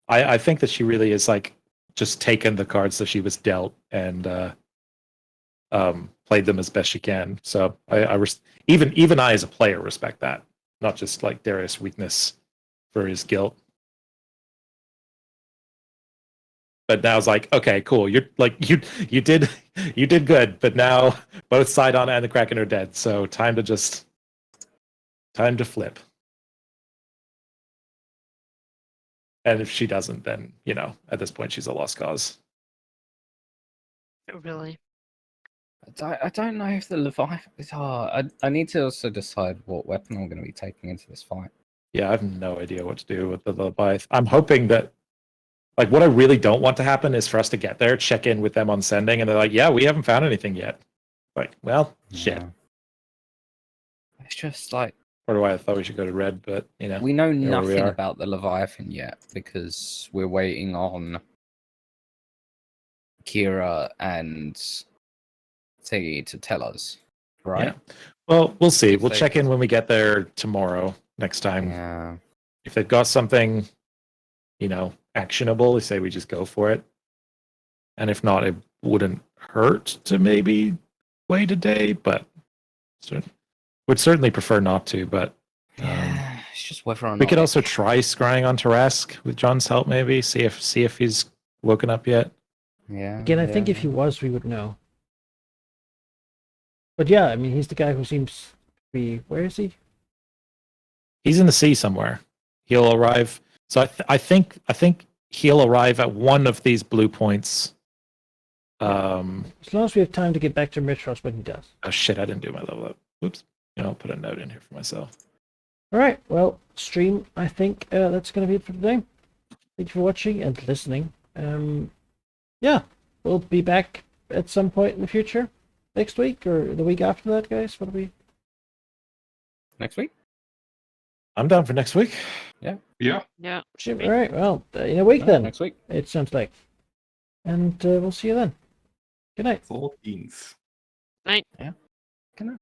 I think that she really is like just taken the cards that she was dealt and played them as best she can. So even I as a player respect that, not just like Darius' weakness for his guilt. But now it's like, okay, cool. You're like you did good, but now both Sidon and the Kraken are dead. So time to flip. And if she doesn't, then at this point she's a lost cause. Really? I don't know if the Leviathan. It's hard. I need to also decide what weapon I'm going to be taking into this fight. Yeah, I have no idea what to do with the Leviathan. I'm hoping that, like, what I really don't want to happen is for us to get there, check in with them on sending, and they're like, yeah, we haven't found anything yet. Like, well, shit. Yeah. It's just like Or why I thought we should go to red, but, we know where we nothing are. about the Leviathan yet because we're waiting on Kira and Tiggy to tell us, right? Yeah. Well, we'll see. If We'll they- check in when we get there tomorrow, next time. Yeah. If they've got something, actionable, they say we just go for it. And if not, it wouldn't hurt to maybe wait a day, but would certainly prefer not to. But Yeah, it's just whether or not we could also try scrying on Tarask with John's help, maybe see if he's woken up yet. Yeah. Again, I think if he was, we would know. But yeah, I mean, he's the guy who seems to be. Where is he? He's in the sea somewhere. He'll arrive. So I think he'll arrive at one of these blue points. As long as we have time to get back to Mitros when he does. Oh shit! I didn't do my level up. Whoops. I'll put a note in here for myself. All right. Well, stream. I think that's going to be it for today. Thank you for watching and listening. Yeah, we'll be back at some point in the future, next week or the week after that, guys. What do we? next week. I'm down for next week. Yeah. Yeah. All right. Well, in a week then. Next week. It sounds like. And we'll see you then. Good night. 14th. Good night.